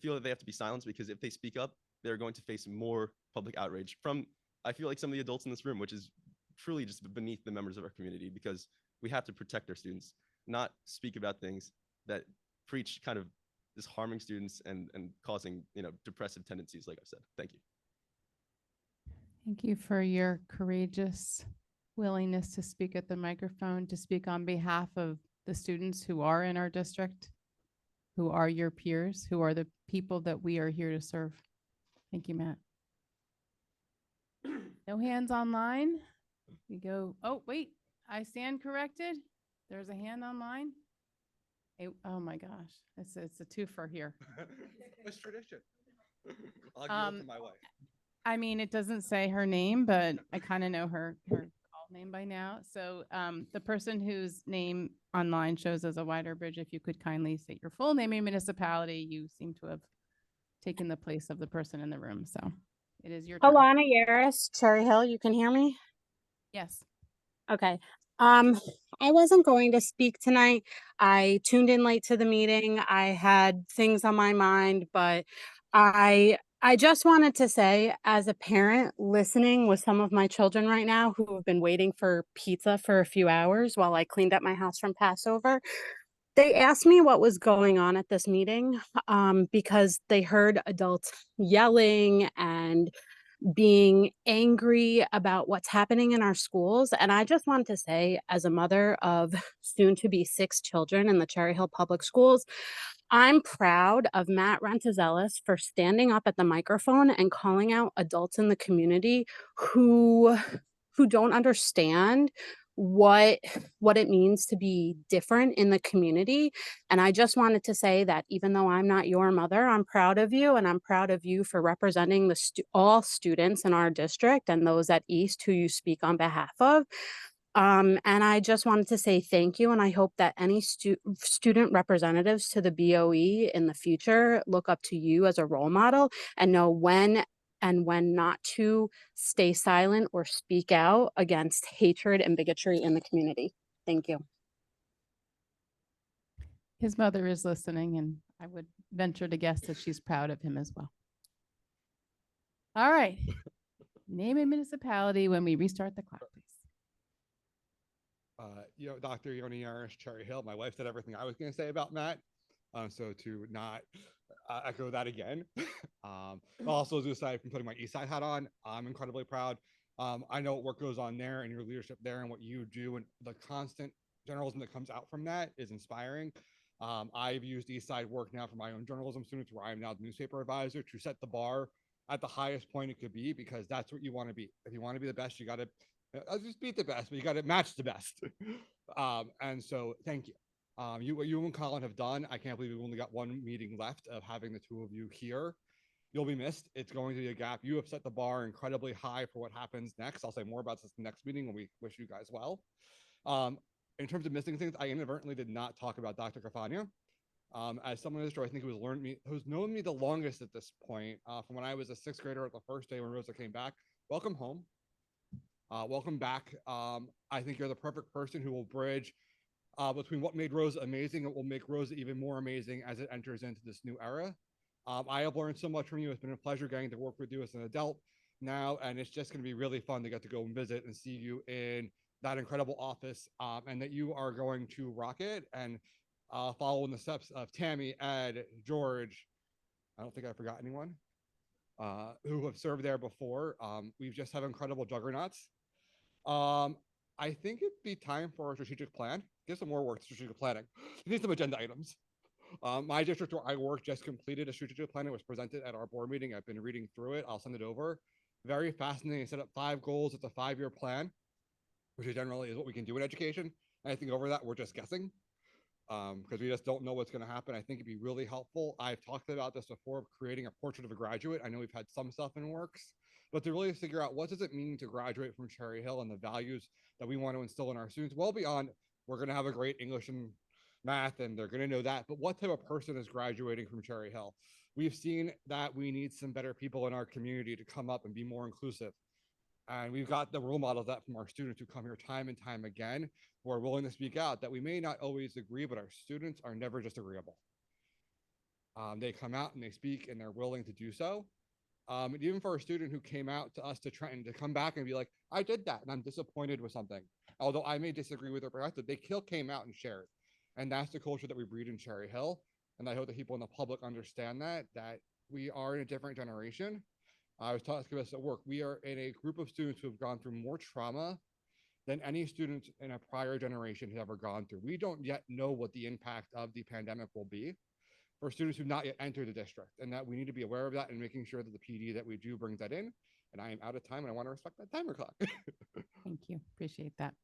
feel that they have to be silenced because if they speak up, they're going to face more public outrage from, I feel like, some of the adults in this room, which is truly just beneath the members of our community, because we have to protect our students, not speak about things that preach kind of just harming students and causing, depressive tendencies, like I said. Thank you. Thank you for your courageous willingness to speak at the microphone, to speak on behalf of the students who are in our district, who are your peers, who are the people that we are here to serve. Thank you, Matt. No hands online. We go, oh, wait, I stand corrected. There's a hand online. Oh my gosh, it's a twofer here. It's tradition. I'll Um, give it to my wife. I mean, it doesn't say her name, but I kind of know her call name by now. So the person whose name online shows as a Wider Bridge, if you could kindly state your full name and municipality, you seem to have taken the place of the person in the room. So it is your turn. Alana Yaris, Cherry Hill. You can hear me? Yes. Okay. I wasn't going to speak tonight. I tuned in late to the meeting. I had things on my mind, but I just wanted to say, as a parent listening with some of my children right now who have been waiting for pizza for a few hours while I cleaned up my house from Passover, they asked me what was going on at this meeting because they heard adults yelling and being angry about what's happening in our schools. And I just want to say, as a mother of soon to be 6 children in the Cherry Hill Public Schools, I'm proud of Matt Rentezelis for standing up at the microphone and calling out adults in the community who don't understand what it means to be different in the community. And I just wanted to say that even though I'm not your mother, I'm proud of you, and I'm proud of you for representing all students in our district and those at East who you speak on behalf of. And I just wanted to say thank you, and I hope that any student representatives to the BOE in the future look up to you as a role model and know when not to stay silent or speak out against hatred and bigotry in the community. Thank you. His mother is listening, and I would venture to guess that she's proud of him as well. All right. Name and municipality when we restart the clock, please. Dr. Yoni Yaris, Cherry Hill. My wife said everything I was going to say about Matt. So to not echo that again. Also, as aside from putting my Eastside hat on, I'm incredibly proud. I know what work goes on there and your leadership there and what you do, and the constant journalism that comes out from that is inspiring. I've used Eastside work now for my own journalism students, where I am now the newspaper advisor, to set the bar at the highest point it could be, because that's what you want to be. If you want to be the best, you got to just beat the best, but you got to match the best. And so thank you. What you and Colin have done, I can't believe we've only got one meeting left of having the two of you here. You'll be missed. It's going to be a gap. You have set the bar incredibly high for what happens next. I'll say more about this next meeting when we wish you guys well. In terms of missing things, I inadvertently did not talk about Dr. Cafagna. As someone in this store, I think who's known me the longest at this point, from when I was a sixth grader at the first day when Rosa came back. Welcome home. Welcome back. I think you're the perfect person who will bridge between what made Rosa amazing and what will make Rosa even more amazing as it enters into this new era. I have learned so much from you. It's been a pleasure getting to work with you as an adult now, and it's just going to be really fun to get to go and visit and see you in that incredible office, and that you are going to rock it and follow in the steps of Tammy, Ed, George. I don't think I forgot anyone who have served there before. We've just have incredible juggernauts. I think it'd be time for a strategic plan. Give some more work to strategic planning. We need some agenda items. My district where I work just completed a strategic plan. It was presented at our board meeting. I've been reading through it. I'll send it over. Very fascinating. Set up 5 goals. It's a 5-year plan, which generally is what we can do in education. And I think over that, we're just guessing because we just don't know what's going to happen. I think it'd be really helpful. I've talked about this before, of creating a portrait of a graduate. I know we've had some stuff in works, but to really figure out what does it mean to graduate from Cherry Hill and the values that we want to instill in our students, well beyond we're going to have a great English and math and they're going to know that, but what type of person is graduating from Cherry Hill? We've seen that we need some better people in our community to come up and be more inclusive. And we've got the role models that from our students who come here time and time again, who are willing to speak out, that we may not always agree, but our students are never just agreeable. They come out and they speak and they're willing to do so. And even for a student who came out to us to Trenton to come back and be like, I did that and I'm disappointed with something. Although I may disagree with their perspective, they still came out and shared. And that's the culture that we breed in Cherry Hill. And I hope that people in the public understand that we are in a different generation. I was talking about this at work. We are in a group of students who have gone through more trauma than any students in a prior generation has ever gone through. We don't yet know what the impact of the pandemic will be for students who've not yet entered the district, and that we need to be aware of that and making sure that the PD that we do brings that in. And I am out of time and I want to respect that timer clock. Thank you. Appreciate that.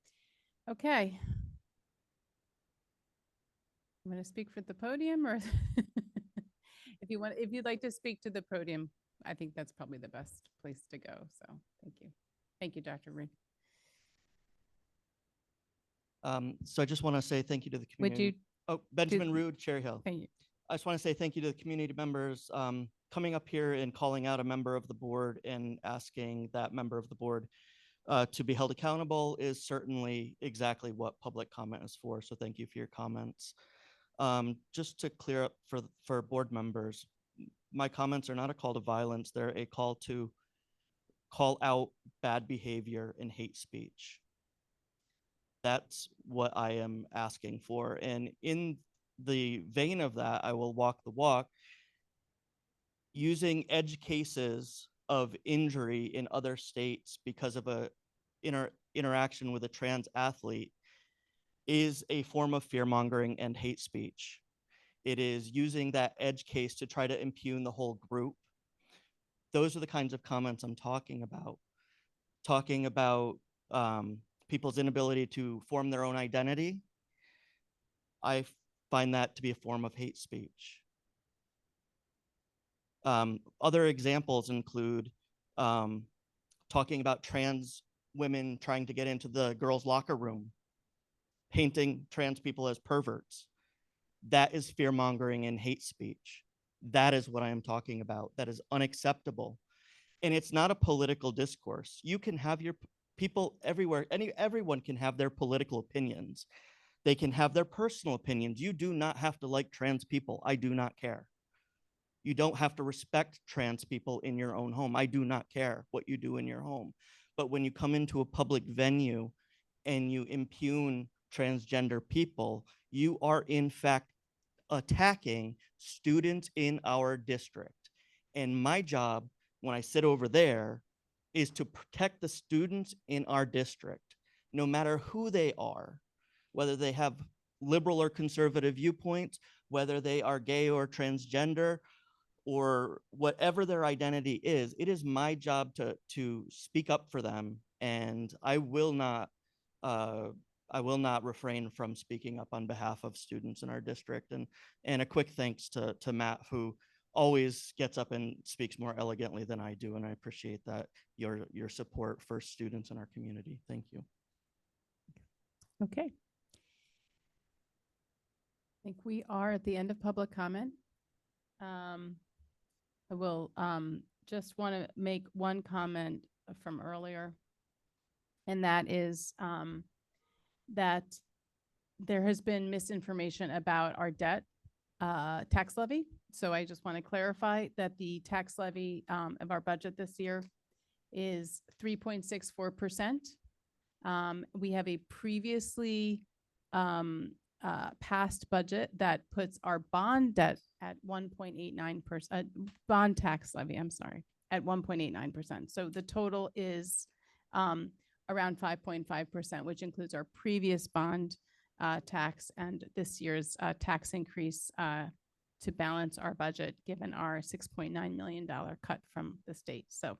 Okay. I'm going to speak for the podium, or if you'd like to speak to the podium, I think that's probably the best place to go. So thank you. Thank you, Dr. Reed. So I just want to say thank you to the Would community. Benjamin Rood, Cherry Hill. Thank you. I just want to say thank you to the community members coming up here and calling out a member of the board and asking that member of the board to be held accountable is certainly exactly what public comment is for. So thank you for your comments. Just to clear up for board members, my comments are not a call to violence. They're a call to call out bad behavior and hate speech. That's what I am asking for. And in the vein of that, I will walk the walk using edge cases of injury in other states because of a interaction with a trans athlete is a form of fear mongering and hate speech. It is using that edge case to try to impugn the whole group. Those are the kinds of comments I'm talking about. Talking about people's inability to form their own identity. I find that to be a form of hate speech. Other examples include talking about trans women trying to get into the girls' locker room, painting trans people as perverts. That is fear mongering and hate speech. That is what I am talking about. That is unacceptable. And it's not a political discourse. You can have your people everywhere, everyone can have their political opinions. They can have their personal opinions. You do not have to like trans people. I do not care. You don't have to respect trans people in your own home. I do not care what you do in your home. But when you come into a public venue and you impugn transgender people, you are in fact attacking students in our district. And my job when I sit over there is to protect the students in our district, no matter who they are, whether they have liberal or conservative viewpoints, whether they are gay or transgender, or whatever their identity is. It is my job to speak up for them, and I will not refrain from speaking up on behalf of students in our district. And a quick thanks to Matt, who always gets up and speaks more elegantly than I do, and I appreciate that your support for students in our community. Thank you. Okay. think we are at the end of public comment. I will just want to make one comment from earlier, and that is that there has been misinformation about our debt tax levy. So I just want to clarify that the tax levy of our budget this year is 3.64%. We have a previously passed budget that puts our bond debt at 1.89%, bond tax levy, I'm sorry, at 1.89%. So the total is around 5.5%, which includes our previous bond tax and this year's tax increase to balance our budget, given our $6.9 million cut from the state. So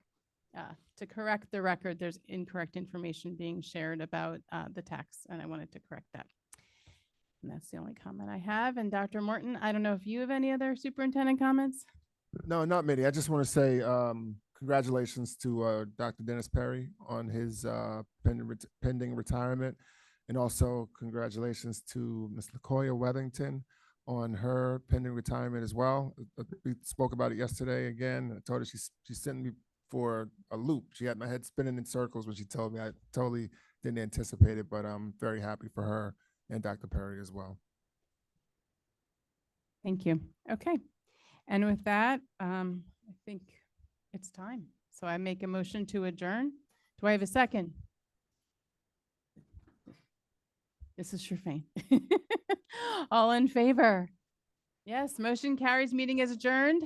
to correct the record, there's incorrect information being shared about the tax, and I wanted to correct that. And that's the only comment I have. And Dr. Morton, I don't know if you have any other superintendent comments? No, not many. I just want to say congratulations to Dr. Dennis Perry on his pending retirement. And also congratulations to Ms. LaCoya Weathington on her pending retirement as well. We spoke about it yesterday again. I told her she sent me for a loop. She had my head spinning in circles when she told me. I totally didn't anticipate it, but I'm very happy for her and Dr. Perry as well. Thank you. Okay. And with that, I think it's time. So I make a motion to adjourn. Do I have a second? This is Sherfain. All in favor? Yes, motion carries. Meeting is adjourned.